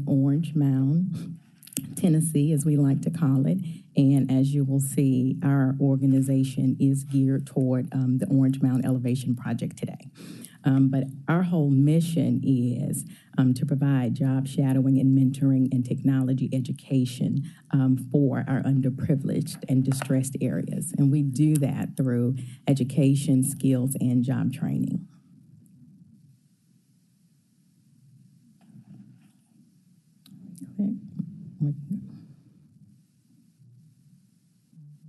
in Orange Mound, Tennessee, as we like to call it. And as you will see, our organization is geared toward the Orange Mound Elevation Project today. But our whole mission is to provide job shadowing and mentoring and technology education for our underprivileged and distressed areas. And we do that through education, skills, and job training.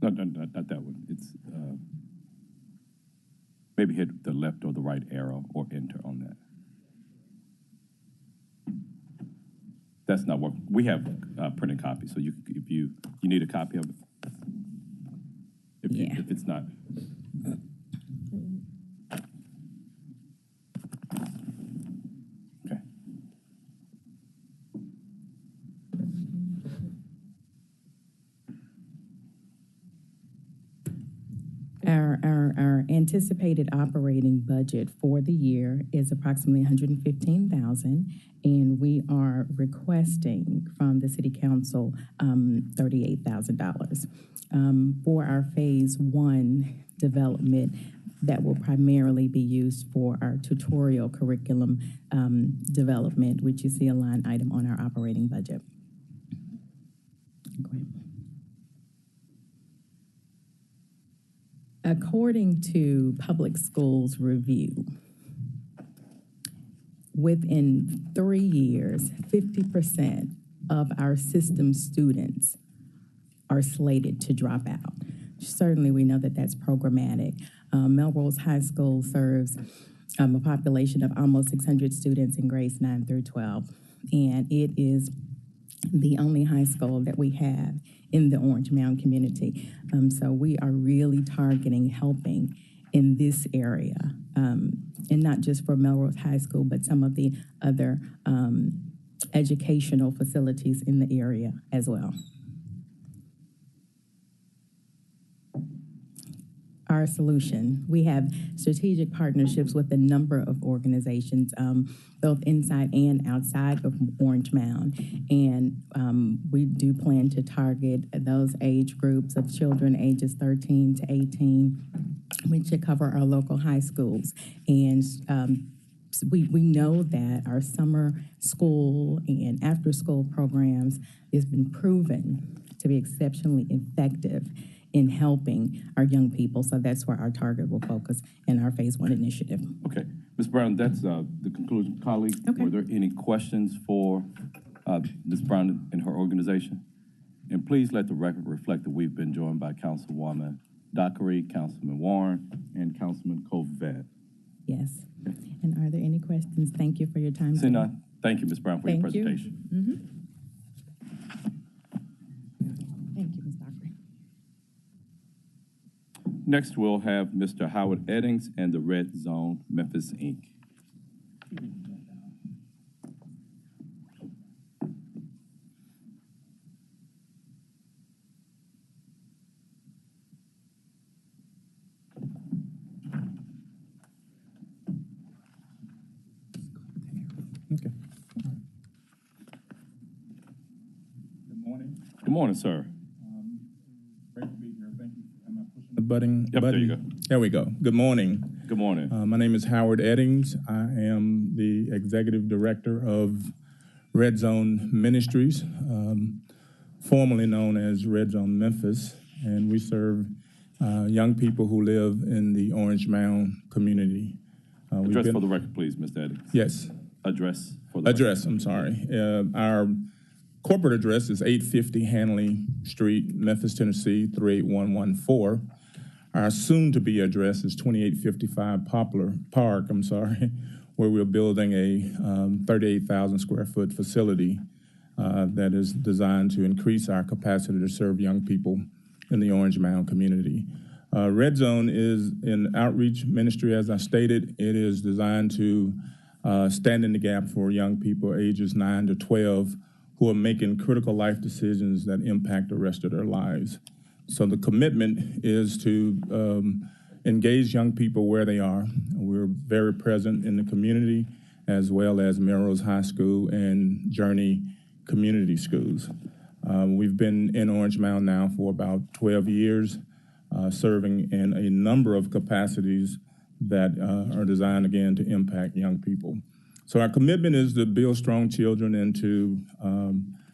No, not that one. It's maybe hit the left or the right arrow or enter on that. That's not working. We have printed copies, so if you need a copy of it. If it's not. Okay. Our anticipated operating budget for the year is approximately $115,000, and we are requesting from the City Council $38,000 for our Phase 1 development. That will primarily be used for our tutorial curriculum development, which you see a line item on our operating budget. Go ahead. According to Public Schools Review, within 3 years, 50% of our system students are slated to drop out. Certainly, we know that that's programmatic. Melrose High School serves a population of almost 600 students in grades 9 through 12, and it is the only high school that we have in the Orange Mound community. So we are really targeting helping in this area, and not just for Melrose High School, but some of the other educational facilities in the area as well. Our solution, we have strategic partnerships with a number of organizations, both inside and outside of Orange Mound. And we do plan to target those age groups of children ages 13 to 18, which should cover our local high schools. And we know that our summer school and after-school programs has been proven to be exceptionally effective in helping our young people. So that's where our target will focus in our Phase 1 initiative. Okay. Ms. Brown, that's the conclusion. Colleagues, okay. Were there any questions for Ms. Brown and her organization? And please let the record reflect that we've been joined by Councilwoman Dockery, Councilman Warren, and Councilman Covet. Yes. Okay. And are there any questions? Thank you for your time. Seeing none, thank you, Ms. Brown, for your presentation. Mm-hmm. Thank you, Ms. Dockery. Next, we'll have Mr. Howard Eddings and the Red Zone Memphis, Inc. Okay. Good morning. Good morning, sir. Great to be here. Thank you. Am I pushing the button? Yep, there you go. There we go. Good morning. Good morning. My name is Howard Eddings. I am the executive director of Red Zone Ministries, formerly known as Red Zone Memphis, and we serve young people who live in the Orange Mound community. Address for the record, please, Mr. Eddings. Yes. Address for the record. I'm sorry. Our corporate address is 850 Hanley Street, Memphis, Tennessee, 38114. Our soon-to-be address is 2855 Poplar Park, where we're building a 38,000 square foot facility that is designed to increase our capacity to serve young people in the Orange Mound community. Red Zone is an outreach ministry, as I stated. It is designed to stand in the gap for young people ages 9 to 12 who are making critical life decisions that impact the rest of their lives. So the commitment is to engage young people where they are. We're very present in the community, as well as Melrose High School and Journey community schools. We've been in Orange Mound now for about 12 years, serving in a number of capacities that are designed, again, to impact young people. So our commitment is to build strong children and to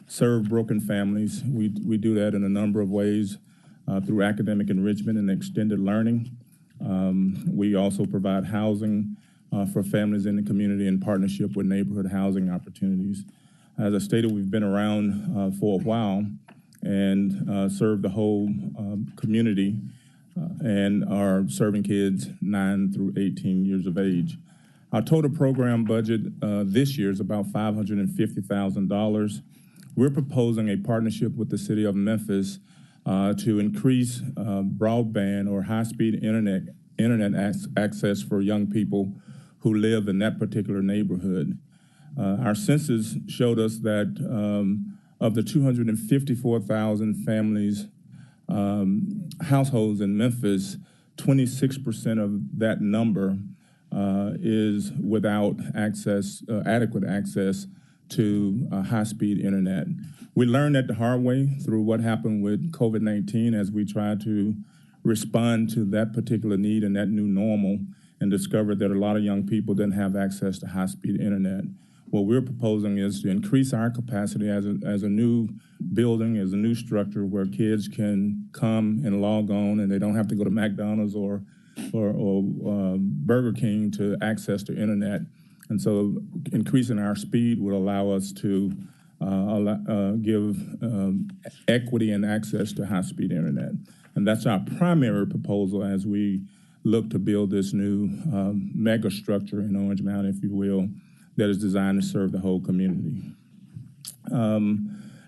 serve broken families. We do that in a number of ways through academic enrichment and extended learning. We also provide housing for families in the community in partnership with neighborhood housing opportunities. As I stated, we've been around for a while and serve the whole community and are serving kids 9 through 18 years of age. Our total program budget this year is about $550,000. We're proposing a partnership with the city of Memphis to increase broadband or high-speed internet access for young people who live in that particular neighborhood. Our census showed us that of the 254,000 families, households in Memphis, 26% of that number is without access, adequate access to high-speed internet. We learned that the hard way through what happened with COVID-19 as we tried to respond to that particular need and that new normal, and discovered that a lot of young people didn't have access to high-speed internet. What we're proposing is to increase our capacity as a new building, as a new structure where kids can come and log on and they don't have to go to McDonald's or Burger King to access the internet. And so increasing our speed would allow us to give equity and access to high-speed internet. And that's our primary proposal as we look to build this new mega structure in Orange Mound, if you will, that is designed to serve the whole community.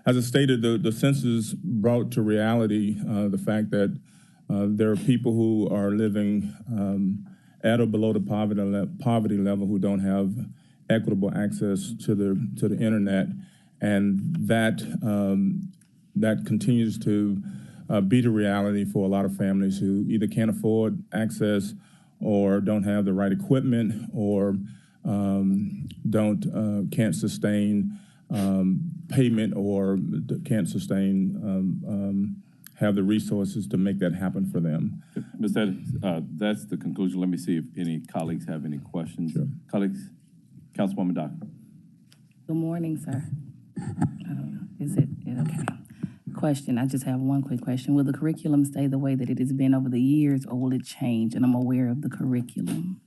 As I stated, the census brought to reality the fact that there are people who are living at or below the poverty level who don't have equitable access to the internet, and that continues to be the reality for a lot of families who either can't afford access or don't have the right equipment or can't sustain payment or can't sustain have the resources to make that happen for them. Ms. Eddings, that's the conclusion. Let me see if any colleagues have any questions. Sure. Colleagues, Councilwoman Dock. Good morning, sir. Is it okay? Question, I just have one quick question. Will the curriculum stay the way that it has been over the years, or will it change? And I'm aware of the curriculum.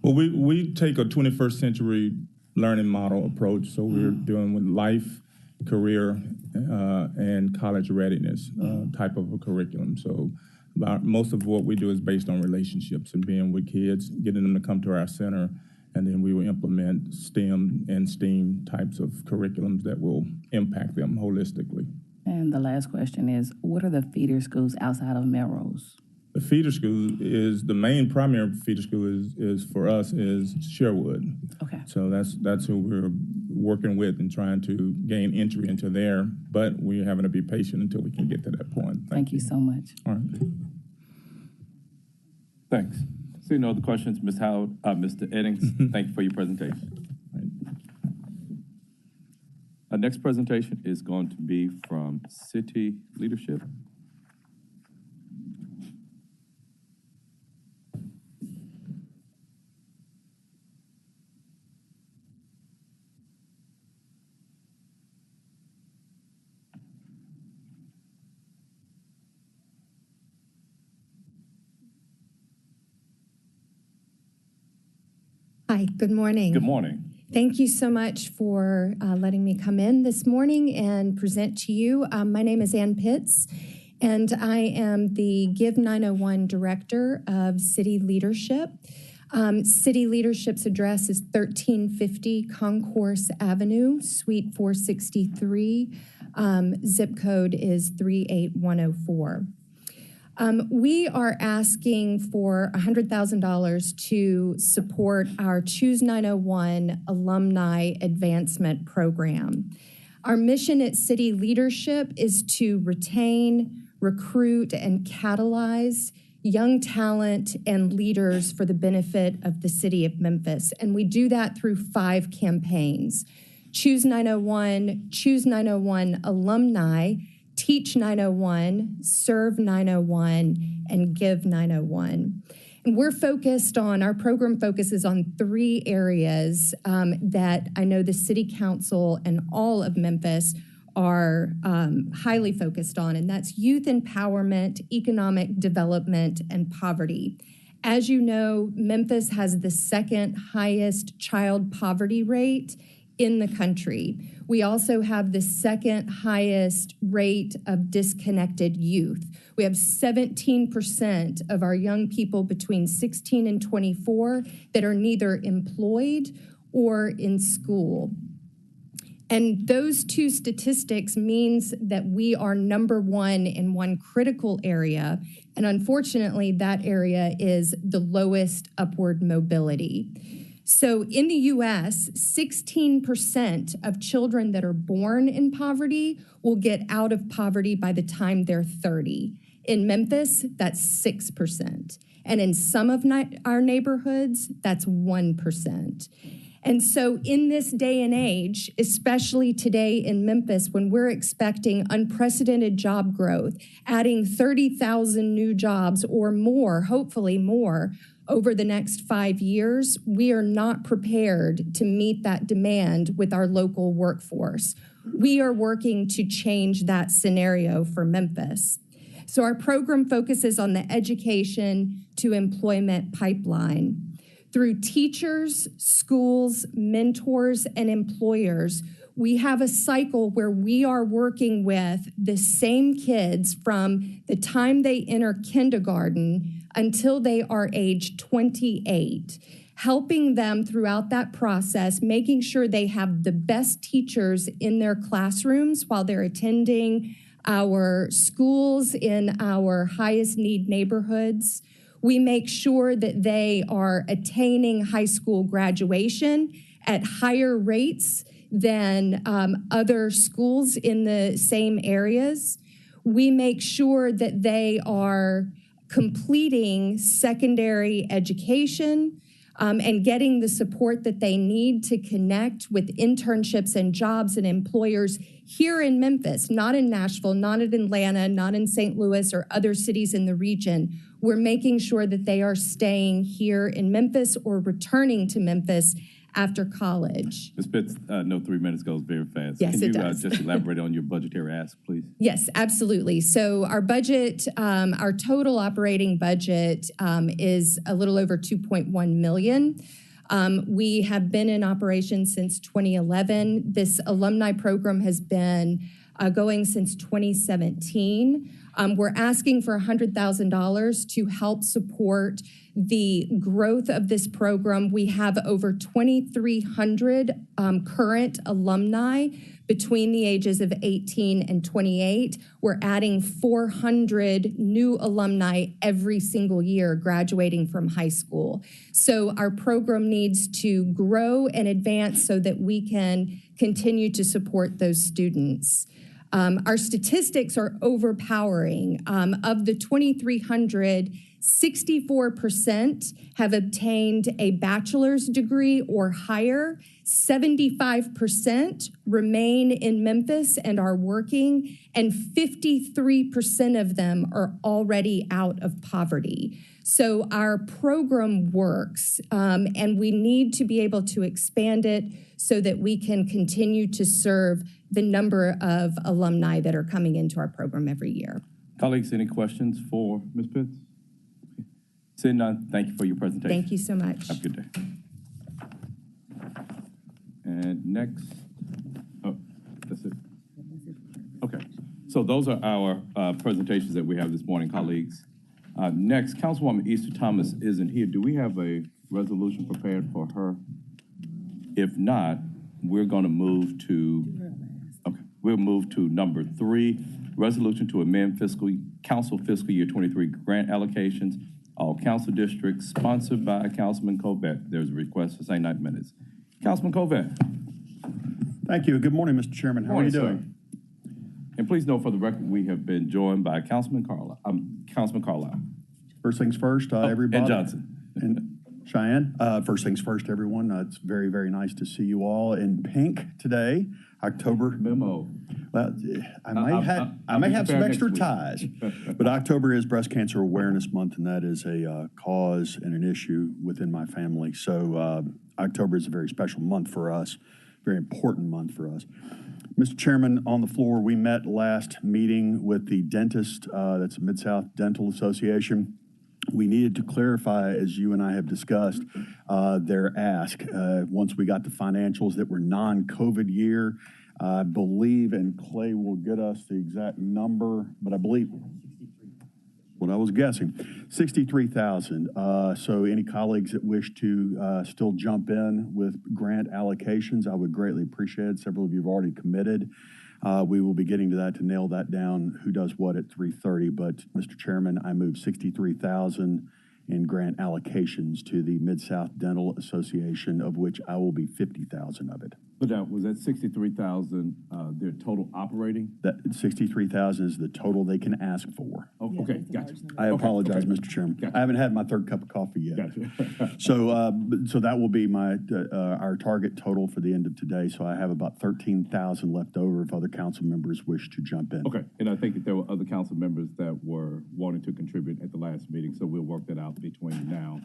Well, we take a 21st century learning model approach, so we're dealing with life, career, and college readiness type of a curriculum. So most of what we do is based on relationships and being with kids, getting them to come to our center, and then we will implement STEM and STEAM types of curriculums that will impact them holistically. And the last question is, what are the feeder schools outside of Melrose? The feeder school is, the main primary feeder school is for us is Sherwood. Okay. So that's who we're working with and trying to gain entry into there, but we're having to be patient until we can get to that point. Thank you so much. All right. Thanks. Seeing no other questions, Ms. Howard, Mr. Eddings, thank you for your presentation. Our next presentation is going to be from City Leadership. Hi, good morning. Good morning. Thank you so much for letting me come in this morning and present to you. My name is Ann Pitts, and I am the Give 901 Director of City Leadership. City Leadership's address is 1350 Concourse Avenue, Suite 463. Zip code is 38104. We are asking for $100,000 to support our Choose 901 Alumni Advancement Program. Our mission at City Leadership is to retain, recruit, and catalyze young talent and leaders for the benefit of the city of Memphis. And we do that through 5 campaigns. Choose 901, Choose 901 alumni, Teach 901, Serve 901, and Give 901. And our program focuses on 3 areas that I know the City Council and all of Memphis are highly focused on, and that's youth empowerment, economic development, and poverty. As you know, Memphis has the 2nd highest child poverty rate in the country. We also have the 2nd highest rate of disconnected youth. We have 17% of our young people between 16 and 24 that are neither employed or in school. And those 2 statistics means that we are number 1 in one critical area. And unfortunately, that area is the lowest upward mobility. So in the U.S., 16% of children that are born in poverty will get out of poverty by the time they're 30. In Memphis, that's 6%. And in some of our neighborhoods, that's 1%. And so in this day and age, especially today in Memphis, when we're expecting unprecedented job growth, adding 30,000 new jobs or more, hopefully more, over the next 5 years, we are not prepared to meet that demand with our local workforce. We are working to change that scenario for Memphis. So our program focuses on the education to employment pipeline. Through teachers, schools, mentors, and employers, we have a cycle where we are working with the same kids from the time they enter kindergarten until they are age 28, helping them throughout that process, making sure they have the best teachers in their classrooms while they're attending our schools in our highest need neighborhoods. We make sure that they are attaining high school graduation at higher rates than other schools in the same areas. We make sure that they are completing secondary education and getting the support that they need to connect with internships and jobs and employers here in Memphis, not in Nashville, not in Atlanta, not in St. Louis or other cities in the region. We're making sure that they are staying here in Memphis or returning to Memphis after college. Ms. Pitts, no, 3 minutes goes very fast. Yes, it does. Can you just elaborate on your budgetary ask, please? Yes, absolutely. So our budget, our total operating budget is a little over $2.1 million. We have been in operation since 2011. This alumni program has been going since 2017. We're asking for $100,000 to help support the growth of this program. We have over 2,300 current alumni between the ages of 18 and 28. We're adding 400 new alumni every single year graduating from high school. So our program needs to grow and advance so that we can continue to support those students. Our statistics are overpowering. Of the 2,300, 64% have obtained a bachelor's degree or higher. 75% remain in Memphis and are working, and 53% of them are already out of poverty. So our program works, and we need to be able to expand it so that we can continue to serve the number of alumni that are coming into our program every year. Colleagues, any questions for Ms. Pitts? Seeing none, thank you for your presentation. Thank you so much. Have a good day. And next, oh, that's it. Okay, so those are our presentations that we have this morning, colleagues. Next, Councilwoman Easter Thomas isn't here. Do we have a resolution prepared for her? If not, we're going to move to, we'll move to number 3, resolution to amend council fiscal year 23 grant allocations, all council districts, sponsored by Councilman Covett. There's a request for same night minutes. Councilman Covett. Thank you. Good morning, Mr. Chairman. How are you doing? Sir. And please note for the record, we have been joined by Councilman Carlisle. First things first, everybody. And Johnson. Cheyenne. First things first, everyone. It's very, very nice to see you all in pink today. October. Memo. Well, I may have some extra ties, but October is Breast Cancer Awareness Month, and that is a cause and an issue within my family. So October is a very special month for us, very important month for us. Mr. Chairman, on the floor, we met last meeting with the dentist, that's the Mid-South Dental Association. We needed to clarify, as you and I have discussed, their ask. Once we got the financials that were non-COVID year, I believe, and Clay will get us the exact number, but I believe what I was guessing, 63,000. So any colleagues that wish to still jump in with grant allocations, I would greatly appreciate it. Several of you have already committed. We will be getting to that to nail that down, who does what at 3:30. But, Mr. Chairman, I move 63,000 in grant allocations to the Mid-South Dental Association, of which I will be 50,000 of it. But was that 63,000 their total operating? That 63,000 is the total they can ask for. Oh, okay, gotcha. I apologize, okay. Mr. Chairman. Gotcha. I haven't had my third cup of coffee yet. Gotcha. So that will be my our target total for the end of today. So I have about 13,000 left over if other council members wish to jump in. Okay, and I think that there were other council members that were wanting to contribute at the last meeting, so we'll work that out between now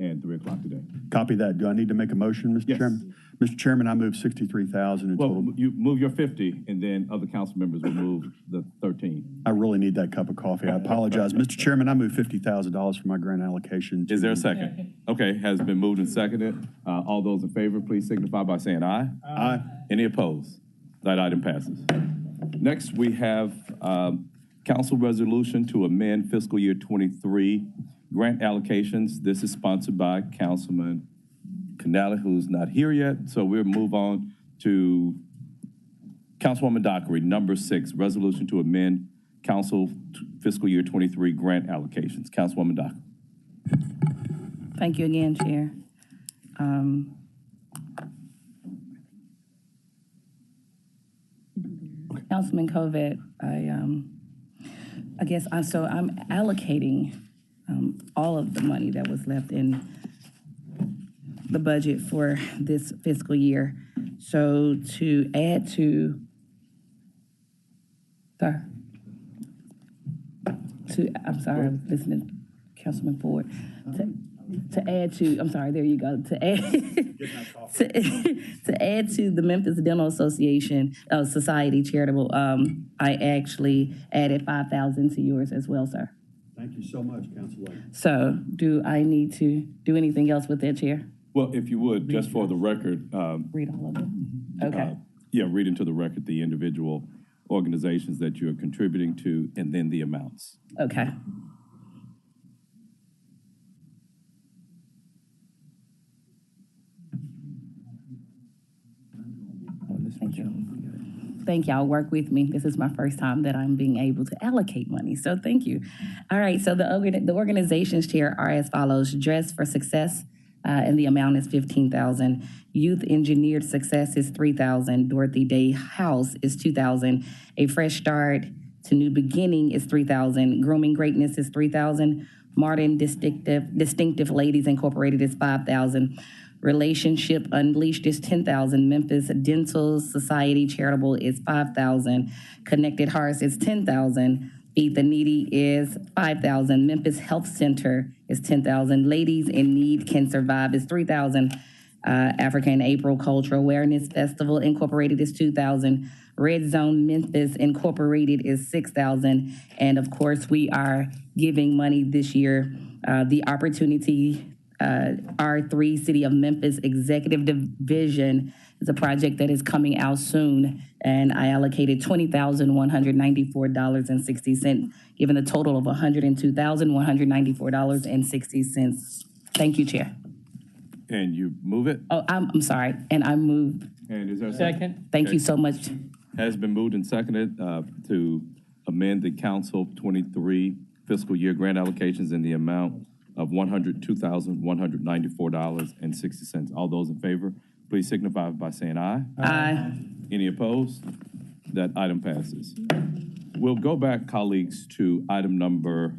and 3 o'clock today. Copy that. Do I need to make a motion, Mr. Yes. Chairman? Mr. Chairman, I move 63,000 in Well, total. you move your 50, and then other council members will move the 13. I really need that cup of coffee. I apologize. Mr. Chairman, I move $50,000 for my grant allocation. Is there a second? Okay, has been moved and seconded. All those in favor, please signify by saying aye. Aye. Any opposed? That item passes. Next, we have council resolution to amend fiscal year 23 grant allocations. This is sponsored by Councilman Canale, who's not here yet. So we'll move on to Councilwoman Dockery, number 6, resolution to amend council fiscal year 23 grant allocations. Councilwoman Dockery. Thank you again, Chair. Councilman Covett, I guess I'm allocating all of the money that was left in the budget for this fiscal year. So to add to, I'm sorry, I was listening to Councilman Ford. To add to, I'm sorry, there you go. To add to the Memphis Dental Association Society Charitable, I actually added 5,000 to yours as well, sir. Thank you so much, Councilor. So do I need to do anything else with that, Chair? Well, if you would, just for the record. Read all of them? Okay. Read into the record the individual organizations that you're contributing to and then the amounts. Okay. Thank y'all. Work with me. This is my first time that I'm being able to allocate money. So thank you. All right. So the organizations, Chair, are as follows. Dress for Success, and the amount is 15,000. Youth Engineered Success is 3,000. Dorothy Day House is 2,000. A Fresh Start to New Beginning is 3,000. Grooming Greatness is 3,000. Martin Distinctive Ladies Incorporated is 5,000. Relationship Unleashed is 10,000. Memphis Dental Society Charitable is 5,000. Connected Hearts is 10,000. Feed the Needy is 5,000. Memphis Health Center is 10,000. Ladies in Need Can Survive is 3,000. African April Cultural Awareness Festival Incorporated is 2,000. Red Zone Memphis Incorporated is 6,000. And of course, we are giving money this year. The Opportunity R3 City of Memphis Executive Division is a project that is coming out soon, and I allocated $20,194.60, giving a total of $102,194.60. Thank you, Chair. And you move it? Oh, I'm sorry, and I moved. And is there a second? Thank you so much. Has been moved and seconded to amend the council 23 fiscal year grant allocations in the amount of $102,194.60. All those in favor, please signify by saying aye. Aye. Any opposed? That item passes. We'll go back, colleagues, to item number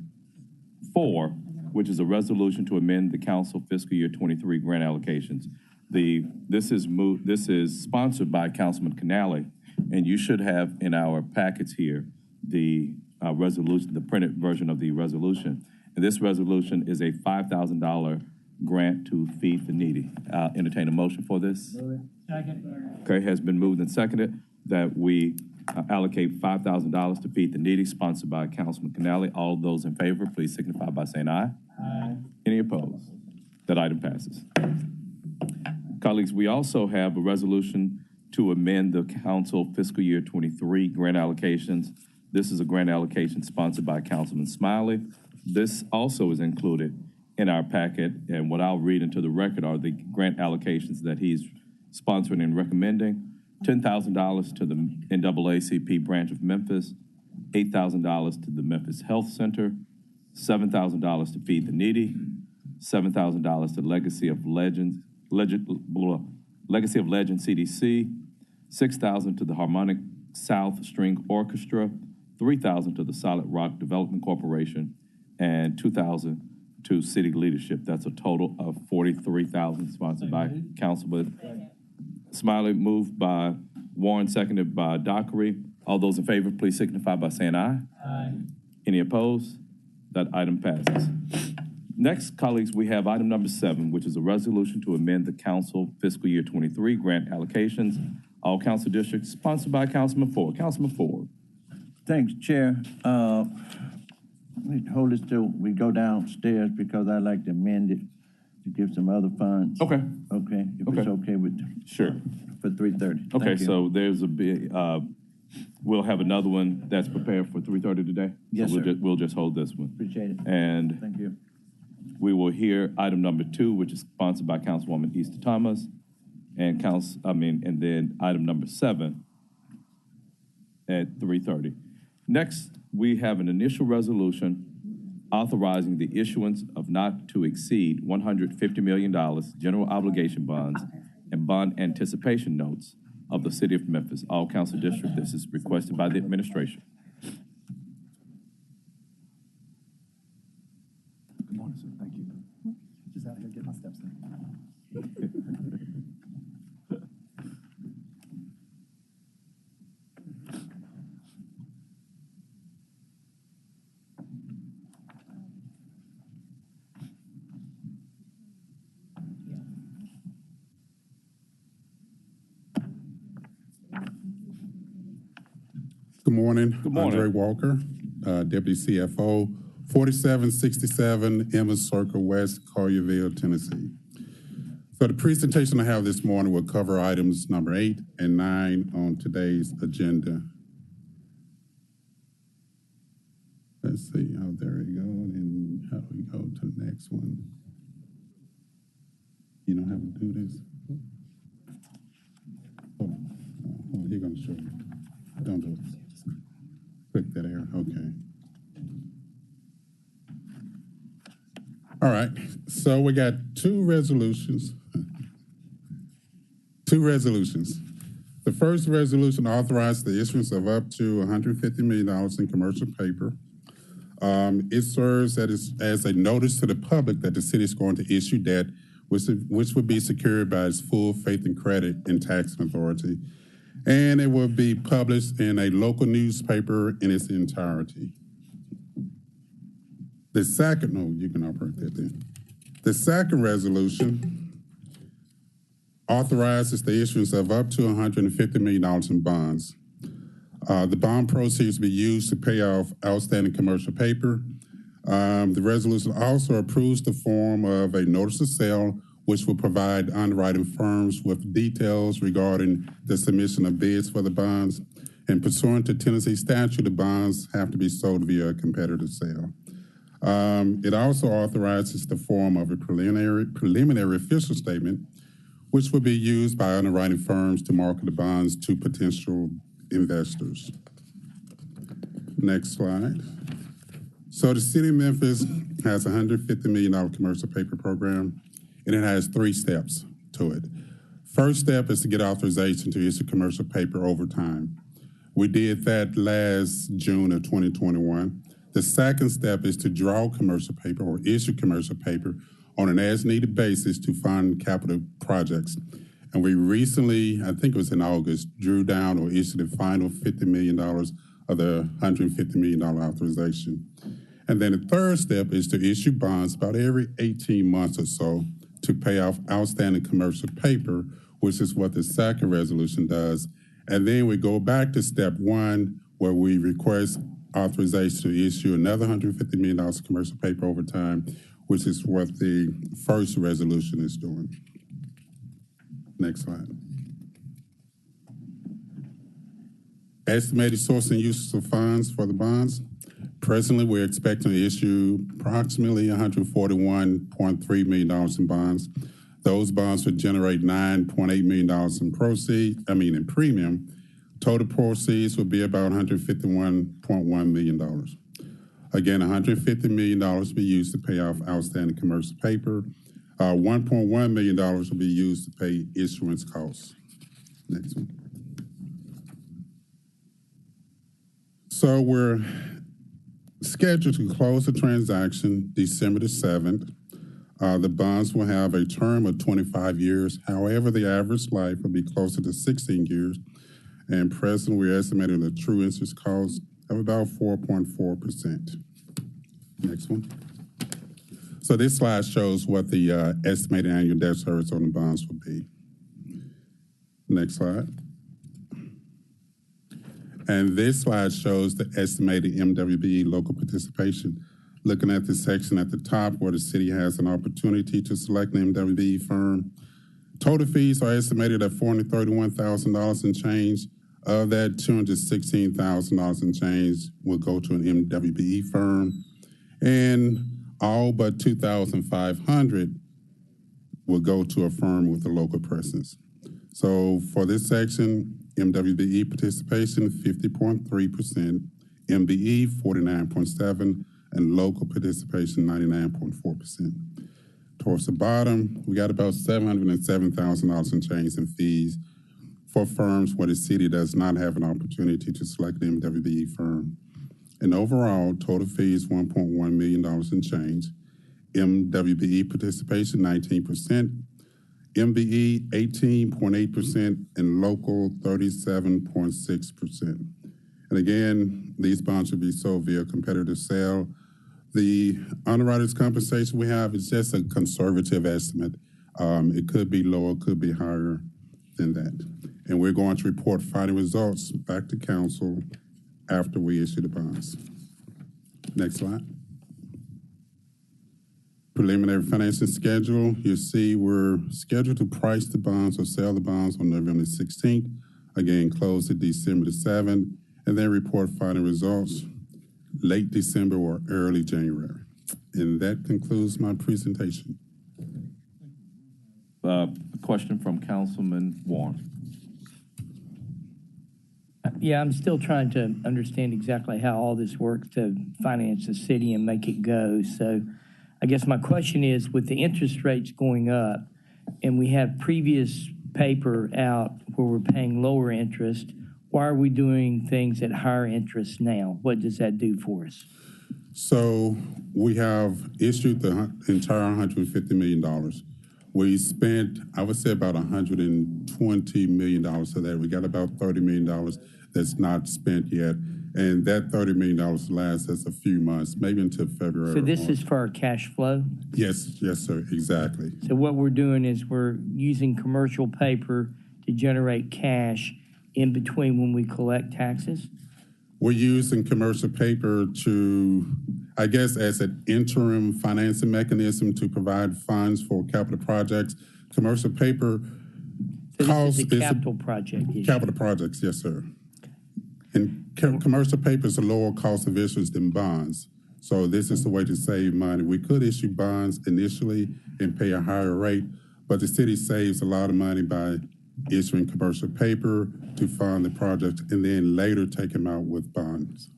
4, which is a resolution to amend the council fiscal year 23 grant allocations. This is sponsored by Councilman Canale, and you should have in our packets here the resolution, the printed version of the resolution. And this resolution is a $5,000 grant to feed the needy. Entertain a motion for this. Second. Okay, has been moved and seconded that we allocate $5,000 to feed the needy, sponsored by Councilman Canale. All of those in favor, please signify by saying aye. Aye. Any opposed? That item passes. Colleagues, we also have a resolution to amend the council fiscal year 23 grant allocations. This is a grant allocation sponsored by Councilman Smiley. This also is included in our packet, and what I'll read into the record are the grant allocations that he's sponsoring and recommending. $10,000 to the NAACP branch of Memphis, $8,000 to the Memphis Health Center, $7,000 to Feed the Needy, $7,000 to Legacy of Legends CDC, $6,000 to the Harmonic South String Orchestra, $3,000 to the Solid Rock Development Corporation, and $2,000 to city leadership. That's a total of $43,000 sponsored by Councilman Smiley, moved by Warren, seconded by Dockery. All those in favor, please signify by saying aye. Aye. Any opposed? That item passes. Next, colleagues, we have item number 7, which is a resolution to amend the council fiscal year 23 grant allocations. All council districts, sponsored by Councilman Ford. Councilman Ford. Thanks, Chair. We hold this till we go downstairs because I'd like to amend it to give some other funds. Okay. Okay, if it's okay with. Sure. For 3:30. Okay, so there's a big, we'll have another one that's prepared for 3:30 today? Yes, so sir. We'll just hold this one. Appreciate it. And thank you. We will hear item number 2, which is sponsored by Councilwoman Easter Thomas, and then item number 7 at 3:30. Next, we have an initial resolution authorizing the issuance of not to exceed $150 million general obligation bonds and bond anticipation notes of the city of Memphis. All council districts, this is requested by the administration. Good morning, sir. Thank you. Just had to go get my steps in. Good morning. Good morning. Andre Walker, Deputy CFO, 4767 Emmons Circle West, Collierville, Tennessee. So the presentation I have this morning will cover items number 8 and 9 on today's agenda. Let's see, oh, there we go, and how do we go to the next one? You don't have to do this? Hold on, you're gonna show me. Don't do it. Click that arrow, okay. All right, so we got two resolutions. The first resolution authorized the issuance of up to $150 million in commercial paper. It serves as a notice to the public that the city is going to issue debt, which would be secured by its full faith and credit and taxing authority. And it will be published in a local newspaper in its entirety. The second resolution authorizes the issuance of up to $150 million in bonds. The bond proceeds will be used to pay off outstanding commercial paper. The resolution also approves the form of a notice of sale, which will provide underwriting firms with details regarding the submission of bids for the bonds. And pursuant to Tennessee statute, the bonds have to be sold via a competitive sale. It also authorizes the form of a preliminary official statement, which will be used by underwriting firms to market the bonds to potential investors. Next slide. So the city of Memphis has a $150 million commercial paper program, and it has 3 steps to it. First step is to get authorization to issue commercial paper over time. We did that last June of 2021. The second step is to draw commercial paper or issue commercial paper on an as-needed basis to fund capital projects. And we recently, I think it was in August, drew down or issued the final $50 million of the $150 million authorization. And then the third step is to issue bonds about every 18 months or so to pay off outstanding commercial paper, which is what the second resolution does. And then we go back to step one, where we request authorization to issue another $150 million of commercial paper over time, which is what the first resolution is doing. Next slide. Estimated source and uses of funds for the bonds. Presently, we're expecting to issue approximately $141.3 million in bonds. Those bonds would generate $9.8 million in premium. Total proceeds would be about $151.1 million. Again, $150 million will be used to pay off outstanding commercial paper. $1.1 million will be used to pay issuance costs. Next one. So we're scheduled to close the transaction December the 7th. The bonds will have a term of 25 years. However, the average life will be closer to 16 years. And presently, we're estimating a true interest cost of about 4.4%. Next one. So this slide shows what the estimated annual debt service on the bonds will be. Next slide. And this slide shows the estimated MWBE local participation. Looking at the section at the top where the city has an opportunity to select an MWBE firm. Total fees are estimated at $431,000 and change. Of that, $216,000 and change will go to an MWBE firm. And all but $2,500 will go to a firm with a local presence. So for this section, MWBE participation, 50.3%, MBE, 49.7%, and local participation, 99.4%. Towards the bottom, we got about $707,000 in change in fees for firms where the city does not have an opportunity to select an MWBE firm. And overall, total fees, $1.1 million in change. MWBE participation, 19%. MBE, 18.8%, and local, 37.6%. And again, these bonds will be sold via competitive sale. The underwriter's compensation we have is just a conservative estimate. It could be lower, could be higher than that. And we're going to report final results back to council after we issue the bonds. Next slide. Preliminary financing schedule. You see we're scheduled to price the bonds or sell the bonds on November 16th. Again, close it December the 7th, and then report final results late December or early January. And that concludes my presentation. Question from Councilman Warren. Yeah, I'm still trying to understand exactly how all this works to finance the city and make it go. So I guess my question is, with the interest rates going up and we have previous paper out where we're paying lower interest, why are we doing things at higher interest now? What does that do for us? So we have issued the entire $150 million. We spent, I would say, about $120 million of that. We got about $30 million that's not spent yet. And that $30 million lasts us a few months, maybe until February. So this is for our cash flow? Yes, sir, exactly. So what we're doing is we're using commercial paper to generate cash in between when we collect taxes? We're using commercial paper to, I guess, as an interim financing mechanism to provide funds for capital projects. Commercial paper So this is a capital project issue? Capital projects, yes, sir. And commercial paper is a lower cost of issuance than bonds. So this is the way to save money. We could issue bonds initially and pay a higher rate, but the city saves a lot of money by issuing commercial paper to fund the project and then later take them out with bonds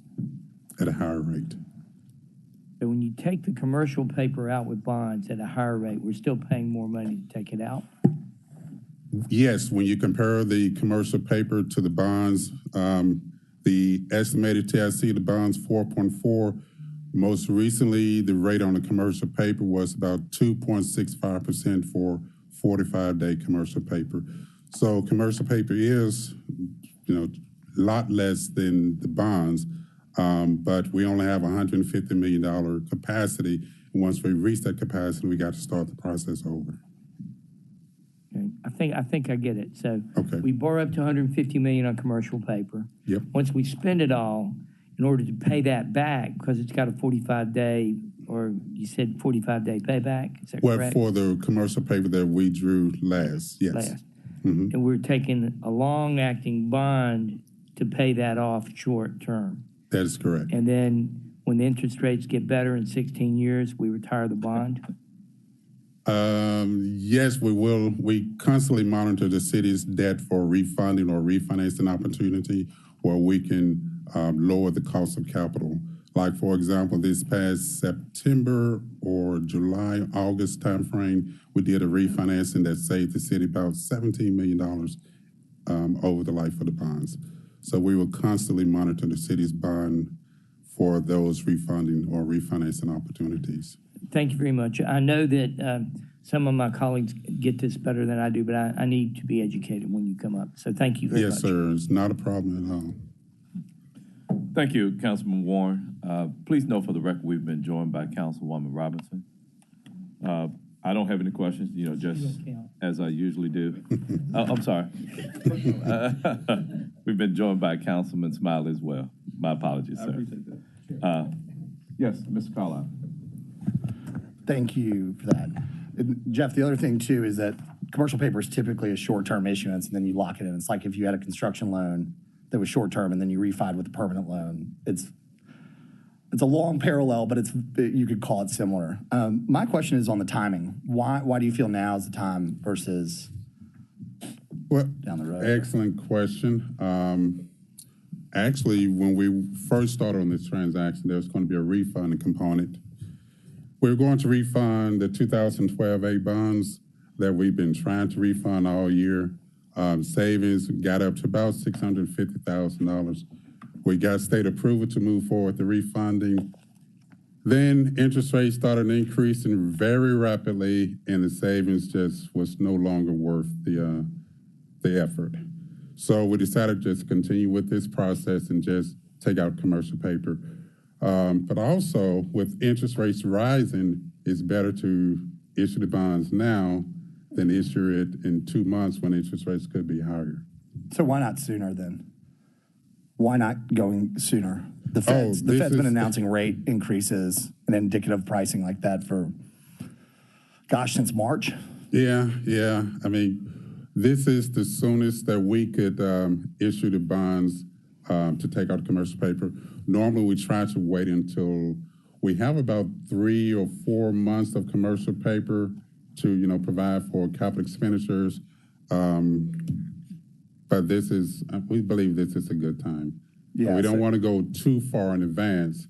at a higher rate. So when you take the commercial paper out with bonds at a higher rate, we're still paying more money to take it out? Yes, when you compare the commercial paper to the bonds, the estimated TIC, the bonds 4.4, Most recently, the rate on the commercial paper was about 2.65% for 45-day commercial paper. So commercial paper is, a lot less than the bonds, but we only have $150 million capacity. And once we reach that capacity, we got to start the process over. Okay. I think I get it. So Okay. we borrow up to $150 million on commercial paper. Yep. Once we spend it all, in order to pay that back, because it's got a 45-day, or you said 45-day payback, is that correct? For the commercial paper that we drew last, yes. Last. Mm-hmm. And we're taking a long-acting bond to pay that off short term. That is correct. And then when the interest rates get better in 16 years, we retire the bond? Yes, we will. We constantly monitor the city's debt for refunding or refinancing opportunity where we can lower the cost of capital. Like, for example, this past September or July, August timeframe, we did a refinancing that saved the city about $17 million over the life of the bonds. So we will constantly monitor the city's bond for those refunding or refinancing opportunities. Thank you very much. I know that some of my colleagues get this better than I do, but I need to be educated when you come up. So thank you very much. Yes, sir. It's not a problem at all. Thank you, Councilman Warren. Please note for the record, we've been joined by Councilwoman Robinson. I don't have any questions, just as I usually do. I'm sorry. We've been joined by Councilman Smiley as well. My apologies, sir. I appreciate that. Yes, Mr. Carlisle. Thank you for that. And Jeff, the other thing too is that commercial paper is typically a short-term issuance, and then you lock it in. It's like if you had a construction loan that was short-term and then you refied with a permanent loan. It's a long parallel, but you could call it similar. My question is on the timing. Why do you feel now is the time versus down the road? Excellent question. Actually, when we first started on this transaction, there was going to be a refunding component. We're going to refund the 2012 A bonds that we've been trying to refund all year. Savings got up to about $650,000. We got state approval to move forward the refunding. Then interest rates started increasing very rapidly, and the savings just was no longer worth the effort. So we decided to just continue with this process and just take out commercial paper. But also, with interest rates rising, it's better to issue the bonds now than issue it in 2 months when interest rates could be higher. So why not sooner then? Why not going sooner? The Fed's been announcing rate increases and indicative pricing like that for, since March. Yeah. I mean, this is the soonest that we could issue the bonds to take out commercial paper. Normally, we try to wait until we have about 3 or 4 months of commercial paper to, provide for capital expenditures. But we believe this is a good time. Yeah, we don't want to go too far in advance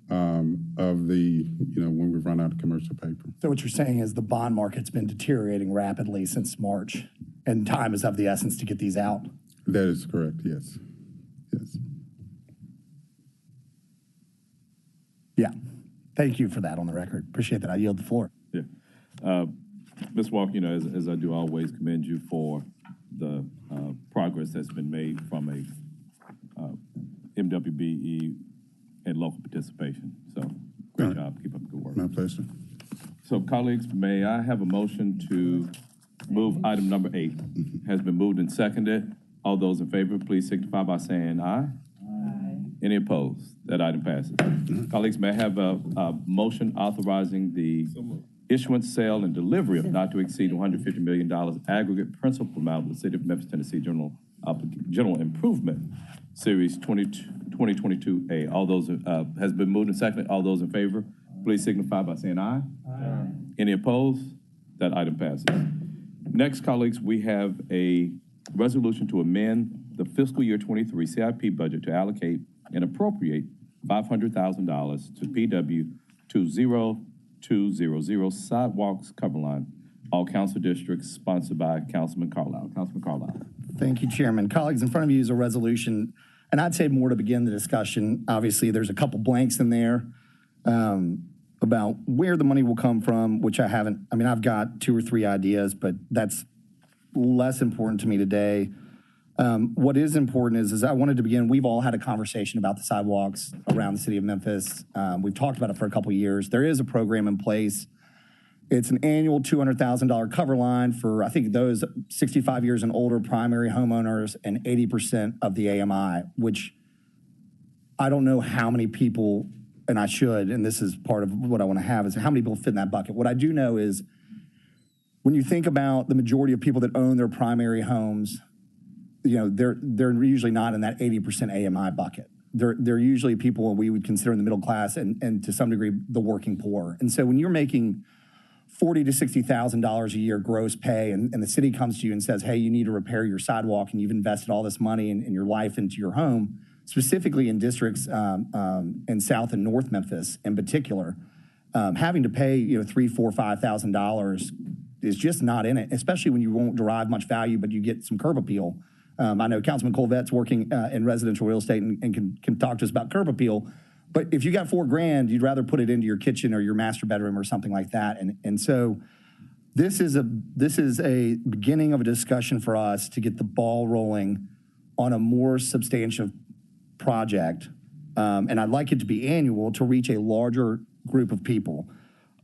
of when we run out of commercial paper. So what you're saying is the bond market's been deteriorating rapidly since March, and time is of the essence to get these out? That is correct, yes. Yeah. Thank you for that on the record. Appreciate that. I yield the floor. Yeah. Ms. Walker, as I do always commend you for the progress that's been made from a MWBE and local participation. So great job. Keep up the good work. My pleasure. So colleagues, may I have a motion to move item number 8? Has been moved and seconded. All those in favor, please signify by saying aye. Aye. Any opposed? That item passes. Colleagues, may I have a motion authorizing the issuance, sale, and delivery of not to exceed $150 million aggregate principal amount of the City of Memphis, Tennessee General Improvement Series 2022A. All those has been moved and seconded. All those in favor, please signify by saying aye. Aye. Any opposed? That item passes. Next, colleagues, we have a resolution to amend the fiscal year 23 CIP budget to allocate and appropriate $500,000 to PW 20200 Sidewalks Cover Line, all council districts, sponsored by Councilman Carlisle. Councilman Carlisle. Thank you, Chairman. Colleagues, in front of you is a resolution, and I'd say more to begin the discussion. Obviously, there's a couple blanks in there. about where the money will come from, which I haven't. I mean, I've got 2 or 3 ideas, but that's less important to me today. What is important is I wanted to begin. We've all had a conversation about the sidewalks around the city of Memphis. We've talked about it for a couple of years. There is a program in place. It's an annual $200,000 cover line for, I think, those 65 years and older primary homeowners and 80% of the AMI, which I don't know how many people, and I should, and this is part of what I want to have, is how many people fit in that bucket. What I do know is when you think about the majority of people that own their primary homes, you know, they're usually not in that 80% AMI bucket. They're usually people we would consider in the middle class and to some degree the working poor. And so when you're making $40,000 to $60,000 a year gross pay, and the city comes to you and says, hey, you need to repair your sidewalk, and you've invested all this money and your life into your home, specifically in districts in South and North Memphis in particular, having to pay $3,000, $4,000, $5,000 is just not in it, especially when you won't derive much value, but you get some curb appeal. I know Councilman Colvette's working in residential real estate and can talk to us about curb appeal. But if you got $4,000, you'd rather put it into your kitchen or your master bedroom or something like that. And so this is a beginning of a discussion for us to get the ball rolling on a more substantial project. And I'd like it to be annual to reach a larger group of people.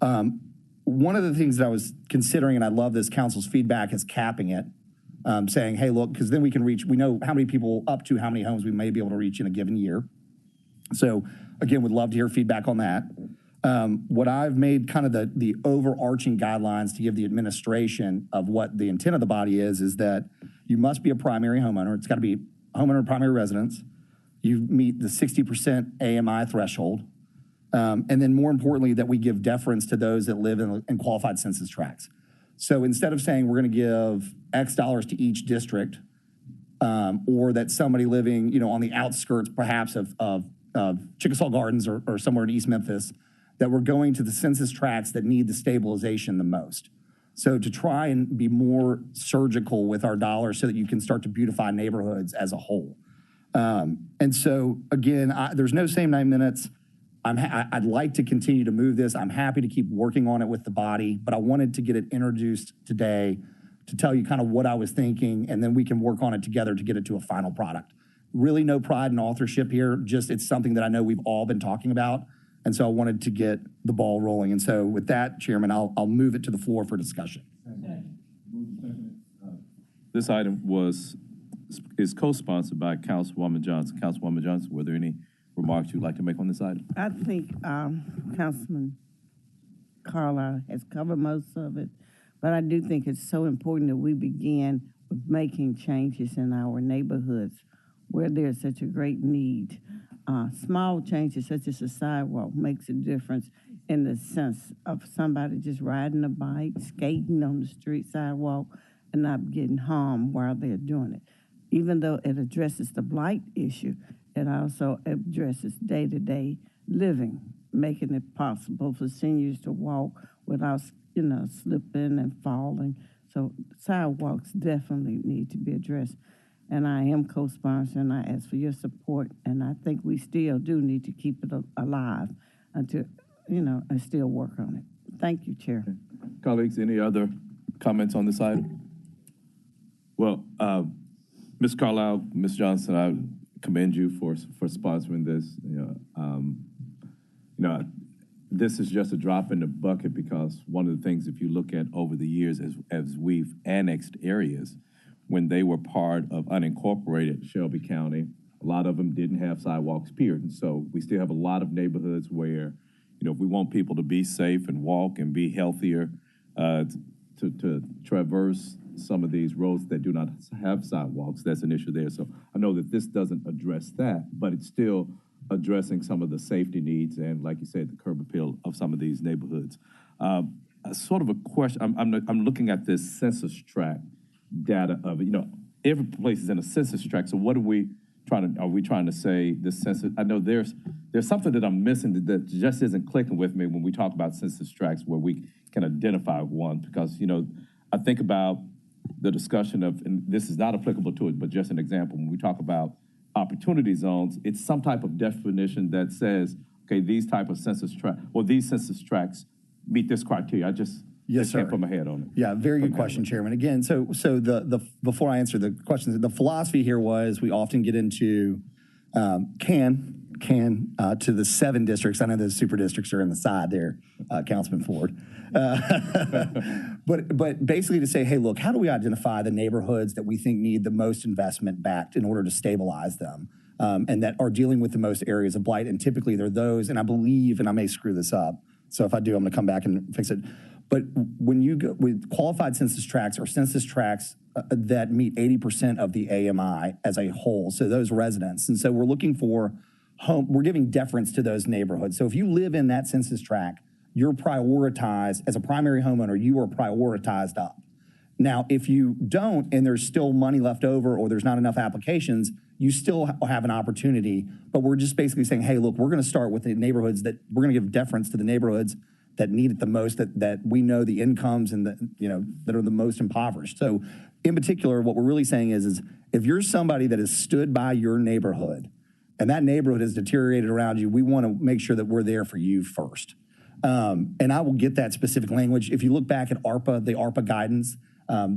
One of the things that I was considering, and I love this council's feedback, is capping it, saying, hey, look, because then we can reach, we know how many people up to how many homes we may be able to reach in a given year. So again, would love to hear feedback on that. What I've made kind of the overarching guidelines to give the administration of what the intent of the body is that you must be a primary homeowner. It's got to be homeowner primary residence. You meet the 60% AMI threshold. And then more importantly, that we give deference to those that live in qualified census tracts. So instead of saying we're going to give X dollars to each district, or that somebody living, on the outskirts perhaps of Chickasaw Gardens or somewhere in East Memphis, that we're going to the census tracts that need the stabilization the most. So to try and be more surgical with our dollars so that you can start to beautify neighborhoods as a whole. And so again, there's no same 9 minutes. I'd like to continue to move this. I'm happy to keep working on it with the body, but I wanted to get it introduced today to tell you kind of what I was thinking, and then we can work on it together to get it to a final product. Really no pride in authorship here, just it's something that I know we've all been talking about, and so I wanted to get the ball rolling. And so with that, Chairman, I'll move it to the floor for discussion. This item is co-sponsored by Councilwoman Johnson. Councilwoman Johnson, were there any remarks you'd like to make on this item? I think Councilman Carlisle has covered most of it, but I do think it's so important that we begin with making changes in our neighborhoods where there's such a great need. Small changes such as a sidewalk makes a difference in the sense of somebody just riding a bike, skating on the street sidewalk, and not getting harmed while they're doing it. Even though it addresses the blight issue, it also addresses day-to-day living, making it possible for seniors to walk without, slipping and falling. So sidewalks definitely need to be addressed. And I am co-sponsor, and I ask for your support. And I think we still do need to keep it alive until, and still work on it. Thank you, Chair. Okay. Colleagues, any other comments on this item? Well, Ms. Carlisle, Ms. Johnson, I commend you for sponsoring this. This is just a drop in the bucket because one of the things, if you look at over the years as we've annexed areas, when they were part of unincorporated Shelby County, a lot of them didn't have sidewalks, period. And so we still have a lot of neighborhoods where, if we want people to be safe and walk and be healthier, to traverse some of these roads that do not have sidewalks, that's an issue there. So I know that this doesn't address that, but it's still addressing some of the safety needs and, like you said, the curb appeal of some of these neighborhoods. Sort of a question, I'm looking at this census tract data of it. Every place is in a census tract, so what are we trying to say this census? I know there's something that I'm missing that just isn't clicking with me when we talk about census tracts where we can identify one, because, I think about the discussion of, and this is not applicable to it, but just an example, when we talk about opportunity zones, it's some type of definition that says okay, these type of census tract, or these census tracts meet this criteria? I just Yes, can't sir. put my head on it. Yeah, very good question, Chairman. Again, so the before I answer the question, the philosophy here was we often get into to the 7 districts. I know those super districts are in the side there, Councilman Ford. But basically to say, hey, look, how do we identify the neighborhoods that we think need the most investment backed in order to stabilize them, and that are dealing with the most areas of blight? And typically they're those, and I believe, and I may screw this up, so if I do, I'm going to come back and fix it. But when you go with qualified census tracts or census tracts that meet 80% of the AMI as a whole, so those residents, and so we're looking for we're giving deference to those neighborhoods. So if you live in that census tract, you're prioritized as a primary homeowner. You are prioritized up. Now, if you don't, and there's still money left over, or there's not enough applications, you still have an opportunity. But we're just basically saying, hey, look, we're going to start with the neighborhoods that we're going to give deference to the neighborhoods that need it the most, that we know the incomes and that are the most impoverished. So in particular, what we're really saying is if you're somebody that has stood by your neighborhood and that neighborhood has deteriorated around you, we want to make sure that we're there for you first. And I will get that specific language. If you look back at ARPA, the ARPA guidance,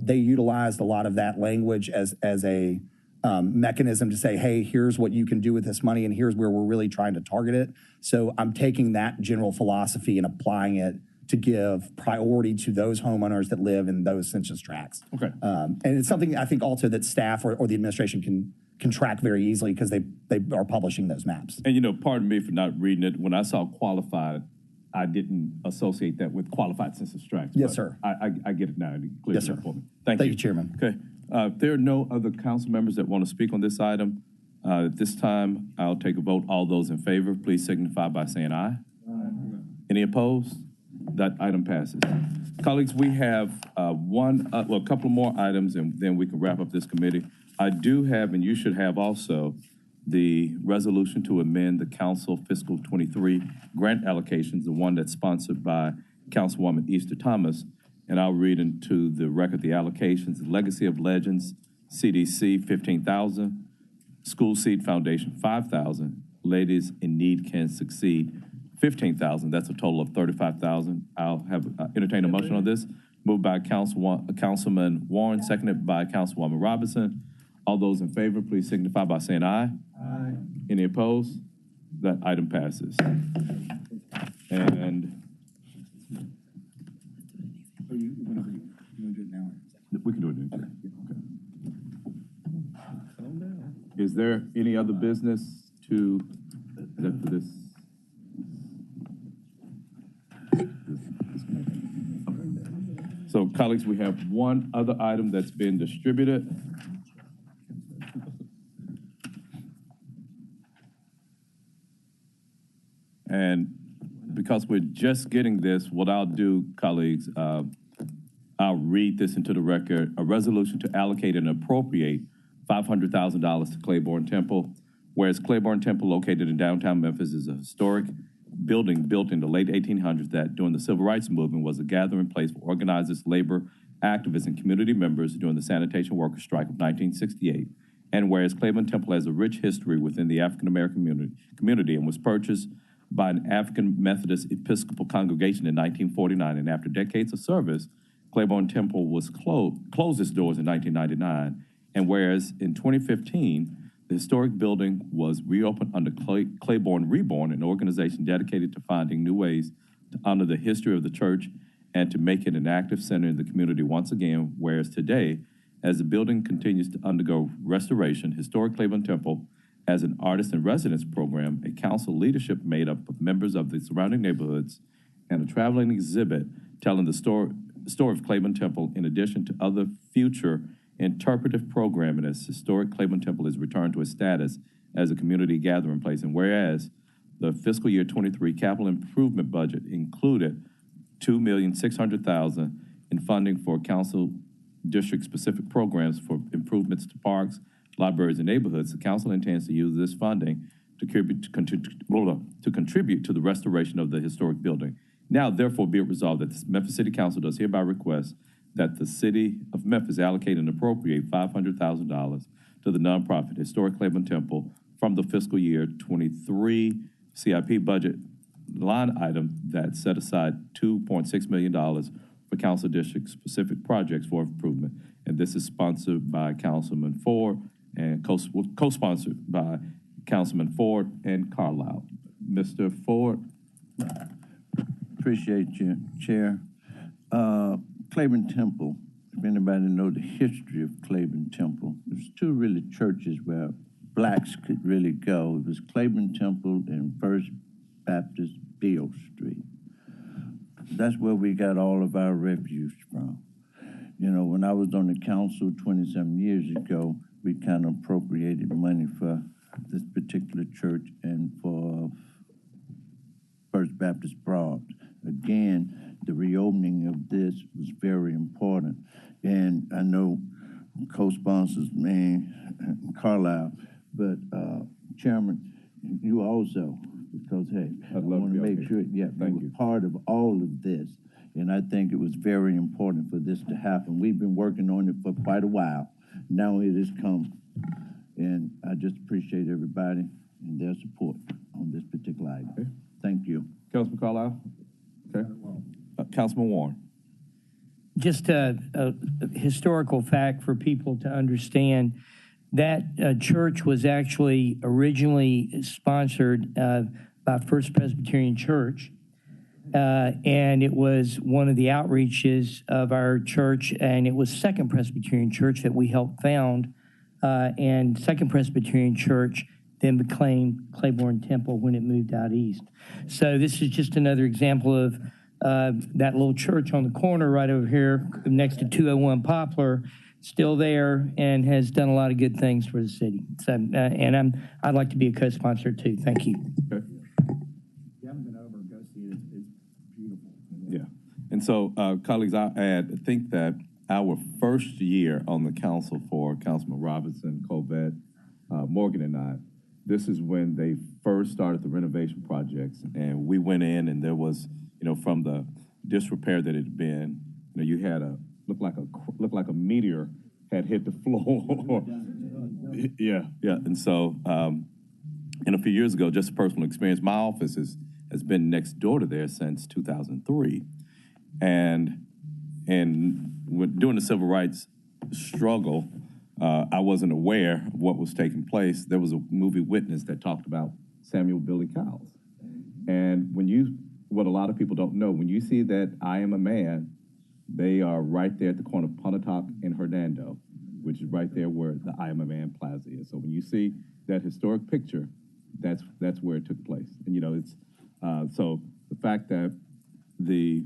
they utilized a lot of that language as a mechanism to say, hey, here's what you can do with this money, and here's where we're really trying to target it. So I'm taking that general philosophy and applying it to give priority to those homeowners that live in those census tracts. Okay. And it's something I think also that staff or the administration can track very easily because they are publishing those maps. And, pardon me for not reading it. When I saw qualified, I didn't associate that with qualified census tracts. Yes, sir. I get it now. It clears it up for me. Thank you, Chairman. Okay. If there are no other council members that want to speak on this item, at this time, I'll take a vote. All those in favor, please signify by saying aye. Aye. Any opposed? That item passes. Colleagues, we have a couple more items, and then we can wrap up this committee. I do have, and you should have also, the resolution to amend the council fiscal 23 grant allocations, the one that's sponsored by Councilwoman Easter Thomas. And I'll read into the record the allocations: Legacy of Legends, CDC, $15,000, School Seed Foundation, $5,000, Ladies in Need Can Succeed, $15,000. That's a total of $35,000. I'll have entertain a motion on this. Moved by Councilman Warren, seconded by Councilwoman Robinson. All those in favor, please signify by saying aye. Aye. Any opposed? That item passes. And we can do it now. Okay. Is there any other business to this? So, colleagues, we have one other item that's been distributed. And because we're just getting this, what I'll do, colleagues, I'll read this into the record. A resolution to allocate and appropriate $500,000 to Claiborne Temple. Whereas Claiborne Temple, located in downtown Memphis, is a historic building built in the late 1800s that during the Civil Rights Movement was a gathering place for organizers, labor activists, and community members during the sanitation workers' strike of 1968. And whereas Claiborne Temple has a rich history within the African-American community and was purchased by an African Methodist Episcopal congregation in 1949, and after decades of service, Claiborne Temple was closed its doors in 1999. And whereas in 2015, the historic building was reopened under Claiborne Reborn, an organization dedicated to finding new ways to honor the history of the church and to make it an active center in the community once again. Whereas today, as the building continues to undergo restoration, historic Claiborne Temple has an artist in residence program, a council leadership made up of members of the surrounding neighborhoods, and a traveling exhibit telling the story of Claiborne Temple, in addition to other future interpretive programming, as historic Claiborne Temple is returned to its status as a community gathering place. And whereas the fiscal year 23 capital improvement budget included $2,600,000 in funding for council district-specific programs for improvements to parks, libraries, and neighborhoods, the council intends to use this funding to contribute to the restoration of the historic building. Now, therefore, be it resolved that the Memphis City Council does hereby request that the City of Memphis allocate and appropriate $500,000 to the nonprofit Historic Claiborne Temple from the fiscal year 23 CIP budget line item that set aside $2.6 million for council district-specific projects for improvement. And this is sponsored by Councilman Ford and co-sponsored by Councilman Ford and Carlisle. Mr. Ford. Appreciate you, Chair. Claiborne Temple, if anybody know the history of Claiborne Temple, there's two really churches where blacks could really go. It was Claiborne Temple and First Baptist Beale Street. That's where we got all of our refuse from. You know, when I was on the council 27 years ago, we kind of appropriated money for this particular church and for First Baptist Broad. Again, the reopening of this was very important. And I know co-sponsors, Carlisle, but Chairman, you also, because hey, I want to make sure, yeah, you were part of all of this. And I think it was very important for this to happen. We've been working on it for quite a while. Now it has come. And I just appreciate everybody and their support on this particular item. Okay. Thank you. Councilman Carlisle? Okay. Councilman Warren? Just a historical fact for people to understand. That church was actually originally sponsored by First Presbyterian Church, and it was one of the outreaches of our church, and it was Second Presbyterian Church that we helped found, and Second Presbyterian Church then became Claiborne Temple when it moved out east. So this is just another example of that little church on the corner right over here next to 201 Poplar, still there and has done a lot of good things for the city. So, and I'd like to be a co-sponsor too. Thank you. Okay. If you haven't been over, go see it. It's beautiful. Yeah. And so, colleagues, I'll add, I think that our first year on the council for Councilman Robinson, Colbert, Morgan, and I, this is when they first started the renovation projects. And we went in and there was, you know, from the disrepair that it had been, you know, you had looked like a meteor had hit the floor. Yeah. And so, and a few years ago, just a personal experience, my office has been next door to there since 2003. And during the civil rights struggle, I wasn't aware of what was taking place. There was a movie Witness that talked about Samuel Billy Cowles. And what a lot of people don't know, when you see that I Am a Man, they are right there at the corner of Pontotoc and Hernando, which is right there where the I Am a Man Plaza is. So when you see that historic picture, that's where it took place. And, you know, it's, so the fact that the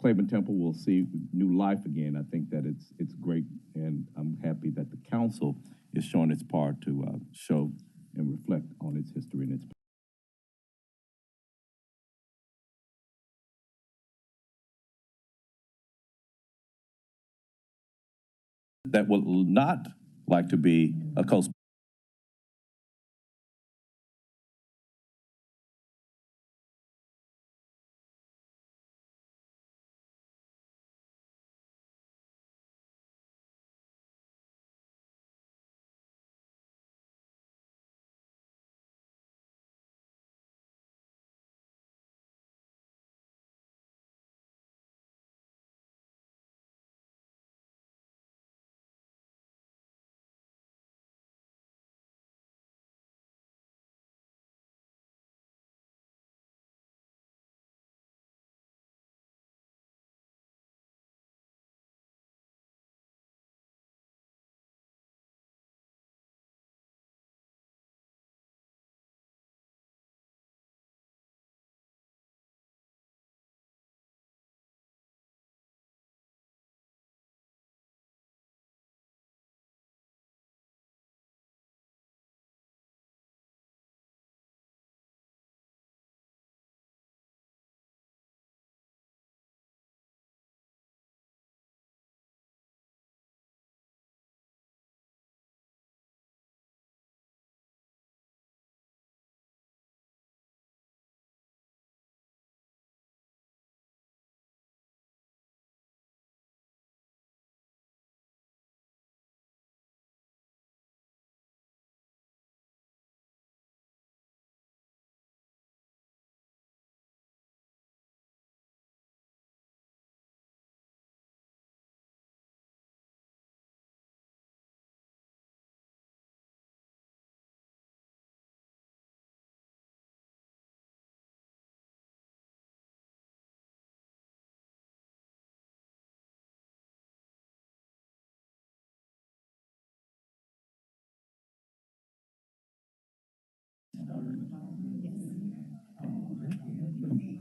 Claiborne Temple will see new life again, I think that it's great, and I'm happy that the council is showing its part to show and reflect on its history and its that would not like to be a co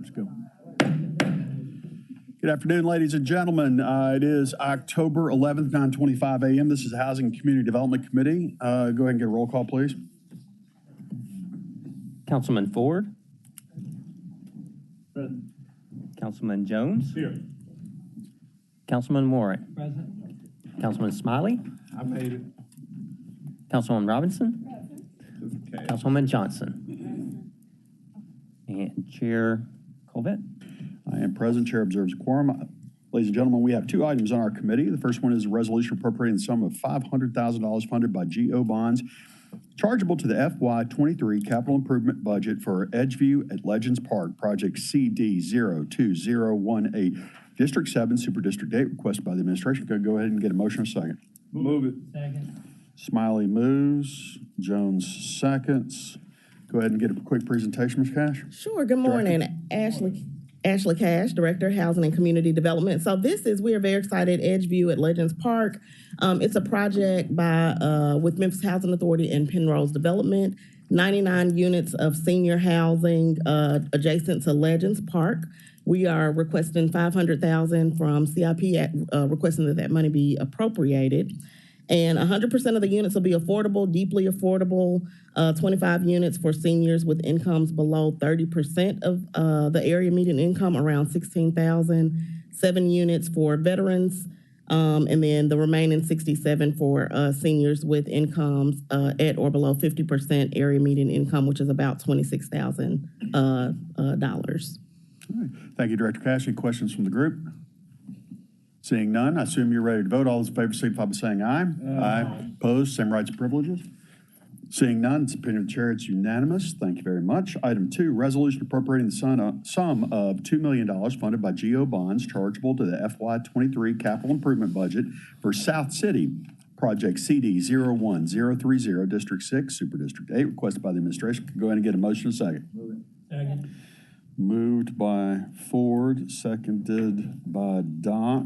Let's go. Good afternoon, ladies and gentlemen. It is October 11th, 9:25 a.m. This is the Housing and Community Development Committee. Go ahead and get a roll call, please. Councilman Ford. Present. Councilman Jones. Here. Councilman Warren. Present. Councilman Smiley. I made it. Councilwoman Robinson. Okay. Councilwoman Johnson. And Chair Colvett. I am present. Chair observes quorum. Ladies and gentlemen, we have two items on our committee. The first one is a resolution appropriating the sum of $500,000 funded by GO bonds chargeable to the FY23 capital improvement budget for Edgeview at Legends Park, project CD 02018, District 7, Super District 8, requested by the administration. Go ahead and get a motion in a second. Move it. Second. Smiley moves. Jones seconds. Go ahead and get a quick presentation, Ms. Cash. Sure. Good morning. Ashley Cash, Director, Housing and Community Development. So we are very excited, Edgeview at Legends Park. It's a project with Memphis Housing Authority and Penrose Development, 99 units of senior housing adjacent to Legends Park. We are requesting $500,000 from CIP, requesting that money be appropriated. And 100% of the units will be affordable, deeply affordable, 25 units for seniors with incomes below 30% of the area median income, around $16,000, 7 units for veterans, and then the remaining 67 for seniors with incomes at or below 50% area median income, which is about $26,000. All right. Thank you, Director Cash. Any questions from the group? Seeing none, I assume you're ready to vote. All those in favor signify by saying aye. Aye. Opposed, same rights and privileges. Seeing none, it's the opinion of the chair, it's unanimous. Thank you very much. Item 2, resolution appropriating the sum of $2 million funded by GO bonds chargeable to the FY23 capital improvement budget for South City, project CD 01030, District 6, Super District 8, requested by the administration. Go ahead and get a motion in a second. Move it. Second. Moved by Ford, seconded by Doc.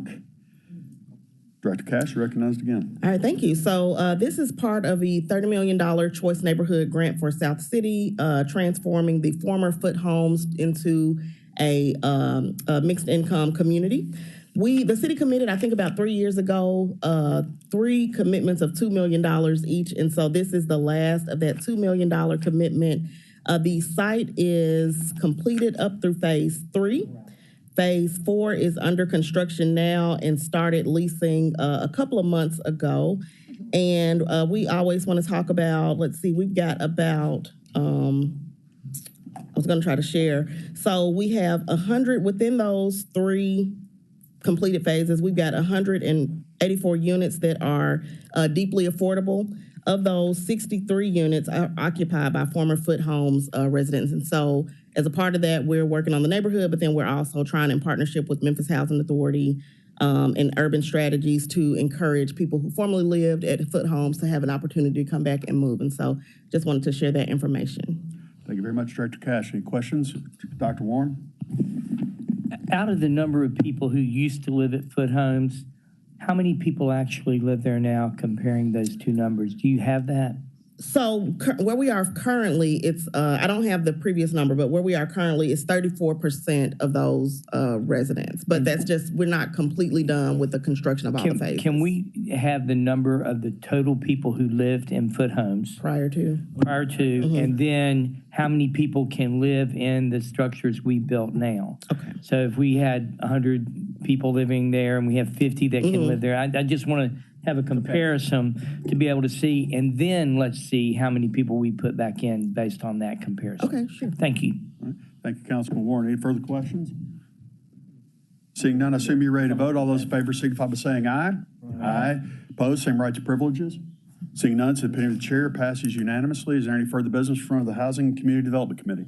Director Cash, you're recognized again. All right, thank you. So this is part of the $30 million Choice Neighborhood Grant for South City, transforming the former Foot Homes into a mixed income community. The city committed, I think about 3 years ago, 3 commitments of $2 million each. And so this is the last of that $2 million commitment. The site is completed up through phase 3. Phase 4 is under construction now and started leasing a couple of months ago. And we always want to talk about, we've got about, I was going to try to share. So we have 100 within those 3 completed phases. We've got 184 units that are deeply affordable. Of those, 63 units are occupied by former Foot Homes residents. And so as a part of that, we're working on the neighborhood, but then we're also trying in partnership with Memphis Housing Authority and Urban Strategies to encourage people who formerly lived at Foot Homes to have an opportunity to come back and move. And so just wanted to share that information. Thank you very much, Director Cash. Any questions? Dr. Warren? Out of the number of people who used to live at Foot Homes, how many people actually live there now, comparing those two numbers? Do you have that? So where we are currently, it's I don't have the previous number, but where we are currently is 34% of those residents. But that's just, we're not completely done with the construction of all the phases. Can we have the number of the total people who lived in Foot Homes? Prior to, and then how many people can live in the structures we built now? Okay. So if we had 100 people living there and we have 50 that can live there, I just want to have a comparison to be able to see, and then let's see how many people we put back in based on that comparison. Okay, sure. Thank you. All right. Thank you, Councilman Warren. Any further questions? Seeing none, I assume you're ready to vote. All those in favor signify by saying aye. Aye. Opposed, same rights and privileges. Seeing none, it's the opinion of the chair, passes unanimously. Is there any further business in front of the Housing and Community Development Committee?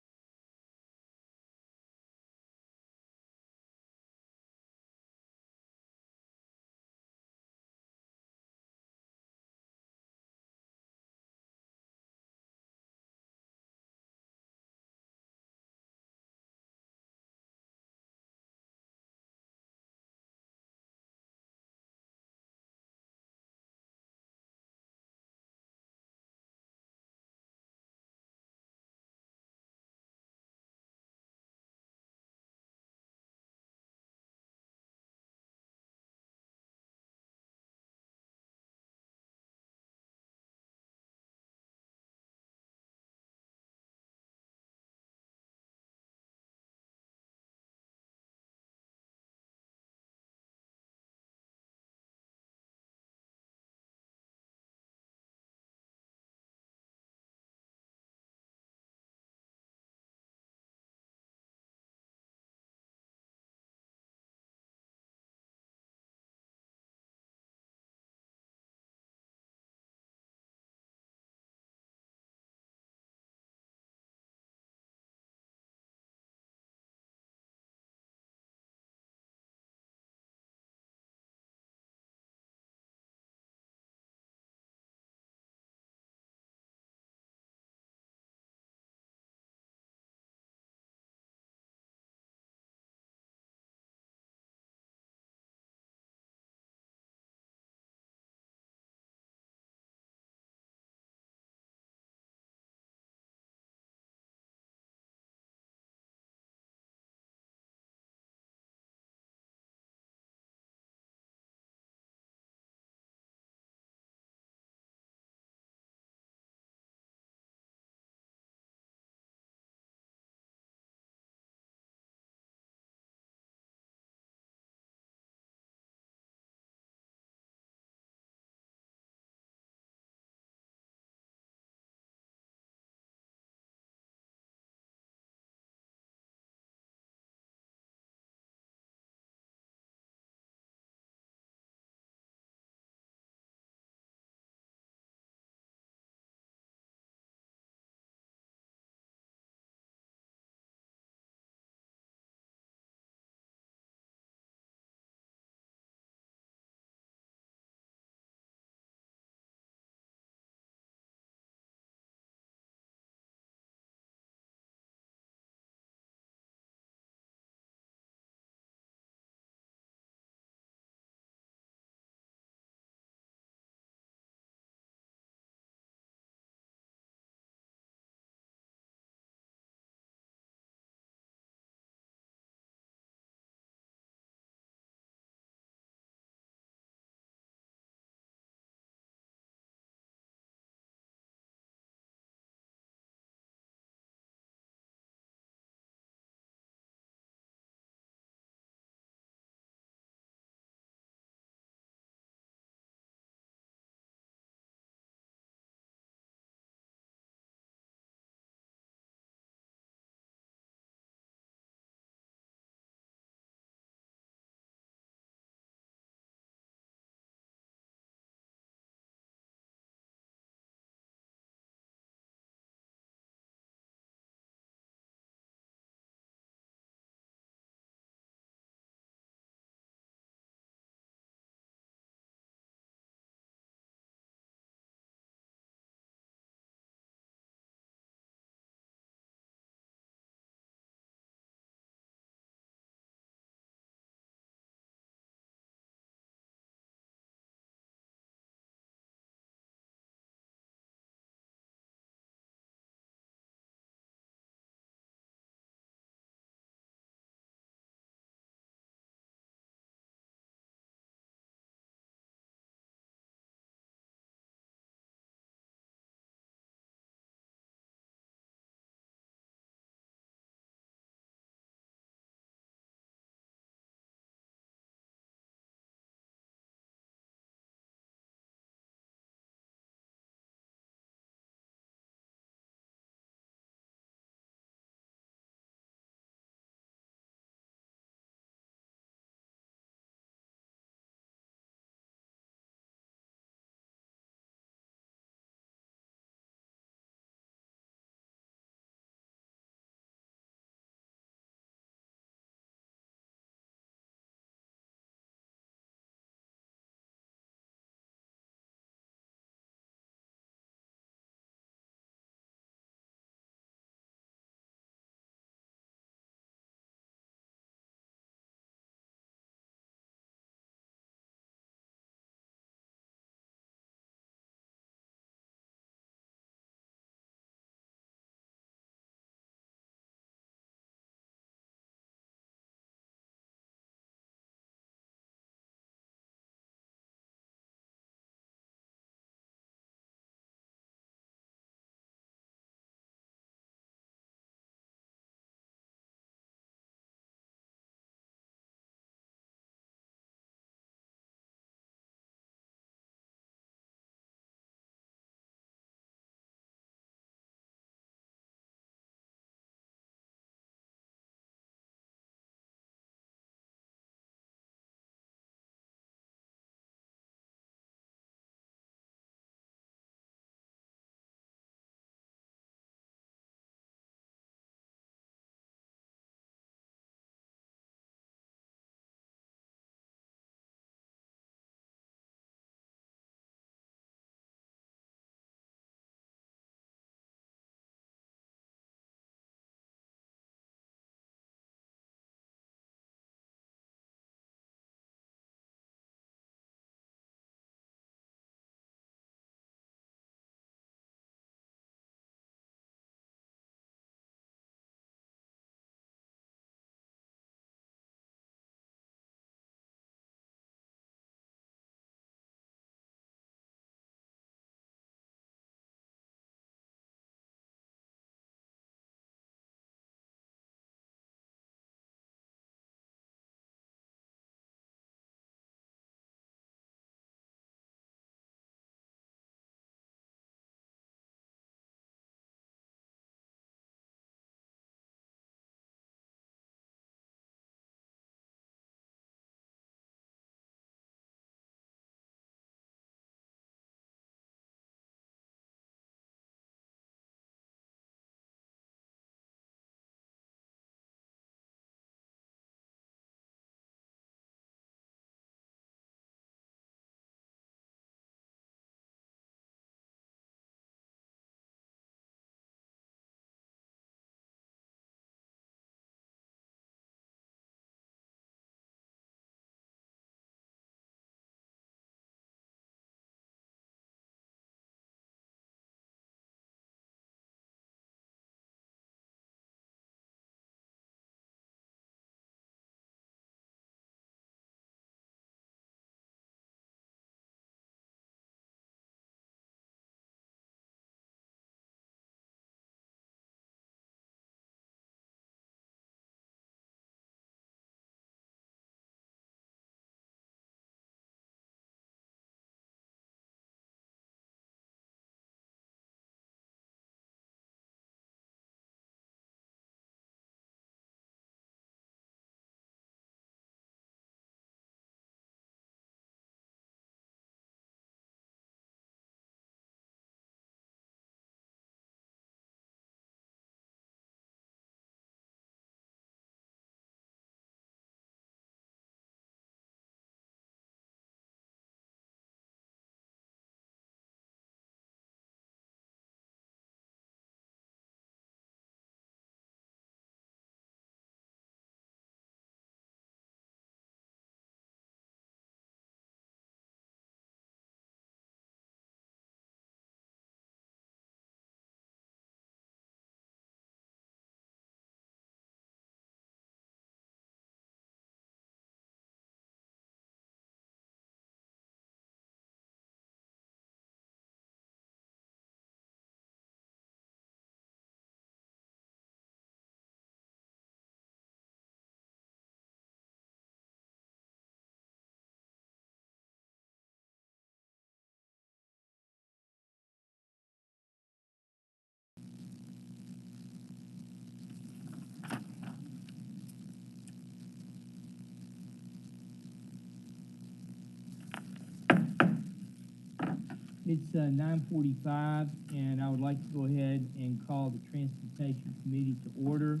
It's 9:45, and I would like to go ahead and call the Transportation Committee to order.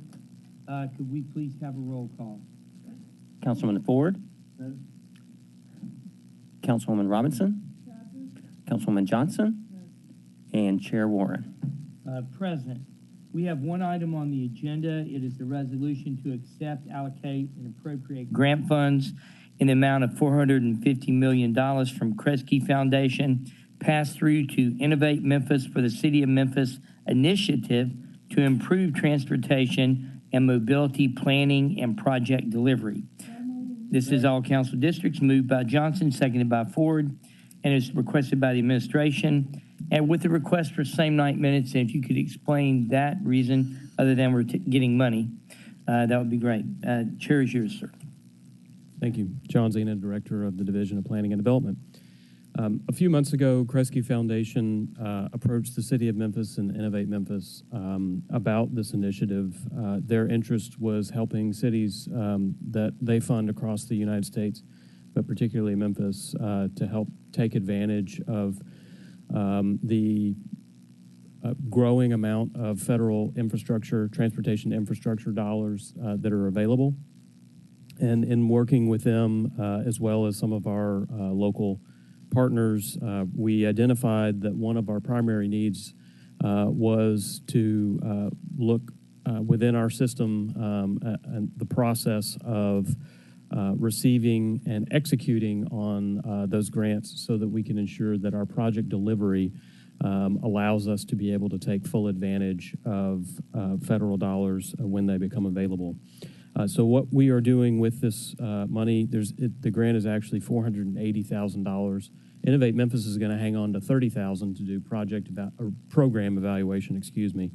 Could we please have a roll call? Councilman Ford. Councilwoman Robinson. Councilwoman Johnson. And Chair Warren. Present. We have one item on the agenda. It is the resolution to accept, allocate, and appropriate grant funds in the amount of $450 million from Kresge Foundation, pass through to Innovate Memphis for the City of Memphis initiative to improve transportation and mobility planning and project delivery. This is all council districts, moved by Johnson, seconded by Ford, and is requested by the administration. And with the request for same night minutes, and if you could explain that reason other than we're getting money, that would be great. Chair is yours, sir. Thank you. John Zena, Director of the Division of Planning and Development. A few months ago, Kresge Foundation approached the City of Memphis and Innovate Memphis about this initiative. Their interest was helping cities that they fund across the United States, but particularly Memphis, to help take advantage of the growing amount of federal infrastructure, transportation infrastructure dollars that are available. And in working with them, as well as some of our local partners, we identified that one of our primary needs was to look within our system and the process of receiving and executing on those grants so that we can ensure that our project delivery allows us to be able to take full advantage of federal dollars when they become available. So what we are doing with this money, the grant is actually $480,000. Innovate Memphis is going to hang on to $30,000 to do program evaluation, excuse me.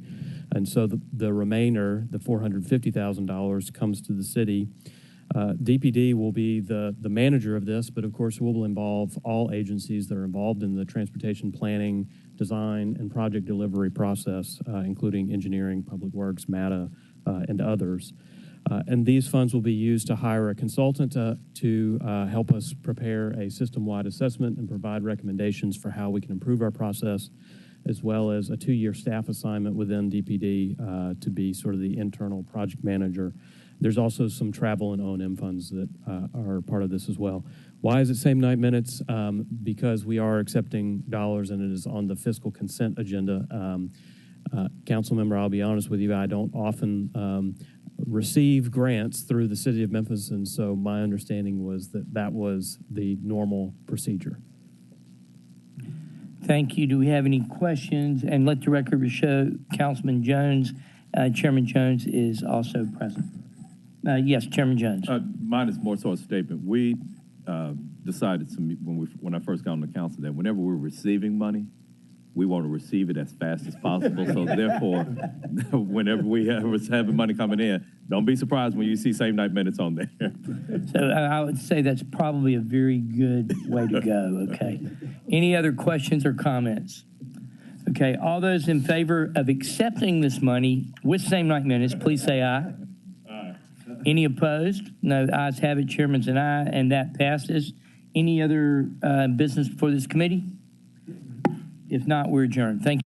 And so the remainder, the $450,000, comes to the city. DPD will be the manager of this, but of course will involve all agencies that are involved in the transportation planning, design, and project delivery process, including engineering, public works, MATA, and others. And these funds will be used to hire a consultant to help us prepare a system-wide assessment and provide recommendations for how we can improve our process, as well as a 2-year staff assignment within DPD to be sort of the internal project manager. There's also some travel and O&M funds that are part of this as well. Why is it same night minutes? Because we are accepting dollars and it is on the fiscal consent agenda. Council member, I'll be honest with you, I don't often receive grants through the City of Memphis, and so my understanding was that was the normal procedure. Thank you. Do we have any questions? And let the record show Councilman Jones, Chairman Jones is also present. Yes, Chairman Jones. Mine is more so a statement. We decided when I first got on the council that whenever we're receiving money, we want to receive it as fast as possible. So therefore, whenever we having money coming in, don't be surprised when you see same night minutes on there. So I would say that's probably a very good way to go, okay? Any other questions or comments? Okay, all those in favor of accepting this money with same night minutes, please say aye. Aye. Any opposed? No, the ayes have it, Chairman's an aye, and that passes. Any other business before this committee? If not, we're adjourned. Thank you.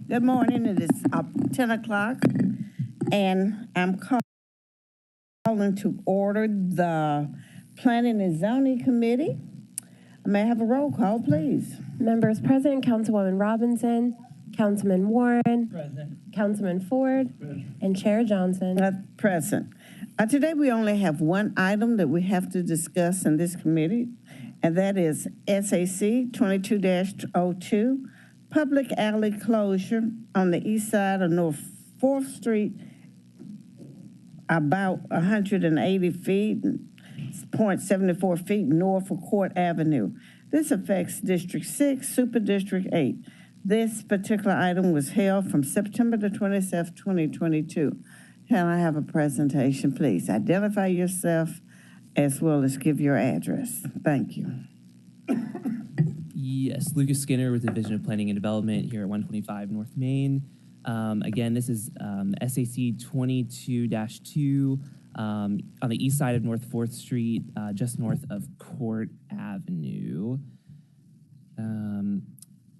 Good morning. It is 10 o'clock, and I'm calling to order the Planning and Zoning Committee. May I have a roll call, please? Members present, Councilwoman Robinson, Councilman Warren, Present. Councilman Ford, and Chair Johnson. Present. Today we only have one item that we have to discuss in this committee, and that is SAC 22-02, public alley closure on the east side of North 4th Street, about 180 feet, 0.74 feet north of Court Avenue. This affects District 6, Super District 8. This particular item was held from September the 27th, 2022. Can I have a presentation, please? Identify yourself as well as give your address. Thank you. Yes, Lucas Skinner with the Division of Planning and Development here at 125 North Main. Again, this is SAC 22-2 on the east side of North 4th Street, just north of Court Avenue.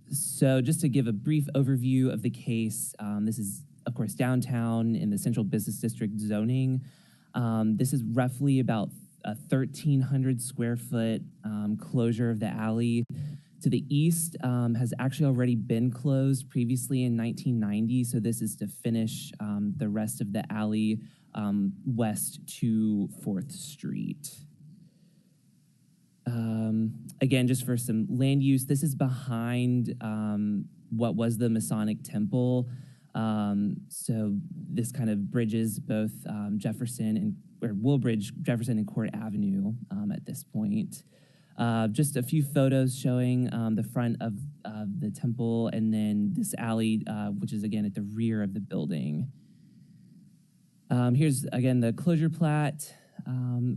So just to give a brief overview of the case, this is, of course, downtown in the Central Business District zoning. This is roughly about a 1,300 square foot closure of the alley. To the east has actually already been closed previously in 1990, so this is to finish the rest of the alley west to 4th Street. Again, just for some land use, this is behind what was the Masonic Temple. So this kind of bridges both will bridge Jefferson and Court Avenue at this point. Just a few photos showing the front of the temple and then this alley, which is again at the rear of the building. Here's again the closure plat.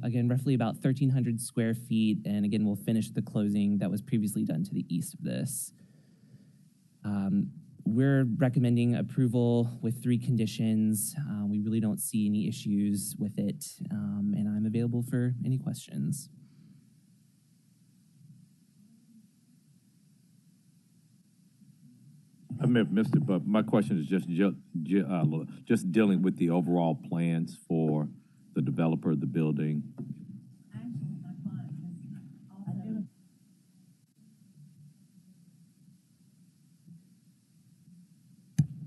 Again, roughly about 1,300 square feet. And again, we'll finish the closing that was previously done to the east of this. We're recommending approval with 3 conditions. We really don't see any issues with it. And I'm available for any questions. I may have missed it, but my question is just dealing with the overall plans for the developer of the building.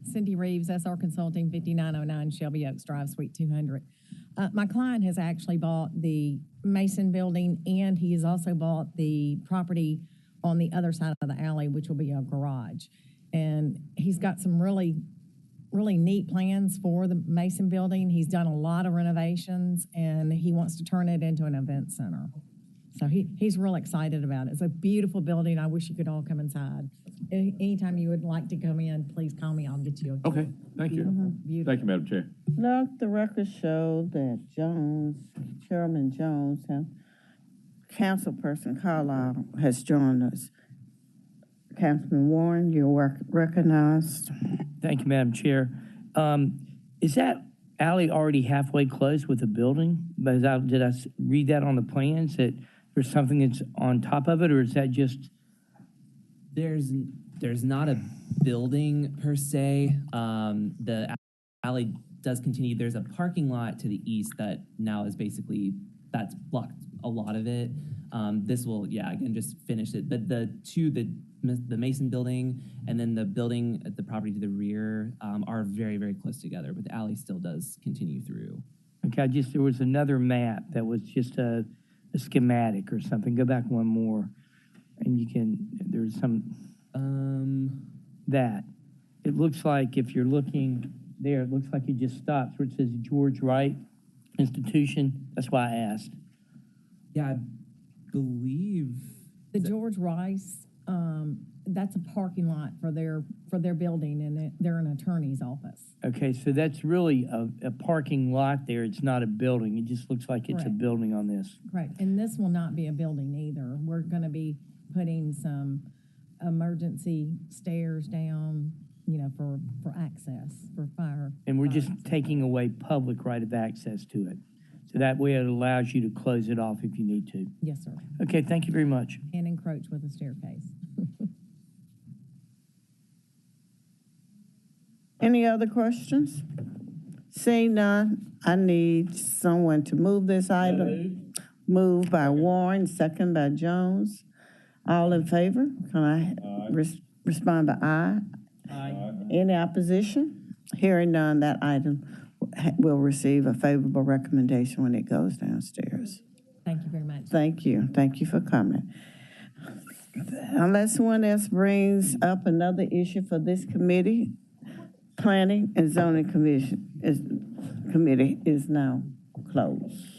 Cindy Reeves, SR Consulting, 5909 Shelby Oaks Drive, Suite 200. My client has actually bought the Mason building, and he has also bought the property on the other side of the alley, which will be a garage. And he's got some really neat plans for the Mason building. He's done a lot of renovations, and he wants to turn it into an event center. So he's real excited about it. It's a beautiful building. I wish you could all come inside. Anytime you would like to come in, please call me. I'll get you a tour. Okay, thank you. Beautiful. Thank you, Madam Chair. Look, the records show that Chairman Jones, and Councilperson Carlisle has joined us. Councilman Warren, you're recognized. Thank you, Madam Chair. Is that alley already halfway closed with the building? Did I read that on the plans that there's something that's on top of it, or is that just? There's not a building per se. The alley does continue. There's a parking lot to the east that now is that's blocked a lot of it. This will, again, just finish it. But the Mason building and then the building at the property to the rear are very, very close together, but the alley still does continue through. Okay, there was another map that was just a schematic or something. Go back one more, and there's some, that. It looks like if you're looking there, it looks like it just stops where it says George Wright Institution. That's why I asked. Yeah, I believe. The George Rice, that's a parking lot for their building, and they're an attorney's office. Okay, so that's really a parking lot there. It's not a building. It just looks like it's a building on this. Correct, and this will not be a building either. We're going to be putting some emergency stairs down, for access, for fire. And we're just taking away public right of access to it. So that way it allows you to close it off if you need to. Yes, sir. Okay, thank you very much. And encroach with a staircase. Any other questions? Seeing none, I need someone to move this item. Moved by Warren, second by Jones. All in favor? Can I respond by aye? Aye. Any opposition? Hearing none, that item will receive a favorable recommendation when it goes downstairs. Thank you very much. Thank you. Thank you for coming. Unless someone else brings up another issue for this committee, Planning and Zoning Committee is now closed.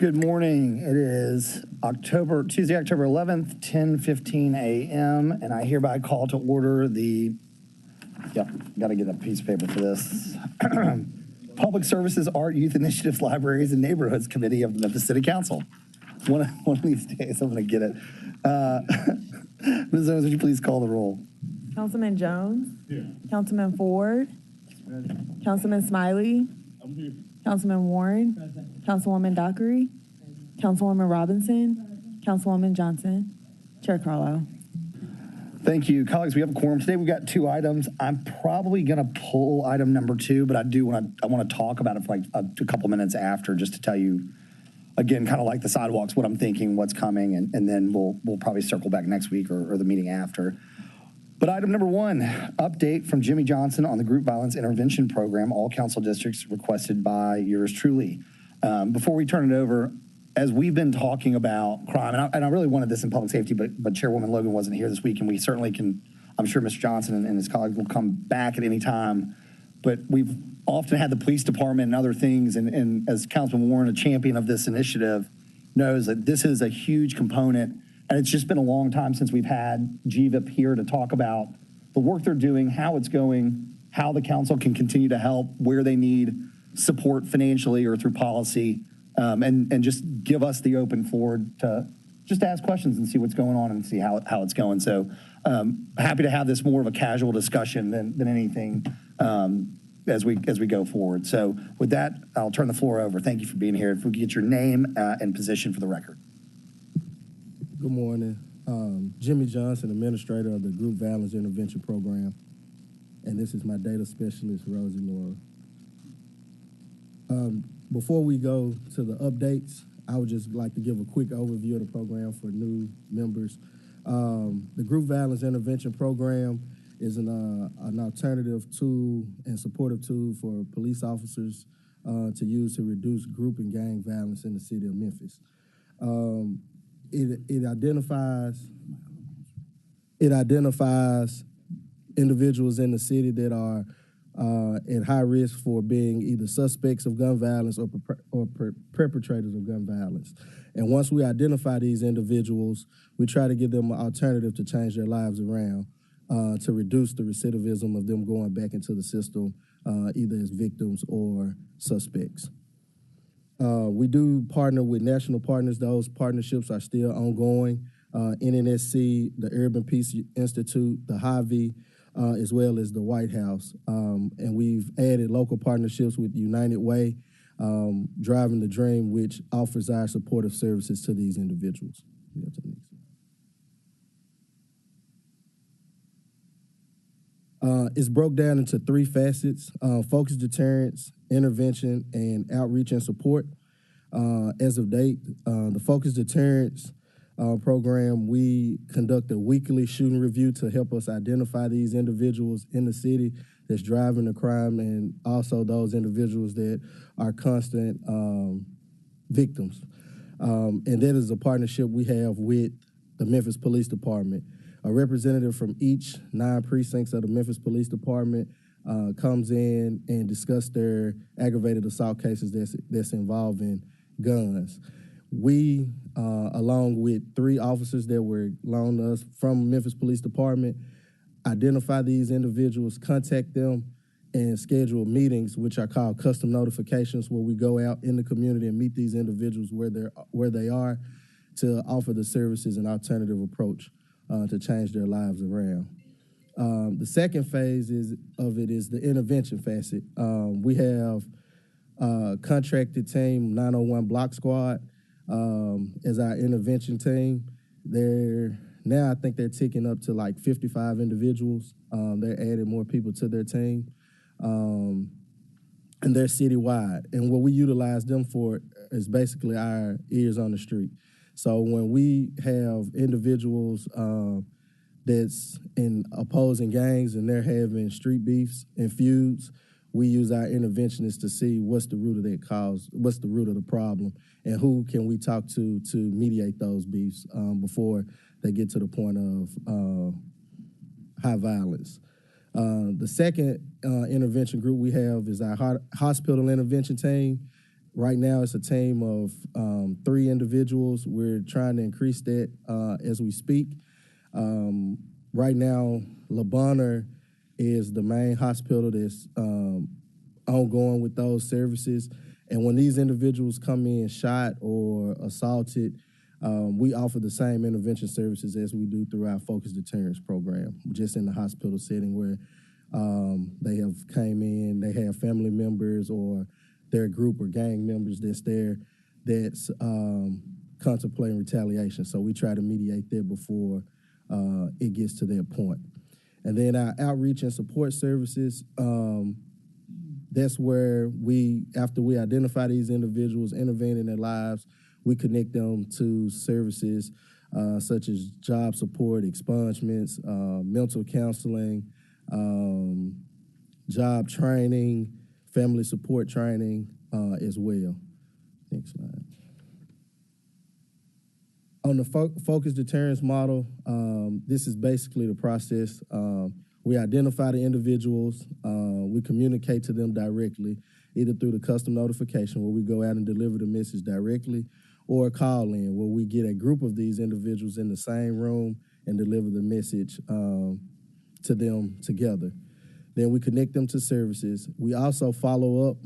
Good morning. It is Tuesday, October 11th, 10:15 a.m., and I hereby call to order got to get a piece of paper for this. Public Services, Art, Youth Initiatives, Libraries, and Neighborhoods Committee of the Memphis City Council. One of these days, I'm going to get it. Ms. Owens, would you please call the roll? Councilman Jones? Here. Councilman Ford? Councilman Smiley? I'm here. Councilman Warren? Councilwoman Dockery? Councilwoman Robinson? Councilwoman Johnson? Chair Carlisle. Thank you. Colleagues, we have a quorum today. We've got 2 items. I'm probably going to pull item number 2, but I want to talk about it for like a couple minutes after, just to tell you, again, kind of like the sidewalks, what I'm thinking, what's coming, and then we'll probably circle back next week or the meeting after. But item number 1, update from Jimmy Johnson on the Group Violence Intervention Program, all council districts, requested by yours truly. Before we turn it over, as we've been talking about crime, and I really wanted this in public safety, but Chairwoman Logan wasn't here this week, and we certainly can, I'm sure Mr. Johnson and his colleagues will come back at any time, but we've often had the police department and other things, and as Councilman Warren, a champion of this initiative, knows that this is a huge component, and it's just been a long time since we've had GVIP here to talk about the work they're doing, how it's going, how the council can continue to help, where they need support financially or through policy, and just give us the open floor to just ask questions and see what's going on and see how it's going. So happy to have this more of a casual discussion than anything as we go forward. So with that, I'll turn the floor over. Thank you for being here. If we could get your name and position for the record. Good morning. Jimmy Johnson, Administrator of the Group Violence Intervention Program. And this is my data specialist, Rosie Laura. Before we go to the updates, I would just like to give a quick overview of the program for new members. The Group Violence Intervention Program is an alternative tool and supportive tool for police officers to use to reduce group and gang violence in the city of Memphis. It identifies individuals in the city that are at high risk for being either suspects of gun violence or perpetrators of gun violence. And once we identify these individuals, we try to give them an alternative to change their lives around, to reduce the recidivism of them going back into the system, either as victims or suspects. We do partner with national partners. Those partnerships are still ongoing. NNSC, the Urban Peace Institute, the Hy-Vee, as well as the White House. And we've added local partnerships with United Way, Driving the Dream, which offers our supportive services to these individuals. It's broke down into 3 facets: focus deterrence, intervention, and outreach and support. As of date, the focus deterrence program, we conduct a weekly shooting review to help us identify these individuals in the city that's driving the crime, and also those individuals that are constant victims. And that is a partnership we have with the Memphis Police Department. A representative from each 9 precincts of the Memphis Police Department comes in and discuss their aggravated assault cases that's involving guns. We, along with 3 officers that were loaned us from Memphis Police Department, identify these individuals, contact them, and schedule meetings, which are called custom notifications, where we go out in the community and meet these individuals where they are to offer the services and alternative approach to change their lives around. The second phase of it is the intervention facet. We have contracted team 901 Block Squad as our intervention team. Now I think they're ticking up to like 55 individuals. They're adding more people to their team. And they're citywide. And what we utilize them for is basically our ears on the street. So when we have individuals that's in opposing gangs and they're having street beefs and feuds, we use our interventionists to see what's the root of that cause, what's the root of the problem, and who can we talk to mediate those beefs before they get to the point of high violence. The second intervention group we have is our hospital intervention team, Right now, it's a team of 3 individuals. We're trying to increase that as we speak. Right now, Le Bonheur is the main hospital that's ongoing with those services. And when these individuals come in shot or assaulted, we offer the same intervention services as we do through our Focus Deterrence program, just in the hospital setting where they have came in, they have family members or their group or gang members that's there that's contemplating retaliation. So we try to mediate that before it gets to that point. And then our outreach and support services, that's where after we identify these individuals, intervene in their lives, we connect them to services such as job support, expungements, mental counseling, job training, family support training as well. Next slide. On the focus deterrence model, this is basically the process. We identify the individuals, we communicate to them directly, either through the custom notification where we go out and deliver the message directly, or a call in where we get a group of these individuals in the same room and deliver the message to them together. Then we connect them to services. We also follow up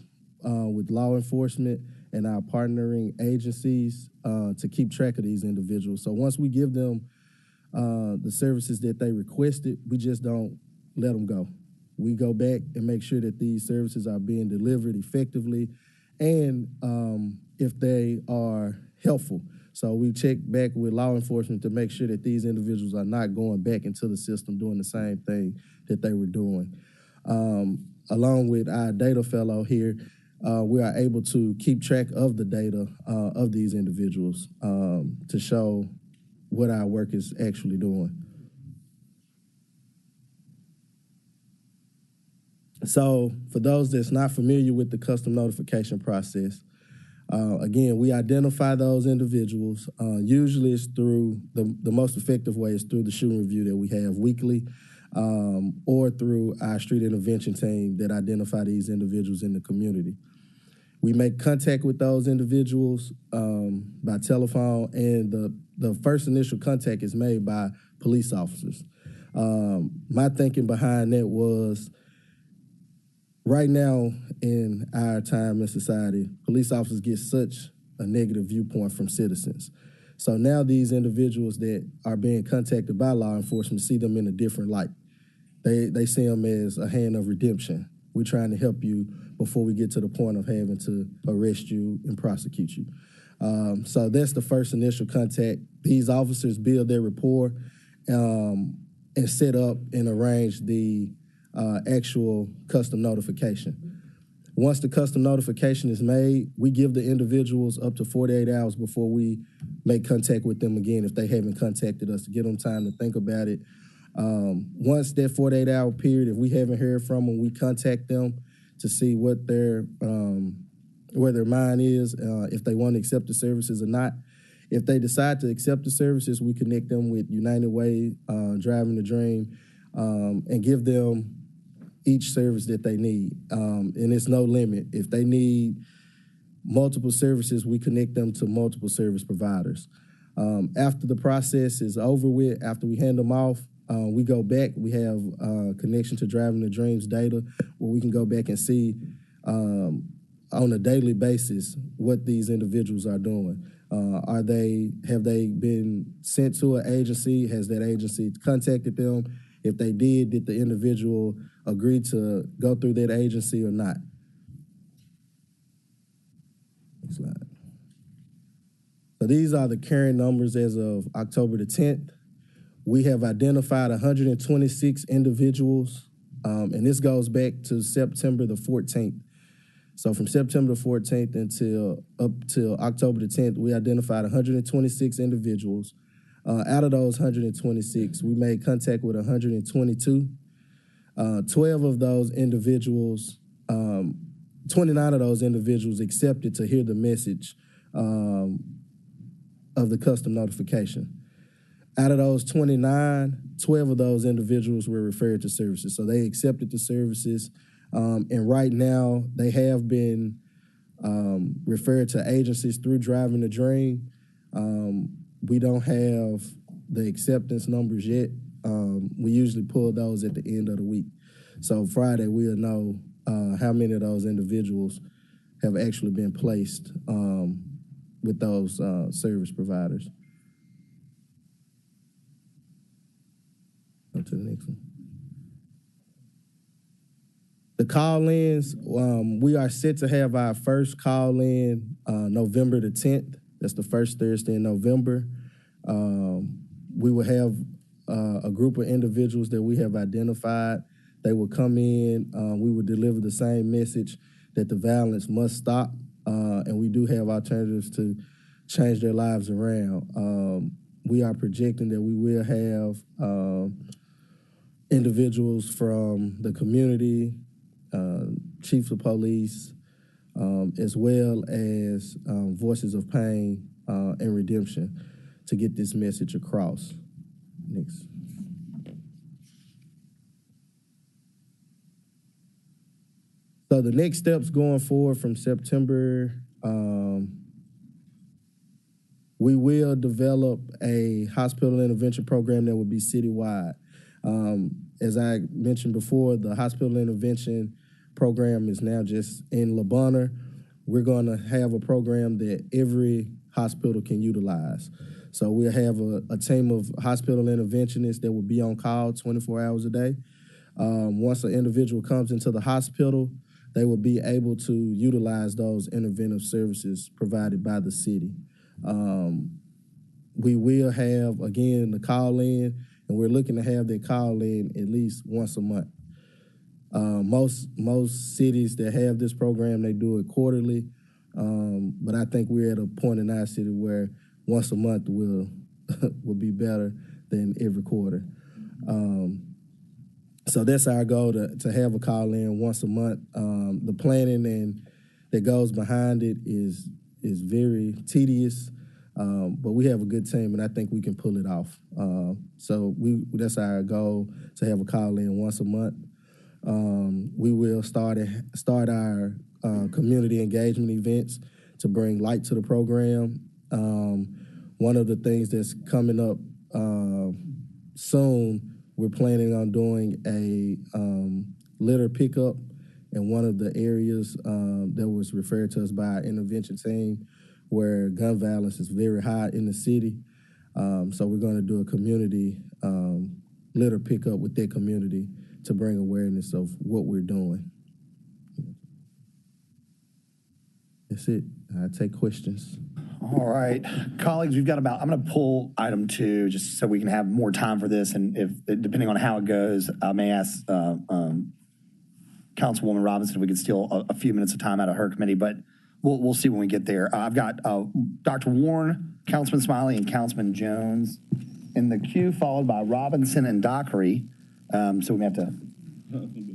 with law enforcement and our partnering agencies to keep track of these individuals. So once we give them the services that they requested, we just don't let them go. We go back and make sure that these services are being delivered effectively and if they are helpful. So we check back with law enforcement to make sure that these individuals are not going back into the system doing the same thing that they were doing. Along with our data fellow here, we are able to keep track of the data of these individuals to show what our work is actually doing. So for those that's not familiar with the custom notification process, again, we identify those individuals. Usually it's through, the most effective way is through the shooting review that we have weekly, or through our street intervention team that identify these individuals in the community. We make contact with those individuals by telephone, and the first initial contact is made by police officers. My thinking behind that was, right now in our time in society, police officers get such a negative viewpoint from citizens. So now these individuals that are being contacted by law enforcement see them in a different light. They see them as a hand of redemption. We're trying to help you before we get to the point of having to arrest you and prosecute you. So that's the first initial contact. These officers build their rapport and set up and arrange the actual custom notification. Once the custom notification is made, we give the individuals up to 48 hours before we make contact with them again if they haven't contacted us, to give them time to think about it. Once that 48-hour period, if we haven't heard from them, we contact them to see what where their mind is, if they want to accept the services or not. If they decide to accept the services, we connect them with United Way, Driving the Dream, and give them each service that they need. And it's no limit. If they need multiple services, we connect them to multiple service providers. After the process is over with, after we hand them off, we go back. We have connection to Driving the Dreams data where we can go back and see on a daily basis what these individuals are doing. Have they been sent to an agency? Has that agency contacted them? If they did the individual agree to go through that agency or not? Next slide. So these are the current numbers as of October the 10th. We have identified 126 individuals, and this goes back to September the 14th. So from September the 14th up till October the 10th, we identified 126 individuals. Out of those 126, we made contact with 122. 12 of those individuals, 29 of those individuals accepted to hear the message of the custom notification. Out of those 29, 12 of those individuals were referred to services. So they accepted the services, and right now they have been refer to agencies through Driving the Dream. We don't have the acceptance numbers yet. We usually pull those at the end of the week. So Friday, we'll know how many of those individuals have actually been placed with those service providers. Go to the next one. The call-ins, we are set to have our first call-in November the 10th. That's the first Thursday in November. We will have a group of individuals that we have identified. They will come in. We will deliver the same message that the violence must stop, and we do have alternatives to change their lives around. We are projecting that we will have individuals from the community, chiefs of police, as well as voices of pain and redemption to get this message across. Next. So the next steps going forward from September, we will develop a hospital intervention program that will be citywide. As I mentioned before, the hospital intervention program is now just in La Bonner. We're going to have a program that every hospital can utilize. So we'll have a team of hospital interventionists that will be on call 24 hours a day. Once an individual comes into the hospital, they will be able to utilize those interventive services provided by the city. We will have, again, the call-in, and we're looking to have that call-in at least once a month. Most cities that have this program, they do it quarterly, but I think we're at a point in our city where once a month will be better than every quarter. So that's our goal, to have a call-in once a month. The planning and that goes behind it is very tedious, but we have a good team, and I think we can pull it off. So that's our goal, to have a call-in once a month. We will start our community engagement events to bring light to the program. One of the things that's coming up soon, we're planning on doing a litter pickup in one of the areas that was referred to us by our intervention team, where gun violence is very high in the city. So we're going to do a community litter pickup with that community to bring awareness of what we're doing. That's it. I take questions. All right, colleagues, we've got I'm going to pull item 2 just so we can have more time for this, and if depending on how it goes, I may ask Councilwoman Robinson if we could steal a few minutes of time out of her committee, but we'll see when we get there. I've got Dr. Warren, Councilman Smiley, and Councilman Jones in the queue, followed by Robinson and Dockery. So we have to,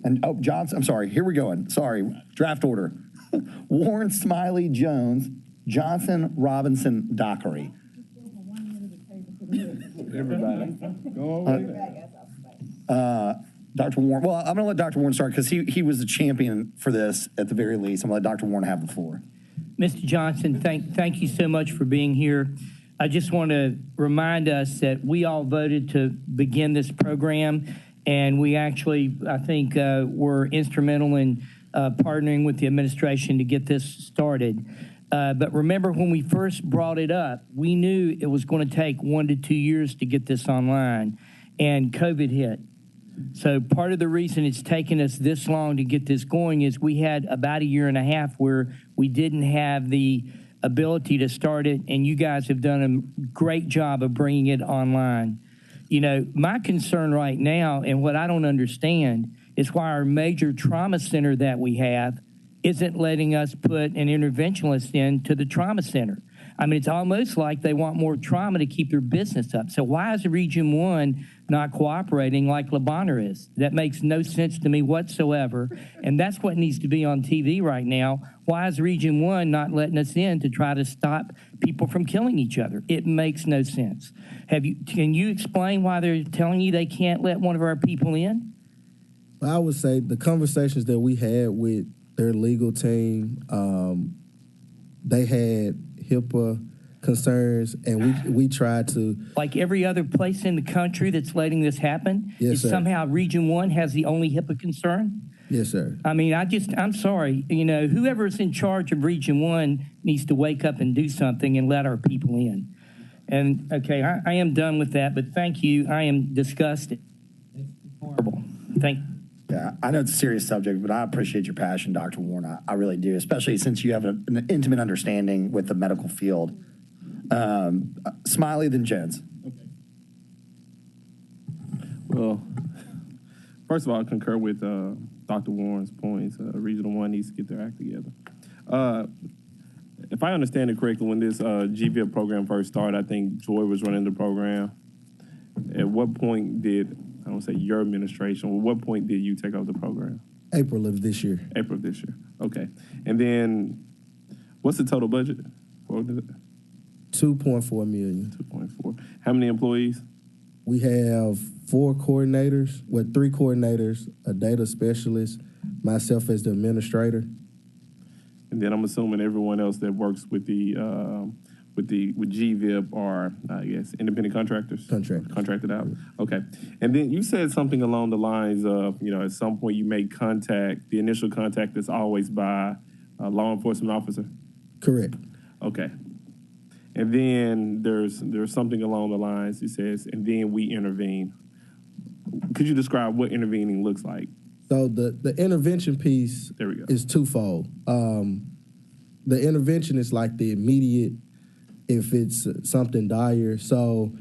and Johnson, I'm sorry, here we go. Sorry, draft order. Warren, Smiley, Jones, Johnson, Robinson, Dockery. Everybody, go away. Dr. Warren, well, I'm going to let Dr. Warren start because he was the champion for this at the very least. I'm going to let Dr. Warren have the floor. Mr. Johnson, thank you so much for being here. I just want to remind us that we all voted to begin this program, and we actually, I think, were instrumental in partnering with the administration to get this started. But remember, when we first brought it up, we knew it was going to take 1 to 2 years to get this online, and COVID hit. So part of the reason it's taken us this long to get this going is we had about 1.5 years where we didn't have the ability to start it, and you guys have done a great job of bringing it online. You know, my concern right now, and what I don't understand, is why our major trauma center that we have isn't letting us put an interventionist into the trauma center. I mean, it's almost like they want more trauma to keep their business up. So why is Region 1 not cooperating like La Bonner is? That makes no sense to me whatsoever, and that's what needs to be on TV right now. Why is Region 1 not letting us in to try to stop people from killing each other? It makes no sense. Can you explain why they're telling you they can't let one of our people in? I would say the conversations that we had with their legal team, they had HIPAA concerns, and we tried to. Like every other place in the country that's letting this happen, Yes, is sir. somehow Region 1 has the only HIPAA concern? Yes, sir. I mean, I'm sorry, whoever's in charge of Region 1 needs to wake up and do something and let our people in. And, okay, I am done with that, but thank you. I am disgusted. It's horrible. Yeah, I know it's a serious subject, but I appreciate your passion, Dr. Warren. I really do, especially since you have an intimate understanding with the medical field. Smiley, then Jones. Well, first of all, I concur with Dr. Warren's points. Regional 1 needs to get their act together. If I understand it correctly, when this GVIP program first started, I think Joy was running the program. At what point did, I don't say your administration, at what point did you take over the program? April of this year. April of this year, okay. And then, what's the total budget? What was it? $2.4 million. 2.4. How many employees? We have 4 coordinators, 3 coordinators, a data specialist, myself as the administrator. And then I'm assuming everyone else that works with GVIP are, I guess, independent contractors? Contracted out? Okay. And then you said something along the lines of, at some point you make contact, the initial contact is always by a law enforcement officer? Correct. Okay. And then there's something along the lines, it says, and then we intervene. Could you describe what intervening looks like? So the intervention piece is twofold. The intervention is like the immediate, if it's something dire. So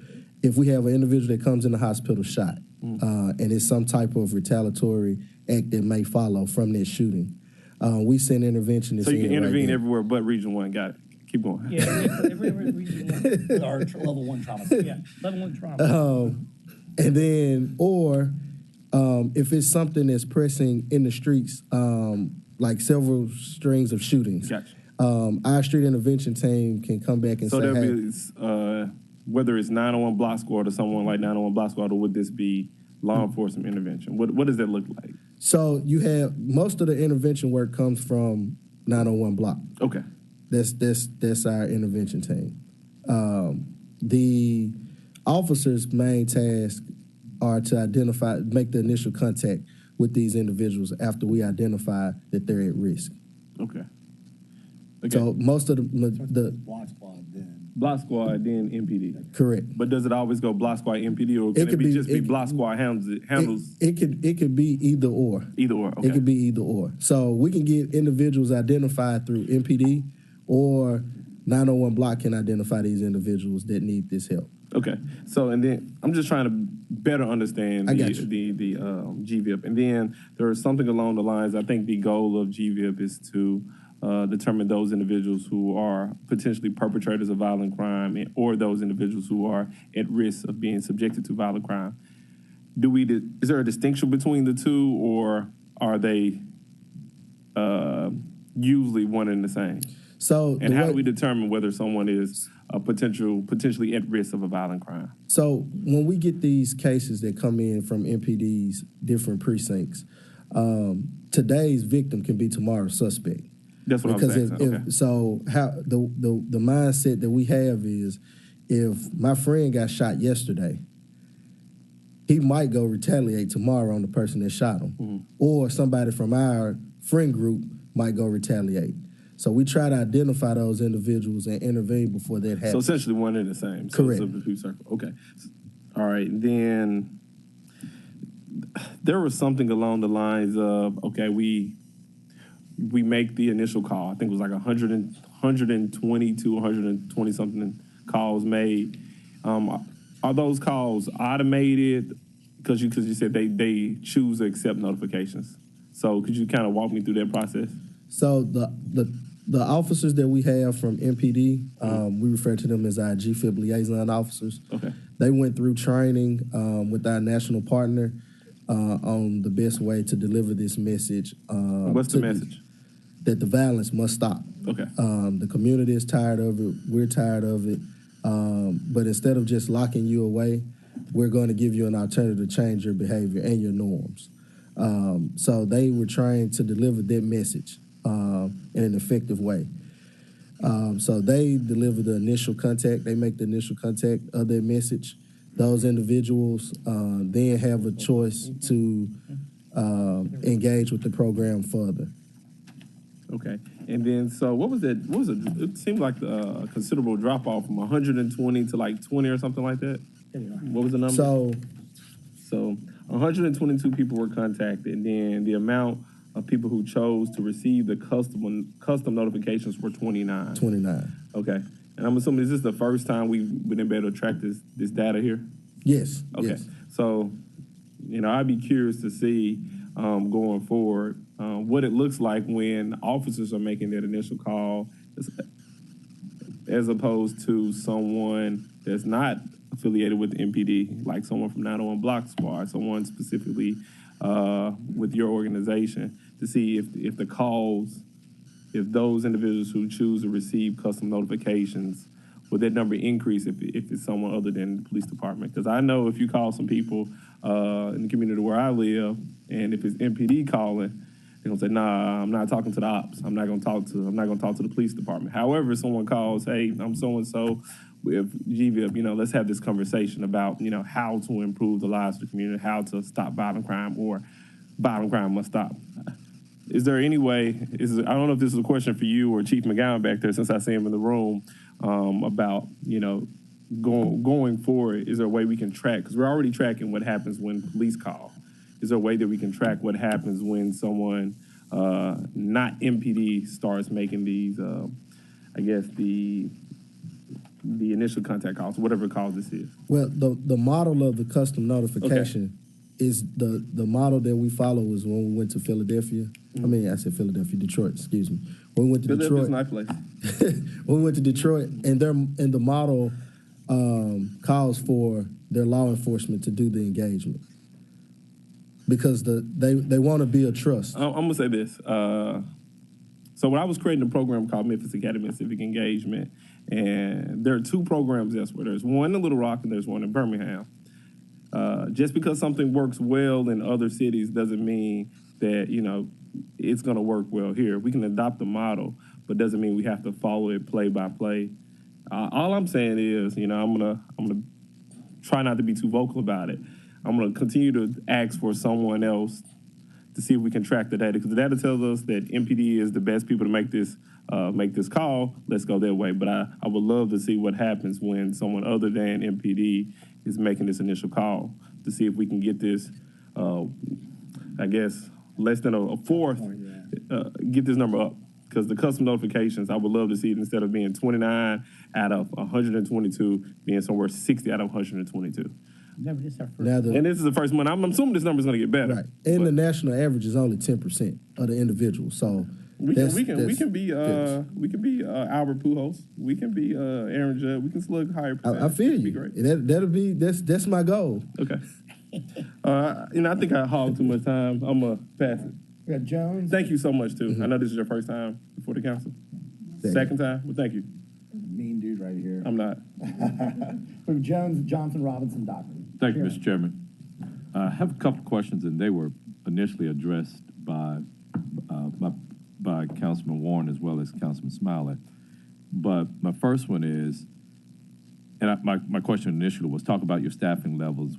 if we have an individual that comes in the hospital shot, and it's some type of retaliatory act that may follow from that shooting, we send interventionists. So you can intervene everywhere but Region 1, got it. Keep going. Yeah, everywhere Region 1. Our level 1 trauma. Yeah, level 1 trauma. And then, or if it's something that's pressing in the streets, like several strings of shootings, Gotcha. Our street intervention team can come back and so say, hey. Whether it's 901 Block Squad or someone like 901 Block Squad, or would this be law enforcement intervention? What does that look like? So you have, most of the intervention work comes from 901 Block. Okay. That's our intervention team. The officers' main task are to make the initial contact with these individuals after we identify that they're at risk. Okay. So most of the Block Squad, then MPD. Correct. But does it always go Block Squad, MPD, or can it be Block Squad handles? It could be either or. Either or. Okay. It could be either or. So we can get individuals identified through MPD, or 901 Block can identify these individuals that need this help. Okay. So, and then I'm just trying to better understand the GVIP. And then there is something along the lines, I think the goal of GVIP is to determine those individuals who are potentially perpetrators of violent crime, or those individuals who are at risk of being subjected to violent crime. Is there a distinction between the two, or are they usually one and the same? So, and how do we determine whether someone is potentially at risk of a violent crime? So when we get these cases that come in from MPD's different precincts, today's victim can be tomorrow's suspect. That's what I'm saying. So how the mindset that we have is, if my friend got shot yesterday, he might go retaliate tomorrow on the person that shot him, or somebody from our friend group might go retaliate. So we try to identify those individuals and intervene before that happens. So essentially one and the same. Correct. So the two circle. Okay. All right. Then there was something along the lines of, okay, we make the initial call. I think it was like 120 to 120 something calls made. Are those calls automated? Because you said they choose to accept notifications. So could you kind of walk me through that process? So the officers that we have from MPD, we refer to them as our GFIB liaison officers. Okay. They went through training with our national partner on the best way to deliver this message. What's the message? That the violence must stop. Okay. The community is tired of it. We're tired of it. But instead of just locking you away, we're going to give you an alternative to change your behavior and your norms. So they were trying to deliver that message in an effective way. So they deliver the initial contact. They make the initial contact of their message. Those individuals then have a choice to engage with the program further. Okay. And then, so what was it? It seemed like a considerable drop off from 120 to like 20 or something like that. What was the number? So 122 people were contacted, and then the amount of people who chose to receive the custom notifications were 29. 29. Okay. And I'm assuming, is this the first time we've been able to track this data here? Yes. Okay. Yes. So, I'd be curious to see going forward what it looks like when officers are making that initial call as opposed to someone that's not affiliated with the MPD, like someone from 901 Block Squad, someone specifically with your organization, to see if the calls, if those individuals who choose to receive custom notifications, would that number increase if it's someone other than the police department? Because I know if you call some people in the community where I live, and if it's MPD calling, they're gonna say, "Nah, I'm not talking to the ops. I'm not gonna talk to the police department." However, if someone calls, "Hey, I'm so and so with GVIP, let's have this conversation about how to improve the lives of the community, how to stop violent crime, or violent crime must stop." Is there any way? I don't know if this is a question for you or Chief McGowan back there, since I see him in the room, about going forward. Is there a way we can track? Because we're already tracking what happens when police call. Is there a way that we can track what happens when someone not MPD starts making these? I guess the initial contact calls, whatever call this is. Well, the model of the custom notification is the model that we follow is when we went to Philadelphia. I mean, I said Philadelphia, Detroit. Excuse me. When we went to Detroit, nice place. when we went to Detroit, and the model calls for their law enforcement to do the engagement because they want to be a trust. I'm gonna say this. So when I was creating a program called Memphis Academy of Civic Engagement, and there are two programs elsewhere. There's one in Little Rock and there's one in Birmingham. Just because something works well in other cities doesn't mean that it's going to work well here. We can adopt the model, but doesn't mean we have to follow it play by play. All I'm saying is, I'm gonna try not to be too vocal about it. I'm gonna continue to ask for someone else to see if we can track the data, because the data tells us that MPD is the best people to make this call. Let's go that way. But I would love to see what happens when someone other than MPD is making this initial call, to see if we can get this, I guess, less than a fourth, get this number up. Because the custom notifications, I would love to see it, instead of being 29 out of 122, being somewhere 60 out of 122. And this is the first one. I'm assuming this number is going to get better. Right. And the national average is only 10% of the individuals. So we can be Albert Pujols. We can be Aaron Judd. We can slug higher percentage. I feel you. That's my goal. Okay. I think I hogged too much time. I'm gonna pass it. We got Jones. Thank you so much too. I know this is your first time before the council. Second time. Well, thank you. Mean dude right here. I'm not. We have Jones, Johnson, Robinson, Dockery. Thank you, Mr. Chairman. I have a couple of questions, and they were initially addressed by Councilman Warren as well as Councilman Smiley. But my first one is, and my question initially was, talk about your staffing levels,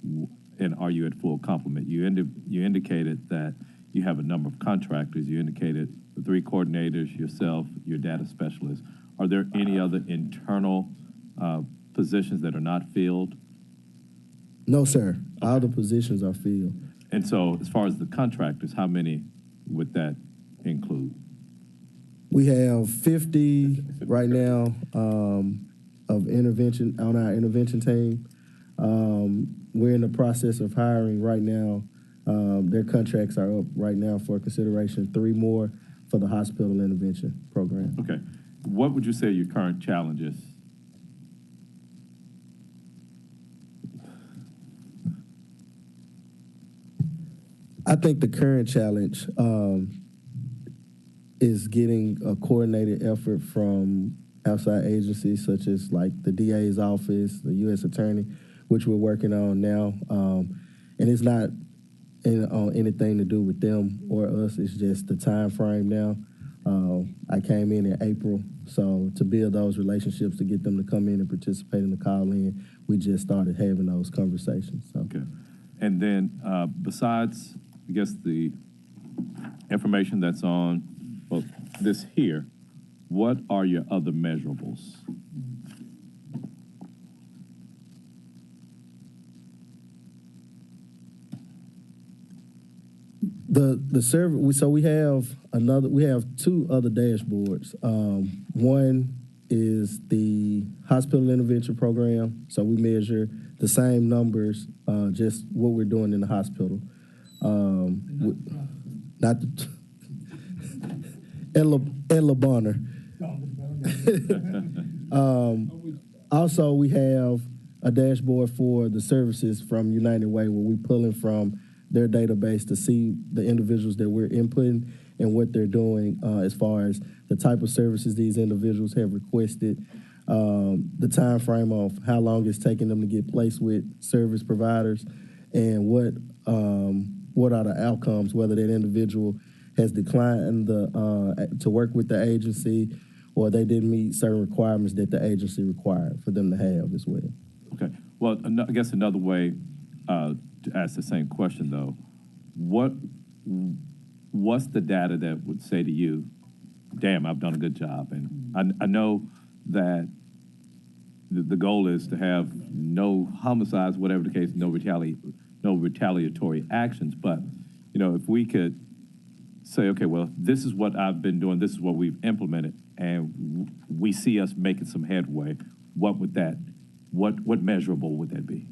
and are you at full complement? You indicated that you have a number of contractors. You indicated the 3 coordinators, yourself, your data specialist. Are there any other internal positions that are not filled? No, sir. All the positions are filled. And so as far as the contractors, how many would that include? We have 50 right now of intervention on our intervention team. We're in the process of hiring right now. Their contracts are up right now for consideration, 3 more for the hospital intervention program. Okay. What would you say your current challenge is? I think the current challenge is getting a coordinated effort from outside agencies such as like the DA's office, the U.S. Attorney, which we're working on now. And it's not anything to do with them or us. It's just the time frame now. I came in April, so to build those relationships, to get them to come in and participate in the call-in, we just started having those conversations. So. Okay. And then besides, I guess, the information that's on, well, this here, what are your other measurables? The service. So we have two other dashboards. One is the hospital intervention program. So we measure the same numbers, just what we're doing in the hospital. Not the and La Bonner. Also, we have a dashboard for the services from United Way, where we pulling from their database to see the individuals that we're inputting and what they're doing as far as the type of services these individuals have requested, the time frame of how long it's taking them to get placed with service providers, and what are the outcomes, whether that individual has declined to work with the agency, or they didn't meet certain requirements that the agency required for them to have as well. Okay. Well, I guess another way to ask the same question, though, what's the data that would say to you, damn, I've done a good job? And I know that the goal is to have no homicides, whatever the case, no retaliatory actions. But, you know, if we could say, okay, well, this is what I've been doing, this is what we've implemented, and we see us making some headway, what measurable would that be?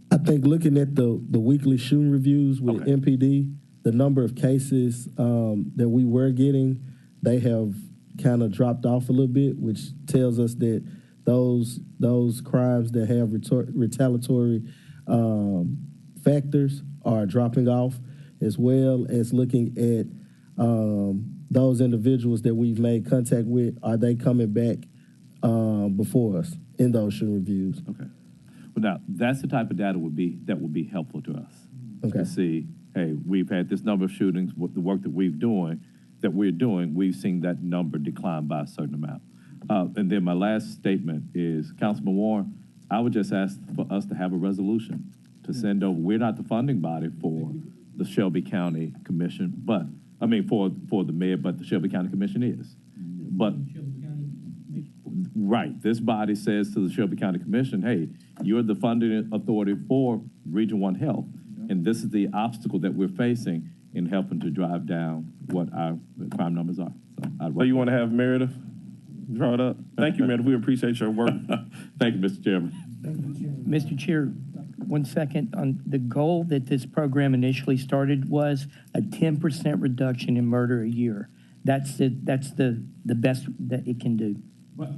I think looking at the weekly shooting reviews with MPD, the number of cases that we were getting, they have kind of dropped off a little bit, which tells us that those crimes that have retaliatory factors are dropping off, as well as looking at those individuals that we've made contact with. Are they coming back before us in those shooting reviews? Okay. Well, now, that's the type of data that would be helpful to us. Okay. To see, hey, we've had this number of shootings, with the work that we're doing, we've seen that number decline by a certain amount. And then my last statement is, Councilman Warren, I would just ask for us to have a resolution to send over. We're not the funding body for the Shelby County Commission, but, I mean, for the mayor, but the Shelby County Commission is. But, right, this body says to the Shelby County Commission, hey, you're the funding authority for Region 1 Health, and this is the obstacle that we're facing in helping to drive down what our crime numbers are. So you want to have Meredith draw it up? Thank you, Meredith. We appreciate your work. Thank you, Mr. Chairman. Mr. Chair, 1 second. On the goal that this program initially started was a 10% reduction in murder a year. That's the best that it can do. But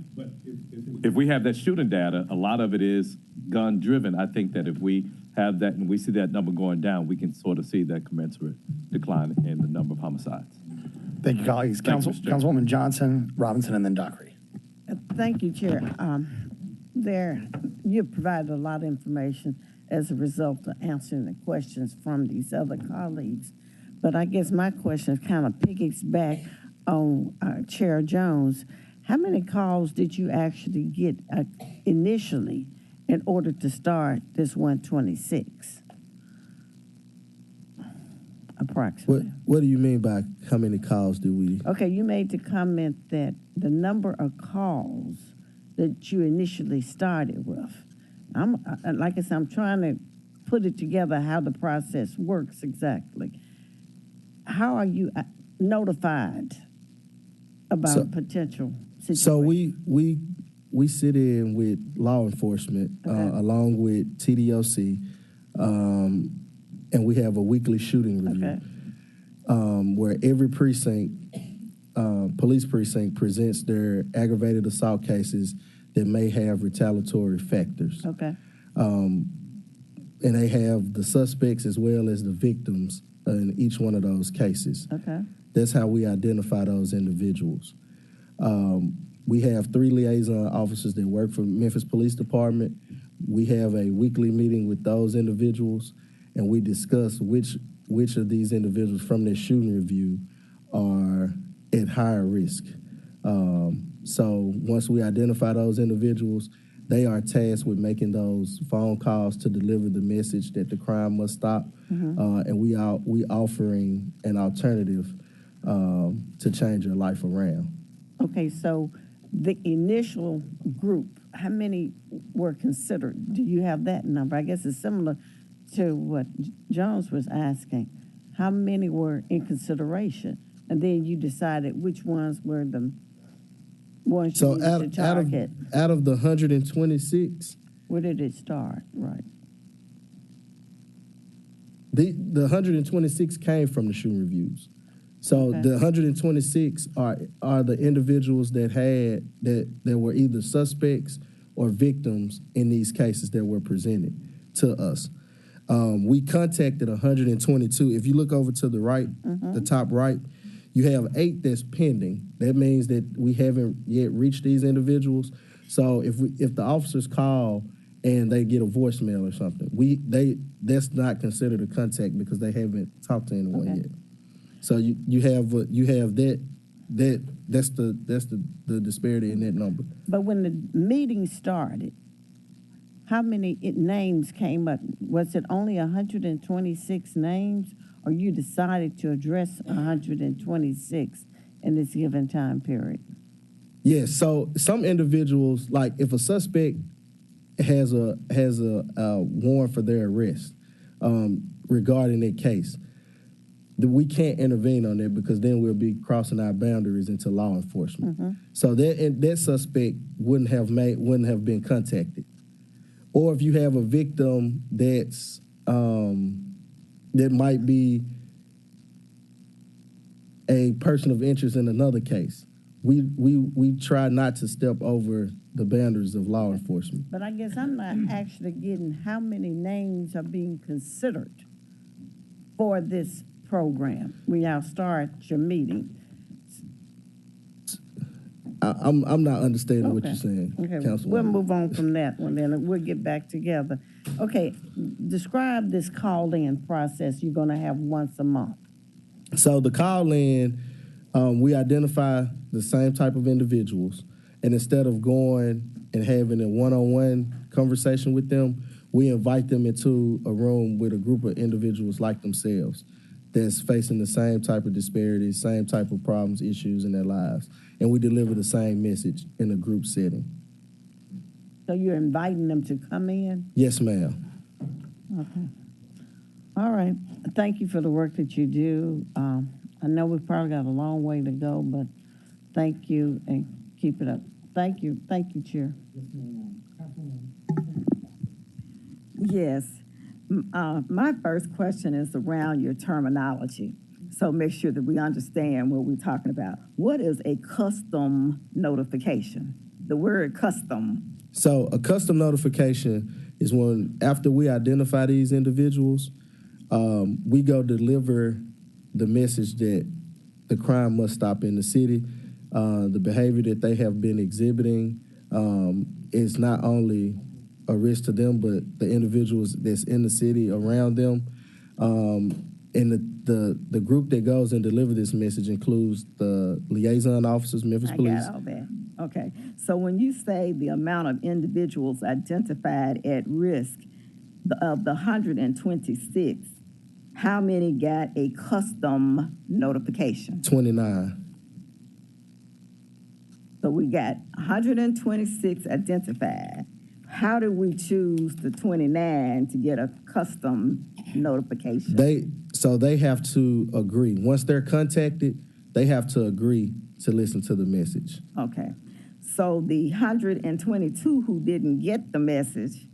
if we have that shooting data, a lot of it is gun-driven. I think that if we have that and we see that number going down, we can sort of see that commensurate decline in the number of homicides. Thank you, colleagues. Councilwoman Johnson, Robinson, and then Dockery. Thank you, Chair. You've provided a lot of information as a result of answering the questions from these other colleagues. But I guess my question kind of piggybacks on Chair Jones. How many calls did you actually get initially in order to start this 126? Approximately. What do you mean by how many calls do we? Okay, you made the comment that the number of calls that you initially started with. Like I said, I'm trying to put it together how the process works exactly. How are you notified about potential situations? So we sit in with law enforcement along with TDOC, and we have a weekly shooting review where every precinct, police precinct, presents their aggravated assault cases that may have retaliatory factors. Okay. And they have the suspects as well as the victims in each one of those cases. Okay. That's how we identify those individuals. We have 3 liaison officers that work for Memphis Police Department. We have a weekly meeting with those individuals, and we discuss which of these individuals from their shooting review are at higher risk. So once we identify those individuals, they are tasked with making those phone calls to deliver the message that the crime must stop. And we offering an alternative to change your life around. Okay, so the initial group, how many were considered? Do you have that number? I guess it's similar to what Jones was asking. How many were in consideration? And then you decided which ones were the ones you needed to target. Out of the 126, Where did it start? Right. the 126 came from the shooting reviews. So the 126 are the individuals that were either suspects or victims in these cases that were presented to us. We contacted 122. If you look over to the right, the top right, you have 8 that's pending. That means that we haven't yet reached these individuals. So if the officers call and they get a voicemail or something, that's not considered a contact because they haven't talked to anyone yet. So you have that's the disparity in that number. But when the meeting started, how many names came up? Was it only 126 names, or you decided to address 126 in this given time period? Yes. So some individuals, like if a suspect has a warrant for their arrest regarding that case, we can't intervene on that because then we'll be crossing our boundaries into law enforcement. So that suspect wouldn't have been contacted. Or if you have a victim that's that might be a person of interest in another case, we try not to step over the boundaries of law enforcement. But I guess I'm not actually getting how many names are being considered for this program. We now start your meeting. I'm not understanding what you're saying, Councilwoman. We'll move on from that one then. We'll get back together. Okay, describe this call-in process you're going to have once a month. So the call-in, we identify the same type of individuals, and instead of going and having a one-on-one conversation with them, we invite them into a room with a group of individuals like themselves that's facing the same type of disparities, same type of problems, issues in their lives. And we deliver the same message in a group setting. So you're inviting them to come in? Yes, ma'am. Okay. All right. Thank you for the work that you do. I know we've probably got a long way to go, but thank you and keep it up. Thank you. Thank you, Chair. Yes. My first question is around your terminology. So make sure that we understand what we're talking about. What is a custom notification? The word custom. So a custom notification is when, after we identify these individuals, we go deliver the message that the crime must stop in the city. The behavior that they have been exhibiting is not only a risk to them, but the individuals that's in the city around them. And the group that goes and delivers this message includes the liaison officers, Memphis Police. I got all that. Okay. So when you say the amount of individuals identified at risk of the 126, how many got a custom notification? 29. So we got 126 identified. How do we choose the 29 to get a custom notification? They have to agree. Once they're contacted, they have to agree to listen to the message. Okay. So the 122 who didn't get the message,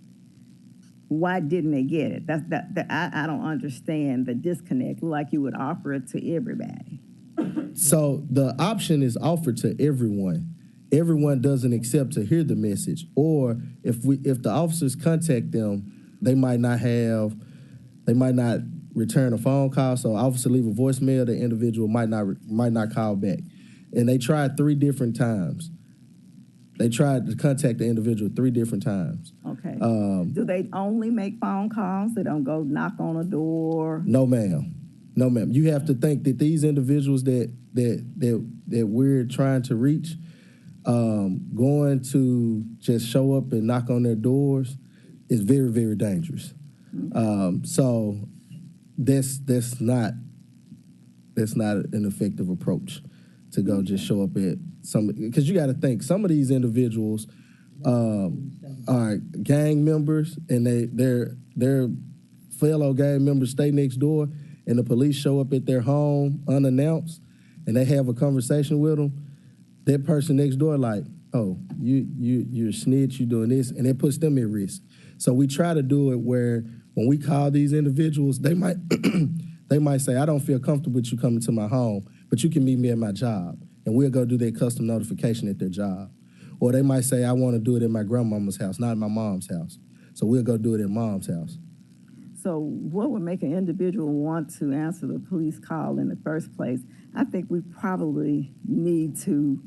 why didn't they get it? I don't understand the disconnect, like you would offer it to everybody. So the option is offered to everyone. Everyone doesn't accept to hear the message, or if the officers contact them, they might not return a phone call. So officer leave a voicemail, the individual might not call back. And they tried 3 different times. They tried to contact the individual 3 different times. Okay. Do they only make phone calls? They don't go knock on a door? No, ma'am. No, ma'am. You have to think that these individuals that we're trying to reach, going to just show up and knock on their doors is very, very dangerous. So that's not an effective approach to go just show up at some, because you got to think some of these individuals are gang members and their fellow gang members stay next door, and the police show up at their home unannounced and they have a conversation with them. That person next door like, oh, you're a snitch, you doing this, and it puts them at risk. So we try to do it where when we call these individuals, they might they might say, I don't feel comfortable with you coming to my home, but you can meet me at my job, and we'll go do their custom notification at their job. Or they might say, I want to do it at my grandmama's house, not at my mom's house. So we'll go do it at mom's house. So what would make an individual want to answer the police call in the first place? I think we probably need to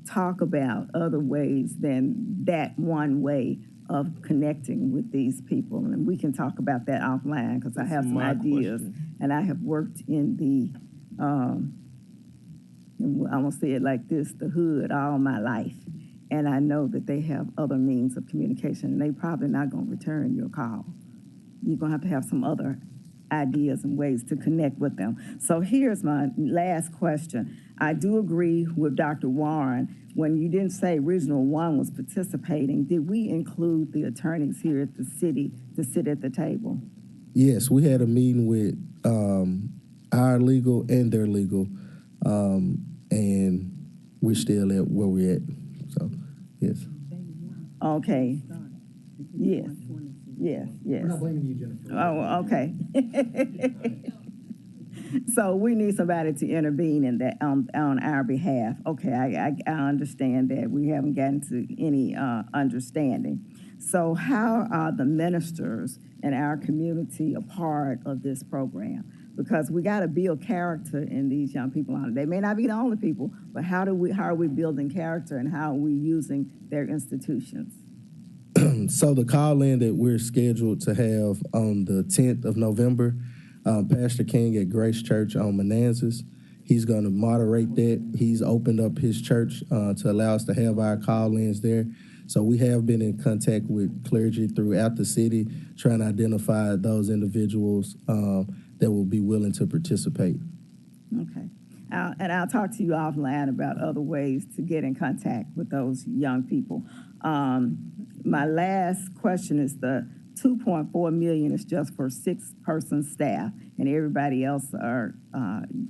talk about other ways than that one way of connecting with these people. And we can talk about that offline because I have some ideas. And I have worked in the, I'm gonna say it like this, the hood all my life. And I know that they have other means of communication, and they probably not gonna return your call. You're gonna have some other ideas and ways to connect with them. So here's my last question. I do agree with Dr. Warren. When you didn't say Regional 1 was participating, did we include the attorneys here at the city to sit at the table? Yes, we had a meeting with our legal and their legal, and we're still at where we're at. So, yes. Okay. Yes. Yes. Yes. We're not blaming you, Jennifer. Oh, okay. So we need somebody to intervene in that on our behalf. Okay, I understand that. We haven't gotten to any understanding. So how are the ministers in our community a part of this program? Because we got to build character in these young people. They may not be the only people, but how are we building character, and how are we using their institutions? So the call-in that we're scheduled to have on the 10th of November, Pastor King at Grace Church on Manassas, he's going to moderate that. He's opened up his church to allow us to have our call-ins there. So we have been in contact with clergy throughout the city, trying to identify those individuals that will be willing to participate. Okay. And I'll talk to you offline about other ways to get in contact with those young people. My last question is the $2.4 million is just for 6-person staff, and everybody else are,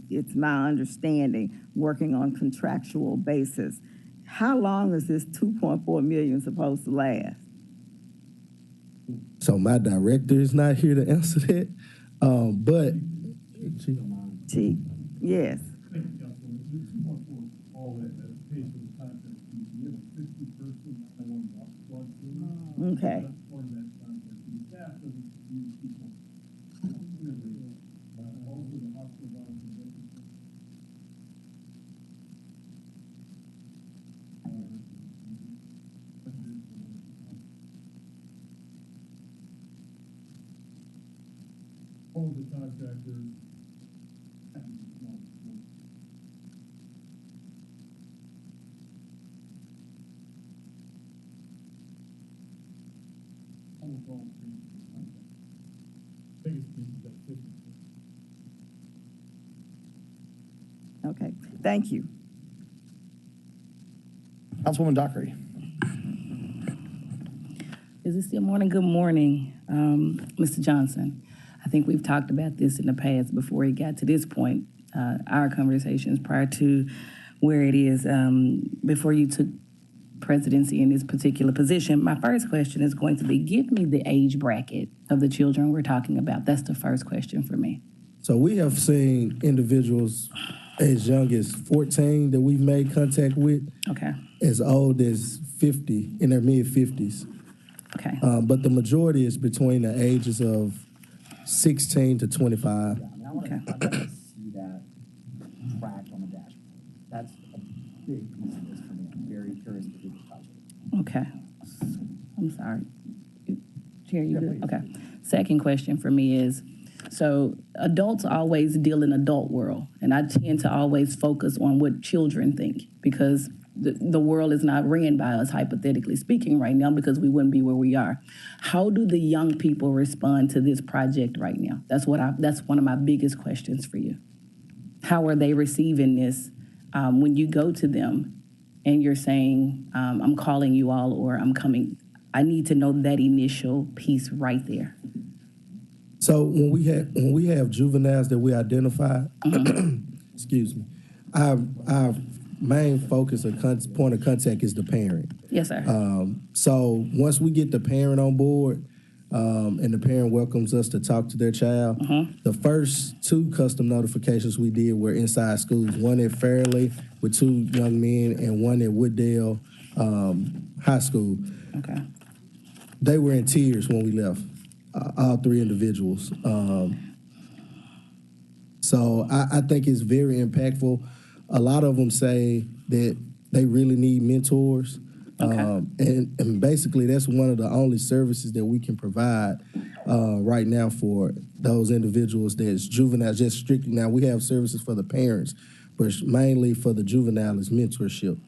it's my understanding, working on contractual basis. How long is this $2.4 million supposed to last? So my director is not here to answer that, but Chief, yes. Okay. All the contractors. Okay, thank you. Councilwoman Dockery. Is it still morning? Good morning, Mr. Johnson. I think we've talked about this in the past before it got to this point, our conversations prior to where it is before you took presidency in this particular position. My first question is going to be, give me the age bracket of the children we're talking about. That's the first question for me. So we have seen individuals as young as 14 that we've made contact with. Okay. As old as 50, in their mid-50s. Okay. But the majority is between the ages of 16 to 25. Okay. I'd like to see that track on the dashboard. That's a big piece of this for me. I'm very curious to do this project. Okay. I'm sorry. Chair, you good? Okay. Second question for me is, So adults always deal in adult world, and I tend to always focus on what children think because the world is not ran by us, hypothetically speaking, right now, because we wouldn't be where we are. How do the young people respond to this project right now? That's one of my biggest questions for you. How are they receiving this when you go to them and you're saying, I'm calling you all or I'm coming? I need to know that initial piece right there. So when we have juveniles that we identify, excuse me, our main focus or point of contact is the parent. Yes, sir. So once we get the parent on board, and the parent welcomes us to talk to their child, the first 2 custom notifications we did were inside schools, one at Fairleigh with 2 young men and one at Wooddale High School. Okay. They were in tears when we left, all 3 individuals. So I think it's very impactful. A lot of them say that they really need mentors. Okay. And basically, that's one of the only services that we can provide right now for those individuals that's juveniles, just strictly. Now, we have services for the parents, but mainly for the juvenile is mentorship.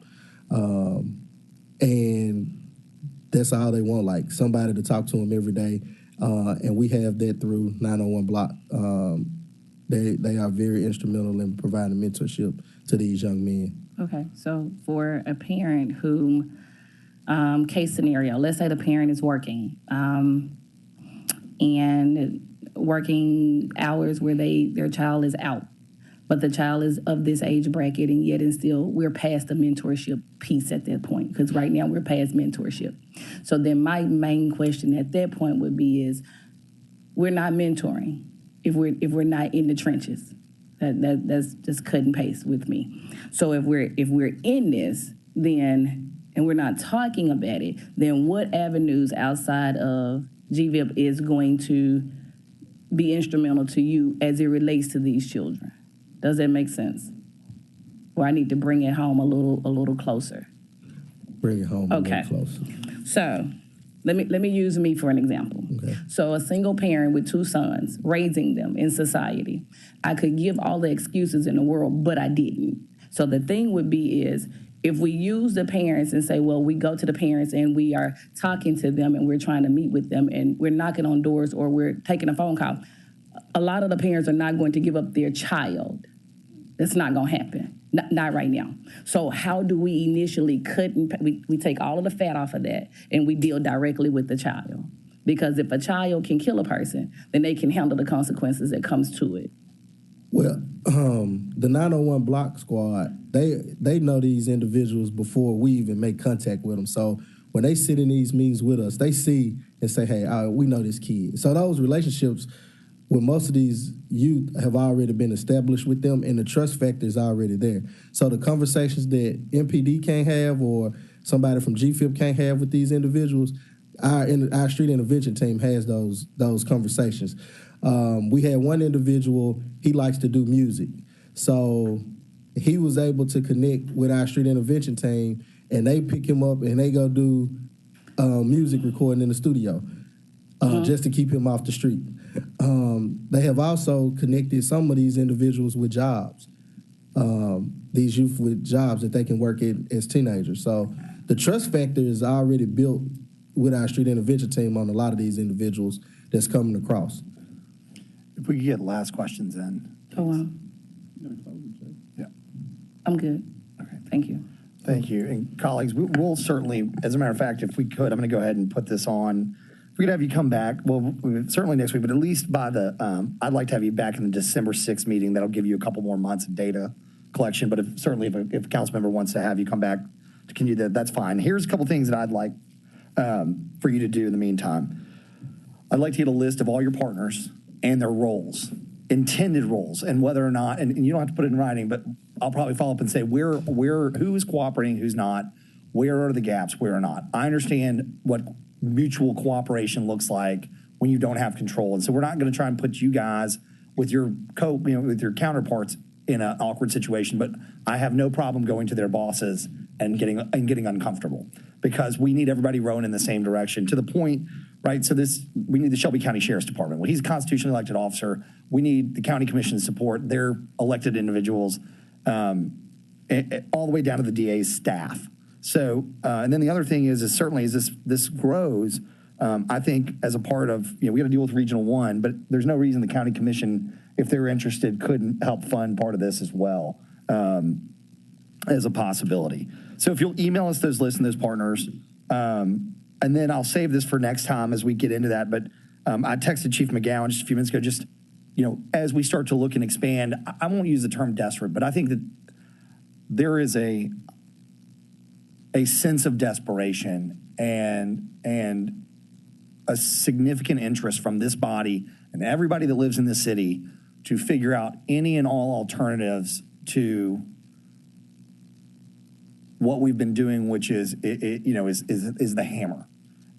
And that's all they want, like somebody to talk to them every day. And we have that through 901 Block. They are very instrumental in providing mentorship to these young men. Okay, so for a parent who, case scenario, let's say the parent is working and working hours where their child is out, but the child is of this age bracket and yet and still we're past the mentorship piece at that point, because right now we're past mentorship. So then my main question at that point would be is, we're not mentoring if we're not in the trenches. That's just cut and paste with me. So if we're in this, then, and we're not talking about it, then what avenues outside of GVIP is going to be instrumental to you as it relates to these children? Does that make sense? Or I need to bring it home a little closer. Bring it home a little closer. So let me use me for an example. Okay. So a single parent with 2 sons, raising them in society, I could give all the excuses in the world, but I didn't. So the thing would be is, if we use the parents and say, well, we go to the parents and we are talking to them and we're trying to meet with them and we're knocking on doors or we're taking a phone call, a lot of the parents are not going to give up their child. That's not going to happen. Not right now. So how do we initially cut and we take all of the fat off of that and we deal directly with the child? Because if a child can kill a person, then they can handle the consequences that comes to it. Well, the 901 Block Squad, they know these individuals before we even make contact with them. So when they sit in these meetings with us, they see and say, hey, we know this kid. So those relationships with most of these youth have already been established with them, and the trust factor is already there. So the conversations that MPD can't have or somebody from GFIP can't have with these individuals, our street intervention team has those conversations. We had one individual, he likes to do music. So he was able to connect with our street intervention team, and they pick him up and they go do music recording in the studio just to keep him off the street. They have also connected some of these individuals with jobs, these youth with jobs that they can work in as teenagers. So the trust factor is already built with our street intervention team on a lot of these individuals that's coming across. If we could get last questions in. Yeah. I'm good. Okay. Thank you. Thank you. And colleagues, we'll certainly, as a matter of fact, if we could, I'm going to go ahead and put this on. If we could have you come back, well, certainly next week, but at least by I'd like to have you back in the December 6th meeting. That'll give you a couple more months of data collection. But if a council member wants to have you come back to continue that, that's fine. Here's a couple things that I'd like for you to do in the meantime. I'd like to get a list of all your partners and their roles, intended roles, and whether or not, and you don't have to put it in writing, but I'll probably follow up and say who is cooperating, who's not, where are the gaps, where are not. I understand what mutual cooperation looks like when you don't have control, and so we're not going to try and put you guys with your with your counterparts in an awkward situation. But I have no problem going to their bosses and getting uncomfortable, because we need everybody rowing in the same direction, to the point right? So we need the Shelby County Sheriff's Department. Well, he's a constitutionally elected officer. We need the county commission's support. They're elected individuals, all the way down to the DA's staff. So, and then the other thing is certainly as this grows, I think as a part of, we got to deal with Regional 1, but there's no reason the county commission, if they're interested, couldn't help fund part of this as well, as a possibility. So if you'll email us those lists and those partners, and then I'll save this for next time as we get into that. But I texted Chief McGowan just a few minutes ago, as we start to look and expand, I won't use the term desperate, but I think that there is a sense of desperation and a significant interest from this body and everybody that lives in this city to figure out any and all alternatives to what we've been doing, which is the hammer.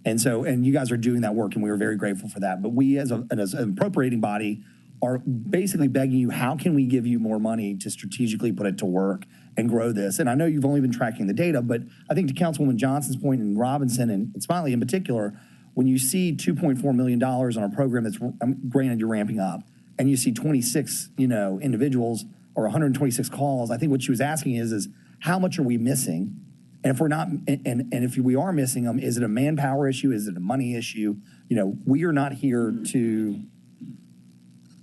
And you guys are doing that work, and we are very grateful for that. But we, as an appropriating body, are basically begging you, how can we give you more money to strategically put it to work and grow this? And I know you've only been tracking the data, but I think to Councilwoman Johnson's point, and Robinson and Smiley in particular, when you see $2.4 million on a program that's, granted you're ramping up, and you see 26, individuals or 126 calls, I think what she was asking is how much are we missing? And if we're not, and if we are missing them, is it a manpower issue? Is it a money issue? We are not here to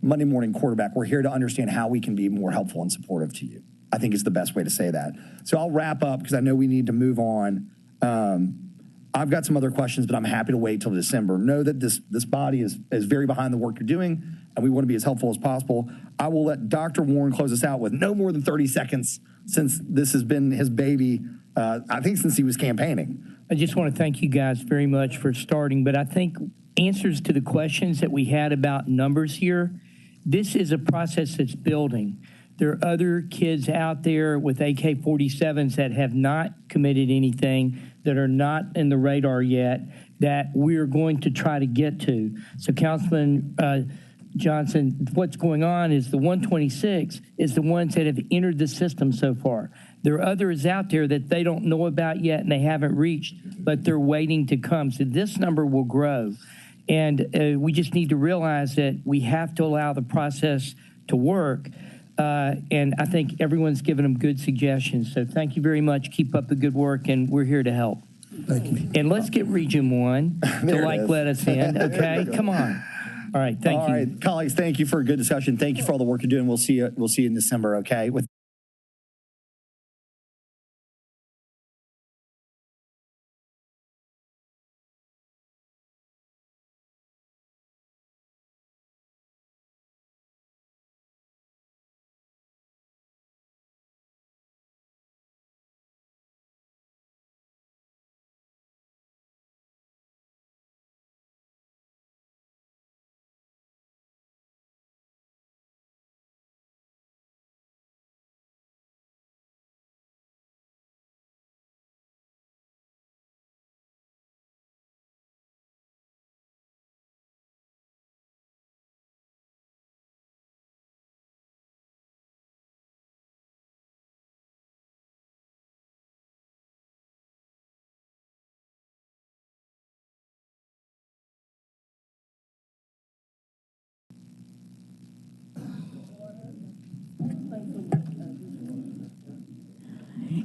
Monday morning quarterback. We're here to understand how we can be more helpful and supportive to you. I think is the best way to say that. So I'll wrap up because I know we need to move on. I've got some other questions, but I'm happy to wait till December. Know that this body is very behind the work you're doing, and we want to be as helpful as possible. I will let Dr. Warren close us out with no more than 30 seconds since this has been his baby, I think since he was campaigning. I just want to thank you guys very much for starting, but I think answers to the questions that we had about numbers here, this is a process that's building. There are other kids out there with AK-47s that have not committed anything, that are not in the radar yet, that we're going to try to get to. So Councilman Johnson, what's going on is the 126 is the ones that have entered the system so far. There are others out there that they don't know about yet and they haven't reached, but they're waiting to come. So this number will grow. And we just need to realize that we have to allow the process to work. And I think everyone's given them good suggestions. So thank you very much. Keep up the good work, and we're here to help. Thank you. And let's get Region 1 to let us in, okay? Come on. All right, thank you. All right, colleagues, thank you for a good discussion. Thank you for all the work you're doing. We'll see you in December, okay?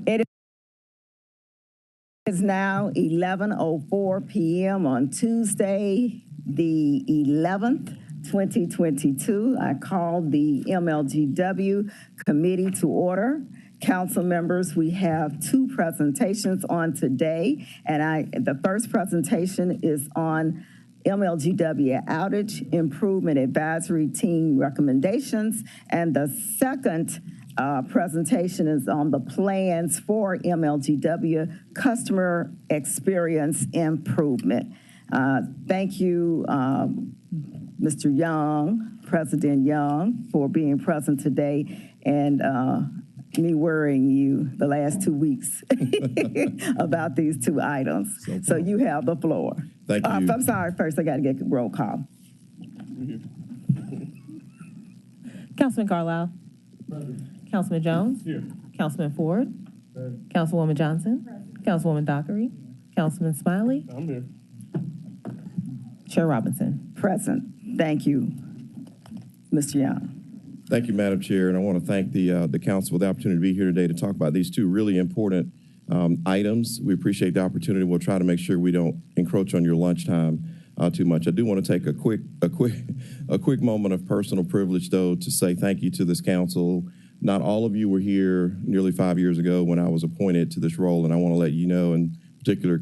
It is now 11:04 p.m. on Tuesday, the 11th, 2022. I call the MLGW committee to order. Council members, we have two presentations on today, and the first presentation is on MLGW outage improvement advisory team recommendations, and the second presentation is on the plans for MLGW customer experience improvement. Thank you, Mr. Young, President Young, for being present today and me worrying you the last 2 weeks about these two items. So you have the floor. Thank you. I'm sorry, first I got to get a roll call. Councilman Carlisle. Councilman Jones. Here. Councilman Ford. Councilwoman Johnson. Councilwoman Dockery. Councilman Smiley. I'm here. Chair Robinson. Present. Thank you. Mr. Young. Thank you, Madam Chair, and I want to thank the council for the opportunity to be here today to talk about these two really important items. We appreciate the opportunity. We'll try to make sure we don't encroach on your lunchtime too much. I do want to take a quick moment of personal privilege, though, to say thank you to this council. Not all of you were here nearly 5 years ago when I was appointed to this role, and I want to let you know, in particular,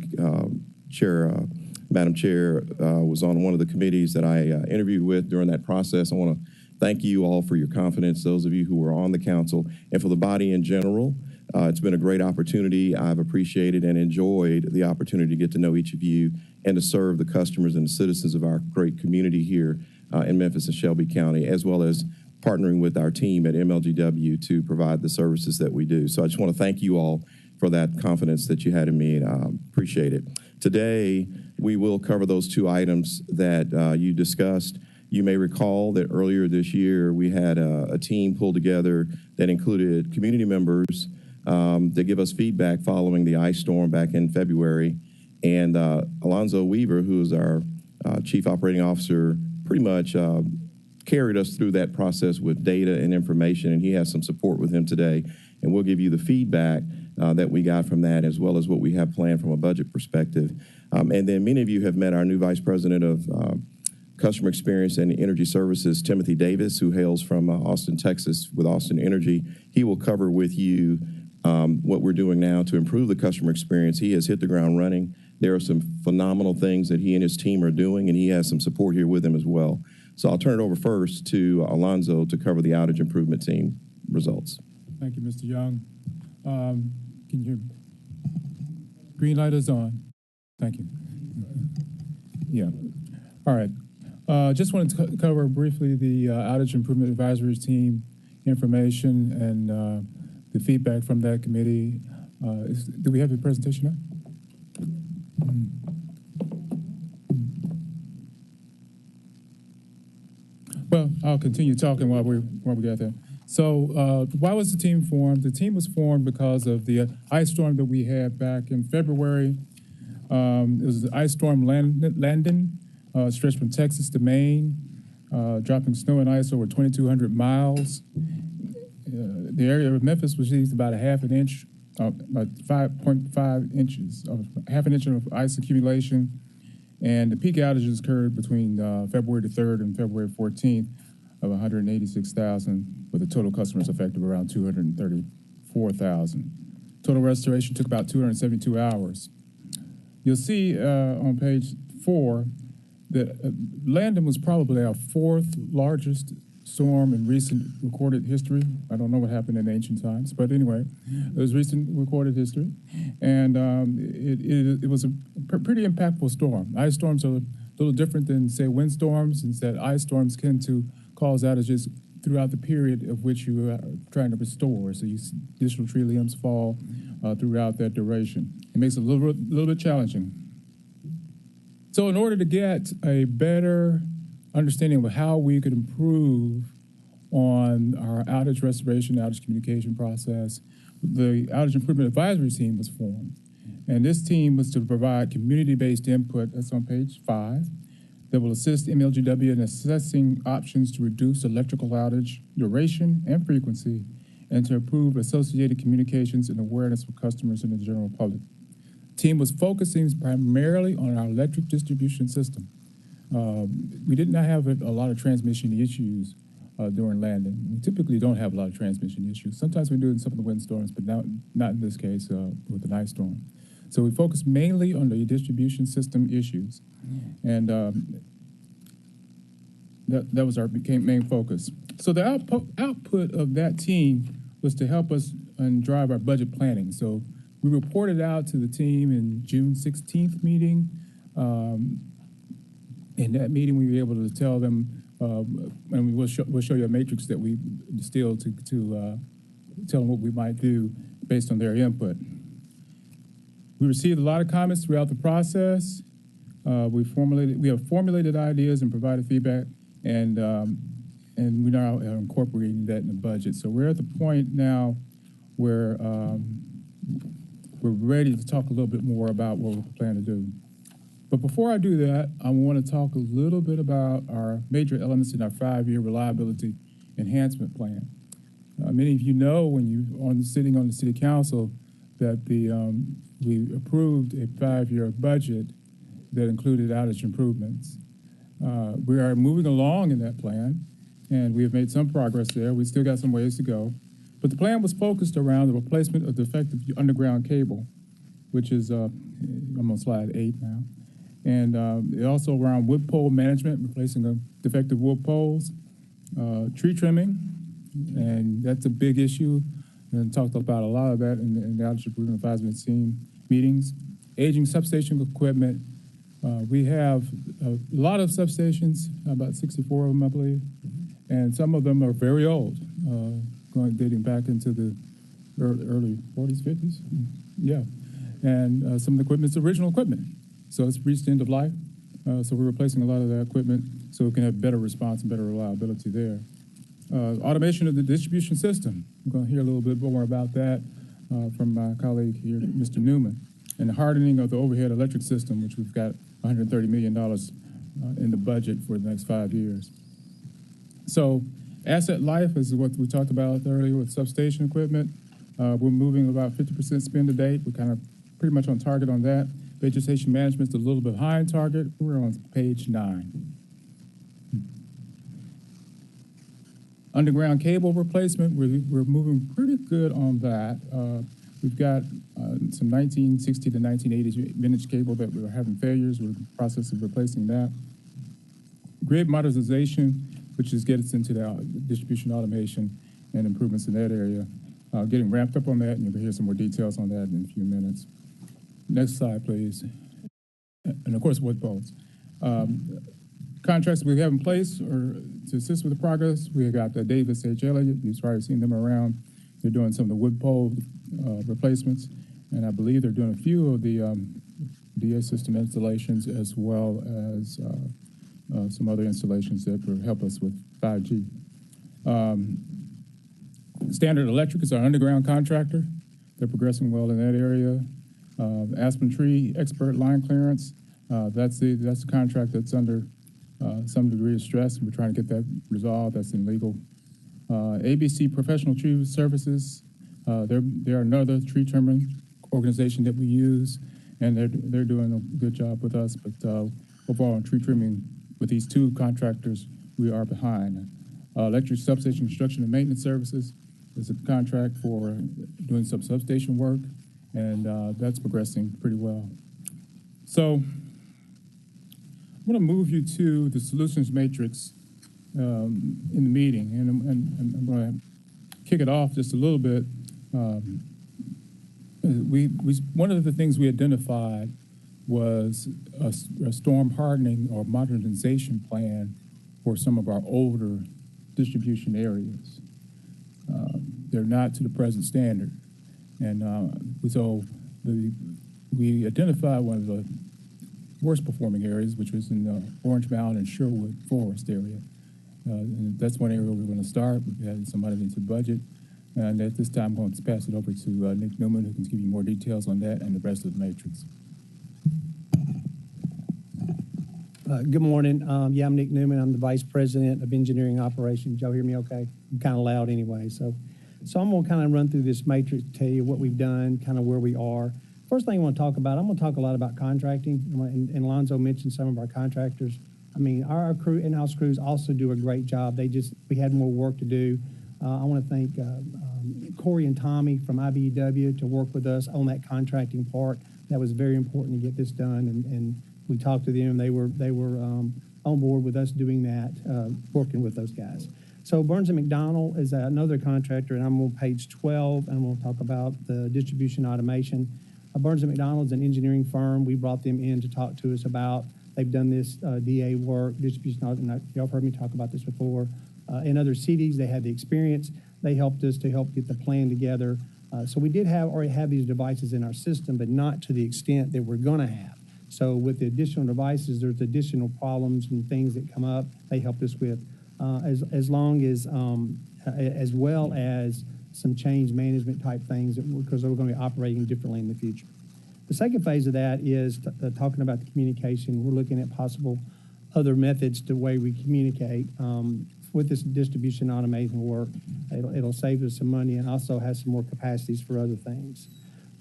Madam Chair was on one of the committees that I interviewed with during that process. I want to thank you all for your confidence, those of you who were on the council, and for the body in general. It's been a great opportunity. I've appreciated and enjoyed the opportunity to get to know each of you and to serve the customers and the citizens of our great community here in Memphis and Shelby County, as well as partnering with our team at MLGW to provide the services that we do. So I just want to thank you all for that confidence that you had in me, and I appreciate it. Today, we will cover those two items that you discussed. You may recall that earlier this year, we had a team pulled together that included community members to give us feedback following the ice storm back in February. And Alonzo Weaver, who is our chief operating officer, pretty much carried us through that process with data and information, and he has some support with him today. And we'll give you the feedback that we got from that, as well as what we have planned from a budget perspective. And then many of you have met our new Vice President of Customer Experience and Energy Services, Timothy Davis, who hails from Austin, Texas, with Austin Energy. He will cover with you what we're doing now to improve the customer experience. He has hit the ground running. There are some phenomenal things that he and his team are doing, and he has some support here with him as well. So I'll turn it over first to Alonzo to cover the outage improvement team results. Thank you, Mr. Young. Can you, green light is on. Thank you. Yeah. All right. Just wanted to cover briefly the outage improvement advisory team information and the feedback from that committee. Do we have a presentation now? Well, I'll continue talking while we get there. So why was the team formed? The team was formed because of the ice storm that we had back in February. It was the ice storm Landon, stretched from Texas to Maine, dropping snow and ice over 2,200 miles. The area of Memphis received about a half an inch, about 5.5 inches, half an inch of ice accumulation. And the peak outages occurred between February the 3rd and February 14th of 186,000, with a total customers affected around 234,000. Total restoration took about 272 hours. You'll see on page 4 that Landon was probably our 4th largest storm in recent recorded history. I don't know what happened in ancient times, but anyway, it was recent recorded history. And it was a pretty impactful storm. Ice storms are a little different than, say, windstorms, since that ice storms tend to cause outages throughout the period of which you are trying to restore. So you see additional tree limbs fall throughout that duration. It makes it a little bit challenging. So in order to get a better understanding of how we could improve on our outage restoration, outage communication process, the Outage Improvement Advisory Team was formed. And this team was to provide community-based input, that's on page 5, that will assist MLGW in assessing options to reduce electrical outage duration and frequency, and to improve associated communications and awareness for customers and the general public. The team was focusing primarily on our electric distribution system. We did not have a lot of transmission issues during Landon. We typically don't have a lot of transmission issues. Sometimes we do in some of the windstorms, but not in this case with the ice storm. So we focused mainly on the distribution system issues. And that was our main focus. So the output of that team was to help us and drive our budget planning. So we reported out to the team in June 16th meeting. In that meeting, we were able to tell them, and we'll show you a matrix that we distilled to tell them what we might do based on their input. We received a lot of comments throughout the process. We have formulated ideas and provided feedback, and we now are incorporating that in the budget. So we're at the point now where we're ready to talk a little bit more about what we plan to do. But before I do that, I want to talk a little bit about our major elements in our 5-year reliability enhancement plan. Many of you know when you sitting on the city council that we approved a 5-year budget that included outage improvements. We are moving along in that plan, and we have made some progress there. We still got some ways to go. But the plan was focused around the replacement of defective underground cable, which is, I'm on slide 8 now. And also around wood pole management, replacing defective wood poles, tree trimming, and that's a big issue. And talked about a lot of that in the outage improvement advisement team meetings. Aging substation equipment. We have a lot of substations, about 64 of them, I believe, and some of them are very old, dating back into the early 40s, 50s. Yeah, and some of the equipment's original equipment, so it's reached end of life. So we're replacing a lot of that equipment so we can have better response and better reliability there. Automation of the distribution system. We're going to hear a little bit more about that from my colleague here, Mr. Newman. And the hardening of the overhead electric system, which we've got $130 million in the budget for the next 5 years. So asset life is what we talked about earlier with substation equipment. We're moving about 50% spend to date. We're kind of pretty much on target on that. Vegetation management is a little bit high in target. We're on page 9. Underground cable replacement, we're moving pretty good on that. We've got some 1960 to 1980s vintage cable that we were having failures. We're in the process of replacing that. Grid modernization, which is gets into the distribution automation and improvements in that area. Getting ramped up on that, and you'll hear some more details on that in a few minutes. Next slide, please. And of course, wood poles. Contracts we have in place or to assist with the progress, we got Davis H. Elliott. You've probably seen them around. They're doing some of the wood pole replacements, and I believe they're doing a few of the DA system installations as well as some other installations that will help us with 5G. Standard Electric is our underground contractor. They're progressing well in that area. Aspen Tree Expert Line Clearance, that's the contract that's under some degree of stress, and we're trying to get that resolved. That's in legal. ABC Professional Tree Services, they're another tree trimming organization that we use, and they're doing a good job with us. But overall, on tree trimming with these two contractors, we are behind. Electric Substation Construction and Maintenance Services is a contract for doing some substation work, and that's progressing pretty well. So I want to move you to the solutions matrix in the meeting, and I'm going to kick it off just a little bit. One of the things we identified was a storm hardening or modernization plan for some of our older distribution areas. They're not to the present standard, and so we identified one of the worst performing areas, which was in the Orange Mound and Sherwood Forest area. And that's one area we're going to start. We've had some money into the budget. And at this time, I'm going to pass it over to Nick Newman, who can give you more details on that and the rest of the matrix. Good morning. I'm Nick Newman. I'm the Vice President of Engineering Operations. Y'all hear me okay? I'm kind of loud anyway. So I'm going to kind of run through this matrix, tell you what we've done, kind of where we are. First thing I want to talk about, I'm going to talk a lot about contracting. And Alonzo mentioned some of our contractors. I mean, our crew, in-house crews also do a great job. We had more work to do. I want to thank Corey and Tommy from IBEW to work with us on that contracting part. That was very important to get this done, and we talked to them. They were on board with us doing that, working with those guys. So Burns & McDonnell is another contractor, and I'm on page 12, and I'm going to talk about the distribution automation. Burns & McDonnell is an engineering firm. We brought them in to talk to us about. They've done this DA work, distribution automation. Y'all have heard me talk about this before. In other cities, they had the experience. They helped us to help get the plan together. So we did already have these devices in our system, but not to the extent that we're going to have. So with the additional devices, there's additional problems and things that come up. They helped us with, as well as some change management type things because we're going to be operating differently in the future. The second phase of that is talking about the communication. We're looking at possible other methods to way we communicate. With this distribution automation work, it'll save us some money and also has some more capacities for other things.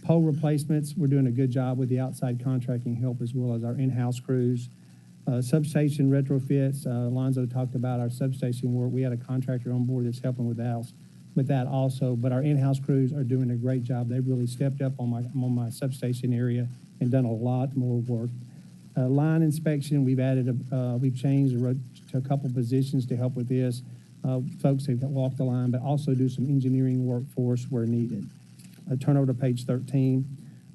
Pole replacements, we're doing a good job with the outside contracting help as well as our in-house crews. Substation retrofits, Alonzo talked about our substation work. We had a contractor on board that's helping with that also, but our in-house crews are doing a great job. They've really stepped up on my substation area and done a lot more work. Line inspection, we've changed to a couple positions to help with this. Folks that walk the line, but also do some engineering work for us where needed. Turn over to page 13.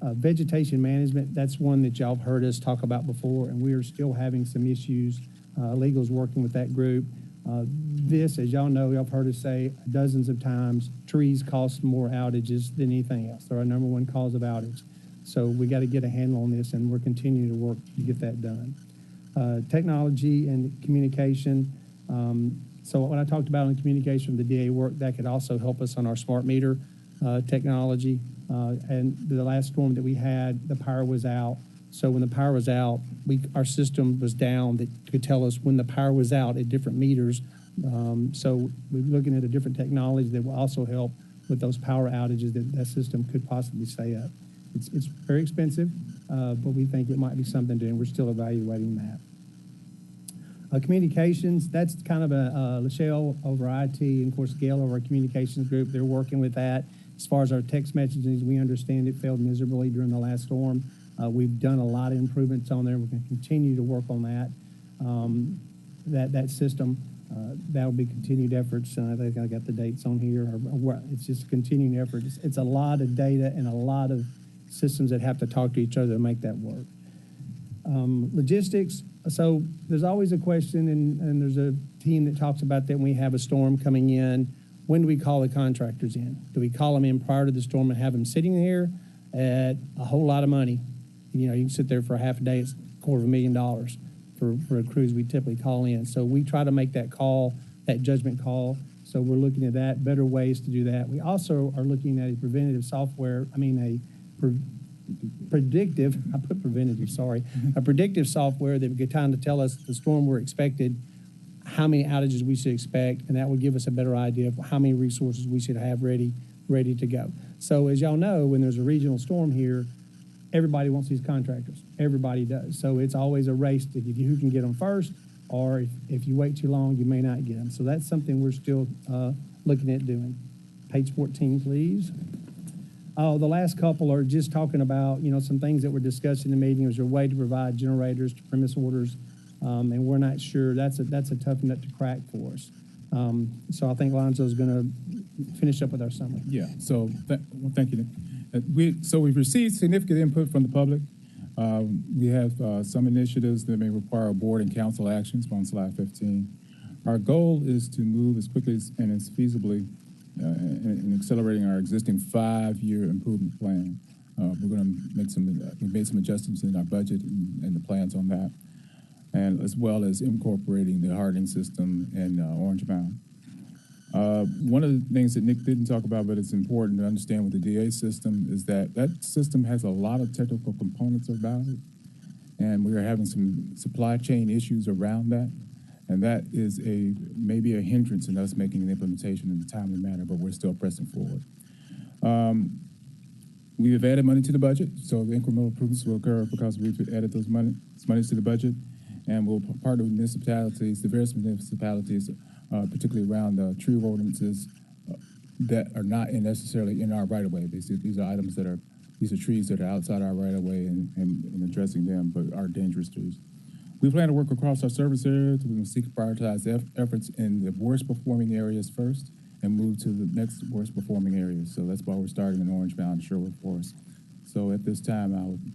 Vegetation management, that's one that y'all have heard us talk about before, and we are still having some issues. Legal's working with that group. This, as y'all know, y'all have heard us say dozens of times, trees cost more outages than anything else. They're our number one cause of outage. So we got to get a handle on this, and we're continuing to work to get that done. Technology and communication. So what I talked about on communication, the DA work, that could also help us on our smart meter technology. And the last storm that we had, the power was out. So when the power was out, our system was down that could tell us when the power was out at different meters. So we're looking at a different technology that will also help with those power outages that system could possibly stay up. It's very expensive, but we think it might be something to do, and we're still evaluating that. Communications, that's kind of a Lachelle over IT, and of course Gail over our communications group. They're working with that. As far as our text messages, we understand it failed miserably during the last storm. We've done a lot of improvements on there. We're going to continue to work on that system. That will be continued efforts. I think I got the dates on here. It's just a continuing effort. It's a lot of data and a lot of systems that have to talk to each other to make that work. Logistics. So there's always a question, and there's a team that talks about that when we have a storm coming in. When do we call the contractors in? Do we call them in prior to the storm and have them sitting there at a whole lot of money? You know, you can sit there for a half a day, it's $250,000 for a cruise we typically call in. So we try to make that call, that judgment call. So we're looking at that, better ways to do that. We also are looking at a predictive software that would get time to tell us the storm we're expected, how many outages we should expect, and that would give us a better idea of how many resources we should have ready to go. So as y'all know, when there's a regional storm here, everybody wants these contractors. Everybody does. So it's always a race to get who can get them first, or if you wait too long, you may not get them. So that's something we're still looking at doing. Page 14, please. The last couple are just talking about, some things that were discussed in the meeting. There's a way to provide generators to premise orders, and we're not sure. That's a tough nut to crack for us. So I think Lonzo's going to finish up with our summary. Yeah, so thank you. We've received significant input from the public. We have some initiatives that may require board and council actions on slide 15. Our goal is to move as quickly and as feasibly in accelerating our existing 5-year improvement plan. We're going to we've made some adjustments in our budget and the plans on that, and as well as incorporating the hardening system in Orange Mound. One of the things that Nick didn't talk about, but it's important to understand with the DA system, is that system has a lot of technical components about it, and we are having some supply chain issues around that, and that is maybe a hindrance in us making an implementation in a timely manner, but we're still pressing forward. We have added money to the budget, so the incremental improvements will occur because we've added those monies to the budget, and we'll partner with municipalities, the various municipalities, particularly around tree ordinances that are not necessarily in our right-of-way. These are items these are trees that are outside our right-of-way and addressing them, but are dangerous trees. We plan to work across our service areas. We will seek to prioritize efforts in the worst performing areas first and move to the next worst performing areas. So that's why we're starting in Orange Mound and Sherwood Forest. So at this time, I would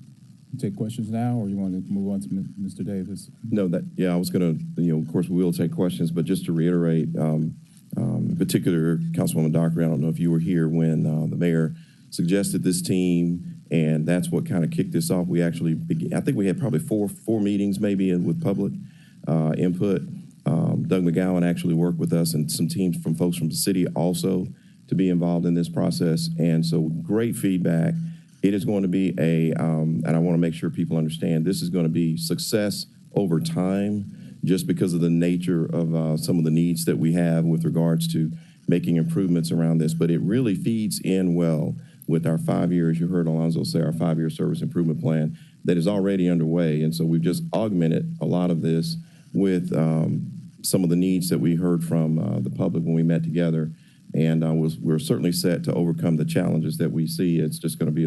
take questions now, or you want to move on to Mr. Davis? No, I was going to, of course, we will take questions, but just to reiterate, in particular, Councilwoman Dockery, I don't know if you were here when the mayor suggested this team, and that's what kind of kicked this off. We actually I think we had probably four meetings maybe with public input. Doug McGowan actually worked with us and some teams from folks from the city also to be involved in this process. And so great feedback. It is going to be and I want to make sure people understand, this is going to be success over time just because of the nature of some of the needs that we have with regards to making improvements around this. But it really feeds in well with our 5-year, as you heard Alonzo say, our 5-year service improvement plan that is already underway. And so we've just augmented a lot of this with some of the needs that we heard from the public when we met together. And we're certainly set to overcome the challenges that we see. It's just going to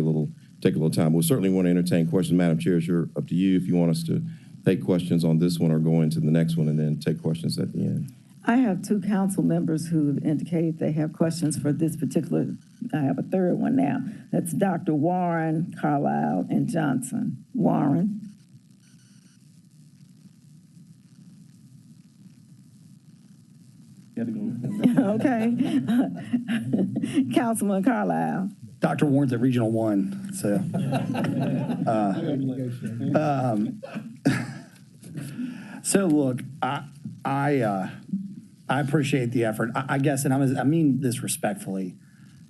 take a little time. We'll certainly want to entertain questions. Madam Chair, it's up to you if you want us to take questions on this one or go into the next one and then take questions at the end. I have 2 council members who indicated they have questions for this particular. I have a third one now. That's Dr. Warren, Carlisle, and Johnson. Warren. Okay. Councilman Carlisle. Dr. Warren's at Regional 1, so. So look, I appreciate the effort. I guess, and I mean this respectfully,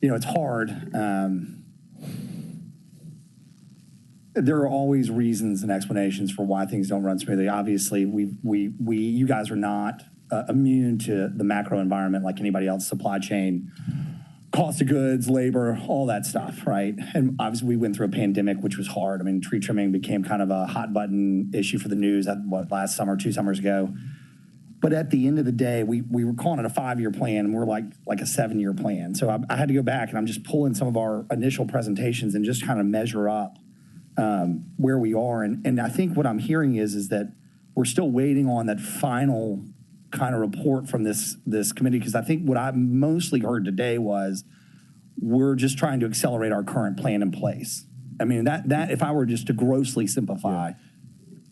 it's hard. There are always reasons and explanations for why things don't run smoothly. Obviously, you guys are not immune to the macro environment like anybody else, supply chain, cost of goods, labor, all that stuff, right? And obviously we went through a pandemic, which was hard. I mean, tree trimming became kind of a hot button issue for the news, last summer, 2 summers ago. But at the end of the day, we were calling it a 5-year plan, and we're like a 7-year plan. So I had to go back, and I'm just pulling some of our initial presentations and just kind of measure up where we are. And I think what I'm hearing is that we're still waiting on that final kind of report from this committee, because I think what I mostly heard today was we're just trying to accelerate our current plan in place. I mean, that if I were just to grossly simplify.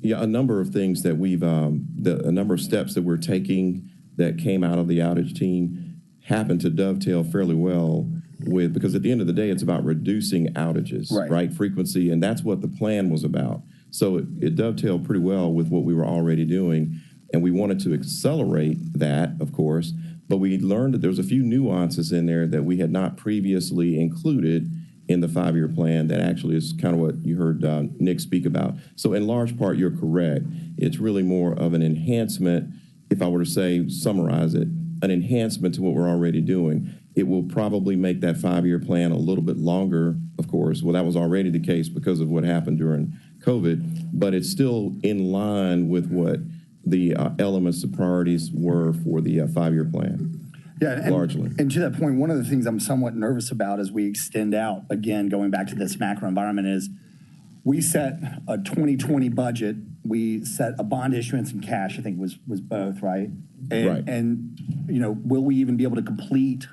Yeah, a number of things that a number of steps that we're taking that came out of the outage team happen to dovetail fairly well with, because at the end of the day, it's about reducing outages, right? Frequency, and that's what the plan was about. So it dovetailed pretty well with what we were already doing. And we wanted to accelerate that, of course, but we learned that there's a few nuances in there that we had not previously included in the 5-year plan that actually is kind of what you heard Nick speak about. So in large part, you're correct. It's really more of an enhancement, if I were to summarize it, an enhancement to what we're already doing. It will probably make that 5-year plan a little bit longer, of course. Well, that was already the case because of what happened during COVID, but it's still in line with what the elements, the priorities were for the 5-year plan. Yeah, largely. And to that point, one of the things I'm somewhat nervous about as we extend out, again, going back to this macro environment, is we set a 2020 budget. We set a bond issuance and cash, I think was both, right? And will we even be able to complete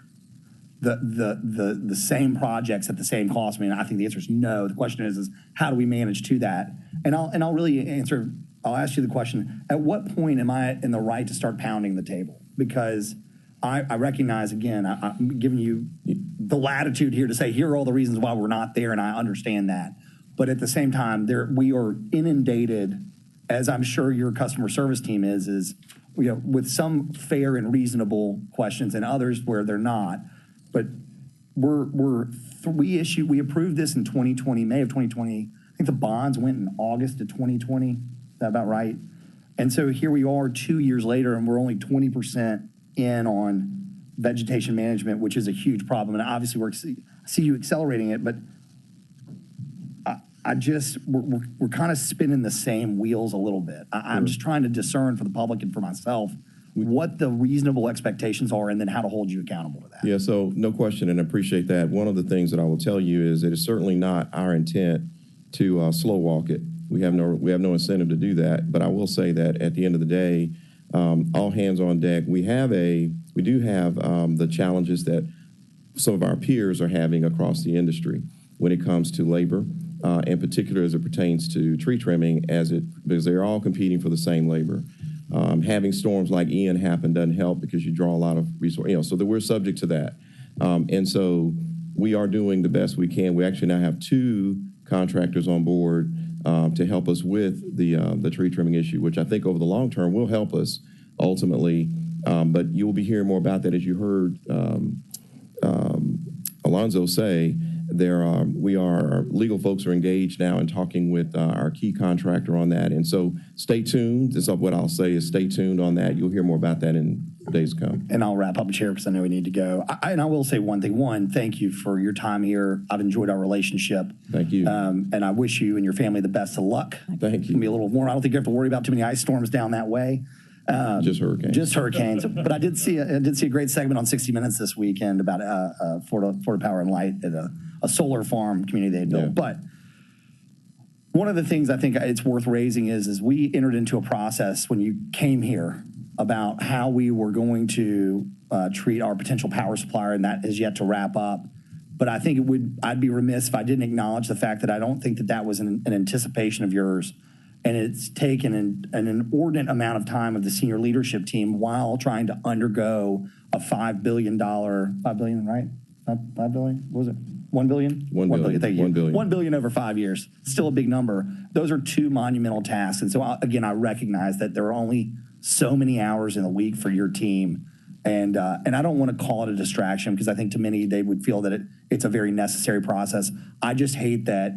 the same projects at the same cost? I mean, I think the answer is no. The question is how do we manage to that? And I'll really answer. I'll ask you the question, at what point am I in the right to start pounding the table? Because I recognize, again, I'm giving you the latitude here to say, here are all the reasons why we're not there, and I understand that. But at the same time, we are inundated, as I'm sure your customer service team is with some fair and reasonable questions and others where they're not. But we approved this in 2020, May of 2020. I think the bonds went in August of 2020. Is that about right? And so here we are 2 years later, and we're only 20% in on vegetation management, which is a huge problem. And obviously, I see you accelerating it, but we're kind of spinning the same wheels a little bit. I'm just trying to discern for the public and for myself what the reasonable expectations are, and then how to hold you accountable to that. Yeah, so no question, and I appreciate that. One of the things that I will tell you is that it's certainly not our intent to slow walk it. We have no incentive to do that. But I will say that at the end of the day, all hands on deck. We do have the challenges that some of our peers are having across the industry when it comes to labor, in particular as it pertains to tree trimming, because they're all competing for the same labor. Having storms like Ian happen doesn't help because you draw a lot of resources, so that we're subject to that. And so we are doing the best we can. We actually now have 2 contractors on board to help us with the tree trimming issue, which I think over the long term will help us ultimately. But you'll be hearing more about that, as you heard Alonzo say. legal folks are engaged now in talking with our key contractor on that. And so stay tuned. This is what I'll say is stay tuned on that. You'll hear more about that in days to come. And I'll wrap up, Chair, because I know we need to go. And I will say one thing. One, thank you for your time here. I've enjoyed our relationship. Thank you. And I wish you and your family the best of luck. Thank you. It's gonna be a little warm. I don't think you have to worry about too many ice storms down that way. Just hurricanes. Just hurricanes. But I did see a great segment on 60 Minutes this weekend about Florida Power and Light at a solar farm community they had built. Yeah. But one of the things I think it's worth raising is we entered into a process when you came here about how we were going to treat our potential power supplier, and that is yet to wrap up. But I think I'd be remiss if I didn't acknowledge the fact that I don't think that was an anticipation of yours. And it's taken an inordinate amount of time of the senior leadership team while trying to undergo a $5 billion, $5 billion, right? $5 billion? What was it? $1 billion? $1 billion. Thank you. $1 billion. $1 billion over 5 years. Still a big number. Those are two monumental tasks. And so, again, I recognize that there are only so many hours in a week for your team. And I don't want to call it a distraction because I think to many they would feel that it's a very necessary process. I just hate that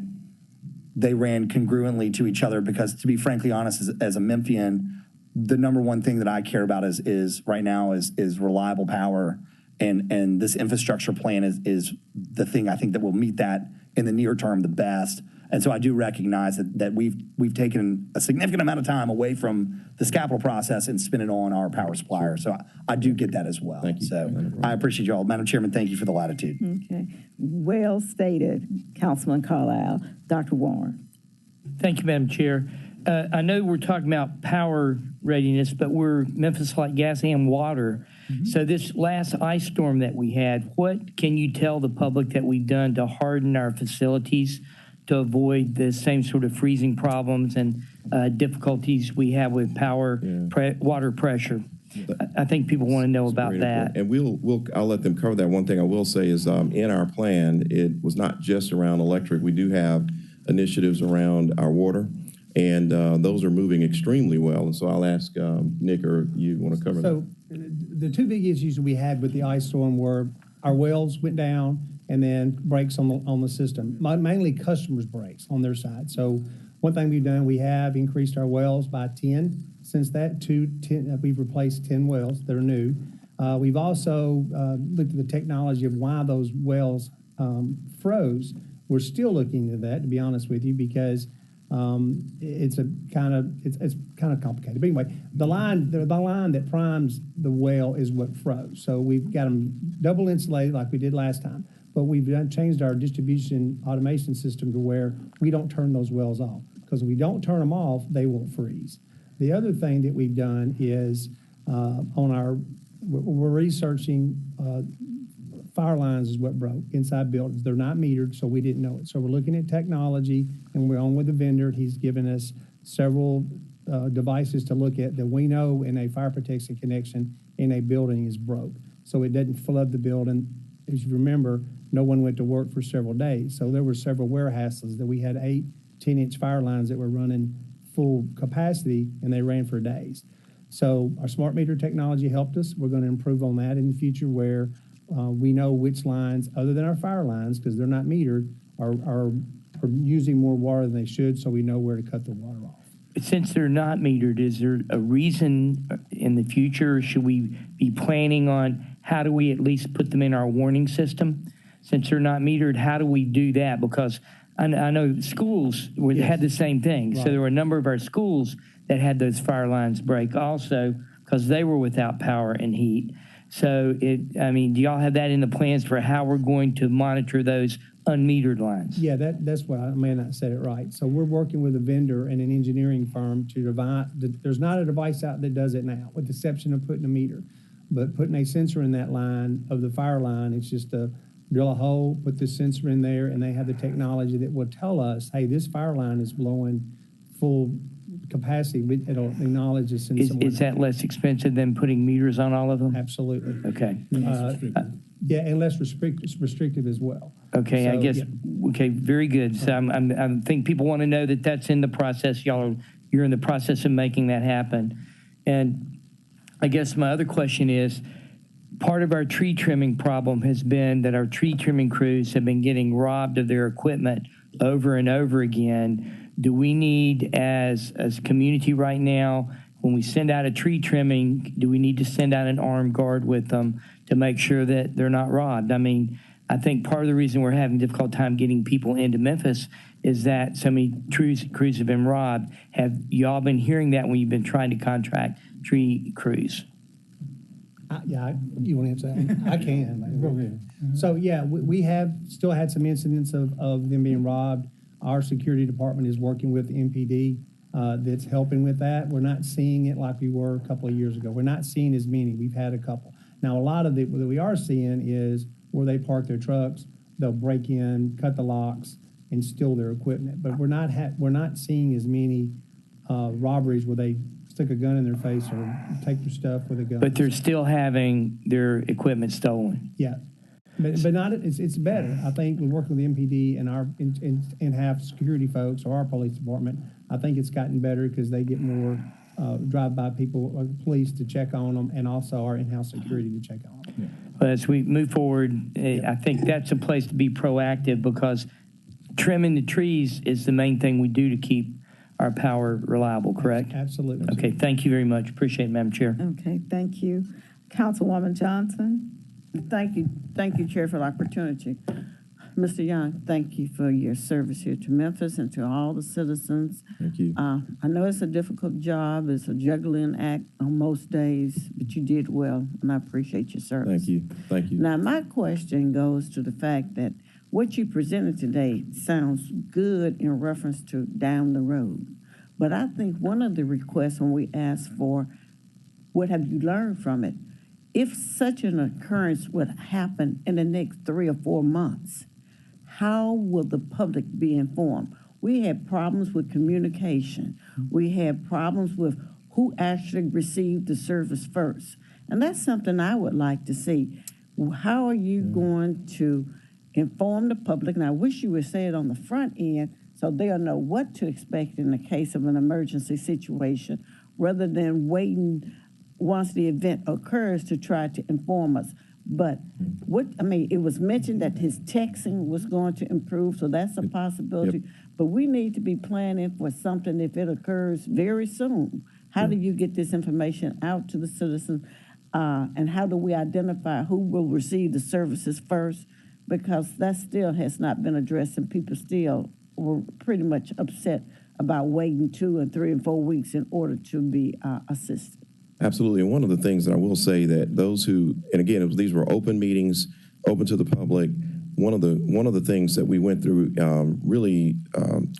they ran congruently to each other because, to be frankly honest, as a Memphian, the number one thing that I care about is right now is reliable power, and this infrastructure plan is the thing I think that will meet that in the near term the best. And so I do recognize that we've taken a significant amount of time away from this capital process and spent it on our power supplier. So I do get that as well. Thank you. So I appreciate you all. Madam Chairman, thank you for the latitude. Okay. Well stated, Councilman Carlisle. Dr. Warren. Thank you, Madam Chair. I know we're talking about power readiness, but we're Memphis Light Gas and Water. Mm-hmm. So this last ice storm that we had, what can you tell the public that we've done to harden our facilities to avoid the same sort of freezing problems and difficulties we have with power, water pressure? I think people want to know about that. And I'll let them cover that. One thing I will say is in our plan, it was not just around electric. We do have initiatives around our water, and those are moving extremely well. And so I'll ask Nick, or you want to cover that? So the two big issues we had with the ice storm were our wells went down and then breaks on the system, mainly customers' breaks on their side. So one thing we've done, we have increased our wells by 10 since that. We've replaced 10 wells that are new. We've also looked at the technology of why those wells froze. We're still looking into that, to be honest with you, because it's kind of complicated. But anyway, the line that primes the well is what froze. So we've got them double insulated like we did last time, but we've changed our distribution automation system to where we don't turn those wells off, because if we don't turn them off, they will freeze. The other thing that we've done is we're researching fire lines is what broke inside buildings. They're not metered, so we didn't know it. So we're looking at technology, and we're on with the vendor. He's given us several devices to look at that we know in a fire protection connection in a building is broke. So it doesn't flood the building. As you remember, no one went to work for several days. So there were several warehouses that we had 8 10-inch fire lines that were running full capacity, and they ran for days. So our smart meter technology helped us. We're going to improve on that in the future, where we know which lines, other than our fire lines, because they're not metered, are using more water than they should, so we know where to cut the water off. Since they're not metered, is there a reason in the future? Should we be planning on how do we at least put them in our warning system? Since they're not metered, how do we do that? Because I know schools had the same thing. Right. So there were a number of our schools that had those fire lines break also because they were without power and heat. So, do y'all have that in the plans for how we're going to monitor those unmetered lines? Yeah, that's what I may not said it right. So we're working with a vendor and an engineering firm to devise. There's not a device out that does it now, with the exception of putting a meter. But putting a sensor in that line of the fire line, it's just to drill a hole, put the sensor in there, and they have the technology that will tell us, hey, this fire line is blowing full capacity. It'll acknowledge us. Is that less expensive than putting meters on all of them? Absolutely. Okay. Yeah, and less restrictive as well. Okay, so, I guess. Yeah. Okay, very good. So I think people want to know that that's in the process. You're in the process of making that happen. And I guess my other question is, part of our tree trimming problem has been that our tree trimming crews have been getting robbed of their equipment over and over again. Do we need, as community right now, when we send out a tree trimming, do we need to send out an armed guard with them to make sure that they're not robbed? I mean, I think part of the reason we're having a difficult time getting people into Memphis is that so many crews have been robbed. Have y'all been hearing that when you've been trying to contract tree crews? You want to answer that one? I can. Go ahead. So, yeah, we have still had some incidents of them being robbed. Our security department is working with the MPD that's helping with that. We're not seeing it like we were a couple of years ago. We're not seeing as many. We've had a couple. Now, a lot of it that we are seeing is where they park their trucks, they'll break in, cut the locks, and steal their equipment. But we're not seeing as many robberies where they stick a gun in their face or take their stuff with a gun. But they're still having their equipment stolen. Yeah, but not. It's better. I think we work with the MPD and our in-house security folks or our police department. I think it's gotten better because they get more drive-by people, police to check on them, and also our in-house security to check on them. Yeah. But as we move forward, I think that's a place to be proactive because trimming the trees is the main thing we do to keep our power reliable, correct? Absolutely. Okay, thank you very much. Appreciate it, Madam Chair. Okay, thank you. Councilwoman Johnson? Thank you, Chair, for the opportunity. Mr. Young, thank you for your service here to Memphis and to all the citizens. Thank you. I know it's a difficult job. It's a juggling act on most days, but you did well, and I appreciate your service. Thank you. Thank you. Now, my question goes to the fact that what you presented today sounds good in reference to down the road. But I think one of the requests when we asked for, what have you learned from it? If such an occurrence would happen in the next 3 or 4 months, how will the public be informed? We had problems with communication. We had problems with who actually received the service first. And that's something I would like to see. How are you going to inform the public? And I wish you would say it on the front end so they'll know what to expect in the case of an emergency situation rather than waiting once the event occurs to try to inform us. But it was mentioned that his texting was going to improve, so that's a possibility. Yep. But we need to be planning for something if it occurs very soon. How do you get this information out to the citizens? And how do we identify who will receive the services first? Because that still has not been addressed, and people still were pretty much upset about waiting 2 and 3 and 4 weeks in order to be assisted. Absolutely. And one of the things that I will say that those who, and again, these were open meetings, open to the public. One of the things that we went through really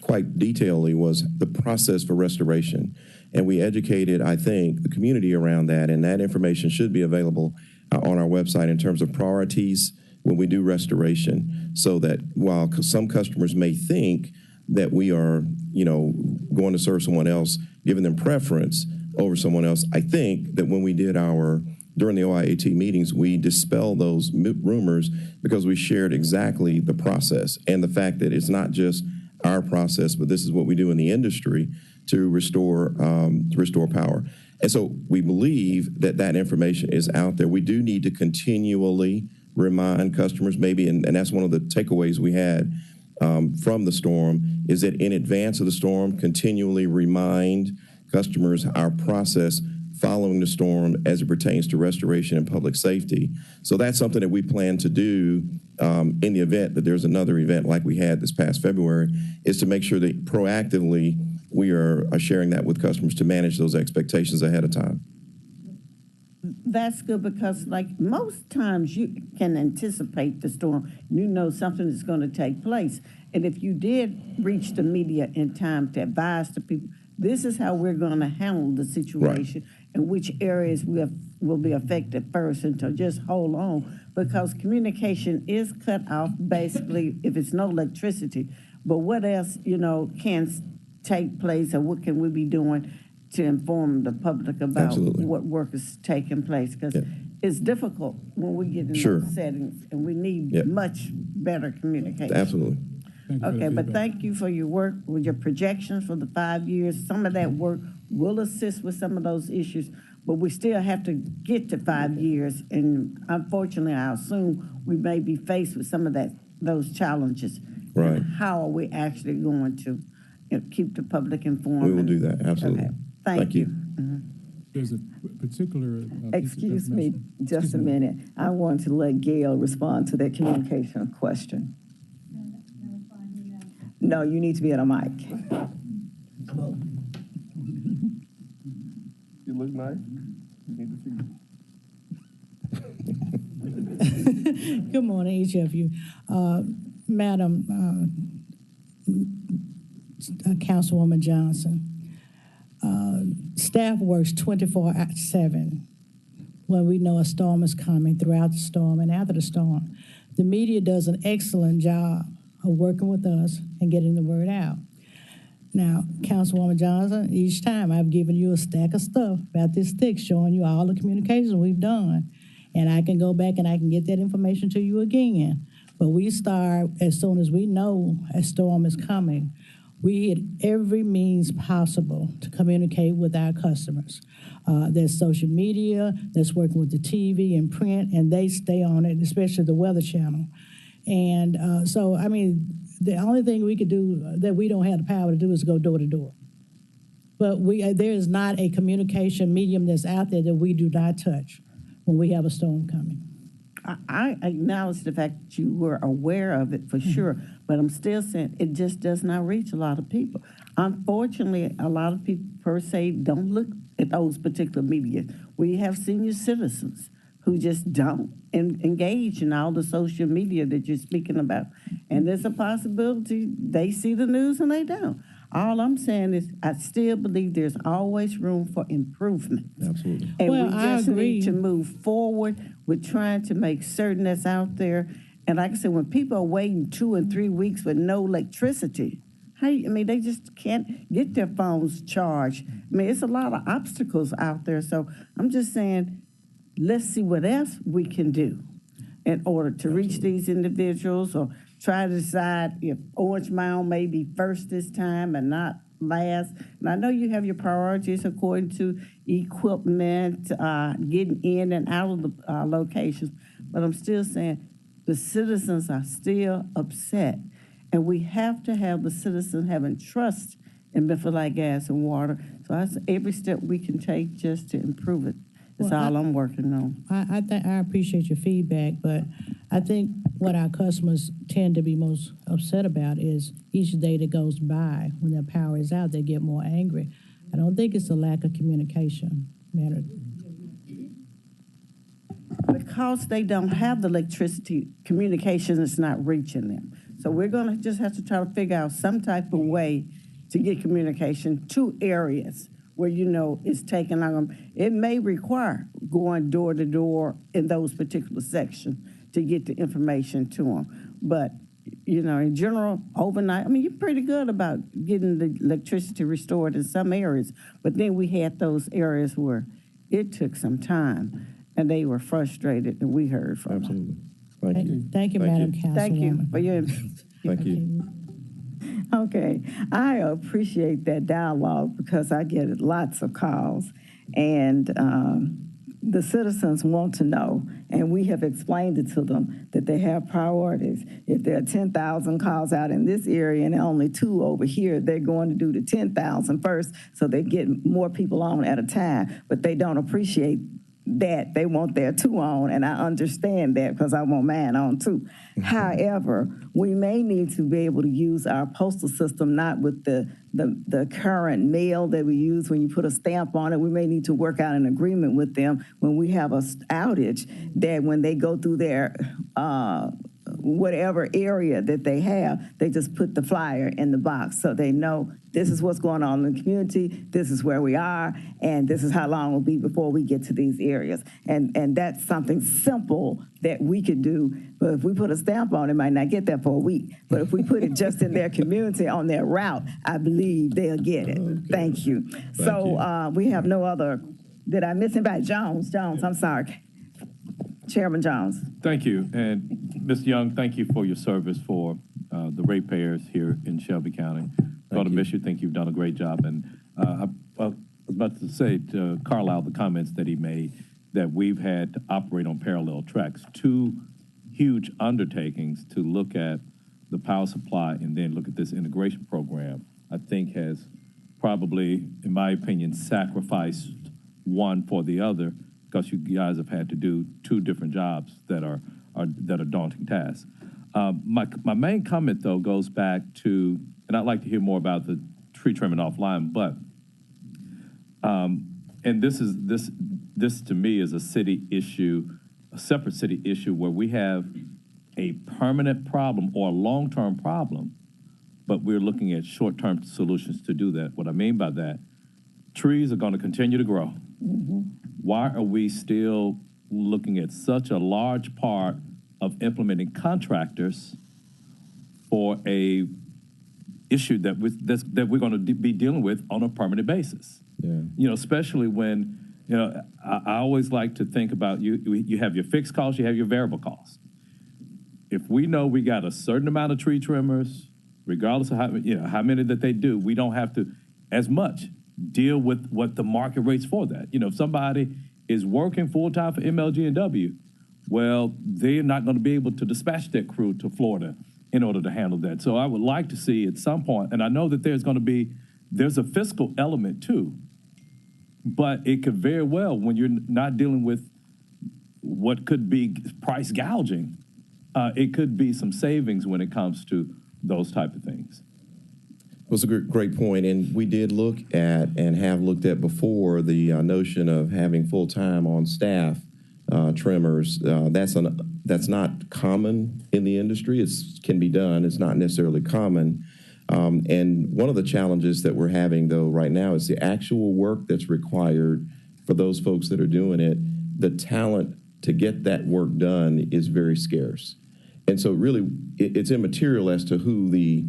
quite detailedly was the process for restoration. And we educated, I think, the community around that. And that information should be available on our website in terms of priorities when we do restoration, so that while some customers may think that we are, going to serve someone else, giving them preference over someone else, I think that when we did during the OIAT meetings, we dispelled those rumors because we shared exactly the process and the fact that it's not just our process, but this is what we do in the industry to restore power. And so we believe that information is out there. We do need to continually remind customers, maybe, and that's one of the takeaways we had from the storm, is that in advance of the storm, continually remind customers our process following the storm as it pertains to restoration and public safety. So that's something that we plan to do in the event that there's another event like we had this past February, is to make sure that proactively we are sharing that with customers to manage those expectations ahead of time. That's good because, like, most times you can anticipate the storm. You know something is going to take place. And if you did reach the media in time to advise the people, this is how we're going to handle the situation, right, and which areas will be affected first, and to just hold on, because communication is cut off basically if it's no electricity. But what else, can take place, or what can we be doing to inform the public about Absolutely. What work is taking place? Because it's difficult when we get in those settings, and we need much better communication. Absolutely. Okay, but thank you for your work with your projections for the 5 years. Some of that work will assist with some of those issues, but we still have to get to 5 years. And unfortunately, I assume we may be faced with some of those challenges. Right. And how are we actually going to keep the public informed? We will do that, absolutely. Okay. Thank you. There's a particular. Excuse me, just a minute. I want to let Gail respond to that communication question. No, you need to be at a mic. You look nice. You need to see. Good morning, each of you. Madam Councilwoman Johnson, staff works 24/7 when we know a storm is coming, throughout the storm and after the storm. The media does an excellent job of working with us and getting the word out. Now, Councilwoman Johnson, each time I've given you a stack of stuff about this stick showing you all the communications we've done. And I can go back and I can get that information to you again. But we start as soon as we know a storm is coming. We hit every means possible to communicate with our customers. There's social media, that's working with the TV and print, and they stay on it, especially the Weather Channel. And so, I mean, the only thing we could do that we don't have the power to do is go door to door. But there is not a communication medium that's out there that we do not touch when we have a storm coming. I acknowledge the fact that you were aware of it for sure, but I'm still saying it just does not reach a lot of people. Unfortunately, a lot of people per se don't look at those particular media. We have senior citizens who just don't engage in all the social media that you're speaking about. And there's a possibility they see the news and they don't. All I'm saying is I still believe there's always room for improvement. Absolutely. And Well, we I just agree. need to move forward with trying to make certain that's out there. And like I said, when people are waiting 2 and 3 weeks with no electricity, they just can't get their phones charged. I mean, it's a lot of obstacles out there. So I'm just saying, let's see what else we can do in order to reach these individuals, or try to decide if Orange Mound may be first this time and not last. And I know you have your priorities according to equipment, getting in and out of the locations, but I'm still saying the citizens are still upset. And we have to have the citizens having trust in Memphis Light, Gas, and Water. So that's every step we can take just to improve it. That's all I'm working on. I appreciate your feedback, but I think what our customers tend to be most upset about is each day that goes by when their power is out, they get more angry. I don't think it's a lack of communication matter. Because they don't have the electricity, communication is not reaching them. So we're gonna just have to try to figure out some type of way to get communication to areas where it's taking on them. It may require going door to door in those particular sections to get the information to them. But, in general, overnight, you're pretty good about getting the electricity restored in some areas. But then we had those areas where it took some time and they were frustrated, and we heard from Absolutely. them. Thank you. Thank you, Madam Councilwoman. Thank you for your... Thank you. Okay, I appreciate that dialogue because I get lots of calls, and the citizens want to know, and we have explained it to them that they have priorities. If there are 10,000 calls out in this area and only 2 over here, they're going to do the 10,000 first, so they get more people on at a time, but they don't appreciate that. They want their 2 on, and I understand that because I want mine on too. However, we may need to be able to use our postal system, not with the current mail that we use when you put a stamp on it. We may need to work out an agreement with them when we have a outage, that when they go through their whatever area that they have, they just put the flyer in the box so they know this is what's going on in the community, this is where we are, and this is how long it will be before we get to these areas. And that's something simple that we could do. But if we put a stamp on it, might not get there for a week. But if we put it just in their community on their route, I believe they'll get it. Okay. Thank you. We have no other, did I miss anybody? Jones, I'm sorry. Chairman Jones. Thank you. And Ms. Young, thank you for your service for the ratepayers here in Shelby County. Going to miss you. Think you've done a great job. And was about to say to Carlisle the comments that he made that we've had to operate on parallel tracks, two huge undertakings to look at the power supply and then look at this integration program, I think has probably, in my opinion, sacrificed one for the other because you guys have had to do two different jobs that are daunting tasks. My main comment, though, goes back to, and I'd like to hear more about the tree trimming offline, but, and this to me is a city issue, a separate city issue where we have a permanent problem or a long-term problem, but we're looking at short-term solutions to do that. What I mean by that, trees are going to continue to grow. Why are we still looking at such a large part of implementing contractors for a issue that we're going to be dealing with on a permanent basis? Yeah. You know, especially when, you know, I always like to think about you have your fixed costs, you have your variable costs. If we know we got a certain amount of tree trimmers, regardless of how many that they do, we don't have to as much deal with what the market rates for that. You know, if somebody is working full-time for MLG&W, well, they're not going to be able to dispatch their crew to Florida in order to handle that. So I would like to see at some point, and I know that there's a fiscal element too, but it could very well, when you're not dealing with what could be price gouging, it could be some savings when it comes to those type of things. Well, it's a great point, and we did look at and have looked at before the notion of having full-time on staff trimmers. That's not common in the industry. It can be done. It's not necessarily common. And one of the challenges that we're having, though, right now is the actual work that's required for those folks that are doing it. The talent to get that work done is very scarce. And so really, it's immaterial as to who the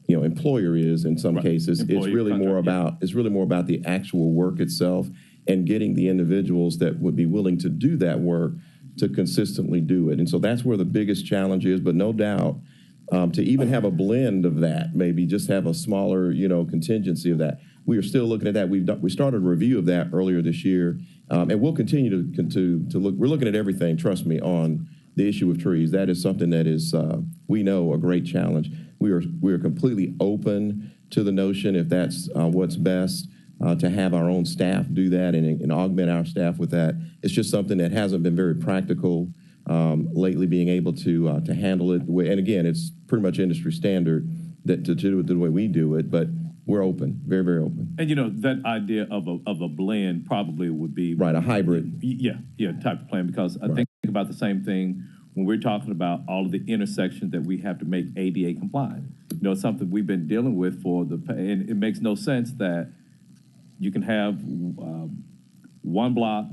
employer is in some cases. It's really more about the actual work itself and getting the individuals that would be willing to do that work to consistently do it. And so that's where the biggest challenge is, but no doubt to even have a blend of that, maybe just have a smaller, contingency of that. We are still looking at that. We started a review of that earlier this year, and we'll continue to look. We're looking at everything, trust me, on the issue of trees. That is something that is, we know, a great challenge. We are completely open to the notion, if that's what's best, to have our own staff do that and augment our staff with that. It's just something that hasn't been very practical lately, being able to handle it. And again, it's pretty much industry standard that to do it the way we do it, but we're open, very, very open. And that idea of a blend probably would be right, a hybrid. Yeah, type of plan, because I think about the same thing when we're talking about all of the intersections that we have to make ADA compliant. It's something we've been dealing with and it makes no sense that you can have one block,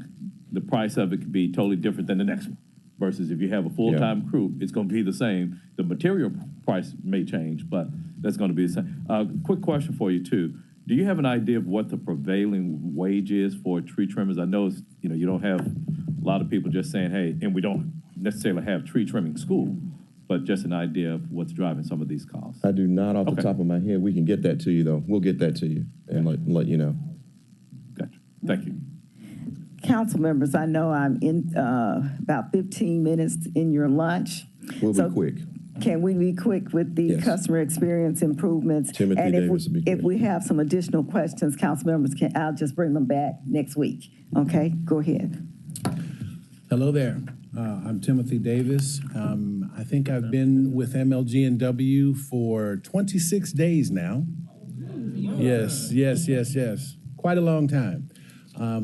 the price of it could be totally different than the next one. Versus if you have a full-time crew, it's going to be the same. The material price may change, but that's going to be the same. Quick question for you, too. Do you have an idea of what the prevailing wage is for tree trimmers? I know you don't have a lot of people just saying, hey, and we don't necessarily have tree trimming school, but just an idea of what's driving some of these costs. I do not off the top of my head. We can get that to you, though. We'll get that to you and let you know. Gotcha. Thank you. Council members, I know I'm in about 15 minutes in your lunch. We'll be quick. Can we be quick with the customer experience improvements? Timothy and Davis will be quick. If we have some additional questions, council members, I'll just bring them back next week. Okay, go ahead. Hello there. I'm Timothy Davis. I think I've been with MLG&W for 26 days now. Yes. Quite a long time.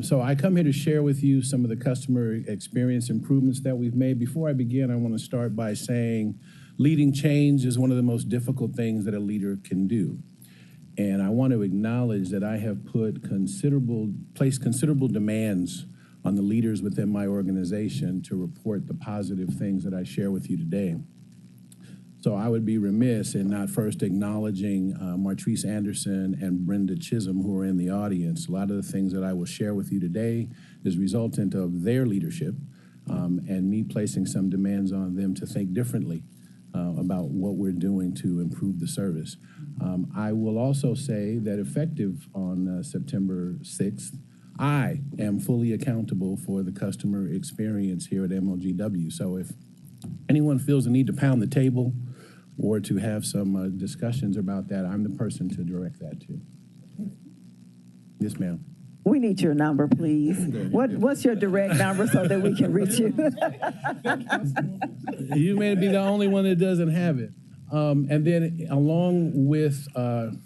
So I come here to share with you some of the customer experience improvements that we've made. Before I begin, I want to start by saying leading change is one of the most difficult things that a leader can do. And I want to acknowledge that I have placed considerable demands on the leaders within my organization to report the positive things that I share with you today. So I would be remiss in not first acknowledging Martrice Anderson and Brenda Chisholm, who are in the audience. A lot of the things that I will share with you today is resultant of their leadership and me placing some demands on them to think differently about what we're doing to improve the service. I will also say that effective on September 6th, I am fully accountable for the customer experience here at MLGW. So if anyone feels the need to pound the table or to have some discussions about that, I'm the person to direct that to. Yes, ma'am. We need your number, please. What's your direct number so that we can reach you? You may be the only one that doesn't have it. And then along with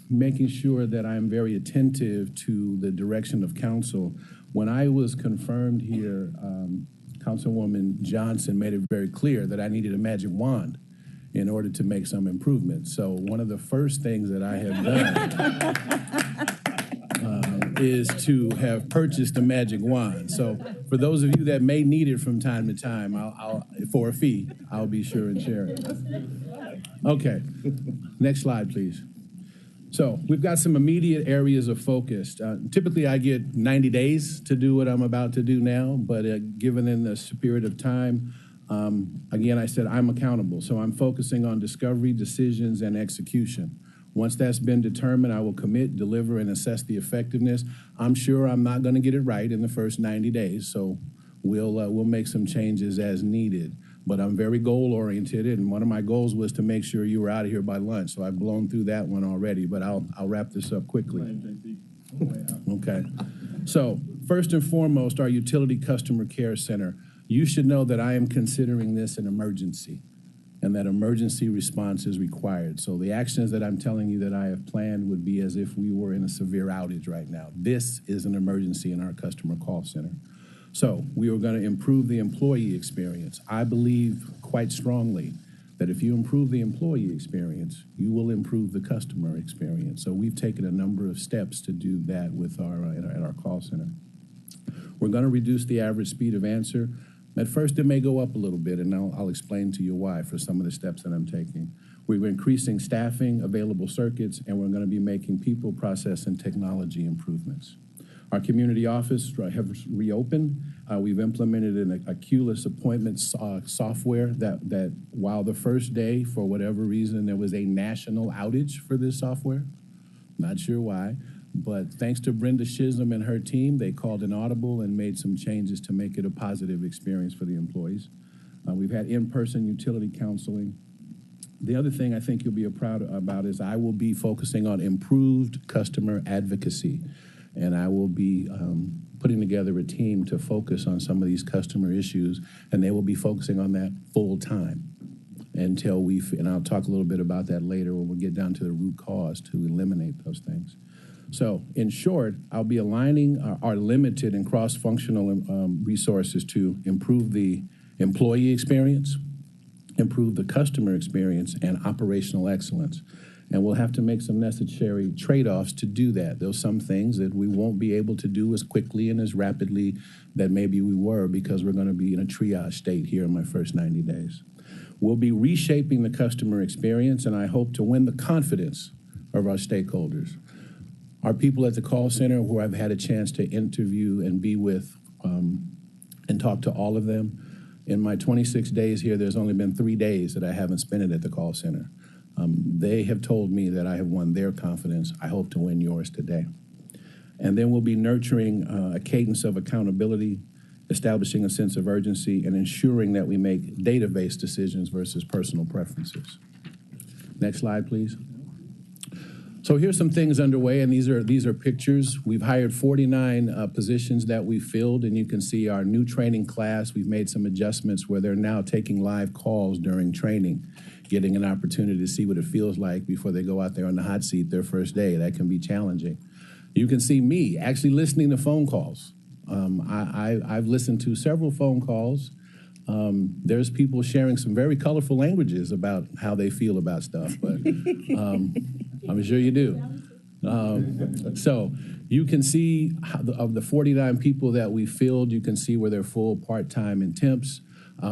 making sure that I'm very attentive to the direction of council, when I was confirmed here, Councilwoman Johnson made it very clear that I needed a magic wand in order to make some improvements. So one of the first things that I have done is to have purchased a magic wand. So for those of you that may need it from time to time, I'll for a fee, I'll be sure and share it. Okay, next slide, please. So we've got some immediate areas of focus. Typically, I get 90 days to do what I'm about to do now, but given in the spirit of time, again, I said I'm accountable. So I'm focusing on discovery, decisions, and execution. Once that's been determined, I will commit, deliver, and assess the effectiveness. I'm sure I'm not going to get it right in the first 90 days, so we'll make some changes as needed. But I'm very goal-oriented, and one of my goals was to make sure you were out of here by lunch, so I've blown through that one already, but I'll wrap this up quickly. Okay. So first and foremost, our Utility Customer Care Center. You should know that I am considering this an emergency, and that emergency response is required. So the actions that I'm telling you that I have planned would be as if we were in a severe outage right now. This is an emergency in our customer call center. So we are going to improve the employee experience. I believe quite strongly that if you improve the employee experience, you will improve the customer experience. So we've taken a number of steps to do that with at our call center. We're going to reduce the average speed of answer. At first, it may go up a little bit, and I'll explain to you why for some of the steps that I'm taking. We're increasing staffing, available circuits, and we're going to be making people, process, and technology improvements. Our community office have reopened. We've implemented a queueless appointments software that while the first day, for whatever reason, there was a national outage for this software. Not sure why. But thanks to Brenda Schisholm and her team, they called an audible and made some changes to make it a positive experience for the employees. We've had in-person utility counseling. The other thing I think you'll be proud about is I will be focusing on improved customer advocacy. And I will be putting together a team to focus on some of these customer issues, and they will be focusing on that full time until and I'll talk a little bit about that later when we get down to the root cause to eliminate those things. So in short, I'll be aligning our limited and cross-functional resources to improve the employee experience, improve the customer experience, and operational excellence. And we'll have to make some necessary trade-offs to do that. There's some things that we won't be able to do as quickly and as rapidly that maybe we were because we're going to be in a triage state here in my first 90 days. We'll be reshaping the customer experience, and I hope to win the confidence of our stakeholders. Our people at the call center who I've had a chance to interview and be with and talk to all of them. In my 26 days here, there's only been 3 days that I haven't spent it at the call center. They have told me that I have won their confidence. I hope to win yours today. And then we'll be nurturing a cadence of accountability, establishing a sense of urgency, and ensuring that we make data-based decisions versus personal preferences. Next slide, please. So here's some things underway, and these are pictures. We've hired 49 positions that we filled, and you can see our new training class. We've made some adjustments where they're now taking live calls during training, getting an opportunity to see what it feels like before they go out there on the hot seat their first day. That can be challenging. You can see me actually listening to phone calls. I've listened to several phone calls. There's people sharing some very colorful languages about how they feel about stuff, but I'm sure you do. So you can see of the 49 people that we filled, you can see where they're full, part-time, and temps.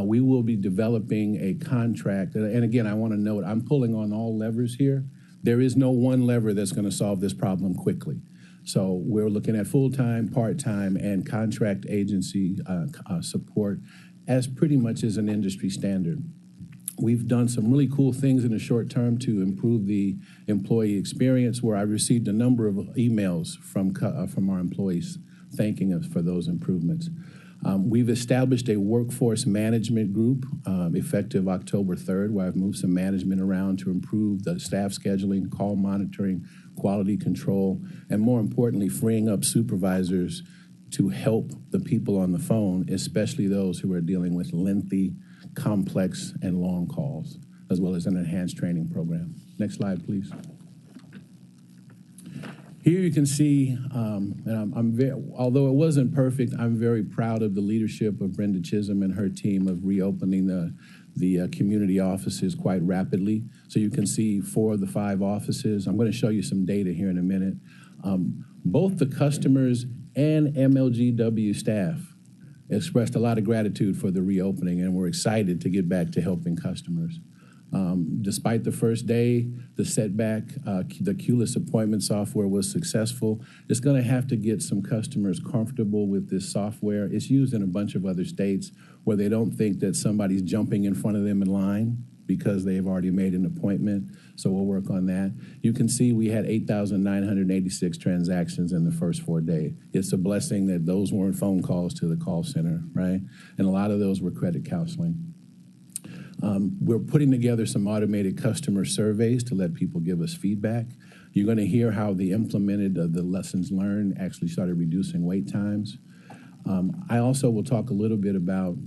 We will be developing a contract. And again, I want to note, I'm pulling on all levers here. There is no one lever that's going to solve this problem quickly. So we're looking at full-time, part-time, and contract agency support as pretty much as an industry standard. We've done some really cool things in the short term to improve the employee experience, where I received a number of emails from our employees thanking us for those improvements. We've established a workforce management group effective October 3rd, where I've moved some management around to improve the staff scheduling, call monitoring, quality control, and more importantly, freeing up supervisors to help the people on the phone, especially those who are dealing with lengthy, complex, and long calls, as well as an enhanced training program. Next slide, please. Here you can see, although it wasn't perfect, I'm very proud of the leadership of Brenda Chisholm and her team of reopening the community offices quite rapidly. So you can see 4 of the 5 offices. I'm going to show you some data here in a minute. Both the customers and MLGW staff expressed a lot of gratitude for the reopening, and we're excited to get back to helping customers. Despite the first day, the setback, the queueless appointment software was successful. It's going to have to get some customers comfortable with this software. It's used in a bunch of other states where they don't think that somebody's jumping in front of them in line because they've already made an appointment. So we'll work on that. You can see we had 8,986 transactions in the first 4 days. It's a blessing that those weren't phone calls to the call center, right? And a lot of those were credit counseling. We're putting together some automated customer surveys to let people give us feedback. You're going to hear how the implemented the lessons learned actually started reducing wait times. I also will talk a little bit about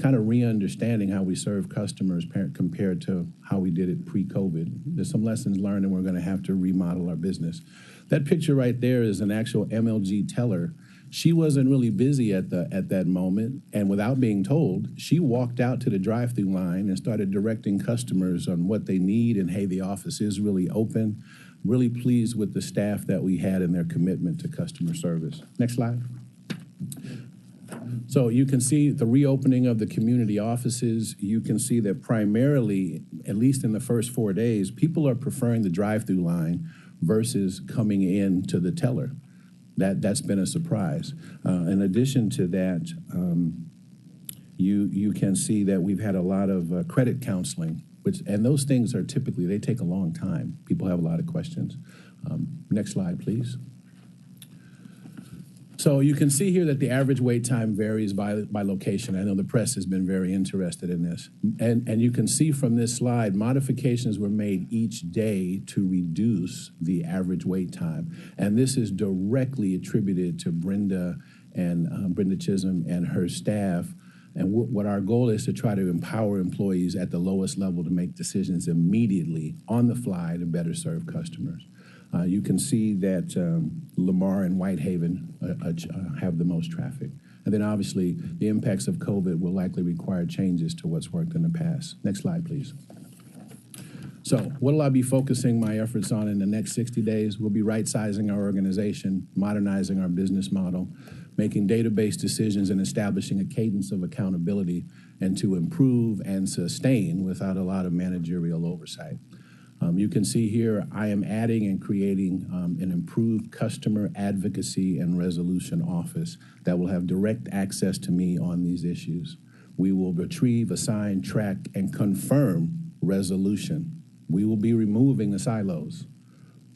kind of re-understanding how we serve customers compared to how we did it pre-COVID. There's some lessons learned, and we're going to have to remodel our business. That picture right there is an actual MLG teller. She wasn't really busy at that moment, and without being told, she walked out to the drive-through line and started directing customers on what they need, and hey, the office is really open. Really pleased with the staff that we had and their commitment to customer service. Next slide. So you can see the reopening of the community offices. You can see that primarily, at least in the first 4 days, people are preferring the drive-through line versus coming in to the teller. That's been a surprise. In addition to that, you can see that we've had a lot of credit counseling, and those things are typically, they take a long time. People have a lot of questions. Next slide, please. So you can see here that the average wait time varies by location. I know the press has been very interested in this. And you can see from this slide, modifications were made each day to reduce the average wait time. And this is directly attributed to Brenda Chisholm and her staff. And what our goal is to try to empower employees at the lowest level to make decisions immediately on the fly to better serve customers. You can see that Lamar and Whitehaven have the most traffic. And then obviously the impacts of COVID will likely require changes to what's worked in the past. Next slide, please. So what will I be focusing my efforts on in the next 60 days? We'll be right-sizing our organization, modernizing our business model, making database decisions, and establishing a cadence of accountability, and to improve and sustain without a lot of managerial oversight. You can see here, I am adding and creating an improved customer advocacy and resolution office that will have direct access to me on these issues. We will retrieve, assign, track, and confirm resolution. We will be removing the silos.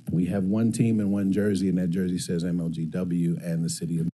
We have one team and one jersey, and that jersey says MLGW and the city of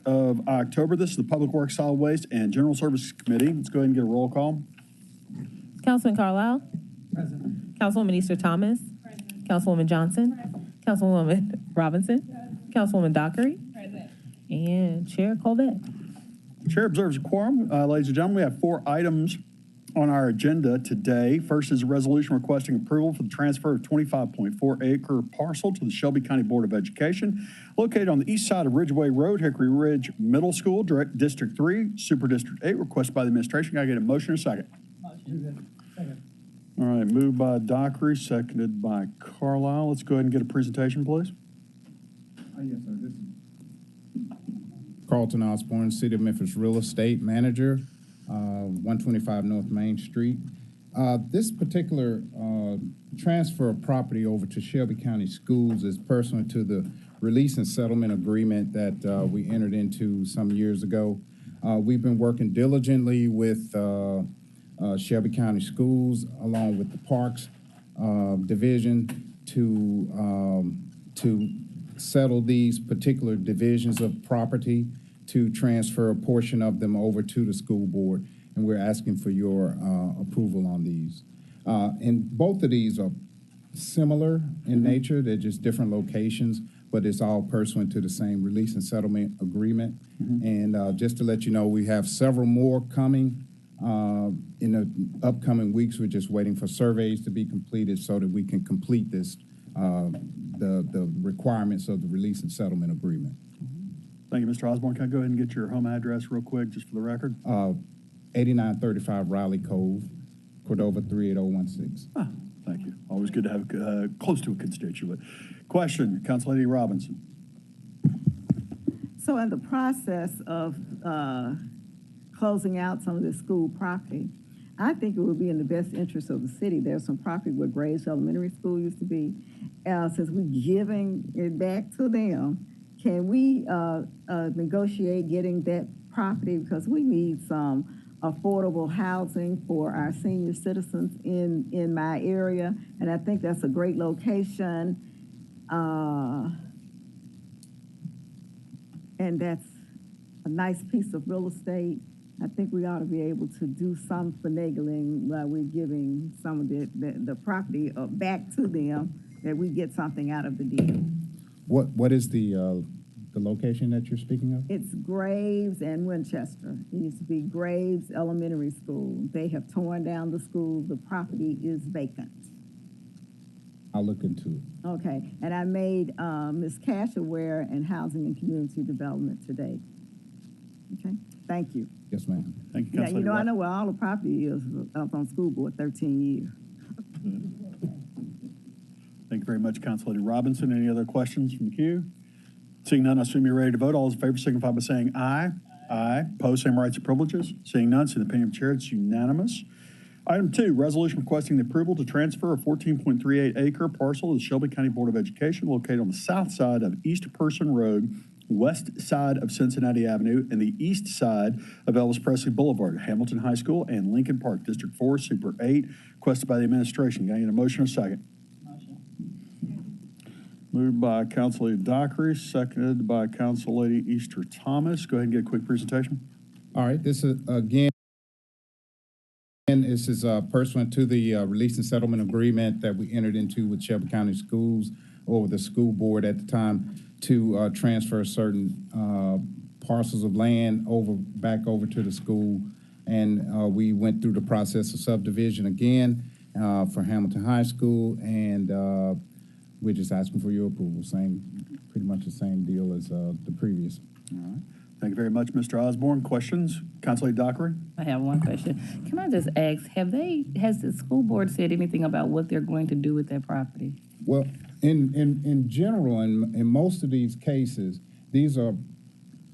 of October. This is the Public Works, Solid Waste, and General Services Committee. Let's go ahead and get a roll call. Councilman Carlisle. Present. Councilwoman Easter Thomas. Present. Councilwoman Johnson. Councilwoman Robinson. Councilwoman Dockery. Present. And Chair Colvett. Chair observes a quorum. Ladies and gentlemen, we have 4 items on our agenda today. First is a resolution requesting approval for the transfer of 25.4-acre parcel to the Shelby County Board of Education, located on the east side of Ridgeway Road, Hickory Ridge Middle School, District 3, Super District 8, requested by the administration. Can I get a motion and a second? Motion. Second. All right, moved by Dockery, seconded by Carlisle. Let's go ahead and get a presentation, please. Yes, sir. This is Carlton Osborne, City of Memphis Real Estate Manager, 125 North Main Street. This particular transfer of property over to Shelby County Schools is pursuant to the release and settlement agreement that we entered into some years ago. We've been working diligently with Shelby County Schools along with the Parks Division to settle these particular divisions of property, to transfer a portion of them over to the school board, and we're asking for your approval on these. And both of these are similar in nature. They're just different locations, but it's all pursuant to the same release and settlement agreement. And just to let you know, we have several more coming in the upcoming weeks. We're just waiting for surveys to be completed so that we can complete this, the requirements of the release and settlement agreement. Thank you, Mr. Osborne. Can I go ahead and get your home address real quick, just for the record? 8935 Riley Cove, Cordova 38016. Thank you. Always good to have close to a constituent. Question, Council Lady Robinson. So in the process of closing out some of the school property, I think it would be in the best interest of the city. There's some property where Graves Elementary School used to be. Since we're giving it back to them, can we negotiate getting that property? Because we need some affordable housing for our senior citizens in my area. And I think that's a great location. And that's a nice piece of real estate. I think we ought to be able to do some finagling while we're giving some of the property back to them, that we get something out of the deal. What is the location that you're speaking of? It's Graves and Winchester. It used to be Graves Elementary School. They have torn down the school. The property is vacant. I'll look into it. Okay, and I made Ms. Cash aware in Housing and Community Development today. Okay, thank you. Yes, ma'am. Thank you, Yeah, you know, I know where all the property is up on school board, 13 years. Thank you very much, Council Lady Robinson. Any other questions from the queue? Seeing none, I assume you're ready to vote. All those in favor signify by saying aye. Aye. Opposed, same rights and privileges. Seeing none, see the opinion of the chair, it's unanimous. Item 2, resolution requesting the approval to transfer a 14.38-acre parcel to the Shelby County Board of Education located on the south side of East Person Road, west side of Cincinnati Avenue, and the east side of Elvis Presley Boulevard, Hamilton High School and Lincoln Park, District 4, Super 8, requested by the administration. Can I get a motion or a second? Moved by Council Lady Dockery, seconded by Council Lady Easter Thomas. Go ahead and get a quick presentation. All right, this is, again, this is pursuant to the release and settlement agreement that we entered into with Shelby County Schools or the school board at the time to transfer certain parcels of land back over to the school. And we went through the process of subdivision again for Hamilton High School, and we're just asking for your approval. Pretty much the same deal as the previous. All right. Thank you very much, Mr. Osborne. Questions? Council Lady Dockery? I have one question. Can I just ask, has the school board said anything about what they're going to do with that property? Well, in general, in most of these cases, these are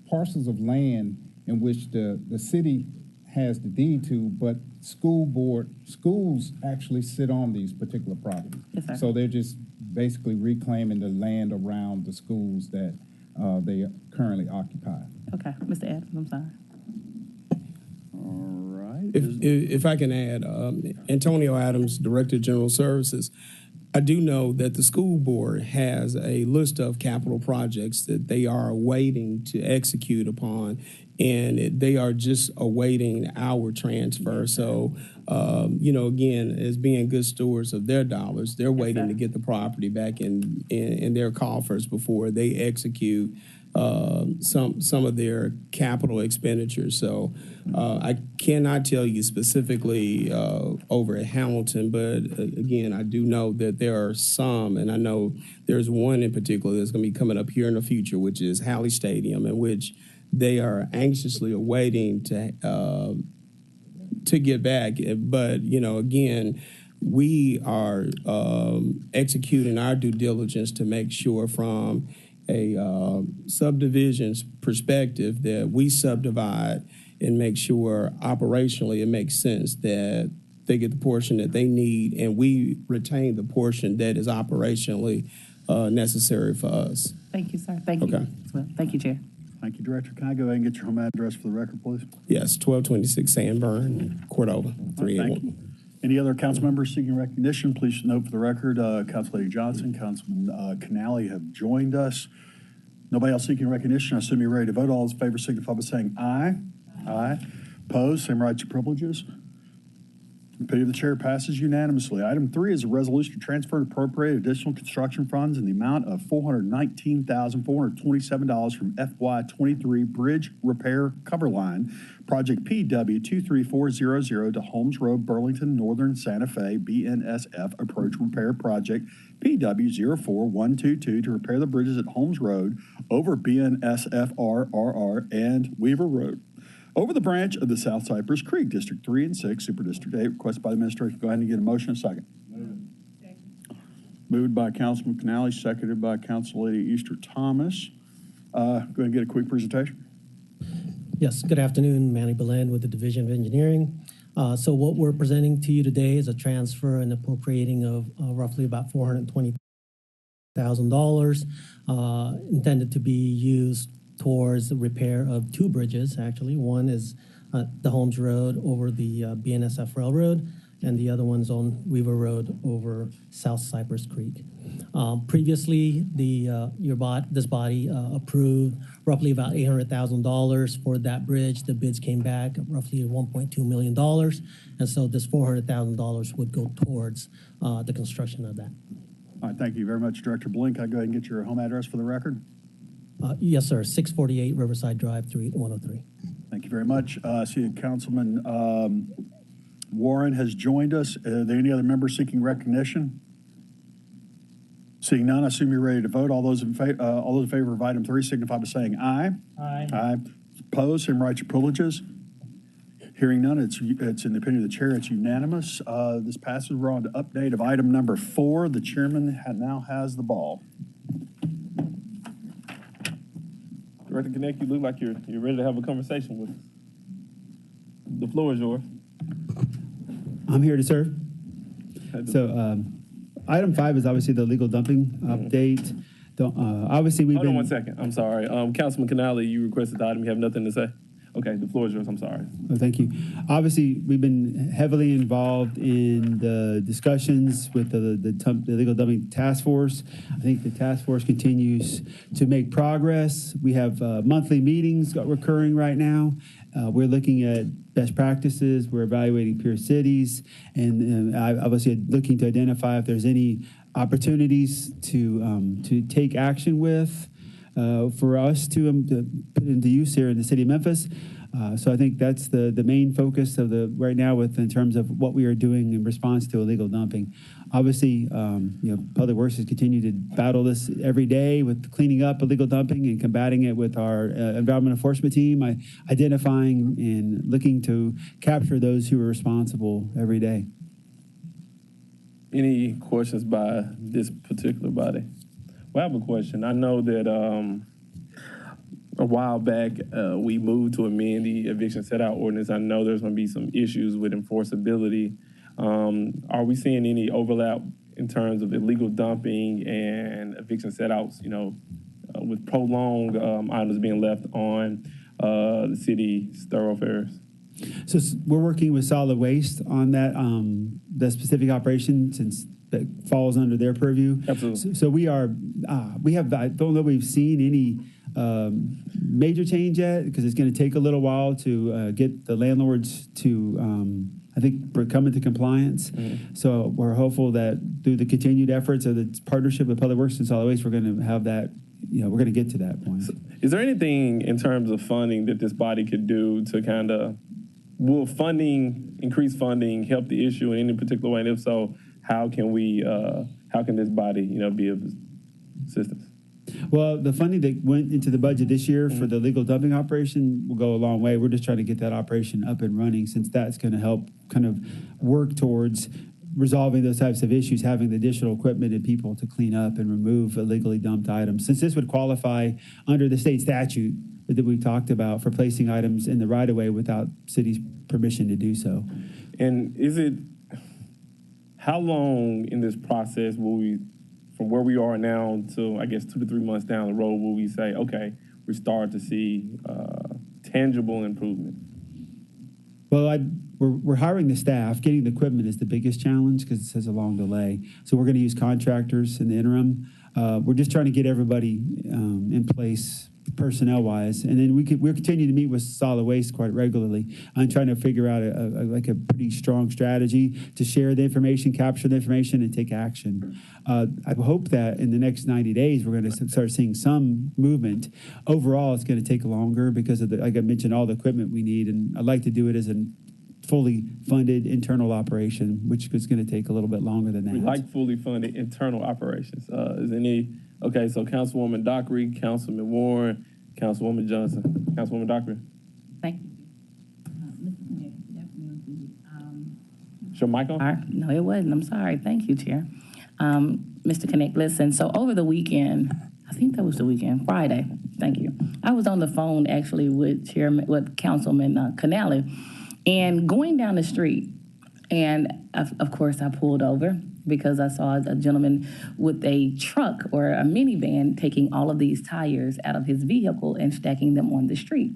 parcels of land in which the city has the deed to, but schools actually sit on these particular properties. Yes, sir. So they're just basically reclaiming the land around the schools that they currently occupy. Okay, Mr. Adams, I'm sorry. All right. If I can add, Antonio Adams, Director of General Services. I do know that the school board has a list of capital projects that they are waiting to execute upon, and they are just awaiting our transfer. So, again, as being good stewards of their dollars, they're waiting to get the property back in their coffers before they execute some of their capital expenditures. So I cannot tell you specifically over at Hamilton, but again, I do know that there are some, and I know there's one in particular that's going to be coming up here in the future, which is Halley Stadium, in which they are anxiously awaiting to get back. But, again, we are executing our due diligence to make sure from a subdivision's perspective that we subdivide and make sure operationally it makes sense that they get the portion that they need and we retain the portion that is operationally necessary for us. Thank you, sir. Thank you. Okay. Thank you, Chair. Thank you, Director. Can I go ahead and get your home address for the record, please? Yes, 1226 Sandburn, Cordova, 381. Thank you. Any other council members seeking recognition? Please note for the record, Council Lady Johnson, Councilman Canale have joined us. Nobody else seeking recognition. I assume you're ready to vote. All those in favor signify by saying aye. Aye. Opposed? Same rights and privileges. The opinion of the chair passes unanimously. Item 3 is a resolution to transfer and appropriate additional construction funds in the amount of $419,427 from FY23 Bridge Repair Cover Line, Project PW 23400 to Holmes Road, Burlington, Northern Santa Fe, BNSF Approach Repair Project PW 04122 to repair the bridges at Holmes Road over BNSF RRR and Weaver Road, over the branch of the South Cypress Creek, District 3 and 6, Super District 8, requested by the administration. Go ahead and get a motion and a second. Moved by Councilman Canale, seconded by Council Lady Easter Thomas. Go ahead and get a quick presentation. Yes, good afternoon, Manny Belen with the Division of Engineering. So what we're presenting to you today is a transfer and appropriating of roughly about $420,000 intended to be used towards the repair of 2 bridges, actually. One is the Holmes Road over the BNSF Railroad, and the other one's on Weaver Road over South Cypress Creek. Previously, this body approved roughly about $800,000 for that bridge. The bids came back at roughly $1.2 million, and so this $400,000 would go towards the construction of that. All right, thank you very much, Director Blink. I'll go ahead and get your home address for the record. Yes, sir, 648 Riverside Drive, 38103. Thank you very much. I see Councilman Warren has joined us. Are there any other members seeking recognition? Seeing none, I assume you're ready to vote. All those in favor of item 3 signify by saying aye. Aye. Aye. Opposed, same rights or privileges. Hearing none, it's in the opinion of the chair, it's unanimous. This passes. We're on to update of item number 4. The chairman now has the ball. Director Connect, you look like you're ready to have a conversation with us. The floor is yours. I'm here to serve. So item 5 is obviously the legal dumping update. Obviously, we've Hold on 1 second. I'm sorry. Councilman Canale, you requested the item. You have nothing to say? Okay, the floor is yours. I'm sorry. Oh, thank you. Obviously, we've been heavily involved in the discussions with the legal dumping task force. I think the task force continues to make progress. We have monthly meetings recurring right now. We're looking at best practices. We're evaluating peer cities, and obviously looking to identify if there's any opportunities to take action with. For us to put into use here in the city of Memphis. So I think that's the main focus of right now in terms of what we are doing in response to illegal dumping. Obviously, Public Works has continued to battle this every day with cleaning up illegal dumping and combating it with our environmental enforcement team, identifying and looking to capture those who are responsible every day. Any questions by this particular body? Well, I have a question. I know that a while back we moved to amend the eviction set-out ordinance. I know there's going to be some issues with enforceability. Are we seeing any overlap in terms of illegal dumping and eviction set-outs, with prolonged items being left on the city's thoroughfares? So we're working with solid waste on that, the specific operation, since that falls under their purview. Absolutely. So we are, we have, I don't know if we've seen any major change yet, because it's going to take a little while to get the landlords to, I think, come into compliance. Mm-hmm. So we're hopeful that through the continued efforts of the partnership with Public Works and Solid Waste, we're going to have that, we're going to get to that point. Is there anything in terms of funding that this body could do to kind of, will increase funding, help the issue in any particular way? And if so, how can this body, be of assistance? Well, the funding that went into the budget this year for the legal dumping operation will go a long way. We're just trying to get that operation up and running, since that's going to help kind of work towards resolving those types of issues, having the additional equipment and people to clean up and remove illegally dumped items. Since this would qualify under the state statute that we talked about for placing items in the right-of-way without city's permission to do so. And how long in this process will we, from where we are now to, I guess, 2 to 3 months down the road, will we say, okay, we start to see tangible improvement? Well, we're hiring the staff. Getting the equipment is the biggest challenge, because it says a long delay. So we're going to use contractors in the interim. We're just trying to get everybody in place personnel-wise, and then we'll continue to meet with solid waste quite regularly. I'm trying to figure out a pretty strong strategy to share the information, capture the information, and take action. I hope that in the next 90 days we're going to start seeing some movement. Overall, it's going to take longer because of like I mentioned, all the equipment we need, and I'd like to do it as a fully funded internal operation, which is going to take a little bit longer than that. We like fully funded internal operations. Okay, so Councilwoman Dockery, Councilman Warren, Councilwoman Johnson. Councilwoman Dockery. Thank you. Is your mic on? No, it wasn't. I'm sorry. Thank you, Chair. Mr. Connect, listen, so over the weekend, I think that was the weekend, Friday, thank you. I was on the phone actually with Councilman Canale, and going down the street, and of course I pulled over because I saw a gentleman with a truck or a minivan taking all of these tires out of his vehicle and stacking them on the street.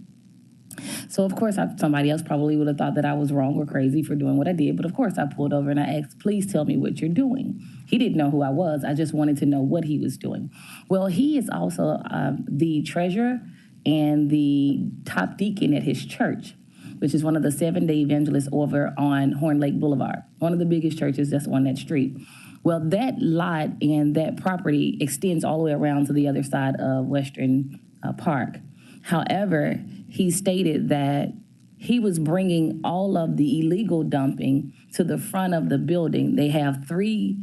So of course, somebody else probably would have thought that I was wrong or crazy for doing what I did, but of course I pulled over and I asked, please tell me what you're doing. He didn't know who I was. I just wanted to know what he was doing. Well, he is also the treasurer and the top deacon at his church, which is one of the 7-day evangelists over on Horn Lake Boulevard, one of the biggest churches that's on that street. Well, that lot and that property extends all the way around to the other side of Western Park. However, he stated that he was bringing all of the illegal dumping to the front of the building. They have 3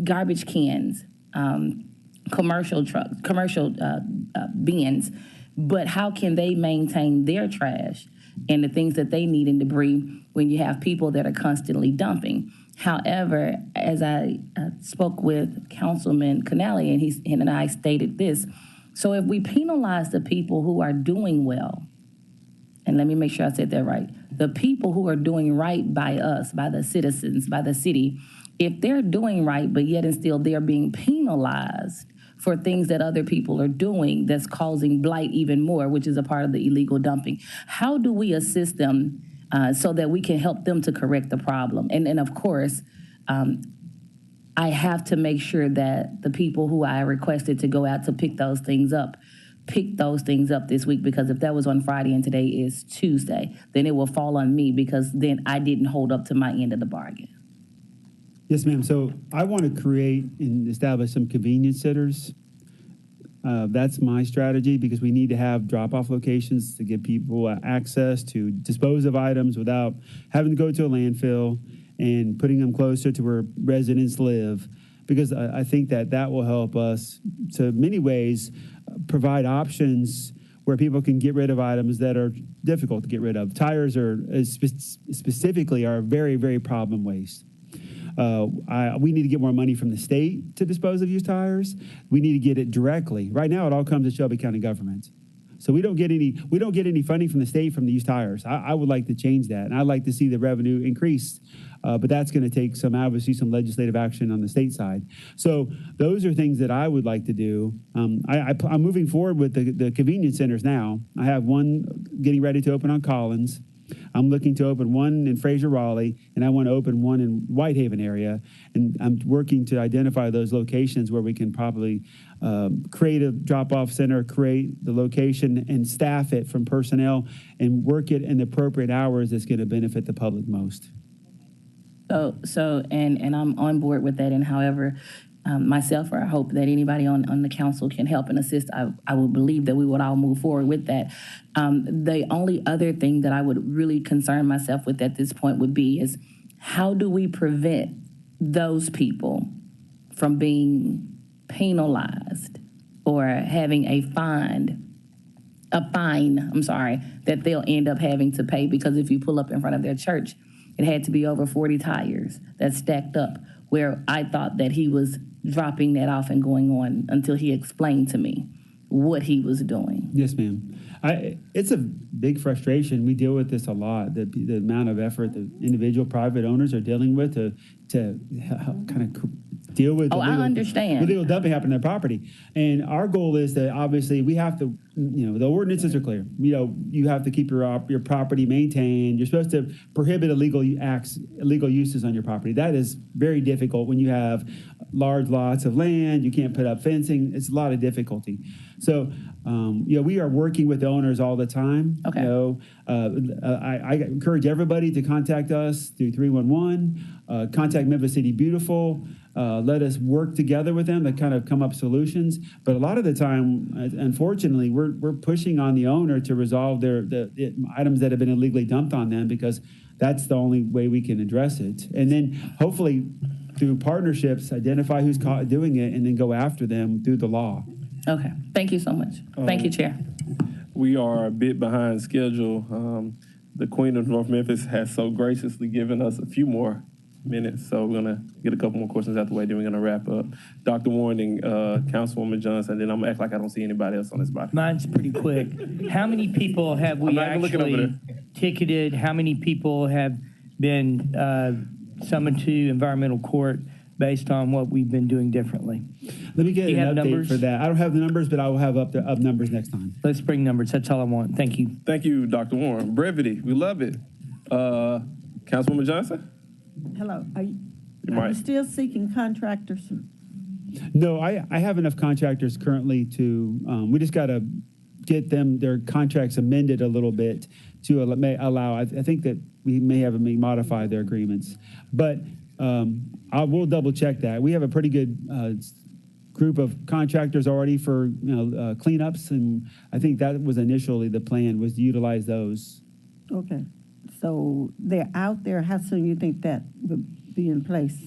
garbage cans, commercial bins, but how can they maintain their trash and the things that they need in debris when you have people that are constantly dumping? However, as I spoke with Councilman Canale, and he and I stated this, so if we penalize the people who are doing well, and let me make sure I said that right, the people who are doing right by us, by the citizens, by the city, if they're doing right, but yet and still they're being penalized for things that other people are doing that's causing blight even more, which is a part of the illegal dumping, how do we assist them so that we can help them to correct the problem? And of course, I have to make sure that the people who I requested to go out to pick those things up this week, because if that was on Friday and today is Tuesday, then it will fall on me because then I didn't hold up to my end of the bargain. Yes, ma'am. So I want to create and establish some convenience centers. That's my strategy, because we need to have drop-off locations to give people access to dispose of items without having to go to a landfill and putting them closer to where residents live, because I think that will help us to many ways provide options where people can get rid of items that are difficult to get rid of. Tires specifically are very, very problem waste. We need to get more money from the state to dispose of used tires. We need to get it directly. Right now, it all comes to Shelby County government. So we don't get any funding from the state from the used tires. I would like to change that, and I'd like to see the revenue increase. But that's going to take obviously some legislative action on the state side. So those are things that I would like to do. I'm moving forward with the convenience centers now. I have one getting ready to open on Collins. I'm looking to open one in Fraser Raleigh, and I want to open one in Whitehaven area. And I'm working to identify those locations where we can probably create a drop-off center, create the location, and staff it from personnel, and work it in the appropriate hours that's going to benefit the public most. And I'm on board with that. And however, myself, or I hope that anybody on the council can help and assist, I would believe that we would all move forward with that. The only other thing that I would really concern myself with at this point would be is how do we prevent those people from being penalized or having a fine, that they'll end up having to pay, because if you pull up in front of their church, it had to be over 40 tires that stacked up, where I thought that he was dropping that off and going on until he explained to me what he was doing. Yes, ma'am. It's a big frustration. We deal with this a lot, the amount of effort the individual private owners are dealing with to kind of deal with illegal dumping happening on their property. And our goal is that obviously we have to, the ordinances are clear. You have to keep your property maintained. You're supposed to prohibit illegal uses on your property. That is very difficult when you have large lots of land. You can't put up fencing. It's a lot of difficulty. So, we are working with the owners all the time. Okay. I encourage everybody to contact us through 311, contact Memphis City Beautiful. Let us work together with them to kind of come up solutions. But a lot of the time, unfortunately, we're pushing on the owner to resolve the items that have been illegally dumped on them, because that's the only way we can address it. And then hopefully through partnerships, identify who's caught doing it and then go after them through the law. Okay. Thank you so much. Thank you, Chair. We are a bit behind schedule. The Queen of North Memphis has so graciously given us a few more minutes, so we're going to get a couple more questions out the way, then we're going to wrap up. Dr. Warren, Councilwoman Johnson, then I'm going to act like I don't see anybody else on this body. Mine's pretty quick. How many people have we actually ticketed? How many people have been summoned to environmental court based on what we've been doing differently? Let me get an update numbers for that. I don't have the numbers, but I will have up numbers next time. Let's bring numbers. That's all I want. Thank you. Thank you, Dr. Warren. Brevity, we love it. Councilwoman Johnson? Hello. Are you still seeking contractors? No, I have enough contractors currently to, we just got to get their contracts amended a little bit to allow, I think that we may have them modify their agreements. But I will double check that. We have a pretty good group of contractors already for cleanups, and I think that was initially the plan, was to utilize those. Okay. So they're out there. How soon you think that would be in place?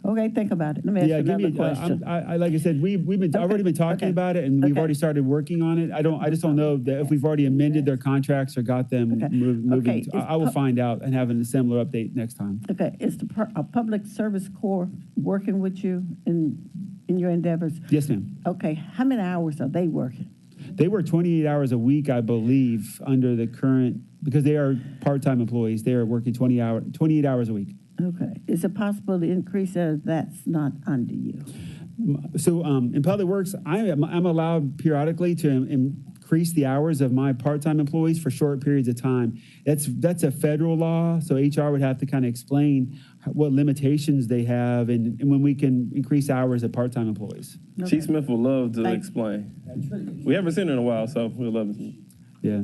Okay, think about it. Let me ask you another question. Like I said, we've already been talking about it, and we've already started working on it. I just don't know that if we've already amended their contracts or got them moving. I will find out and have a similar update next time. Okay, is a Public Service Corps working with you in your endeavors? Yes, ma'am. Okay, how many hours are they working? They work 28 hours a week, I believe, under the current, because they are part-time employees. They are working 28 hours a week. Okay. Is it possible to increase that if that's not under you? So in Public Works, I'm allowed periodically to increase the hours of my part-time employees for short periods of time. That's a federal law, so HR would have to kind of explain what limitations they have and when we can increase hours of part-time employees. Okay. Chief Smith will love to explain. We haven't seen her in a while, so we'll love it. Yeah.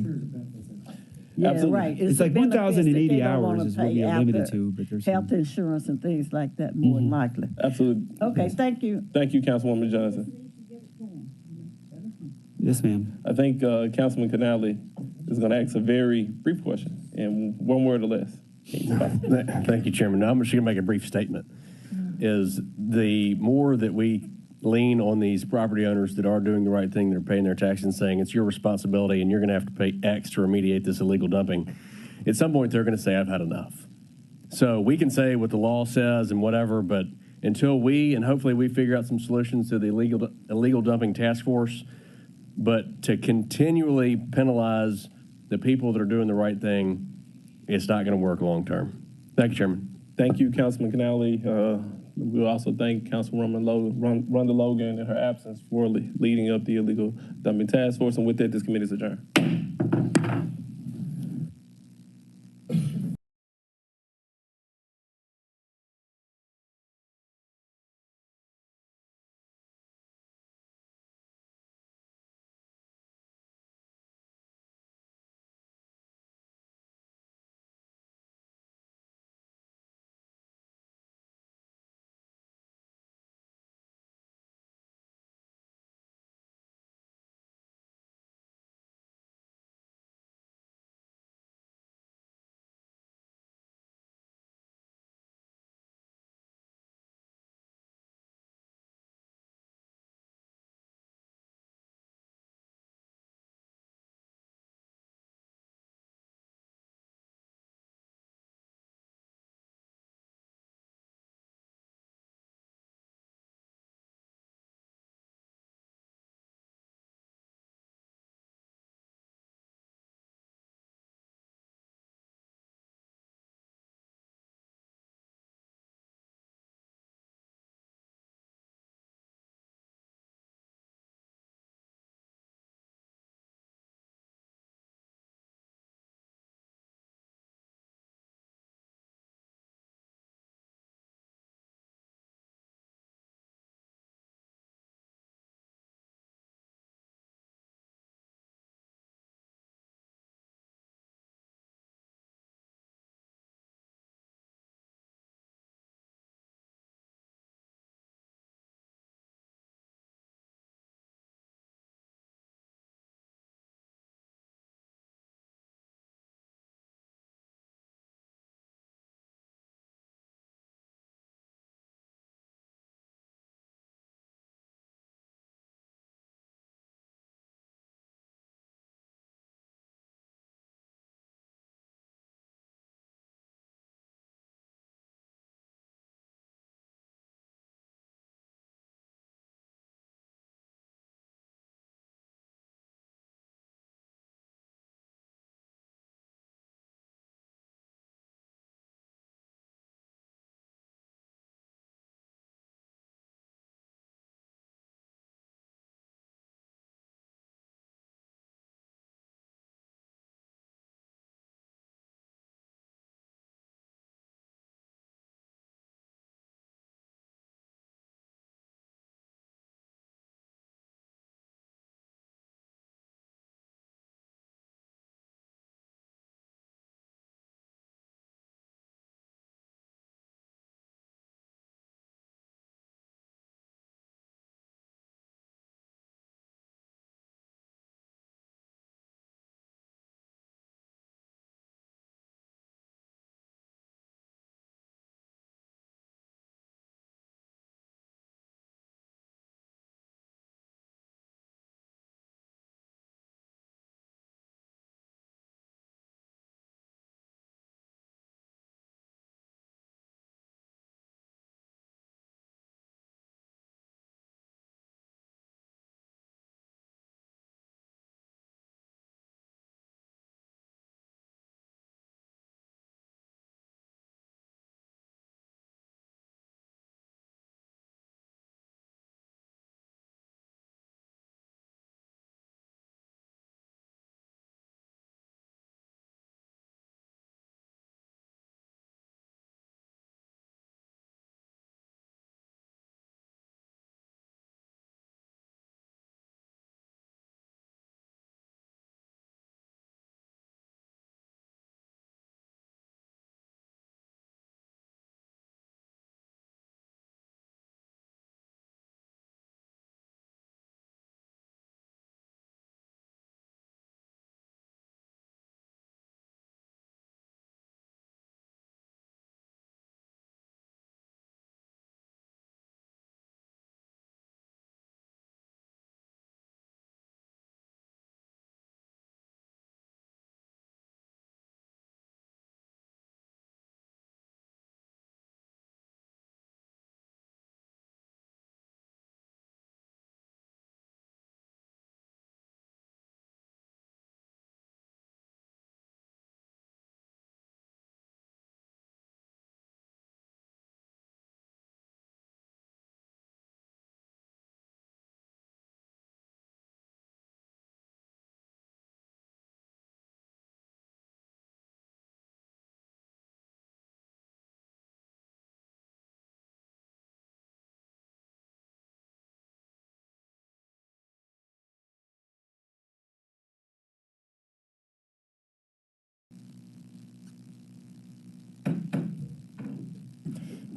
Yeah, absolutely. right. It's like 1,080 hours is what we are limited to, but there's health insurance and things like that more than likely. Absolutely. Okay, thank you. Thank you, Councilwoman Johnson. Yes, ma'am. I think Councilman Canale is going to ask a very brief question, and one word or less. Thank you, Chairman. Now, I'm just going to make a brief statement. Is the more that we lean on these property owners that are doing the right thing, they're paying their taxes and saying it's your responsibility and you're going to have to pay X to remediate this illegal dumping, at some point they're going to say, I've had enough. So we can say what the law says and whatever, but until we, and hopefully we figure out some solutions to the illegal dumping task force, but to continually penalize the people that are doing the right thing, it's not going to work long term. Thank you, Chairman. Thank you, Councilman Canale. We'll also thank Councilwoman Rhonda Logan in her absence for leading up the illegal dumping task force. And with that, this committee is adjourned.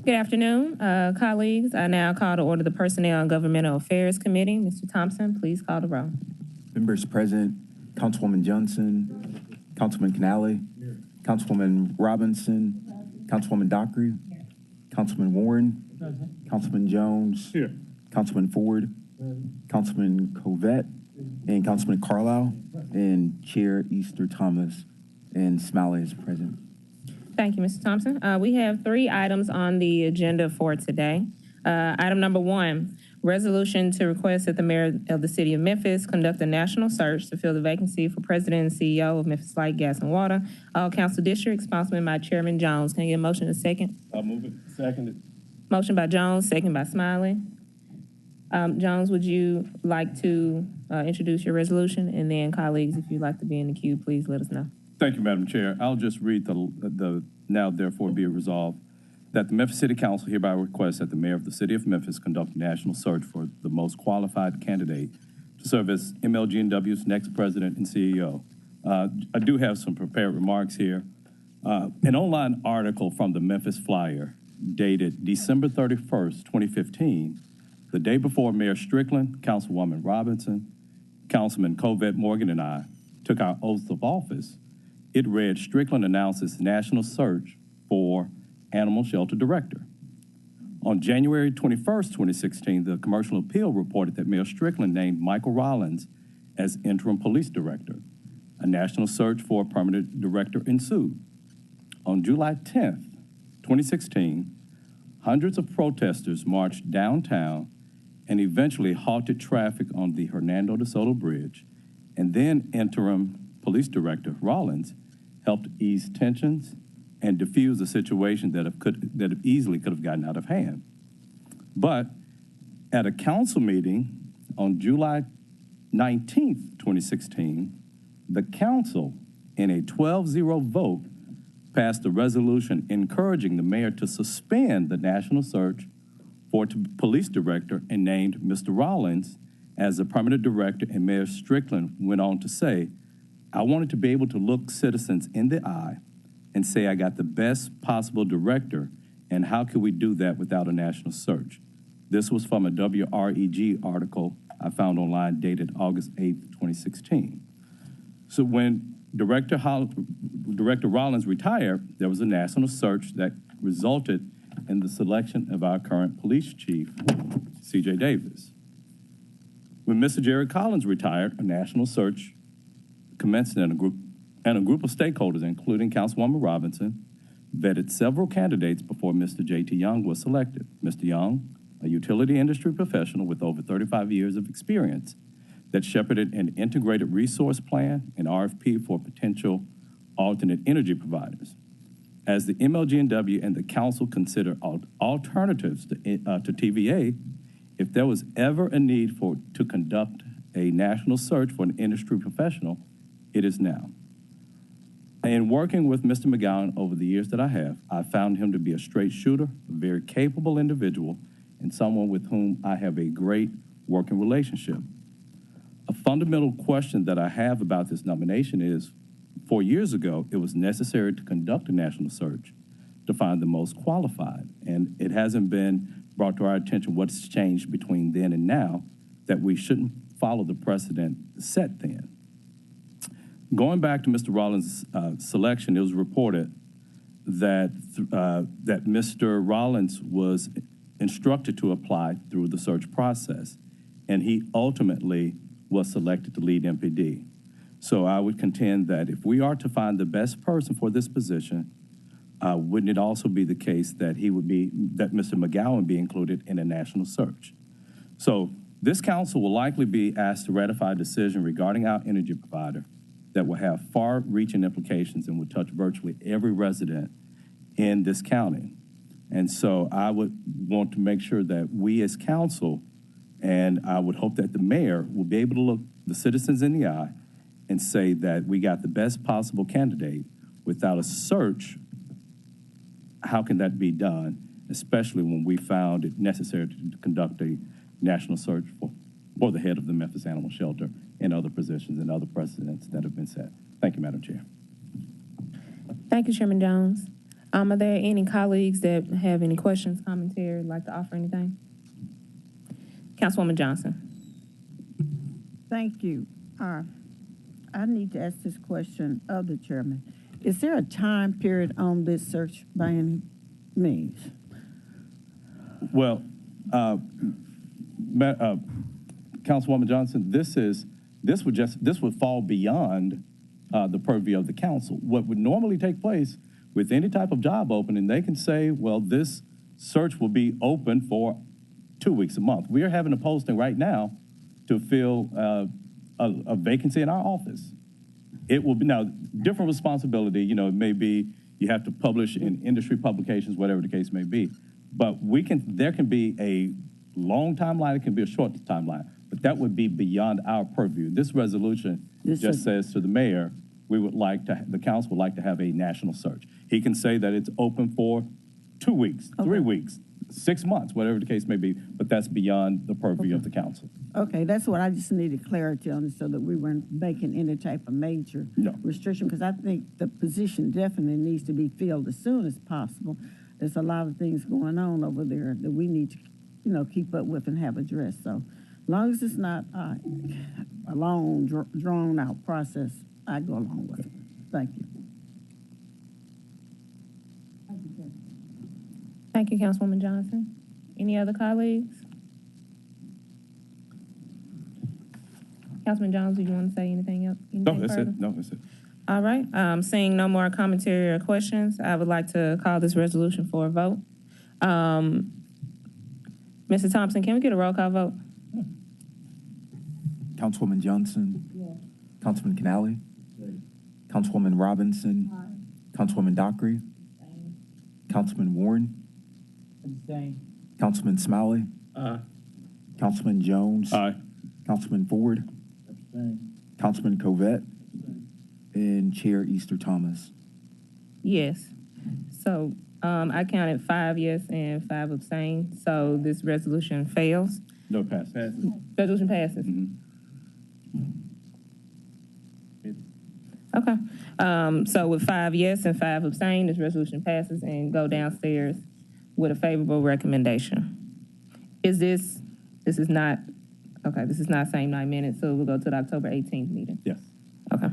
Good afternoon, colleagues. I now call to order the Personnel and Governmental Affairs Committee. Mr. Thompson, please call the roll. Members present, Councilwoman Johnson, Councilman Canale, Councilwoman Robinson, Councilwoman Dockery, Councilman Warren, Councilman Jones, Councilman Ford, Councilman Covette, and Councilman Carlisle, and Chair Easter Thomas, and Smiley is present. Thank you, Mr. Thompson. We have 3 items on the agenda for today. Item number 1, resolution to request that the mayor of the city of Memphis conduct a national search to fill the vacancy for president and CEO of Memphis Light, Gas, and Water. All council districts, sponsored by Chairman Jones. Can I get a motion in a second? I'll move it. Seconded. Motion by Jones, second by Smiley. Jones, would you like to introduce your resolution? And then, colleagues, if you'd like to be in the queue, please let us know. Thank you, Madam Chair. I'll just read the now therefore be it resolved that the Memphis City Council hereby requests that the mayor of the city of Memphis conduct a national search for the most qualified candidate to serve as MLGNW's next president and CEO. I do have some prepared remarks here. An online article from the Memphis Flyer dated December 31st, 2015, the day before Mayor Strickland, Councilwoman Robinson, Councilman Covette Morgan, and I took our oaths of office. It read, Strickland announces national search for animal shelter director. On January 21st, 2016, the Commercial Appeal reported that Mayor Strickland named Michael Rollins as interim police director. A national search for a permanent director ensued. On July 10th, 2016, hundreds of protesters marched downtown and eventually halted traffic on the Hernando de Soto Bridge, and then interim police director Rollins helped ease tensions and diffuse a situation that easily could have gotten out of hand. But at a council meeting on July 19th, 2016, the council, in a 12-0 vote, passed a resolution encouraging the mayor to suspend the national search for police director and named Mr. Rollins as the permanent director, and Mayor Strickland went on to say, I wanted to be able to look citizens in the eye and say I got the best possible director, and how could we do that without a national search? This was from a WREG article I found online dated August 8th, 2016. So when Director Rollins retired, there was a national search that resulted in the selection of our current police chief, C.J. Davis. When Mr. Jerry Collins retired, a national search commenced, and a group of stakeholders, including Councilwoman Robinson, vetted several candidates before Mr. J.T. Young was selected. Mr. Young, a utility industry professional with over 35 years of experience, that shepherded an integrated resource plan and RFP for potential alternate energy providers. As the MLGNW and the council consider alternatives to TVA, if there was ever a need to conduct a national search for an industry professional, it is now. In working with Mr. McGowan over the years that I have, I found him to be a straight shooter, a very capable individual, and someone with whom I have a great working relationship. A fundamental question that I have about this nomination is, 4 years ago, it was necessary to conduct a national search to find the most qualified, and it hasn't been brought to our attention what's changed between then and now that we shouldn't follow the precedent set then. Going back to Mr. Rollins' selection, it was reported that Mr. Rollins was instructed to apply through the search process, and he ultimately was selected to lead MPD. So I would contend that if we are to find the best person for this position, wouldn't it also be the case that that Mr. McGowan be included in a national search? So this council will likely be asked to ratify a decision regarding our energy provider that will have far-reaching implications and will touch virtually every resident in this county. And so I would want to make sure that we as council, and I would hope that the mayor will be able to look the citizens in the eye and say that we got the best possible candidate. Without a search, how can that be done, especially when we found it necessary to conduct a national search for the head of the Memphis Animal Shelter and other positions and other precedents that have been set. Thank you, Madam Chair. Thank you, Chairman Jones. Are there any colleagues that have any questions, commentary, like to offer anything? Councilwoman Johnson. Thank you. I need to ask this question of the chairman. Is there a time period on this search by any means? Well, Councilwoman Johnson, this would fall beyond the purview of the council. What would normally take place with any type of job opening, they can say, well, this search will be open for 2 weeks, a month. We are having a posting right now to fill a vacancy in our office. It will be now different responsibility. You know, it may be you have to publish in industry publications, whatever the case may be. But there can be a long timeline, it can be a short timeline, but that would be beyond our purview. This resolution just says to the mayor, the council would like to have a national search. He can say that it's open for 2 weeks, 3 weeks, 6 months, whatever the case may be, but that's beyond the purview of the council. Okay, that's what I just needed clarity on, so that we weren't making any type of major restriction, because I think the position definitely needs to be filled as soon as possible. There's a lot of things going on over there that we need to, keep up with and have addressed. So as long as it's not a long, drawn-out process, I go along with it. Thank you. Thank you, Councilwoman Johnson. Any other colleagues? Councilman Jones, do you want to say anything else? No, that's it. No, that's it. All right. Seeing no more commentary or questions, I would like to call this resolution for a vote. Mr. Thompson, can we get a roll call vote? Councilwoman Johnson. Yes. Councilman Canale. Councilwoman Robinson. Councilwoman Dockery. Councilman Warren. Councilman Smiley. Councilman Jones. Councilman Ford. Councilman Covette. And Chair Easter Thomas. Yes. So I counted 5 yes and 5 abstain. So this resolution fails. No, pass. Resolution passes. Okay. So with 5 yes and 5 abstain, this resolution passes and go downstairs with a favorable recommendation. This is not same 9 minutes, so we'll go to the October 18th meeting. Yes. Okay.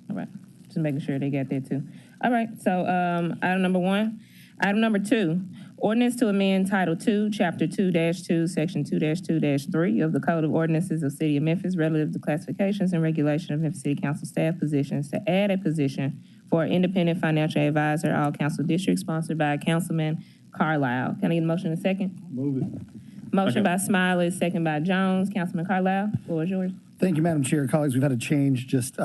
All right. Just making sure they got there too. All right. So item number 1. Item number 2, ordinance to amend Title 2, Chapter 2-2, Section 2-2-3 of the Code of Ordinances of City of Memphis relative to classifications and regulation of Memphis City Council staff positions to add a position for an independent financial advisor, all council districts, sponsored by Councilman Carlisle. Can I get a motion in a second? Move it. Motion by Smiley, second by Jones. Councilman Carlisle, floor is yours. Thank you, Madam Chair. Colleagues, we've had a change just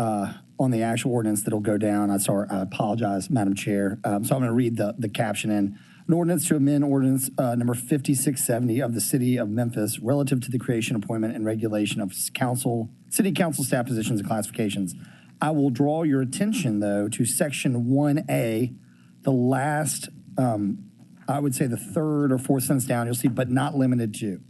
on the actual ordinance that'll go down. I apologize, Madam Chair. So I'm going to read the caption in. An ordinance to amend ordinance number 5670 of the City of Memphis relative to the creation, appointment, and regulation of city council staff positions and classifications. I will draw your attention, though, to Section 1A, the last, I would say the third or fourth sentence down. You'll see, but not limited to.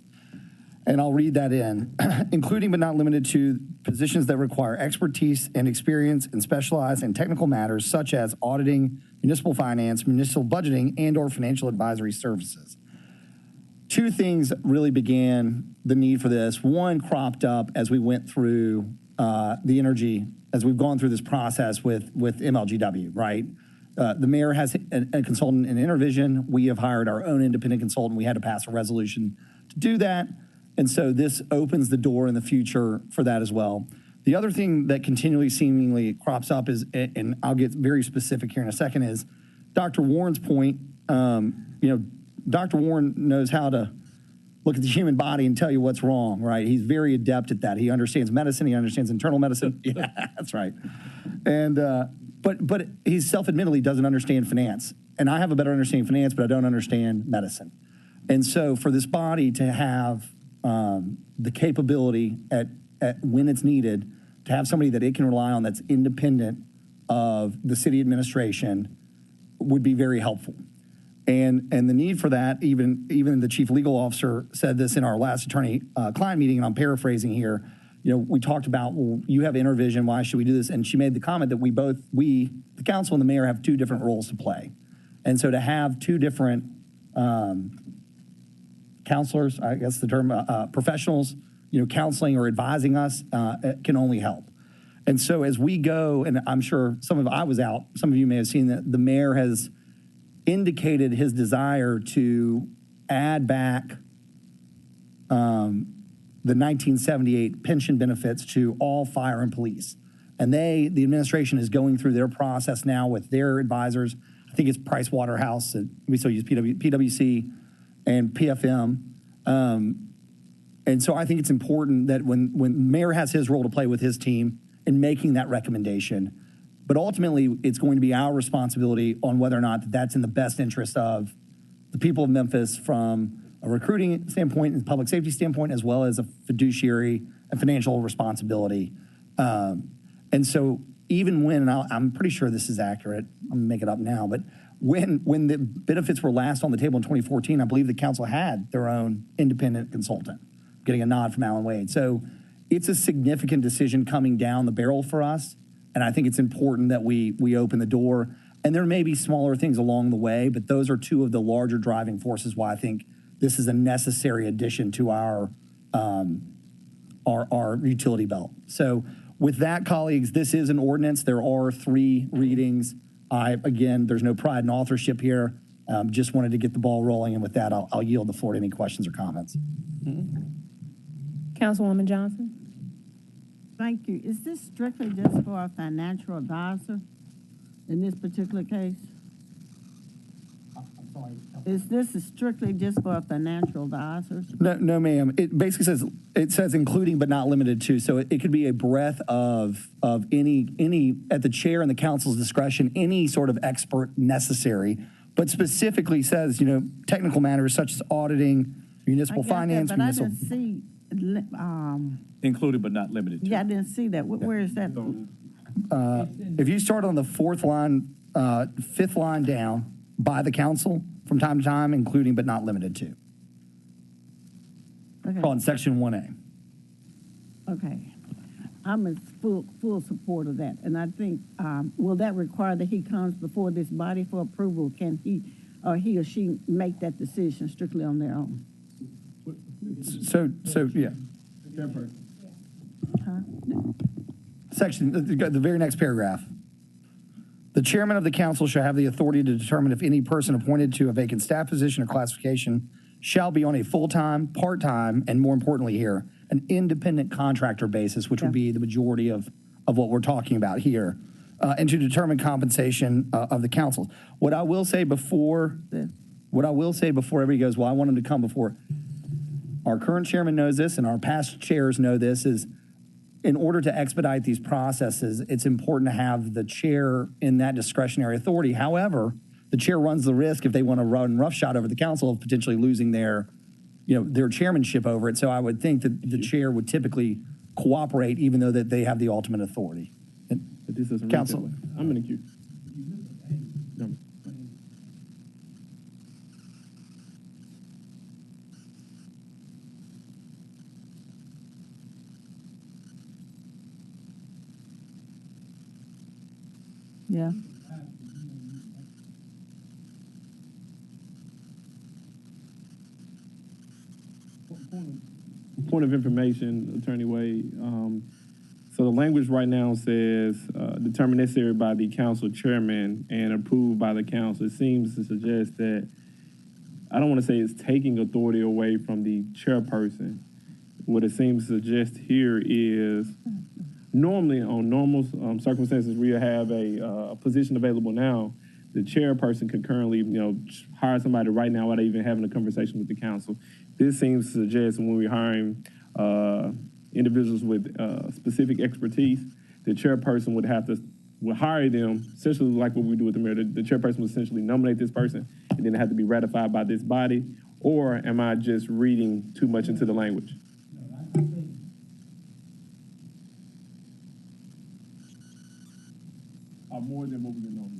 And I'll read that in, including but not limited to positions that require expertise and experience in specialized and technical matters such as auditing, municipal finance, municipal budgeting, and or financial advisory services. 2 things really began the need for this. One cropped up as we went through the energy, as we've gone through this process with MLGW, right? The mayor has a consultant in Intervision. We have hired our own independent consultant. We had to pass a resolution to do that. And so this opens the door in the future for that as well. The other thing that continually seemingly crops up is, and I'll get very specific here in a second, is Dr. Warren's point. Dr. Warren knows how to look at the human body and tell you what's wrong, right? He's very adept at that. He understands medicine. He understands internal medicine. Yeah, that's right. And but he self-admittedly doesn't understand finance. And I have a better understanding of finance, but I don't understand medicine. And so for this body to have the capability at when it's needed to have somebody that it can rely on that's independent of the city administration would be very helpful. And the need for that, even the chief legal officer said this in our last attorney-client meeting, and I'm paraphrasing here, we talked about, well, you have intervision, why should we do this? And she made the comment that we, the council and the mayor, have two different roles to play. And so to have two different counselors, I guess the term, professionals, counseling or advising us can only help. And so as we go, and I'm sure I was out, some of you may have seen that the mayor has indicated his desire to add back the 1978 pension benefits to all fire and police. And the administration is going through their process now with their advisors. I think it's Price Waterhouse, we still use PwC and PFM. And so I think it's important that when mayor has his role to play with his team in making that recommendation, but ultimately it's going to be our responsibility on whether or not that's in the best interest of the people of Memphis from a recruiting standpoint and public safety standpoint, as well as a fiduciary and financial responsibility. And so even when, and I'm pretty sure this is accurate, I'm gonna make it up now, but when the benefits were last on the table in 2014, I believe the council had their own independent consultant, getting a nod from Alan Wade. So it's a significant decision coming down the barrel for us. And I think it's important that we open the door. And there may be smaller things along the way, but those are two of the larger driving forces why I think this is a necessary addition to our utility belt. So with that, colleagues, this is an ordinance. There are 3 readings. Again, there's no pride in authorship here. Just wanted to get the ball rolling. And with that, I'll yield the floor to any questions or comments. Councilwoman Johnson. Thank you. Is this strictly just for a financial advisor in this particular case? Is this strictly just for financial advisors? No, ma'am. It basically says including but not limited to. So it could be a breadth of any at the chair and the council's discretion, any sort of expert necessary, but specifically says, technical matters such as auditing, municipal finance. But I didn't see. Included but not limited to. Yeah, I didn't see that. Where is that? If you start on the 4th line, 5th line down, by the council from time to time, including but not limited to. Okay. On section 1A. Okay. I'm in full support of that. And I think, will that require that he comes before this body for approval? Can he or she make that decision strictly on their own? So yeah. Section, the very next paragraph. The chairman of the council shall have the authority to determine if any person appointed to a vacant staff position or classification shall be on a full-time, part-time, and more importantly here, an independent contractor basis, which would be the majority of what we're talking about here, and to determine compensation of the council. What I will say before everybody goes, well, I want him to come before. Our current chairman knows this, and our past chairs know this, is in order to expedite these processes, it's important to have the chair in that discretionary authority. However, the chair runs the risk, if they want to run roughshod over the council, of potentially losing their chairmanship over it. So I would think that the chair would typically cooperate, even though that they have the ultimate authority. But this doesn't Council. read that way. I'm in the queue. No. Yeah. Point of information, Attorney Wade. So the language right now says determined necessary by the council chairman and approved by the council. It seems to suggest that, I don't want to say it's taking authority away from the chairperson. What it seems to suggest here is normally on normal circumstances where you have a position available now, the chairperson could currently hire somebody right now without even having a conversation with the council. This seems to suggest when we're hiring individuals with specific expertise, the chairperson would hire them, essentially like what we do with the mayor. The chairperson would essentially nominate this person, and then it had to be ratified by this body. Or am I just reading too much into the language? More than what we've been on.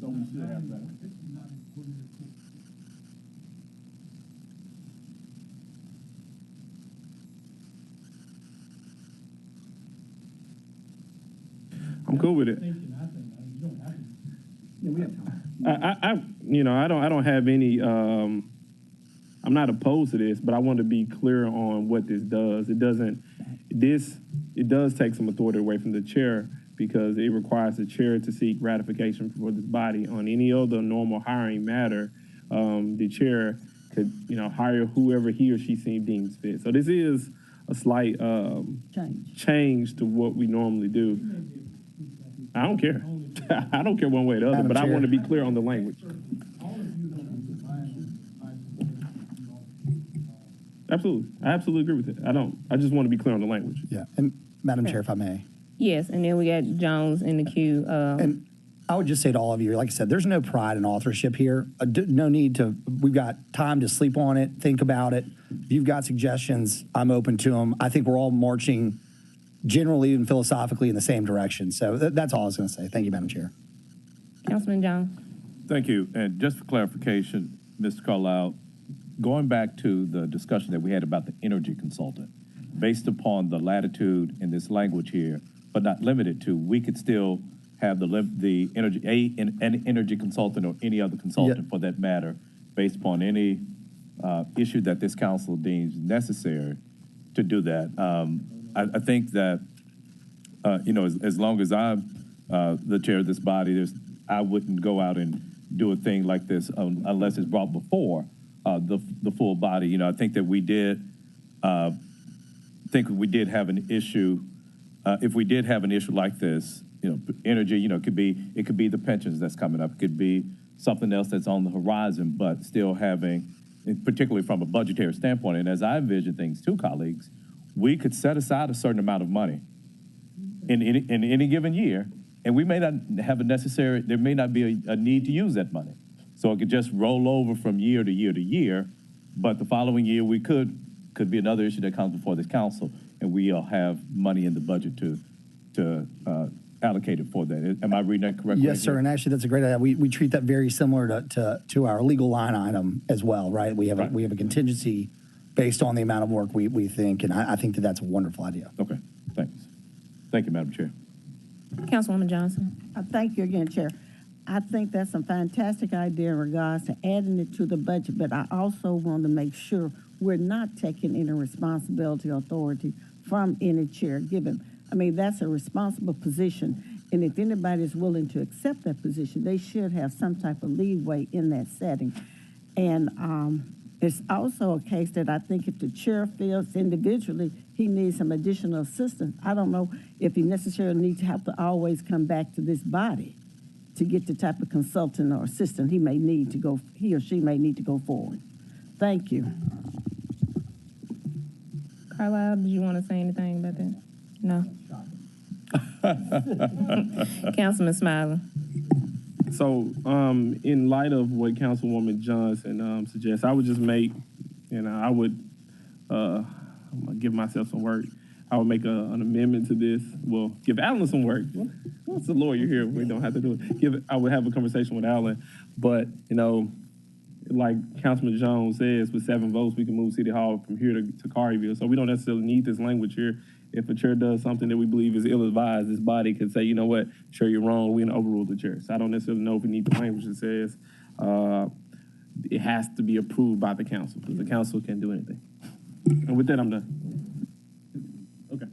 So we should have that. I'm cool with it. I don't have any. I'm not opposed to this, but I want to be clear on what this does. It does take some authority away from the chair because it requires the chair to seek ratification for this body on any other normal hiring matter. The chair could, hire whoever he or she deems fit. So this is a slight change to what we normally do. I don't care. I don't care one way or the other, but I want to be clear on the language. Absolutely. I absolutely agree with it. I just want to be clear on the language. Yeah. And Madam Chair, if I may. Yes, and then we got Jones in the queue. And I would just say to all of you, like I said, there's no pride in authorship here. No need to, we've got time to sleep on it, think about it. If you've got suggestions, I'm open to them. I think we're all marching generally and philosophically in the same direction. So that's all I was going to say. Thank you, Madam Chair. Councilman Jones. Thank you. And just for clarification, Mr. Carlisle, going back to the discussion that we had about the energy consultant, based upon the latitude in this language here, but not limited to, we could still have the energy consultant or any other consultant for that matter, based upon any issue that this council deems necessary to do that. I think that, as long as I'm the chair of this body, I wouldn't go out and do a thing like this unless it's brought before the full body. I think that we did have an issue. If we did have an issue like this, energy, it could be the pensions that's coming up. It could be something else that's on the horizon, but still having, particularly from a budgetary standpoint, and as I envision things too, colleagues, we could set aside a certain amount of money in any given year, and we may not have there may not be a need to use that money. So it could just roll over from year to year to year, but the following year we could be another issue that comes before this council, and we'll have money in the budget to allocate it for that. Am I reading that correctly? Yes, sir. And actually, that's a great idea. We treat that very similar to our legal line item as well, right? We have a contingency based on the amount of work we think, and I think that's a wonderful idea. Okay, thanks. Thank you, Madam Chair. Councilwoman Johnson. Thank you again, Chair. I think that's a fantastic idea in regards to adding it to the budget, but I also want to make sure we're not taking any responsibility or authority from any chair given. I mean, that's a responsible position, and if anybody is willing to accept that position, they should have some type of leeway in that setting. And it's also a case that I think if the chair feels individually he needs some additional assistance, I don't know if he necessarily needs to have to always come back to this body to get the type of consultant or assistant he or she may need to go forward. Thank you. Carlisle, did you want to say anything about that? No. Councilman Smiley. So, in light of what Councilwoman Johnson suggests, I would just make, I would give myself some work. I would make an amendment to this. Well, give Alan some work. What's the lawyer here? We don't have to do it. I would have a conversation with Alan, but like Councilman Jones says, with 7 votes, we can move City Hall from here to Carterville. So we don't necessarily need this language here. If a chair does something that we believe is ill-advised, this body could say, you know what, chair, you're wrong. We're going to overrule the chair. So I don't necessarily know if we need the language that says it has to be approved by the council, because the council can't do anything. And with that, I'm done. Okay.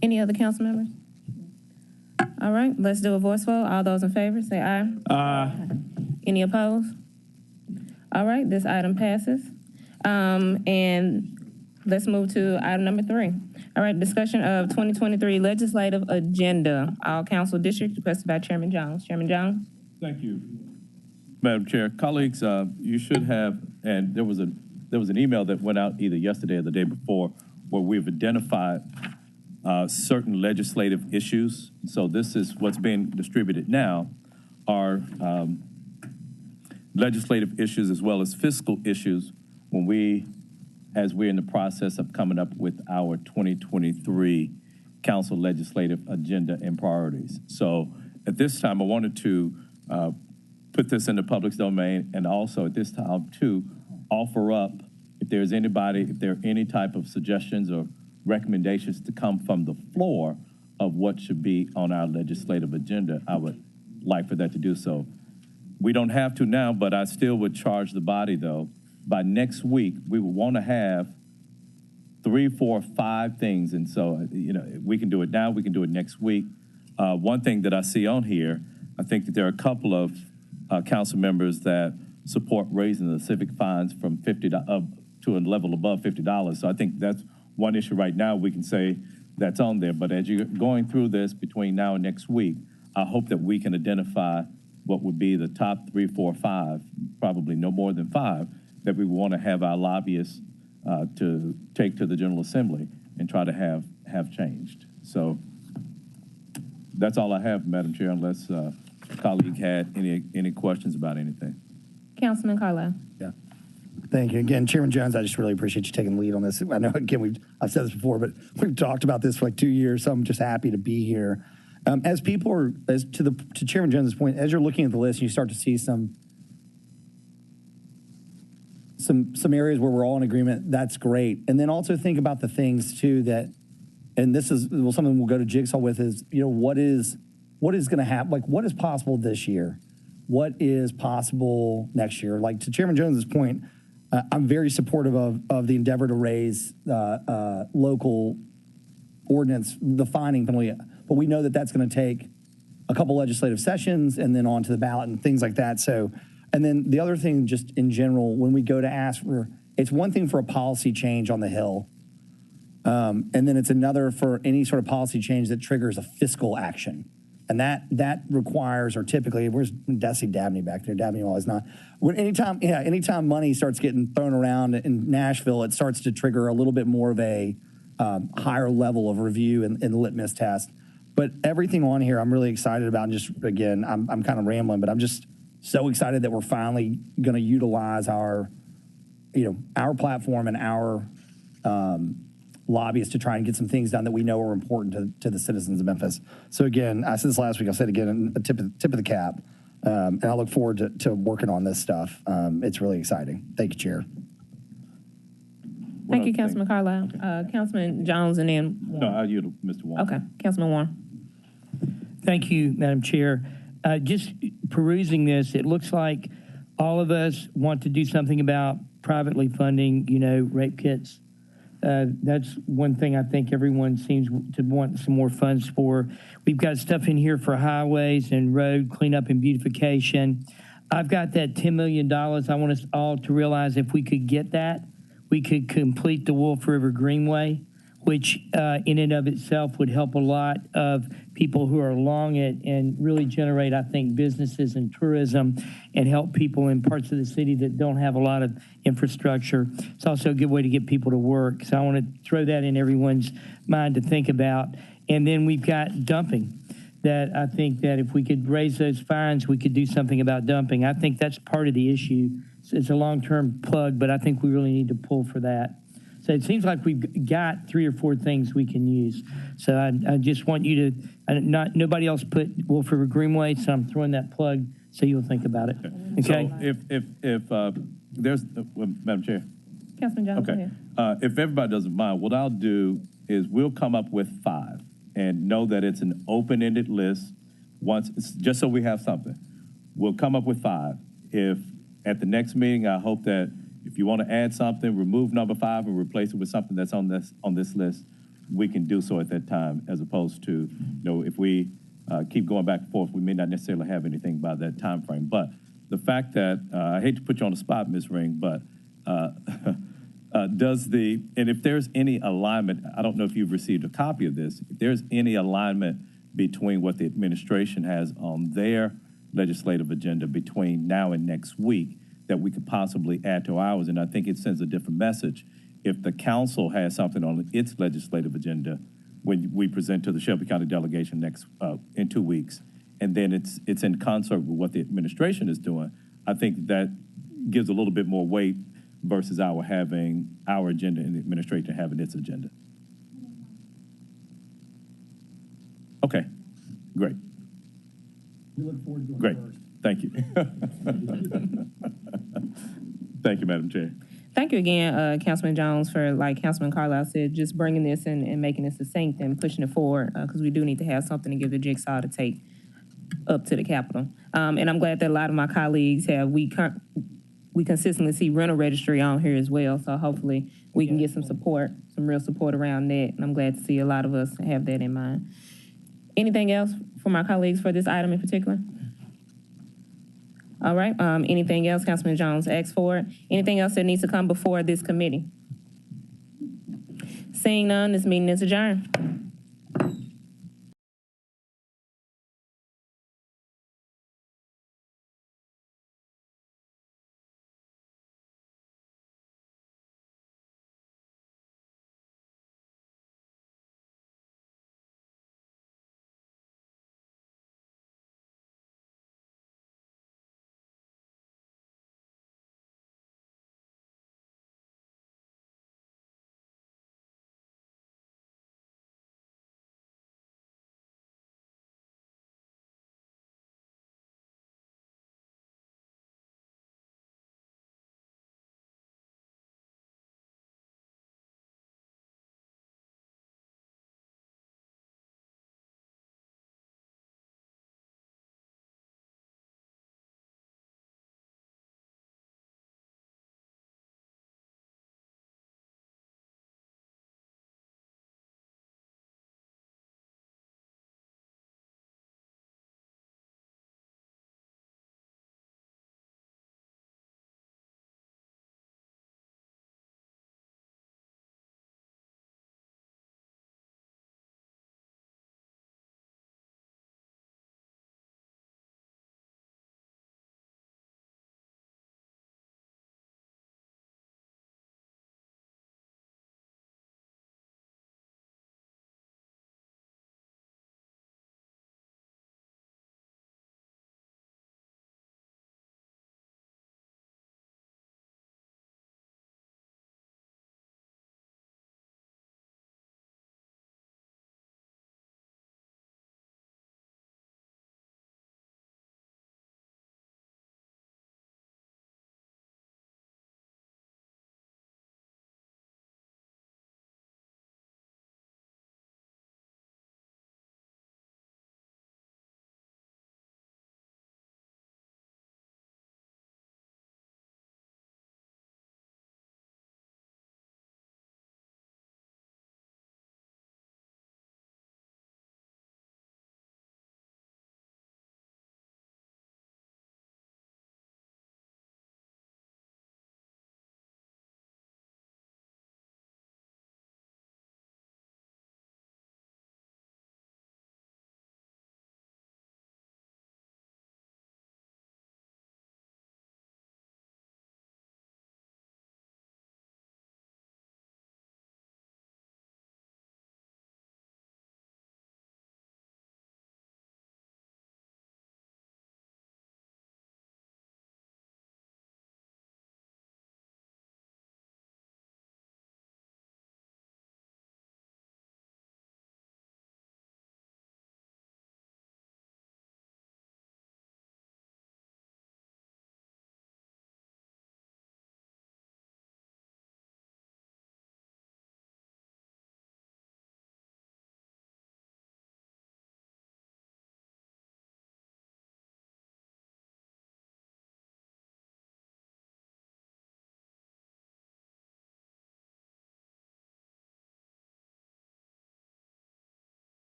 Any other council members? All right, let's do a voice vote. All those in favor, say aye. Aye. Any opposed? All right, this item passes. And let's move to item number 3. All right, discussion of 2023 legislative agenda. All council districts requested by Chairman Jones. Chairman Jones? Thank you, Madam Chair. Colleagues, you should have, and there was an email that went out either yesterday or the day before where we've identified certain legislative issues. So this is what's being distributed now are legislative issues as well as fiscal issues as we're in the process of coming up with our 2023 council legislative agenda and priorities. So at this time, I wanted to put this in the public domain, and also at this time to offer up if there are any type of suggestions or recommendations to come from the floor of what should be on our legislative agenda, I would like for that to do so. We don't have to now, but I still would charge the body, though, by next week, we would want to have 3, 4, 5 things. And so, we can do it now, we can do it next week. One thing that I see on here, I think that there are a couple of council members that support raising the civic fines from $50 up to a level above $50. So I think that's one issue right now we can say that's on there. But as you're going through this between now and next week, I hope that we can identify what would be the top 3, 4, 5, probably no more than 5, that we want to have our lobbyists to take to the General Assembly and try to have changed. So that's all I have, Madam Chair, unless a colleague had any questions about anything. Councilman Carlisle. Yeah. Thank you. Again, Chairman Jones, I just really appreciate you taking the lead on this. I know, again, I've said this before, but we've talked about this for like 2 years, so I'm just happy to be here. To Chairman Jones' point, as you're looking at the list, you start to see some areas where we're all in agreement. That's great. And then also think about the things too that, and this is something we'll go to Jigsaw with is, what is going to happen? Like, what is possible this year? What is possible next year? Like, to Chairman Jones's point, I'm very supportive of the endeavor to raise local ordinance, the fining penalty, but we know that that's going to take a couple legislative sessions and then on to the ballot and things like that. So, and then the other thing, just in general, when we go to ask for, it's one thing for a policy change on the Hill, and then it's another for any sort of policy change that triggers a fiscal action. And that requires, or typically, where's Desi Dabney back there? Dabney always not. Anytime money starts getting thrown around in Nashville, it starts to trigger a little bit more of a higher level of review and litmus test. But everything on here, I'm really excited about. And just again, I'm kind of rambling, but I'm just so excited that we're finally going to utilize our platform and our lobbyists to try and get some things done that we know are important to the citizens of Memphis. So again, I said this last week, I'll say it again, a tip of the cap. And I look forward to working on this stuff. It's really exciting. Thank you, Chair. Thank you, Councilman Carlisle. Councilman Jones and then Warren. No, I yield to Mr. Warren. Okay, Councilman Warren. Thank you, Madam Chair. Just perusing this, it looks like all of us want to do something about privately funding, rape kits. That's one thing I think everyone seems to want some more funds for. We've got stuff in here for highways and road cleanup and beautification. I've got that $10 million. I want us all to realize if we could get that, we could complete the Wolf River Greenway, which in and of itself would help a lot of people who are along it and really generate, I think, businesses and tourism and help people in parts of the city that don't have a lot of infrastructure. It's also a good way to get people to work. So I want to throw that in everyone's mind to think about. And then we've got dumping. That I think that if we could raise those fines, we could do something about dumping. I think that's part of the issue. It's a long-term plug, but I think we really need to pull for that. So it seems like we've got 3 or 4 things we can use. So I just want you to, nobody else put Wolf River Greenway, so I'm throwing that plug so you'll think about it. Okay? So if there's, Madam Chair. Councilman Jones, Okay. go ahead. If everybody doesn't mind, what I'll do is we'll come up with 5 and know that it's an open-ended list just so we have something. We'll come up with 5. If at the next meeting, I hope that if you want to add something, remove number 5 and replace it with something that's on this list, we can do so at that time, as opposed to, if we keep going back and forth, we may not necessarily have anything by that time frame. But the fact that, I hate to put you on the spot, Ms. Ring, but and if there's any alignment, I don't know if you've received a copy of this, if there's any alignment between what the administration has on their legislative agenda between now and next week that we could possibly add to ours. And I think it sends a different message if the council has something on its legislative agenda when we present to the Shelby County delegation in 2 weeks, and then it's in concert with what the administration is doing. I think that gives a little bit more weight versus our having our agenda and the administration having its agenda. Okay, great. We look forward to Great, thank you. Thank you, Madam Chair. Thank you again, Councilman Jones, for, like Councilman Carlisle said, just bringing this and making it succinct and pushing it forward, because we do need to have something to give the jigsaw to take up to the Capitol. And I'm glad that a lot of my colleagues have, we consistently see rental registry on here as well, so hopefully we can get some support, some real support around that, and I'm glad to see a lot of us have that in mind. Anything else from my colleagues for this item in particular? All right, anything else, Councilman Jones asked for it? Anything else that needs to come before this committee? Seeing none, this meeting is adjourned.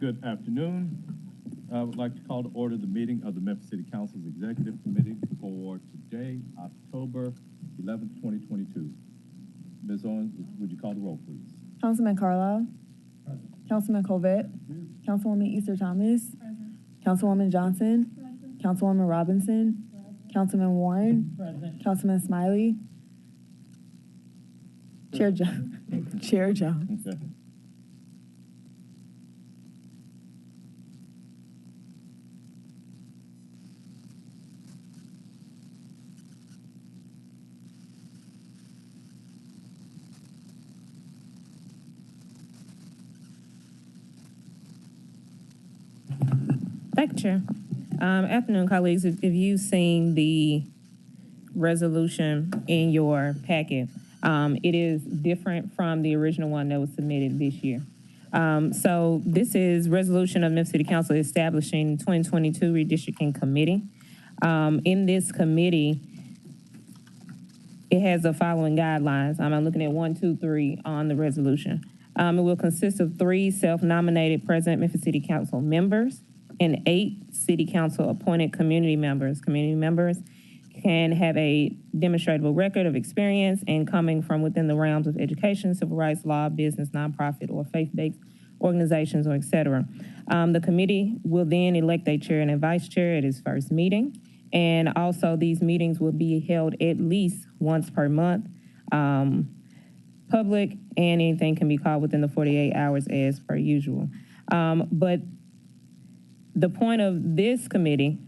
Good afternoon. I would like to call to order the meeting of the Memphis City Council's Executive Committee for today, October 11th, 2022. Ms. Owens, would you call the roll, please? Councilman Carlisle. Councilman Colvett. Councilwoman Easter Thomas. Councilwoman Johnson. Councilwoman Robinson. Councilman Warren. Councilman Smiley. Chair Jones. Okay. Thank you, Chair. Afternoon, colleagues. If you've seen the resolution in your packet, it is different from the original one that was submitted this year. So this is resolution of Memphis City Council establishing 2022 redistricting committee. In this committee, it has the following guidelines. I'm looking at 1, 2, 3 on the resolution. It will consist of 3 self-nominated President Memphis City Council members and 8 City Council appointed community members. Community members can have a demonstrable record of experience and coming from within the realms of education, civil rights, law, business, nonprofit, or faith-based organizations, or et cetera. The committee will then elect a chair and a vice chair at its first meeting. And also these meetings will be held at least once per month. Public and anything can be called within the 48 hours as per usual. But the point of this committee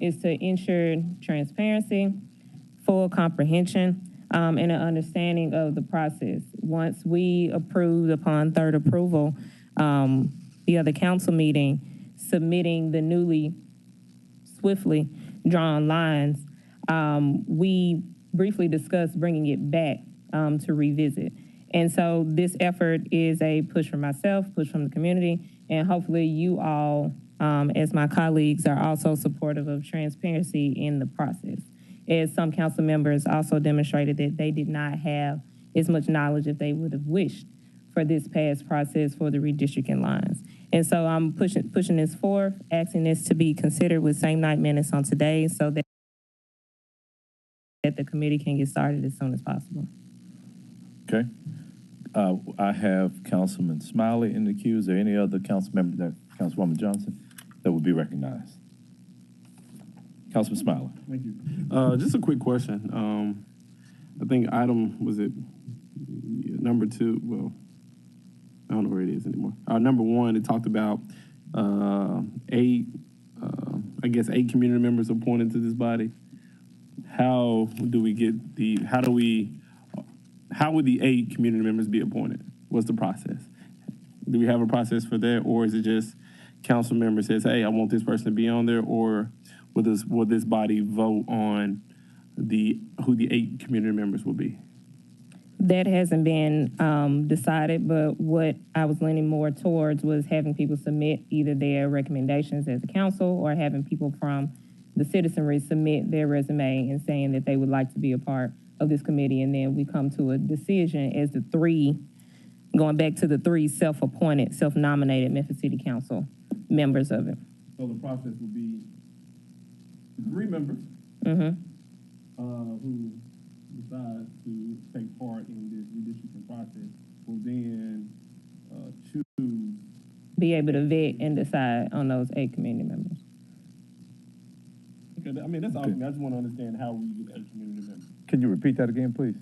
is to ensure transparency, full comprehension, and an understanding of the process. Once we approved upon third approval, the other council meeting, submitting the newly, swiftly drawn lines, we briefly discussed bringing it back to revisit. And so this effort is a push from myself, push from the community, and hopefully you all, as my colleagues, are also supportive of transparency in the process. As some council members also demonstrated that they did not have as much knowledge as they would have wished for this past process for the redistricting lines. And so I'm pushing this forth, asking this to be considered with same night minutes on today so that the committee can get started as soon as possible. Okay. I have Councilman Smiley in the queue. Is there any other council member, Councilwoman Johnson, that would be recognized? Councilman Smiley. Thank you. Just a quick question. I think item, was it number 2? Well, I don't know where it is anymore. Number 1, it talked about 8 community members appointed to this body. How would the 8 community members be appointed? What's the process? Do we have a process for that, or is it just council member says, hey, I want this person to be on there, or will this body vote on who the 8 community members will be? That hasn't been decided, but what I was leaning more towards was having people submit either their recommendations as a council or having people from the citizenry submit their resume and saying that they would like to be a part of this committee, and then we come to a decision as the 3, going back to the 3 self-appointed, self-nominated Memphis City Council members of it. So the process will be 3 members who decide to take part in this redistricting process will then choose. Be able to vet and decide on those 8 community members. Okay, I mean, that's all. I just want to understand how we get 8 community members. Can you repeat that again, please?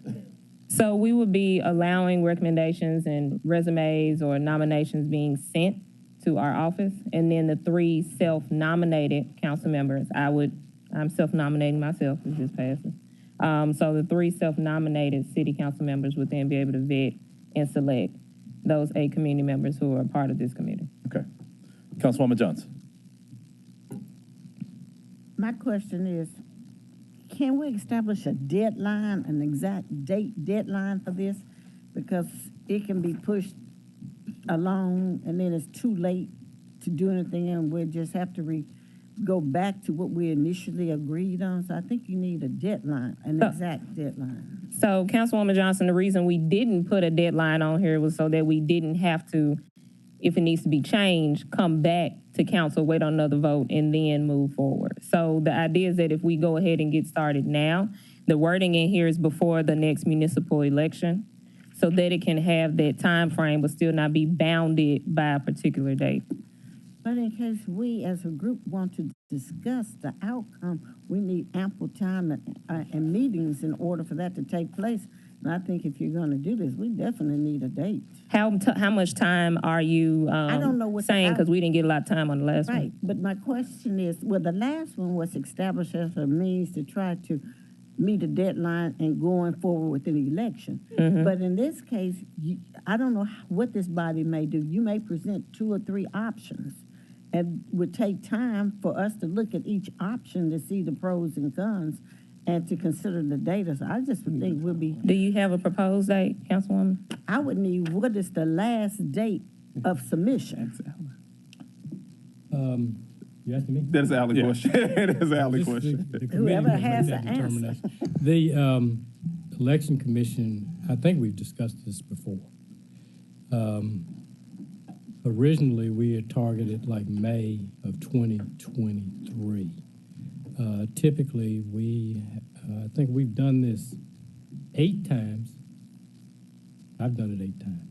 So we would be allowing recommendations and resumes or nominations being sent to our office, and then the 3 self-nominated council members, I'm self-nominating myself if this passes. So the 3 self-nominated city council members would then be able to vet and select those 8 community members who are a part of this committee. Okay. Councilwoman Johnson. My question is, can we establish a deadline, an exact deadline for this? Because it can be pushed along and then it's too late to do anything and we'll just have to go back to what we initially agreed on. So I think you need a deadline, an exact deadline. So Councilwoman Johnson, the reason we didn't put a deadline on here was so that we didn't have to if it needs to be changed, come back to council, wait on another vote, and then move forward. So the idea is that if we go ahead and get started now, the wording in here is before the next municipal election, so that it can have that time frame but still not be bounded by a particular date. But in case we as a group want to discuss the outcome, we need ample time and meetings in order for that to take place. And I think if you're going to do this, we definitely need a date. How much time are you I don't know what saying, because we didn't get a lot of time on the last one? Right, but my question is, well, the last one was established as a means to try to meet a deadline and going forward with an election. Mm-hmm. But in this case, I don't know what this body may do. You may present 2 or 3 options, and would take time for us to look at each option to see the pros and cons and to consider the data. So I just would think we'll be... Do you have a proposed date, Councilwoman? I would need, what is the last date of submission? You asking me? That's an alley question. That's an alley question. Whoever has the answer. The Election Commission, I think we've discussed this before. Originally, we had targeted like May of 2023. Typically, I think we've done this 8 times. I've done it 8 times.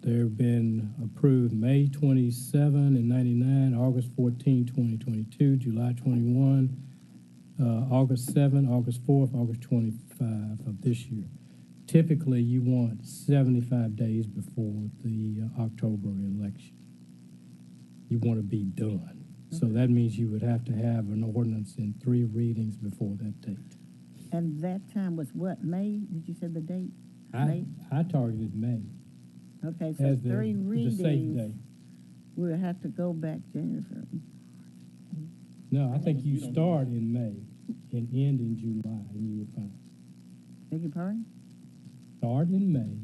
There have been approved May 27 and 99, August 14, 2022, July 21, August 7, August 4th, August 25 of this year. Typically, you want 75 days before the October election. You want to be done. So that means you would have to have an ordinance in 3 readings before that date. And that time was what, May? Did you say the date? May? I targeted May. Okay, so As 3 readings. The safe day. We'll have to go back January. No, I think you start in May and end in July, and you were fine. Beg your pardon? Start in May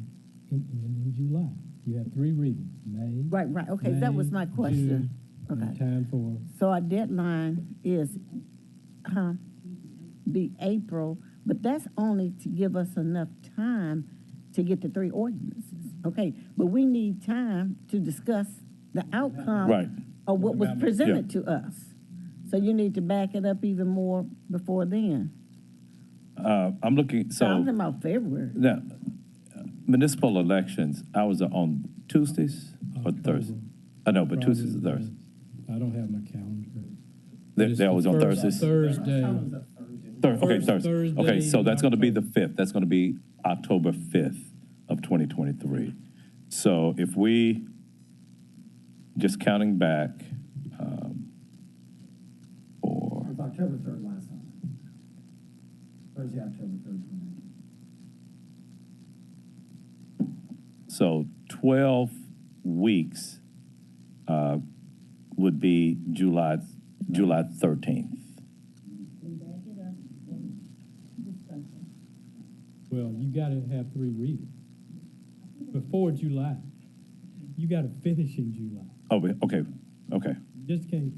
and end in July. You have 3 readings, May. Right, okay, May, that was my question. June, and time for... So our deadline is, be April, but that's only to give us enough time to get the 3 ordinances. Okay, but we need time to discuss the outcome of what was presented to us. So you need to back it up even more before then. I'm looking, so... I'm talking about February. Now, municipal elections, ours are on Tuesdays or Thursdays? I know, but Tuesdays and Thursdays. I don't have my calendar. They're always on Thursdays? Thursday. Okay, Thursday. Okay, so that's going to be the October. 5th. That's going to be October 5th of 2023. So if we, just counting back, It was October 3rd last time. Thursday, October 3rd. So 12 weeks would be July 13th. Well, you got to have 3 readings. Before July. You got to finish in July. Oh, okay. You just can't.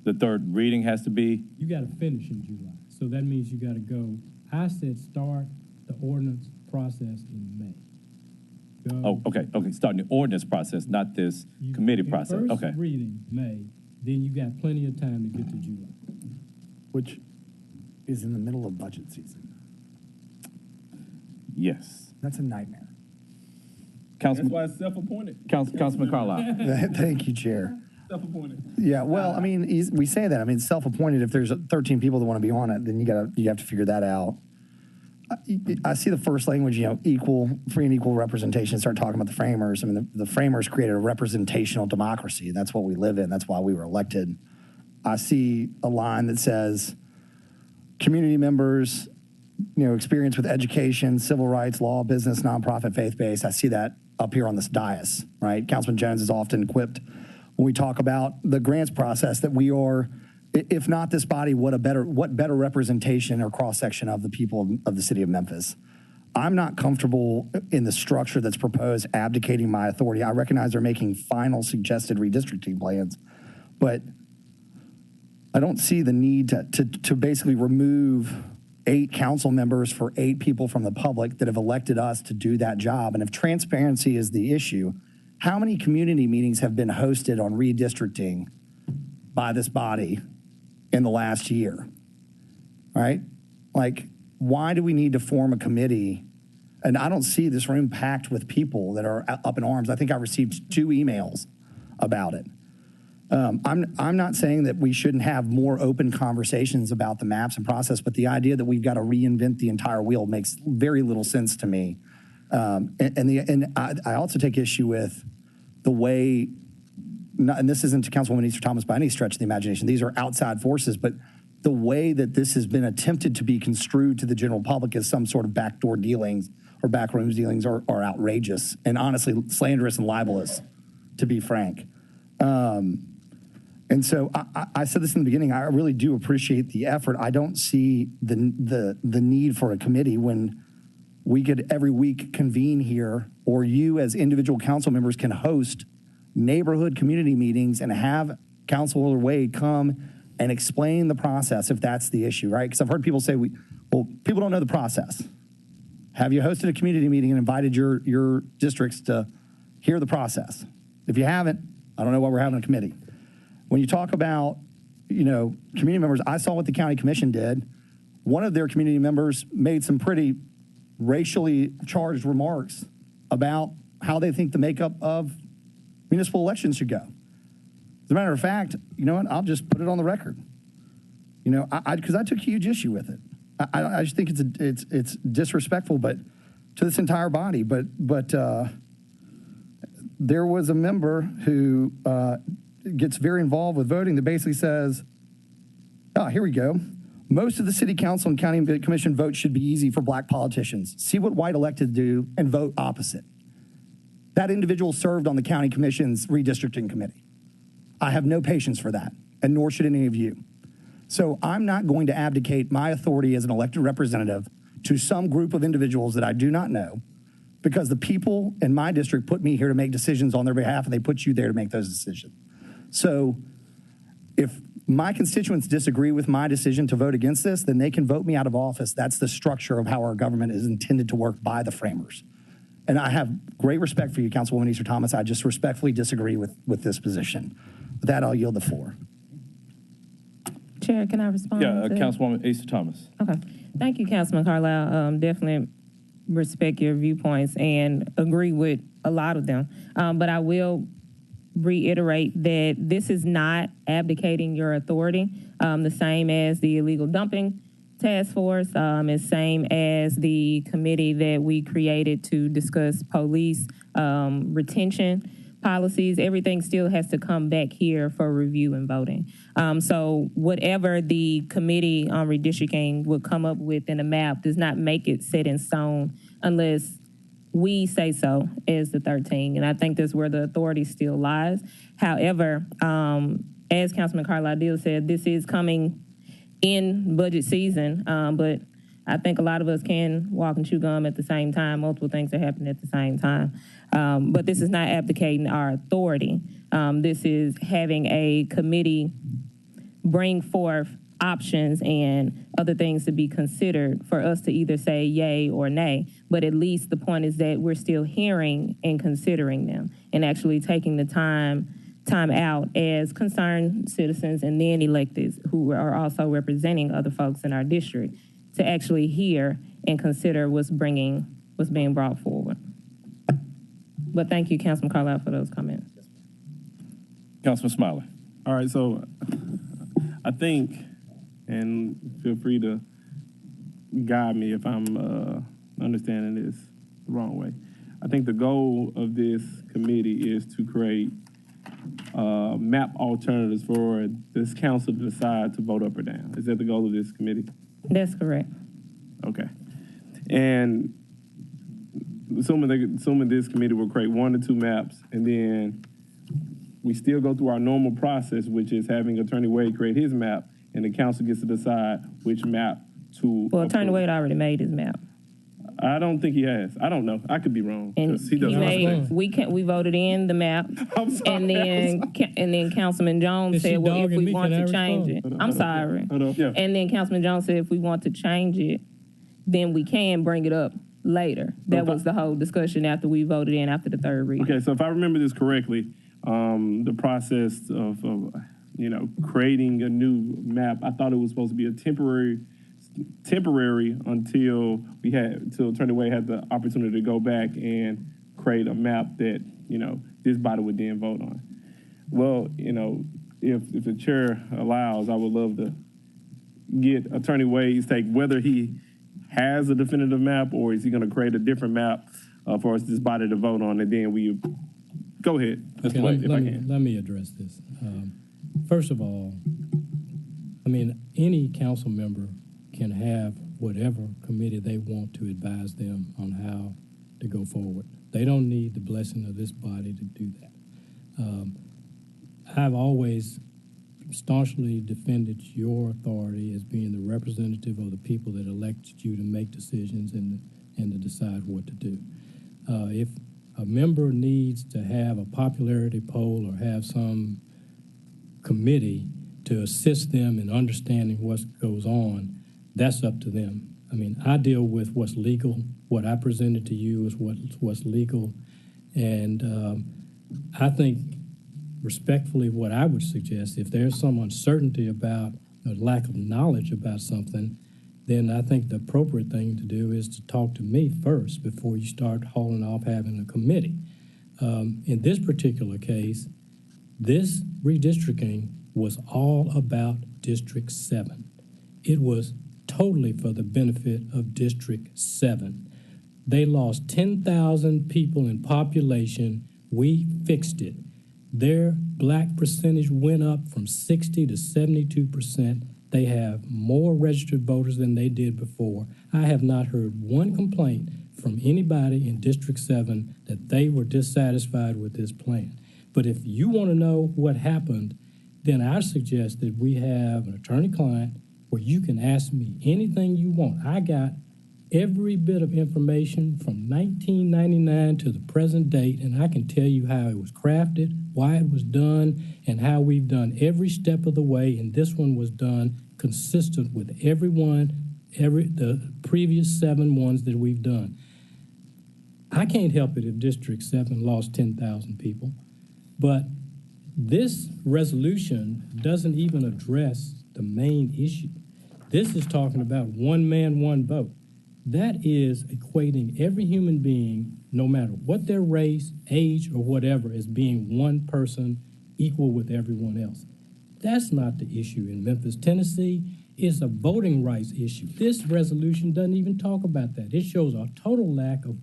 The 3rd reading has to be? You got to finish in July. So that means you got to go. I said start the ordinance process in May. Go. Oh, okay. Starting the ordinance process, not this committee process. First Okay. reading, May, then you got plenty of time to get to July. Which is in the middle of budget season. Yes. That's a nightmare. Councilman, That's why it's self-appointed. Councilman Carlisle. Thank you, Chair. Self-appointed. Yeah, well, I mean, we say that. I mean, self-appointed, if there's 13 people that want to be on it, then you have to figure that out. I see the first language, free and equal representation, start talking about the framers. I mean, the framers created a representational democracy. That's what we live in. That's why we were elected. I see a line that says, community members, experience with education, civil rights, law, business, nonprofit, faith-based. I see that up here on this dais, right? Councilman Jones is often quipped when we talk about the grants process that we are, if not this body, what better representation or cross-section of the people of the city of Memphis. I'm not comfortable in the structure that's proposed, abdicating my authority. I recognize they're making final suggested redistricting plans, but I don't see the need to basically remove 8 council members for 8 people from the public that have elected us to do that job. And if transparency is the issue, how many community meetings have been hosted on redistricting by this body in the last year? Right? Like, why do we need to form a committee? And I don't see this room packed with people that are up in arms. I think I received 2 emails about it. I'm not saying that we shouldn't have more open conversations about the maps and process, but the idea that we've got to reinvent the entire wheel makes very little sense to me. I also take issue with the way, and this isn't to Councilwoman Easter Thomas by any stretch of the imagination, these are outside forces, but the way that this has been attempted to be construed to the general public as some sort of backdoor dealings or backrooms dealings are outrageous and honestly slanderous and libelous, to be frank. And so I said this in the beginning, I really do appreciate the effort. I don't see the need for a committee when we could every week convene here, or you as individual council members can host neighborhood community meetings and have Councilor Wade come and explain the process if that's the issue, right? Because I've heard people say, well, people don't know the process. Have you hosted a community meeting and invited your districts to hear the process? If you haven't, I don't know why we're having a committee. When you talk about, community members, I saw what the county commission did. One of their community members made some pretty racially charged remarks about how they think the makeup of municipal elections should go. As a matter of fact, you know what? I'll just put it on the record. Because I took huge issue with it. I just think it's disrespectful, but to this entire body. But there was a member who gets very involved with voting that basically says, here we go. Most of the city council and county commission votes should be easy for black politicians. See what white elected do and vote opposite. That individual served on the county commission's redistricting committee. I have no patience for that, and nor should any of you. So I'm not going to abdicate my authority as an elected representative to some group of individuals that I do not know, because the people in my district put me here to make decisions on their behalf, and they put you there to make those decisions. So if my constituents disagree with my decision to vote against this, then they can vote me out of office. That's the structure of how our government is intended to work by the framers. And I have great respect for you, Councilwoman Easter Thomas. I just respectfully disagree with this position. With that, I'll yield the floor. Chair, can I respond? Yeah, Councilwoman Easter Thomas. Okay. Thank you, Councilman Carlisle. Definitely respect your viewpoints and agree with a lot of them. But I will reiterate that this is not abdicating your authority, the same as the illegal dumping task force, is same as the committee that we created to discuss police retention policies. Everything still has to come back here for review and voting. So whatever the committee on redistricting would come up with in a map does not make it set in stone unless we say so as the 13. And I think that's where the authority still lies. However, as Councilman Carlisle said, this is coming in budget season, but I think a lot of us can walk and chew gum at the same time. Multiple things are happening at the same time. But this is not abdicating our authority. This is having a committee bring forth options and other things to be considered for us to either say yay or nay. But at least the point is that we're still hearing and considering them and actually taking the time out as concerned citizens and then electeds who are also representing other folks in our district to actually hear and consider what's being brought forward. But thank you, Councilman Carlisle, for those comments. Councilman Smiley. All right, so I think, and feel free to guide me if I'm understanding this the wrong way. I think the goal of this committee is to create map alternatives for this council to decide to vote up or down. Is that the goal of this committee? That's correct. Okay. And assuming this committee will create 1 to 2 maps, and then we still go through our normal process, which is having Attorney Wade create his map, and the council gets to decide which map to Well, Attorney Wade already made his map. I don't think he has. I don't know. I could be wrong. And 'Cause he does we voted in the map, and then Councilman Jones Is she said, "Well, if dogging we me? want Can I to change it, respond? I'm sorry." Yeah. And then Councilman Jones said, "If we want to change it, then we can bring it up later." That was the whole discussion after we voted in after the third reading. Okay, so if I remember this correctly, the process of creating a new map, I thought it was supposed to be a temporary until Attorney Wade had the opportunity to go back and create a map that this body would then vote on. Well, if the chair allows, I would love to get Attorney Wade's take, whether he has a definitive map or is he going to create a different map for us, this body to vote on, and then we go ahead. Okay, let me address this. First of all, any council member can have whatever committee they want to advise them on how to go forward. They don't need the blessing of this body to do that. I've always staunchly defended your authority as being the representative of the people that elected you to make decisions and to decide what to do. If a member needs to have a popularity poll or have some committee to assist them in understanding what goes on, that's up to them. I deal with what's legal. What I presented to you is what's legal. And I think, respectfully, what I would suggest, if there's some uncertainty about or lack of knowledge about something, then I think the appropriate thing to do is to talk to me first before you start hauling off having a committee. In this particular case, this redistricting was all about District 7. It was totally for the benefit of District 7. They lost 10,000 people in population. We fixed it. Their black percentage went up from 60 to 72%. They have more registered voters than they did before. I have not heard one complaint from anybody in District 7 that they were dissatisfied with this plan. But if you want to know what happened, then I suggest that we have an attorney-client where you can ask me anything you want. I got every bit of information from 1999 to the present date, and I can tell you how it was crafted, why it was done, and how we've done every step of the way, and this one was done consistent with the previous 7 ones that we've done. I can't help it if District 7 lost 10,000 people, but this resolution doesn't even address the main issue. This is talking about one man, one vote. That is equating every human being, no matter what their race, age, or whatever, as being one person equal with everyone else. That's not the issue in Memphis, Tennessee. It's a voting rights issue. This resolution doesn't even talk about that. It shows a total lack of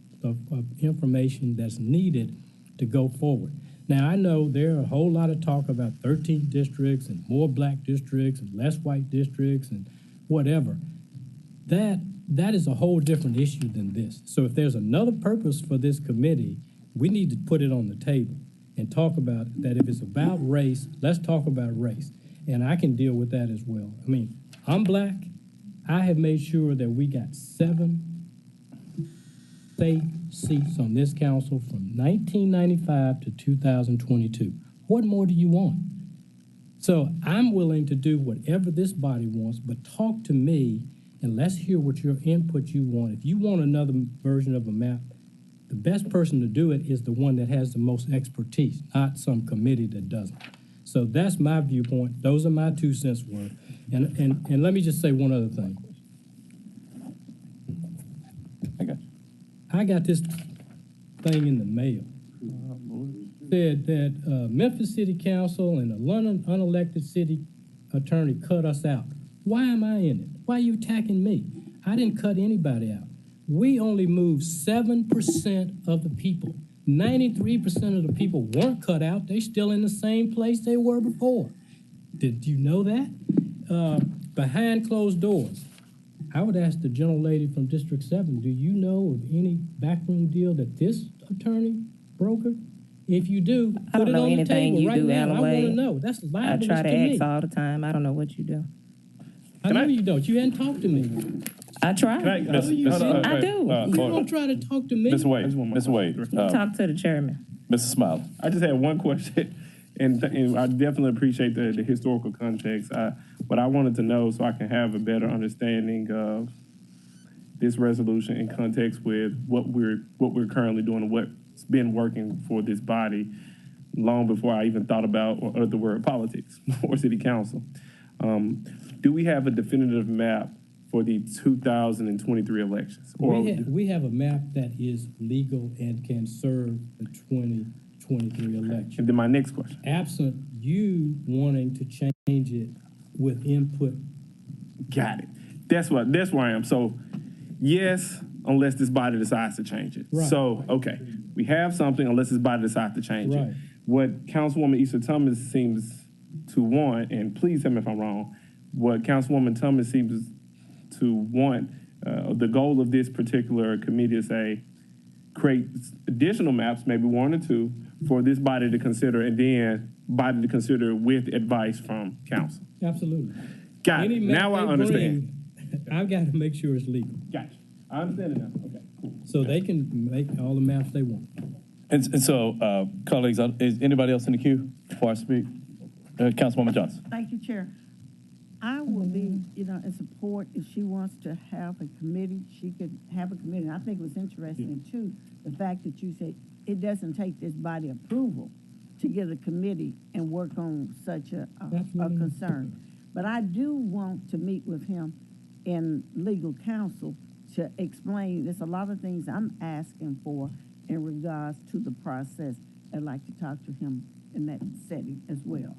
information that's needed to go forward. Now, I know there are a whole lot of talk about 13 districts and more black districts and less white districts and whatever. That is a whole different issue than this. So if there's another purpose for this committee, we need to put it on the table and talk about that. If it's about race, let's talk about race. And I can deal with that as well. I'm black. I have made sure that we got 7 state seats on this council from 1995 to 2022. What more do you want? So I'm willing to do whatever this body wants, but talk to me and let's hear what your input you want. If you want another version of a map, the best person to do it is the one that has the most expertise, not some committee that doesn't. So that's my viewpoint. Those are my 2 cents worth. And let me just say one other thing. I got this thing in the mail. Said that Memphis City Council and the London unelected city attorney cut us out. Why am I in it? Why are you attacking me? I didn't cut anybody out. We only moved 7% of the people. 93% of the people weren't cut out. They're still in the same place they were before. Did you know that? Behind closed doors. I would ask the gentle lady from District 7, do you know of any backroom deal that this attorney brokered? If you do, I put don't it know on the anything table you right do, now. I want Alloway. to know. That's I libelous to try to me. ask all the time. I don't know what you do. I know you don't. You hadn't talked to me. I try. Can I, I do. You don't try to talk to me. Mr. Wade, Mr. Wade. Talk to the chairman. Mr. Smiley. I just had one question, and I definitely appreciate the historical context. But I wanted to know so I can have a better understanding of this resolution in context with what we're currently doing and what's been working for this body long before I even thought about or uttered the word politics or city council. Do we have a definitive map for the 2023 elections? We have a map that is legal and can serve the 2023 election. And then my next question. Absent you wanting to change it with input. Got it. That's where I am. So, yes, unless this body decides to change it. Right. So, okay, we have something unless this body decides to change it. What Councilwoman Easter Thomas seems to want, and please tell me if I'm wrong, what Councilwoman Thomas seems to want, the goal of this particular committee is create additional maps, maybe one or two, for this body to consider, and then body to consider with advice from council. Absolutely. Got it. Now I understand. I've got to make sure it's legal. Gotcha. I understand it now. Okay, cool. So they can make all the maps they want. And so, colleagues, is anybody else in the queue before I speak? Councilwoman Johnson. Thank you, Chair. I will be, in support if she wants to have a committee, she could have a committee. And I think it was interesting, too, the fact that you said it doesn't take this body approval to get a committee and work on such a concern. But I do want to meet with him in legal counsel to explain, there's a lot of things I'm asking for in regards to the process. I'd like to talk to him in that setting as well.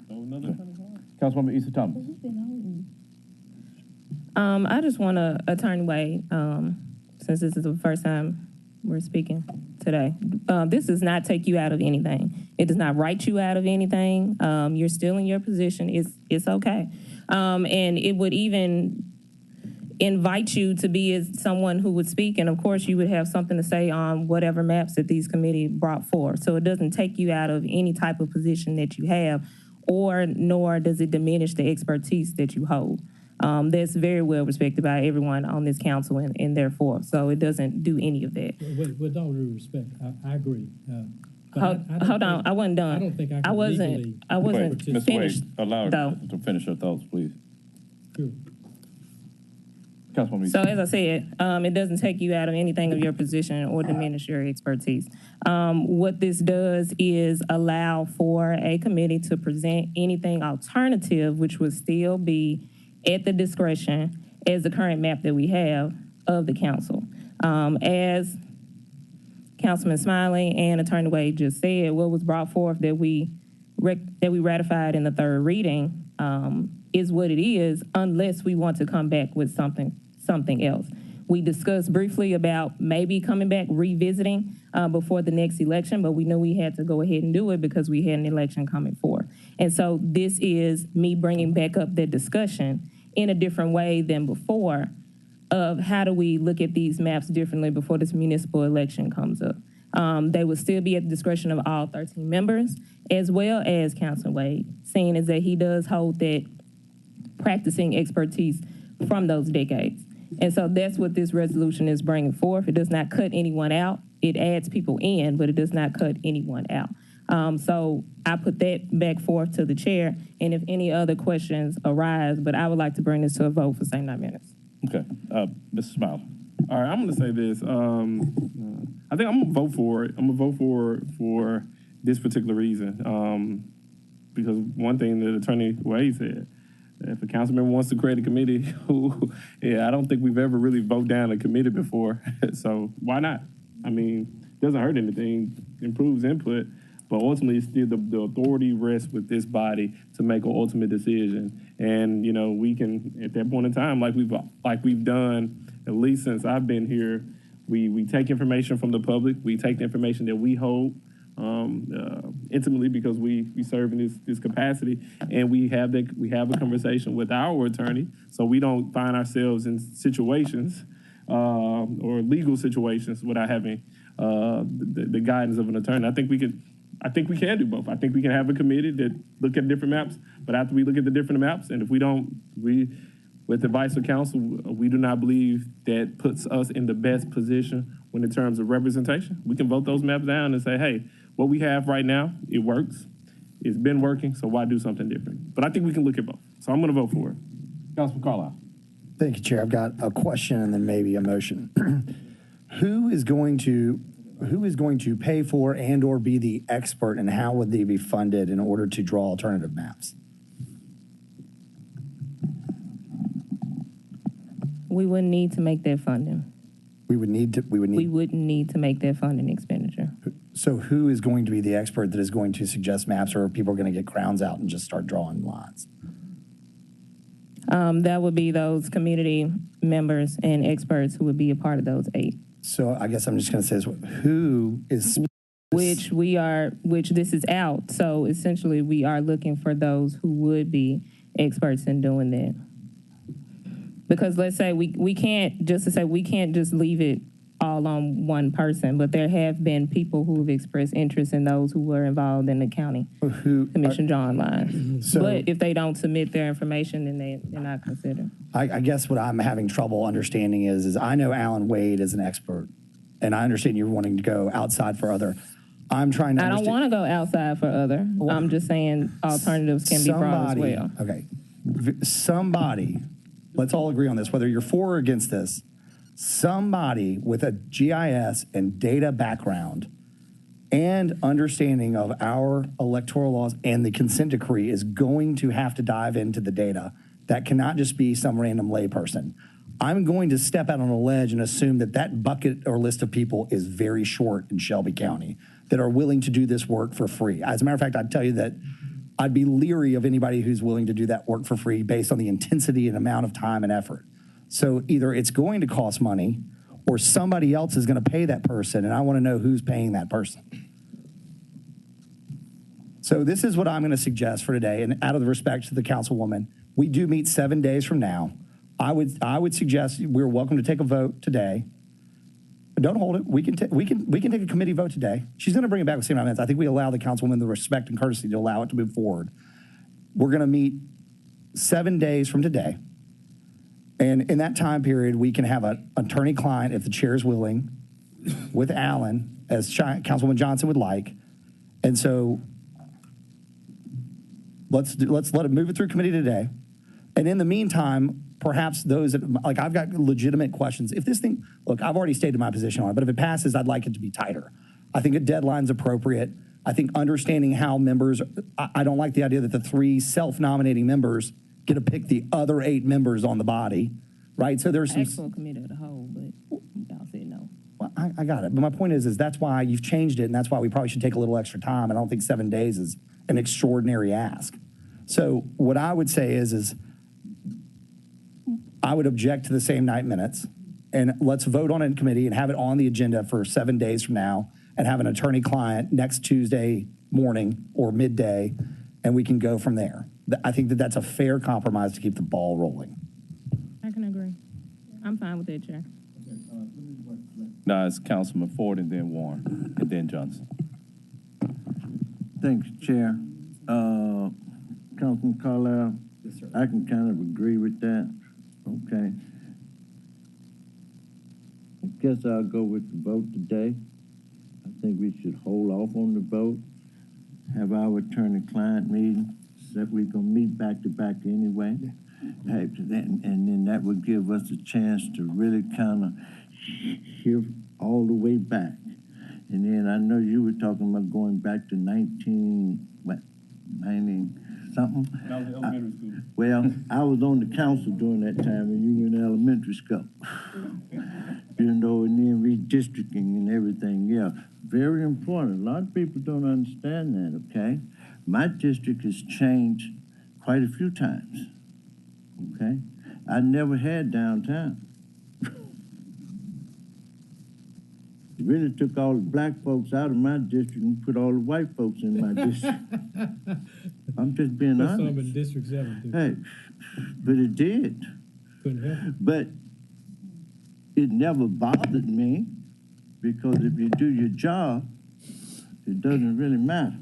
Councilwoman Easter Thomas. I just want to, Attorney Wade, since this is the first time we're speaking today, this does not take you out of anything. It does not write you out of anything. You're still in your position. It's okay. And it would even invite you to be as someone who would speak, and of course you would have something to say on whatever maps that these committee brought forth. So it doesn't take you out of any type of position that you have, nor does it diminish the expertise that you hold. That's very well respected by everyone on this council and therefore, so it doesn't do any of that. With all due respect, I agree. Hold on, I wasn't done. I don't think I wasn't Ms. finished. Wade, allow her to finish her thoughts, please. Sure. So as I said, it doesn't take you out of anything of your position or diminish your expertise. What this does is allow for a committee to present anything alternative, which would still be at the discretion as the current map that we have of the council. As Councilman Smiley and Attorney Wade just said, what was brought forth that we ratified in the third reading is what it is, unless we want to come back with something else. We discussed briefly about maybe coming back, revisiting before the next election, but we knew we had to go ahead and do it because we had an election coming forth. And so this is me bringing back up that discussion in a different way than before of how do we look at these maps differently before this municipal election comes up. They will still be at the discretion of all 13 members, as well as Councilman Wade, seeing as that he does hold that practicing expertise from those decades. And so that's what this resolution is bringing forth. It does not cut anyone out. It adds people in, but it does not cut anyone out. So I put that back forth to the chair, and if any other questions arise, but I would like to bring this to a vote for same 9 minutes. Okay, Mr. Smiley. All right, I'm going to say this. I think I'm going to vote for it. I'm going to vote for this particular reason. Because one thing that Attorney Wade said, if a council member wants to create a committee, I don't think we've ever really voted down a committee before. So why not? I mean, it doesn't hurt anything, improves input, but ultimately still the authority rests with this body to make an ultimate decision. And, we can, at that point in time, like we've done, at least since I've been here, we take information from the public, we take the information that we hold intimately because we serve in this capacity, and we have a conversation with our attorney, so we don't find ourselves in situations or legal situations without having the guidance of an attorney. I think we can do both. I think we can have a committee that look at different maps, but after we look at the different maps, and if we with advice of counsel, we do not believe that puts us in the best position when in terms of representation. We can vote those maps down and say, hey, what we have right now, it works. It's been working, so why do something different? But I think we can look at both. So I'm going to vote for it. Councilman Carlisle. Thank you, Chair. I've got a question and then maybe a motion. Who is going to pay for and or be the expert, and how would they be funded in order to draw alternative maps? We wouldn't need to make that funding. We wouldn't need to make that funding expenditure. So who is going to be the expert that is going to suggest maps, or are people going to get crowns out and just start drawing lines? That would be those community members and experts who would be a part of those 8. So I guess I'm just going to say this, who is... Which this is out. So essentially we are looking for those who would be experts in doing that. Because let's say we can't just leave it all on one person, but there have been people who have expressed interest in those who were involved in the county commission drawing lines. But if they don't submit their information, then they're not considered. I guess what I'm having trouble understanding is I know Alan Wade is an expert, and I understand you're wanting to go outside for other. I'm trying to I don't want to go outside for other. I'm just saying alternatives can be brought as well. Okay. Somebody, let's all agree on this, whether you're for or against this, somebody with a GIS and data background and understanding of our electoral laws and the consent decree is going to have to dive into the data. That cannot just be some random layperson. I'm going to step out on a ledge and assume that that bucket or list of people is very short in Shelby County that are willing to do this work for free. As a matter of fact, I'd tell you that I'd be leery of anybody who's willing to do that work for free based on the intensity and amount of time and effort. So either it's going to cost money or somebody else is going to pay that person, and I want to know who's paying that person. So this is what I'm going to suggest for today, and out of the respect to the councilwoman, we do meet 7 days from now. I would suggest we're welcome to take a vote today. But don't hold it. We can take a committee vote today. She's going to bring it back with the same amendments. I think we allow the councilwoman the respect and courtesy to allow it to move forward. We're going to meet 7 days from today. And in that time period, we can have an attorney-client, if the chair is willing, with Alan, as Councilwoman Johnson would like. And so let's let it move it through committee today. And in the meantime, perhaps those that, like, I've got legitimate questions. If this thing, look, I've already stated my position on it, but if it passes, I'd like it to be tighter. I think a deadline's appropriate. I think understanding how members, I don't like the idea that the 3 self-nominating members get to pick the other 8 members on the body, right? So there's some... Actual committee of the whole, but y'all said no. Well, I got it. But my point is that's why you've changed it, and that's why we probably should take a little extra time. I don't think 7 days is an extraordinary ask. So what I would say is I would object to the same night minutes, and let's vote on it in committee and have it on the agenda for 7 days from now and have an attorney-client next Tuesday morning or midday, and we can go from there. I think that that's a fair compromise to keep the ball rolling. I can agree. I'm fine with that, Chair. Now it's Councilman Ford and then Warren and then Johnson. Thanks, Chair. Councilman Carlisle, yes, sir. I can kind of agree with that. Okay. I guess I'll go with the vote today. I think we should hold off on the vote, have our attorney-client meeting, that we're going to meet back-to-back anyway. And then that would give us a chance to really kind of hear all the way back. And then I know you were talking about going back to 90 something. That was elementary school. Well, I was on the council during that time when you were in elementary school. You know, and then redistricting and everything, yeah. Very important. A lot of people don't understand that, okay? My district has changed quite a few times, okay? I never had downtown. It really took all the black folks out of my district and put all the white folks in my district. I'm just being honest. Some in District 7. Hey, but it did. Couldn't help it. But it never bothered me because if you do your job, it doesn't really matter.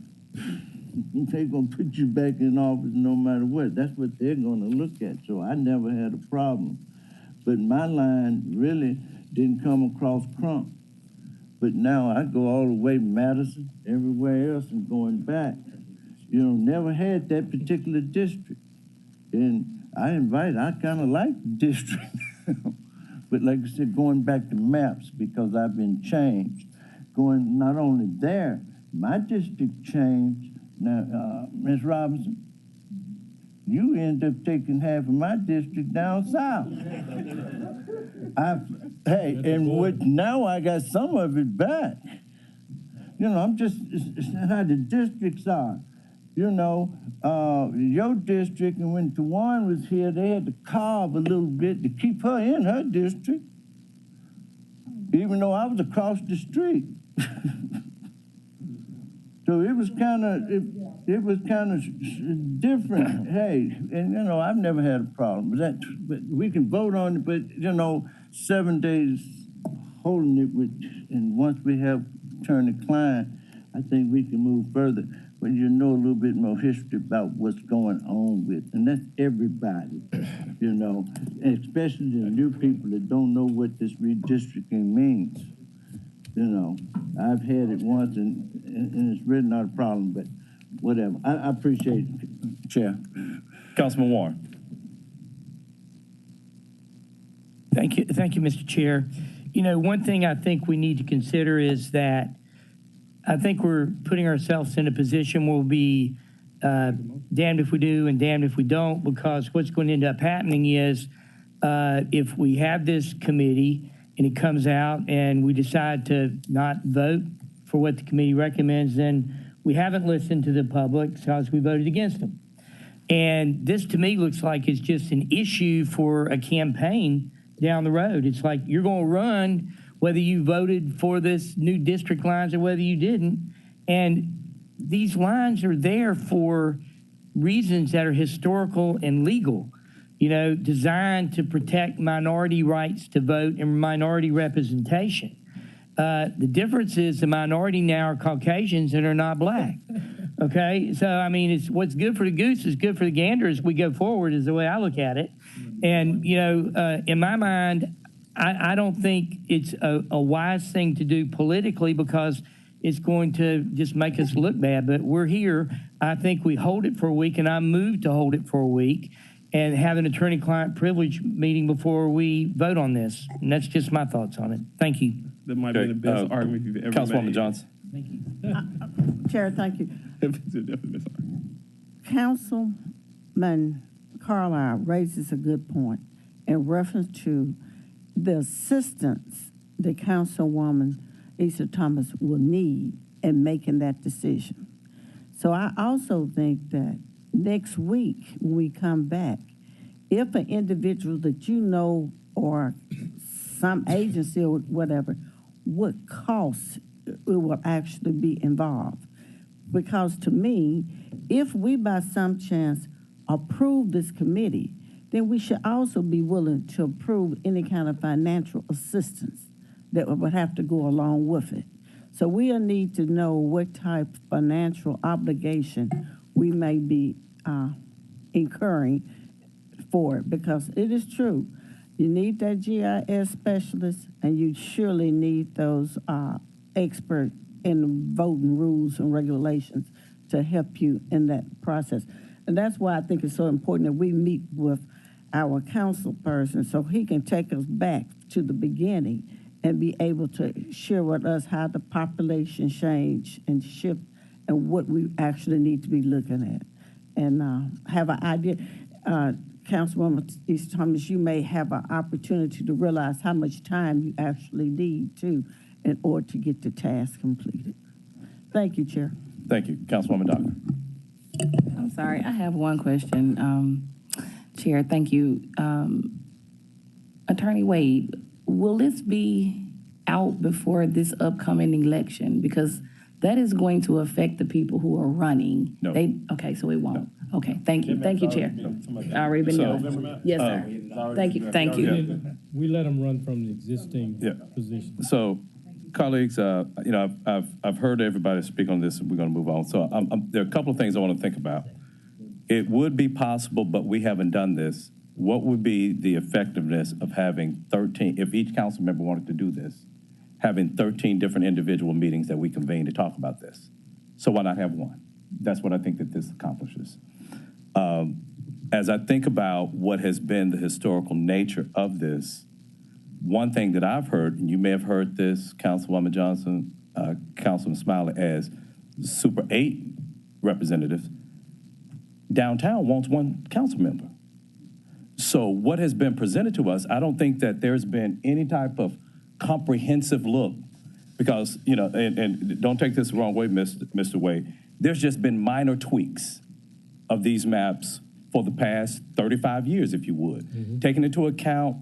they're gonna put you back in office no matter what. That's what they're gonna look at. So I never had a problem. But my line really didn't come across Crump. But now I go all the way Madison, everywhere else, and going back. Never had that particular district. And I kind of like the district. But like I said, going back to maps, because I've been changed. Going not only there, my district changed. Now, Ms. Robinson, you end up taking half of my district down south. Now I got some of it back. I'm just, it's how the districts are. Your district, and when Tawan was here, they had to carve a little bit to keep her in her district, even though I was across the street. So it was kind of different. Hey, and I've never had a problem with that. But we can vote on it. But 7 days holding it and once we have attorney-client, I think we can move further. When you know a little bit more history about what's going on with, and that's everybody, and especially the new people that don't know what this redistricting means. I've had it once, and it's really not a problem, but whatever. I appreciate it, Chair. Councilman Warren. Thank you, Mr. Chair. One thing I think we need to consider is that I think we're putting ourselves in a position where we'll be damned if we do and damned if we don't, because what's going to end up happening is if we have this committee and it comes out and we decide to not vote for what the committee recommends, then we haven't listened to the public because we voted against them. And this to me looks like it's just an issue for a campaign down the road. It's like you're going to run whether you voted for this new district lines or whether you didn't. And these lines are there for reasons that are historical and legal, designed to protect minority rights to vote and minority representation. The difference is the minority now are Caucasians and are not black. Okay, so it's what's good for the goose is good for the gander as we go forward is the way I look at it. And, in my mind, I don't think it's a wise thing to do politically because it's going to just make us look bad. But we're here. I think we hold it for a week, and I moved to hold it for a week and have an attorney-client privilege meeting before we vote on this. And that's just my thoughts on it. Thank you. That might be the best argument you've ever Councilwoman made. Johnson. Thank you. Chair, thank you. Councilman Carlisle raises a good point in reference to the assistance that Councilwoman Easter Thomas will need in making that decision. So I also think that next week when we come back, if an individual that or some agency or whatever, what costs it will actually be involved. Because to me, if we by some chance approve this committee, then we should also be willing to approve any kind of financial assistance that would have to go along with it. So we'll need to know what type of financial obligation we may be incurring for it, because it is true. You need that GIS specialist, and you surely need those experts in voting rules and regulations to help you in that process. And that's why I think it's so important that we meet with our council person so he can take us back to the beginning and be able to share with us how the population change and shift and what we actually need to be looking at. And have an idea. Councilwoman East Thomas, you may have an opportunity to realize how much time you actually need to in order to get the task completed. Thank you, Chair. Thank you. Councilwoman Docker. I'm sorry, I have one question. Chair, thank you. Attorney Wade, will this be out before this upcoming election? Because that is going to affect the people who are running. No. Okay, so it won't. No. Okay, thank you. Thank you, Chair. Already been done. Yes, sir. Thank you. Thank you. We let them run from the existing position. So colleagues, I've heard everybody speak on this, and we're going to move on. So there are a couple of things I want to think about. It would be possible, but we haven't done this. What would be the effectiveness of having 13, if each council member wanted to do this, having 13 different individual meetings that we convene to talk about this? So why not have one? That's what I think that this accomplishes. As I think about what has been the historical nature of this, one thing that I've heard, and you may have heard this, Councilwoman Johnson, Councilman Smiley, as Super 8 representatives, downtown wants one council member. So what has been presented to us, I don't think that there's been any type of comprehensive look, because, and don't take this the wrong way, Mr. Wade, there's just been minor tweaks of these maps for the past 35 years, if you would, taking into account,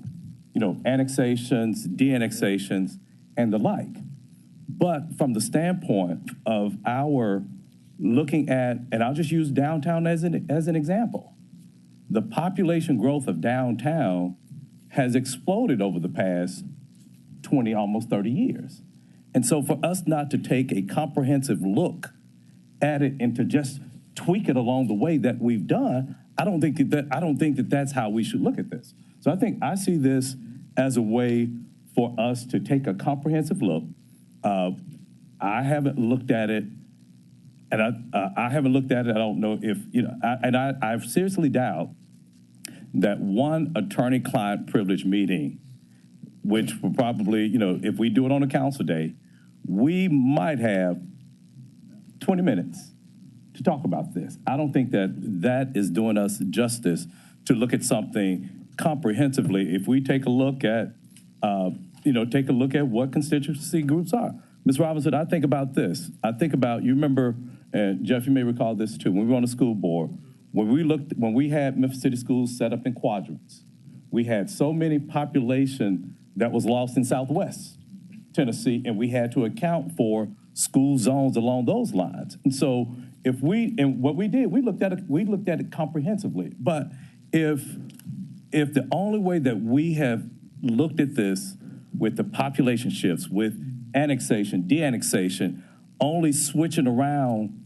annexations, de-annexations, and the like. But from the standpoint of our looking at, and I'll just use downtown as an example, the population growth of downtown has exploded over the past 20, almost 30 years. And so for us not to take a comprehensive look at it and to just tweak it along the way that we've done, I don't think that that's how we should look at this. So I see this as a way for us to take a comprehensive look. I haven't looked at it, and I haven't looked at it. I don't know if, I seriously doubt that one attorney-client privilege meeting, which will probably, if we do it on a council day, we might have 20 minutes to talk about this. I don't think that is doing us justice to look at something comprehensively. If we take a look at, what constituency groups are. Ms. Robinson, I think about this. I think about, you remember, and Jeff, you may recall this too, when we were on the school board, when we had Memphis City Schools set up in quadrants, we had so many population that was lost in Southwest Tennessee, and we had to account for school zones along those lines. And so what we did, we looked at it comprehensively. But if the only way that we have looked at this with the population shifts, with annexation, de-annexation, only switching around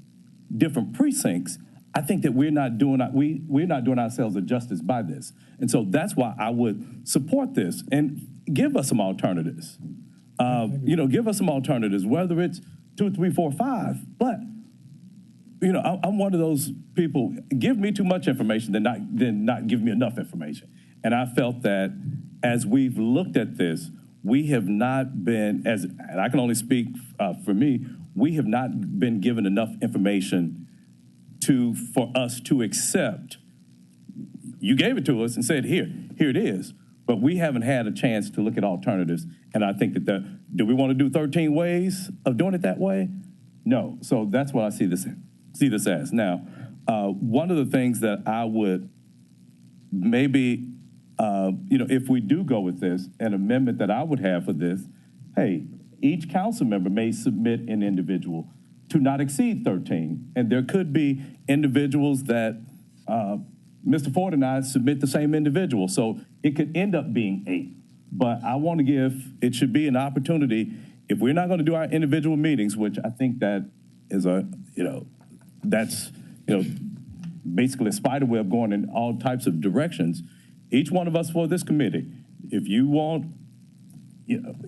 different precincts, I think that we're not doing ourselves a justice by this. And so that's why I would support this and give us some alternatives. Give us some alternatives, whether it's 2, 3, 4, 5. But I'm one of those people. Give me too much information, then not give me enough information. And I felt that as we've looked at this, we have not been, and I can only speak for me, we have not been given enough information for us to accept. You gave it to us and said, here it is. But we haven't had a chance to look at alternatives. And I think do we want to do 13 ways of doing it that way? No. So that's what I see this as. Now, one of the things that I would maybe, if we do go with this, an amendment that I would have for this, hey, each council member may submit an individual to not exceed 13. And there could be individuals that Mr. Ford and I submit the same individual. So it could end up being 8. But I want to it should be an opportunity, if we're not going to do our individual meetings, which I think that is that's basically a spider web going in all types of directions. Each one of us for this committee, if you want,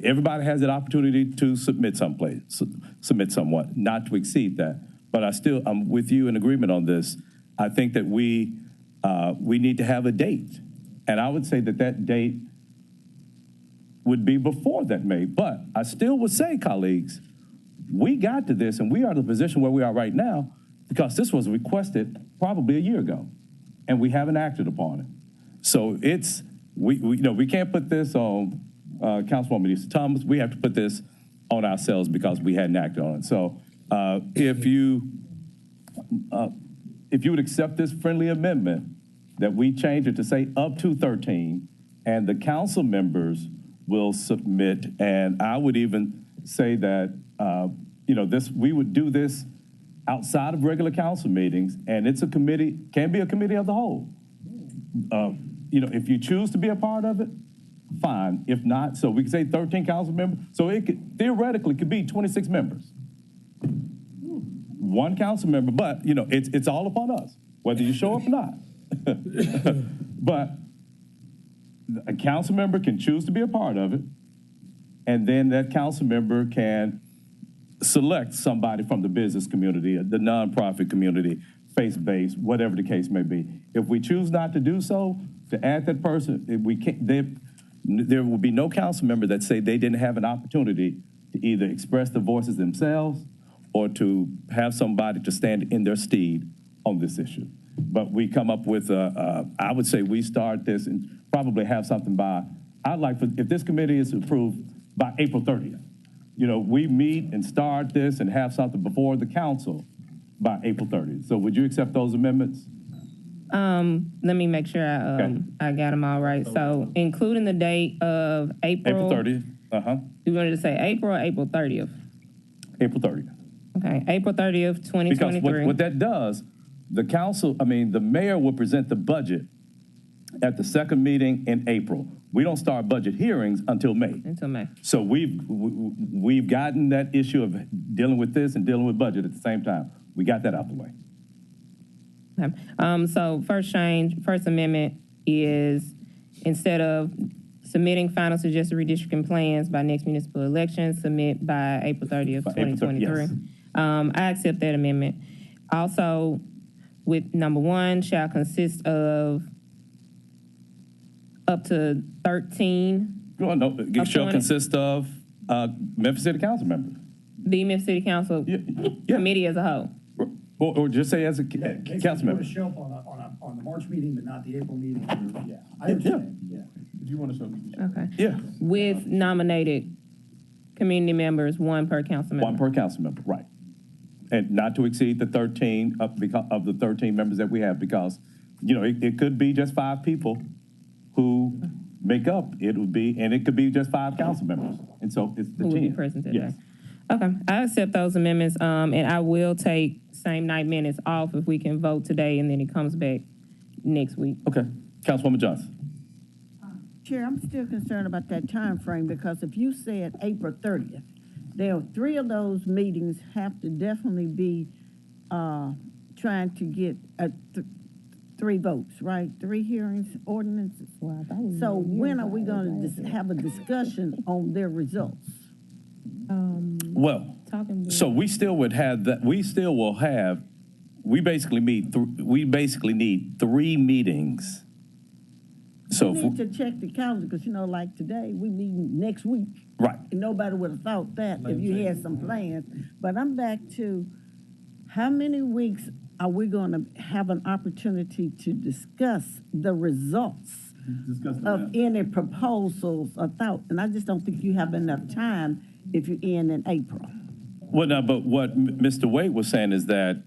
everybody has that opportunity to submit somewhat, not to exceed that. But I'm with you in agreement on this. I think that we need to have a date. And I would say that date would be before that May. But I still would say, colleagues, we got to this and we are in the position where we are right now because this was requested probably a year ago and we haven't acted upon it. So we can't put this on Councilwoman Thomas. We have to put this on ourselves because we hadn't acted on it. So if you would accept this friendly amendment, that we change it to say up to 13, and the council members will submit, and I would even say that, we would do this outside of regular council meetings, and it's can be a committee of the whole. If you choose to be a part of it, fine. If not, so we can say 13 council members. So it could theoretically could be 26 members. One council member, but it's all upon us, whether you show up or not. But a council member can choose to be a part of it, and then that council member can select somebody from the business community, the nonprofit community, faith-based, whatever the case may be. If we choose not to do so, to add that person, if we can't, there will be no council member that say they didn't have an opportunity to either express the voices themselves or to have somebody to stand in their stead on this issue. But we come up with, I would say we start this and probably have something by, if this committee is approved by April 30th, we meet and start this and have something before the council by April 30th. So would you accept those amendments? Let me make sure I got them all right. So including the date of April 30th. You wanted to say April or April 30th? April 30th. Okay, April 30th, 2023. Because what that does, the mayor will present the budget at the second meeting in April. We don't start budget hearings until May. So we've gotten that issue of dealing with this and dealing with budget at the same time. We got that out the way. Okay. So first amendment is instead of submitting final suggested redistricting plans by next municipal election, submit by April 30th, 2023. Yes. I accept that amendment. Also, with number 1, shall consist of up to 13. It shall consist of Memphis City Council members. The Memphis City Council committee as a whole. Or just say as a council member. Show up on the March meeting, but not the April meeting. Yeah, I understand. Yeah. If you want to show me. Okay. Yeah. With nominated community members, 1 per council member. 1 per council member, right. And not to exceed the 13 of the 13 members that we have, because, it could be just 5 people who make up. It could be just 5 council members. And so it's the 10. Who will be present today. Yes. Okay, I accept those amendments, and I will take same night minutes off if we can vote today, and then it comes back next week. Okay. Councilwoman Johnson. Chair, I'm still concerned about that time frame, because if you said April 30th, there are 3 of those meetings have to definitely be trying to get 3 votes, right? 3 hearings, ordinances. So when are we going to have a discussion on their results? So we still would have that. We still will have. We basically need 3 meetings. So we need to check the calendar, because like today, we meet next week. Right. And nobody would have thought that if you had some plans. But I'm back to how many weeks are we going to have an opportunity to discuss the results of any proposals or thought? And I just don't think you have enough time if you end in April. Well, no, but what Mr. Wade was saying is that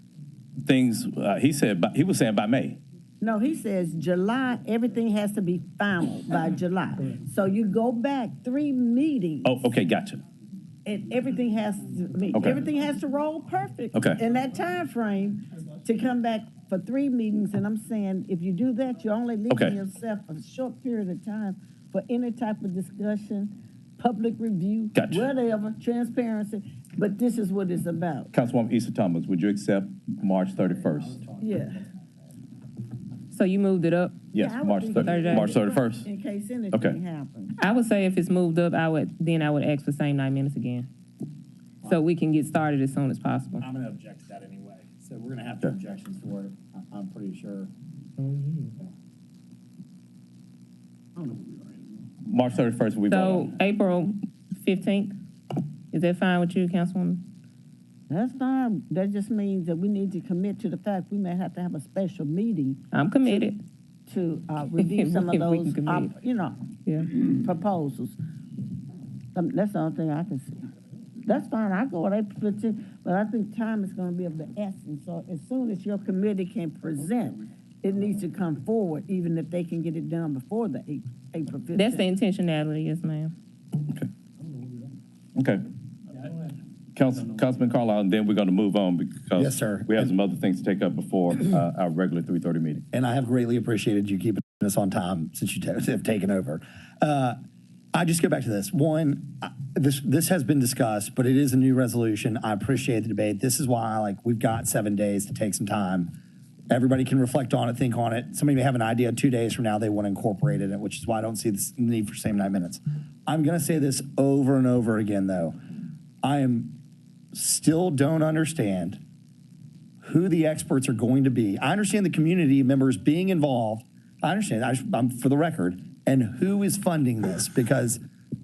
things, he was saying by May. No, he says July, everything has to be final by July. So you go back 3 meetings. Oh, okay, gotcha. And everything has to roll perfect in that time frame to come back for 3 meetings. And I'm saying, if you do that, you're only leaving yourself a short period of time for any type of discussion, public review, whatever, transparency. But this is what it's about. Councilwoman Easter Thomas, would you accept March 31st? Yeah. So you moved it up? Yes, March 31st. In case anything happens. I would say if it's moved up, I would ask for same 9 minutes again. So we can get started as soon as possible. I'm going to object to that anyway. So we're going to have 2 objections for it, I'm pretty sure. March 31st, we vote on. April 15th, is that fine with you, Councilwoman? That's fine. That just means that we need to commit to the fact we may have to have a special meeting. I'm committed. To review some of those, proposals. That's the only thing I can see. That's fine. I go with April 15th, but I think time is going to be of the essence. So as soon as your committee can present, it needs to come forward, even if they can get it done before the April 15th. That's the intentionality, yes, ma'am. Okay. Councilman Carlisle, and then we're going to move on because yes, sir. We have some other things to take up before our regular 3:30 meeting. And I have greatly appreciated you keeping this on time since you have taken over. I just go back to this. One, this has been discussed, but it is a new resolution. I appreciate the debate. This is why we've got 7 days to take some time. Everybody can reflect on it, think on it. Somebody may have an idea 2 days from now they want to incorporate it, which is why I don't see the need for same 9 minutes. I'm going to say this over and over again, though. I still don't understand who the experts are going to be. I understand the community members being involved. I understand. I'm for the record. And who is funding this? Because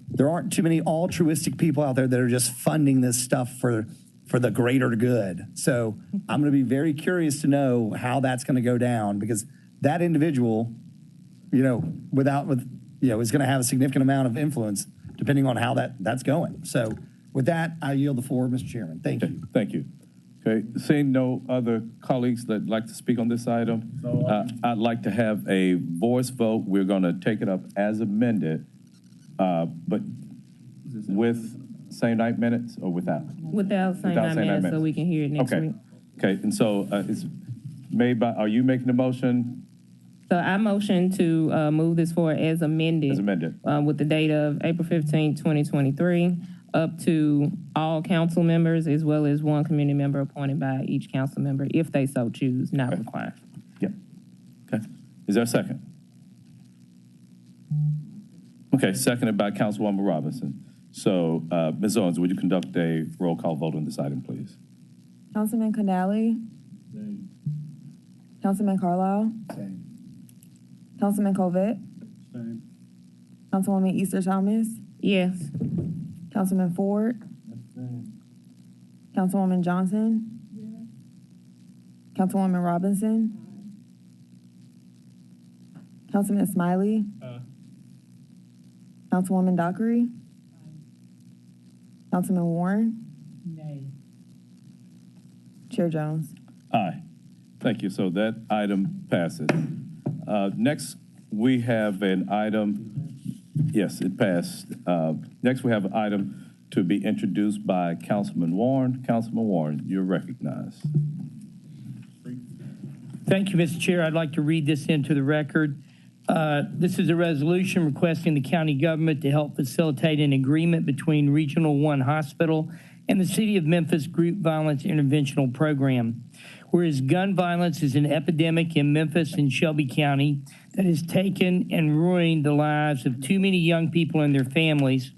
there aren't too many altruistic people out there that are just funding this stuff for the greater good. So I'm going to be very curious to know how that's going to go down, because that individual, is going to have a significant amount of influence depending on how that's going. So with that, I yield the floor, Mr. Chairman. Thank you. Thank you. Okay, seeing no other colleagues that'd like to speak on this item, I'd like to have a voice vote. We're going to take it up as amended, but with same 9 minutes or without? Without saying 9 minutes, so we can hear it next week. Okay, and so it's made by, are you making the motion? So I motion to move this forward as amended. As amended. With the date of April 15, 2023. Up to all council members, as well as one community member appointed by each council member, if they so choose, not required. Yep. Okay. Is there a second? Okay, seconded by Councilwoman Robinson. So, Ms. Owens, would you conduct a roll call vote on this item, please? Councilman Canale? Councilman Carlisle? Councilman Covet? Councilwoman Easter Thomas? Yes. Councilman Ford? Councilwoman Johnson? Councilwoman Robinson? Councilman Smiley? Councilwoman Dockery? Councilman Warren? Nay. Chair Jones? Aye. Thank you. So that item passes. Next, we have an item. Yes, it passed. Next, we have an item to be introduced by Councilman Warren. Councilman Warren, you're recognized. Thank you, Mr. Chair. I'd like to read this into the record. This is a resolution requesting the county government to help facilitate an agreement between Regional 1 Hospital and the City of Memphis Group Violence Interventional Program. Whereas gun violence is an epidemic in Memphis and Shelby County that has taken and ruined the lives of too many young people and their families,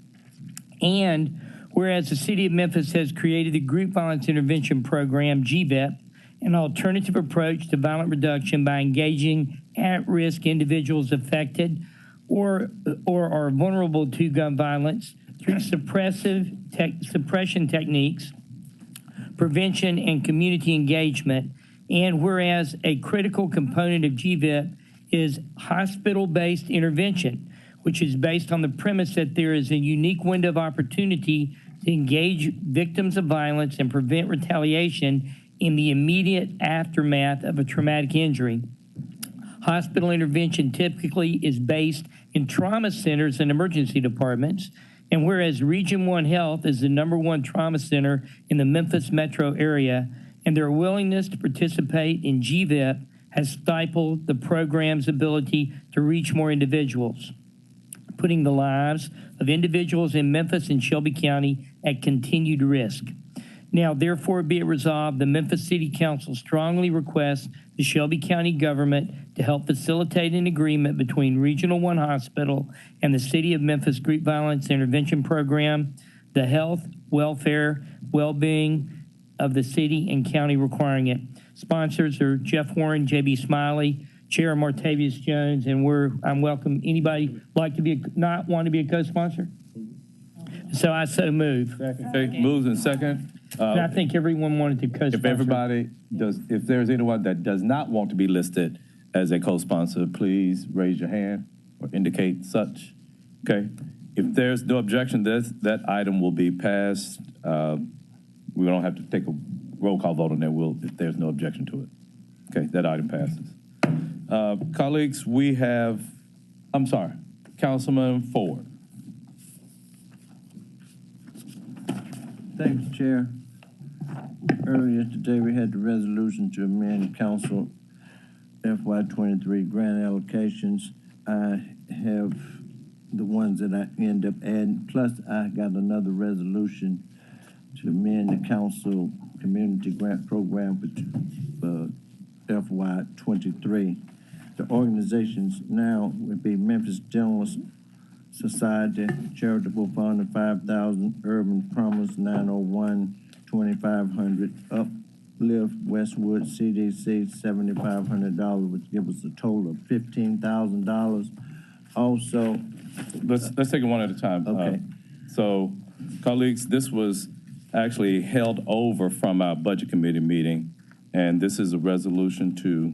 and whereas the City of Memphis has created the Group Violence Intervention Program, GVEP, an alternative approach to violent reduction by engaging at-risk individuals affected or are vulnerable to gun violence through suppression techniques, prevention, and community engagement. And whereas a critical component of GVIP is hospital-based intervention, which is based on the premise that there is a unique window of opportunity to engage victims of violence and prevent retaliation in the immediate aftermath of a traumatic injury. Hospital intervention typically is based in trauma centers and emergency departments, and whereas Region 1 Health is the #1 trauma center in the Memphis metro area, and their willingness to participate in GVIP has stifled the program's ability to reach more individuals, putting the lives of individuals in Memphis and Shelby County at continued risk. Now, therefore, be it resolved, the Memphis City Council strongly requests the Shelby County government to help facilitate an agreement between Regional 1 Hospital and the City of Memphis Group Violence Intervention Program, the health, welfare, well-being of the city and county requiring it. Sponsors are Jeff Warren, J.B. Smiley, Chair Martavius Jones, and I'm welcome. Anybody like to want to be a co-sponsor? So I so move. Okay, moves in second. And I think everyone wanted to co-sponsor. If there's anyone that does not want to be listed as a co-sponsor, please raise your hand or indicate such. Okay. If there's no objection, that item will be passed. We don't have to take a roll call vote on that. If there's no objection to it. Okay, that item passes. Colleagues, we have, Councilman Ford. Thanks, Chair. Earlier today, we had the resolution to amend council FY23 grant allocations. I have the ones that I end up adding, plus I got another resolution to amend the council community grant program for FY23. The organizations now would be Memphis Dental Society, Charitable Fund of 5,000, Urban Promise 901, 2,500, Uplift Westwood CDC $7,500, which gives us a total of $15,000. Also, let's take it one at a time. Okay. So, colleagues, this was actually held over from our budget committee meeting, and this is a resolution to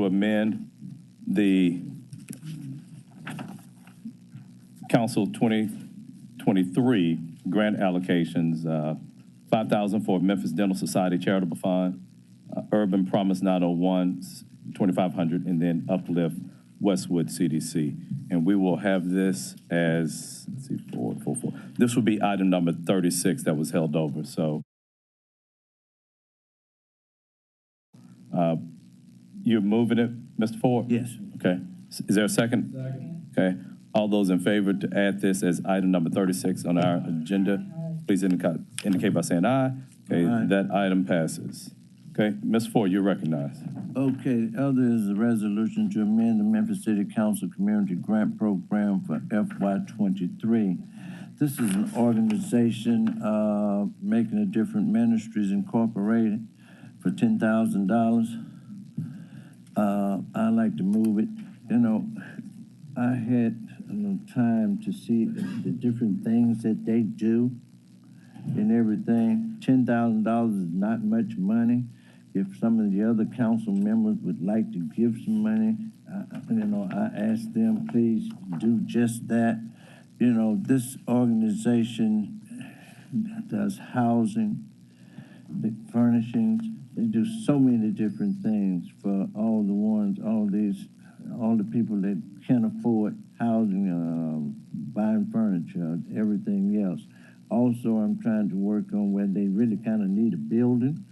amend the Council 2023 grant allocations, 5,000 for Memphis Dental Society Charitable Fund, Urban Promise 901, 2,500, and then Uplift Westwood CDC. And we will have this as, let's see, 444. This will be item number 36 that was held over. So you're moving it, Mr. Ford? Yes. Okay. Is there a second? Second. Okay. All those in favor to add this as item number 36 on our agenda, please indicate by saying aye. Okay, Aye. that item passes. Okay, Ms. Ford, you're recognized. Okay, the other is a resolution to amend the Memphis City Council Community Grant Program for FY23. This is an organization making a different ministries incorporated for $10,000. I like to move it. You know, I had a little time to see the different things that they do and everything. $10,000 is not much money. If some of the other council members would like to give some money, I ask them, please do just that. You know, this organization does housing, the furnishings. They do so many different things for all the people that can't afford housing, buying furniture, everything else. Also, I'm trying to work on where they really kind of need a building.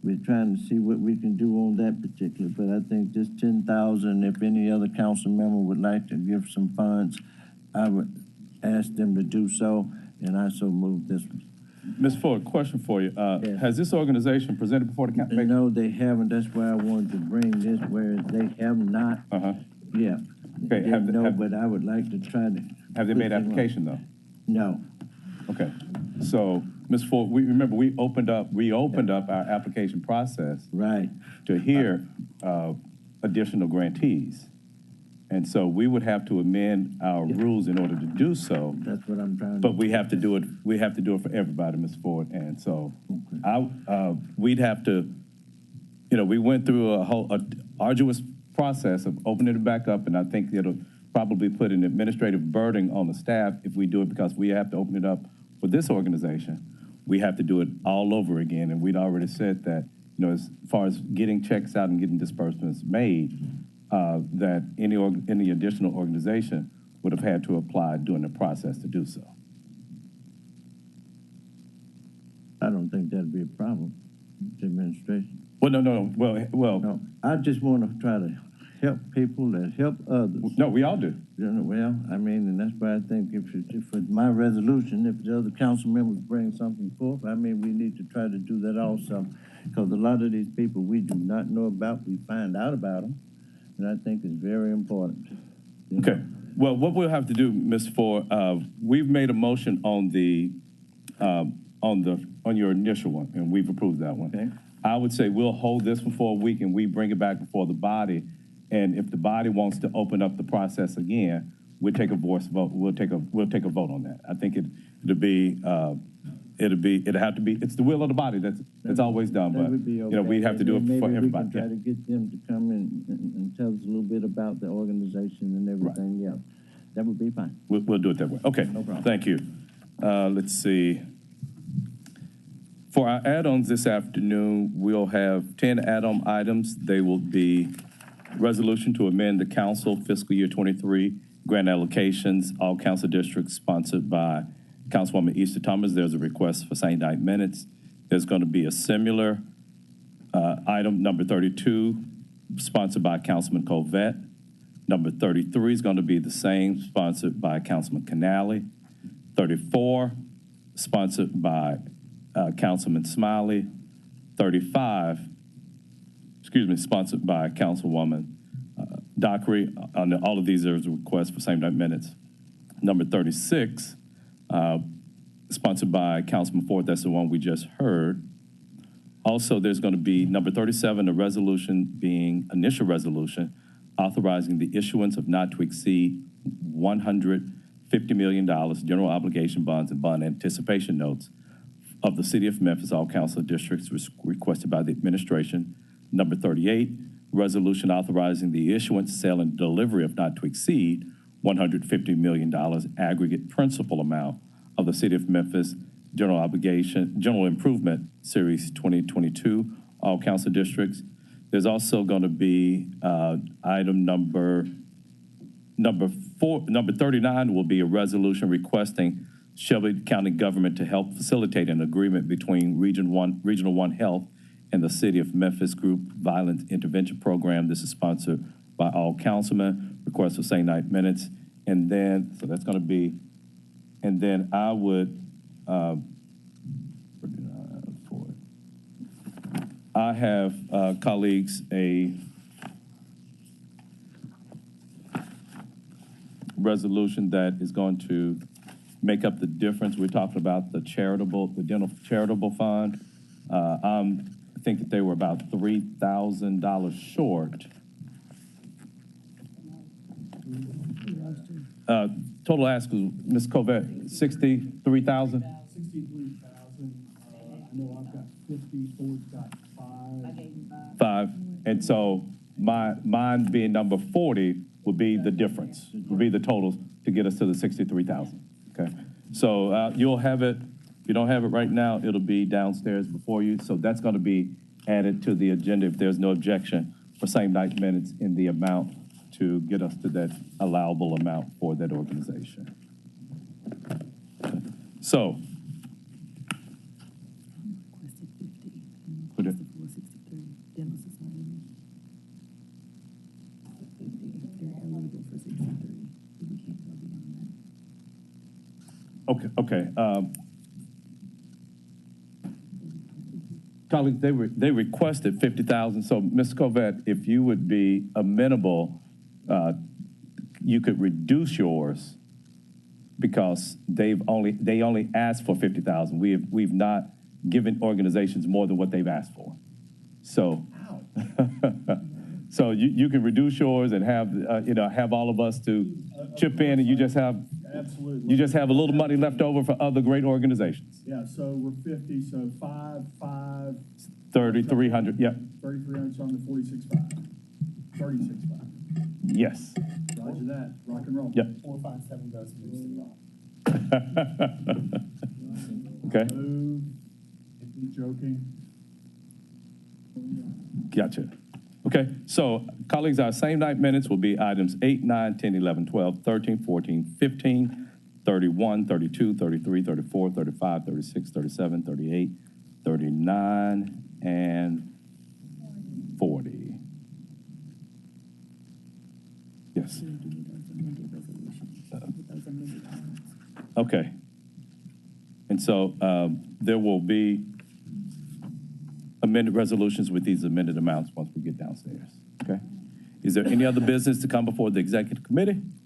We're trying to see what we can do on that particular, but I think this $10,000, if any other council member would like to give some funds, I would ask them to do so, and I so move this one. Ms. Ford, question for you. Yes. Has this organization presented before the council? No, they haven't. That's why I wanted to bring this, where they have not. Yeah. Okay. But I would like to try to. Have they made application though? No. Okay. So, Ms. Ford, we opened up our application process. Right. To hear additional grantees. And so we would have to amend our rules in order to do so. That's what I'm trying to. But we have to do it for everybody, Ms. Ford. And so we'd have to, we went through a arduous process of opening it back up, and I think it'll probably put an administrative burden on the staff if we do it, because we have to open it up for this organization. We have to do it all over again, and we'd already said that, as far as getting checks out and getting disbursements made, that any additional organization would have had to apply during the process to do so. I don't think that'd be a problem, the administration. Well, no. Well. No, I just want to try to help people that help others. No, we all do. Well, I mean, and that's why I think if with my resolution, if the other council members bring something forth, I mean, we need to try to do that also. Because a lot of these people we do not know about, we find out about them. And I think it's very important. Okay. Well, what we'll have to do, Ms. Ford, we've made a motion on your initial one, and we've approved that one. Okay. I would say we'll hold this one for a week, and we bring it back before the body. And if the body wants to open up the process again, we'll take a voice vote. We'll take a vote on that. I think it'll have to be. It's the will of the body. That's always done. But would be okay. We have to do it for everybody. We can try to get them to come in and tell us a little bit about the organization and everything else. That would be fine. We'll do it that way. Okay. No problem. Thank you. Let's see. For our add-ons this afternoon, we'll have 10 add-on items. They will be resolution to amend the council fiscal year 23 grant allocations, all council districts sponsored by Councilwoman Easter Thomas. There's a request for St. Night minutes. There's going to be a similar Item number 32, sponsored by Councilman Covette. Number 33 is going to be the same, sponsored by Councilman Canale. 34, sponsored by Councilman Smiley. 35, sponsored by Councilwoman Dockery. All of these are requests for same night minutes. Number 36, sponsored by Councilman Ford. That's the one we just heard. Also, there's going to be number 37, a resolution being initial resolution authorizing the issuance of not to exceed $150 million general obligation bonds and bond anticipation notes of the City of Memphis, all council districts, requested by the administration. Number 38, resolution authorizing the issuance, sale, and delivery of not to exceed $150 million aggregate principal amount of the City of Memphis General Improvement Series 2022, all council districts. There's also going to be item number 39 will be a resolution requesting Shelby County government to help facilitate an agreement between Regional One Health and the City of Memphis Group Violence Intervention Program. This is sponsored by all councilmen. Request for same night minutes. And then, so that's going to be, and then I would, I have, colleagues, a resolution that is going to make up the difference. We're talking about the general charitable fund. I think that they were about $3,000 short. Total ask was, Ms. Covette, 63,000? 63,000. I know I've got 50, Ford's got 5. 5. And so mine being number 40 would be the difference, would be the totals to get us to the 63,000. Okay. So you'll have it. If you don't have it right now, it'll be downstairs before you. So that's going to be added to the agenda if there's no objection for same night minutes in the amount to get us to that allowable amount for that organization. So, okay. Colleagues, they requested 50,000. So, Ms. Covette, if you would be amenable, you could reduce yours because they only asked for 50,000. We've not given organizations more than what they've asked for. So, so you can reduce yours and have all of us to chip in, and you just have a little money left over for other great organizations. Yeah, so we're 50, so 5, 3,300, yep. 3,300, so on the 46.5. 36.5. Yes. Roger that. Rock and roll. Yep. 457 goes to City Hall. Okay. Move. If he's joking. Gotcha. Okay, so colleagues, our same night minutes will be items 8, 9, 10, 11, 12, 13, 14, 15, 31, 32, 33, 34, 35, 36, 37, 38, 39, and 40. Yes. Okay. And so there will be amended resolutions with these amended amounts once we get downstairs. Okay. Is there any other business to come before the executive committee?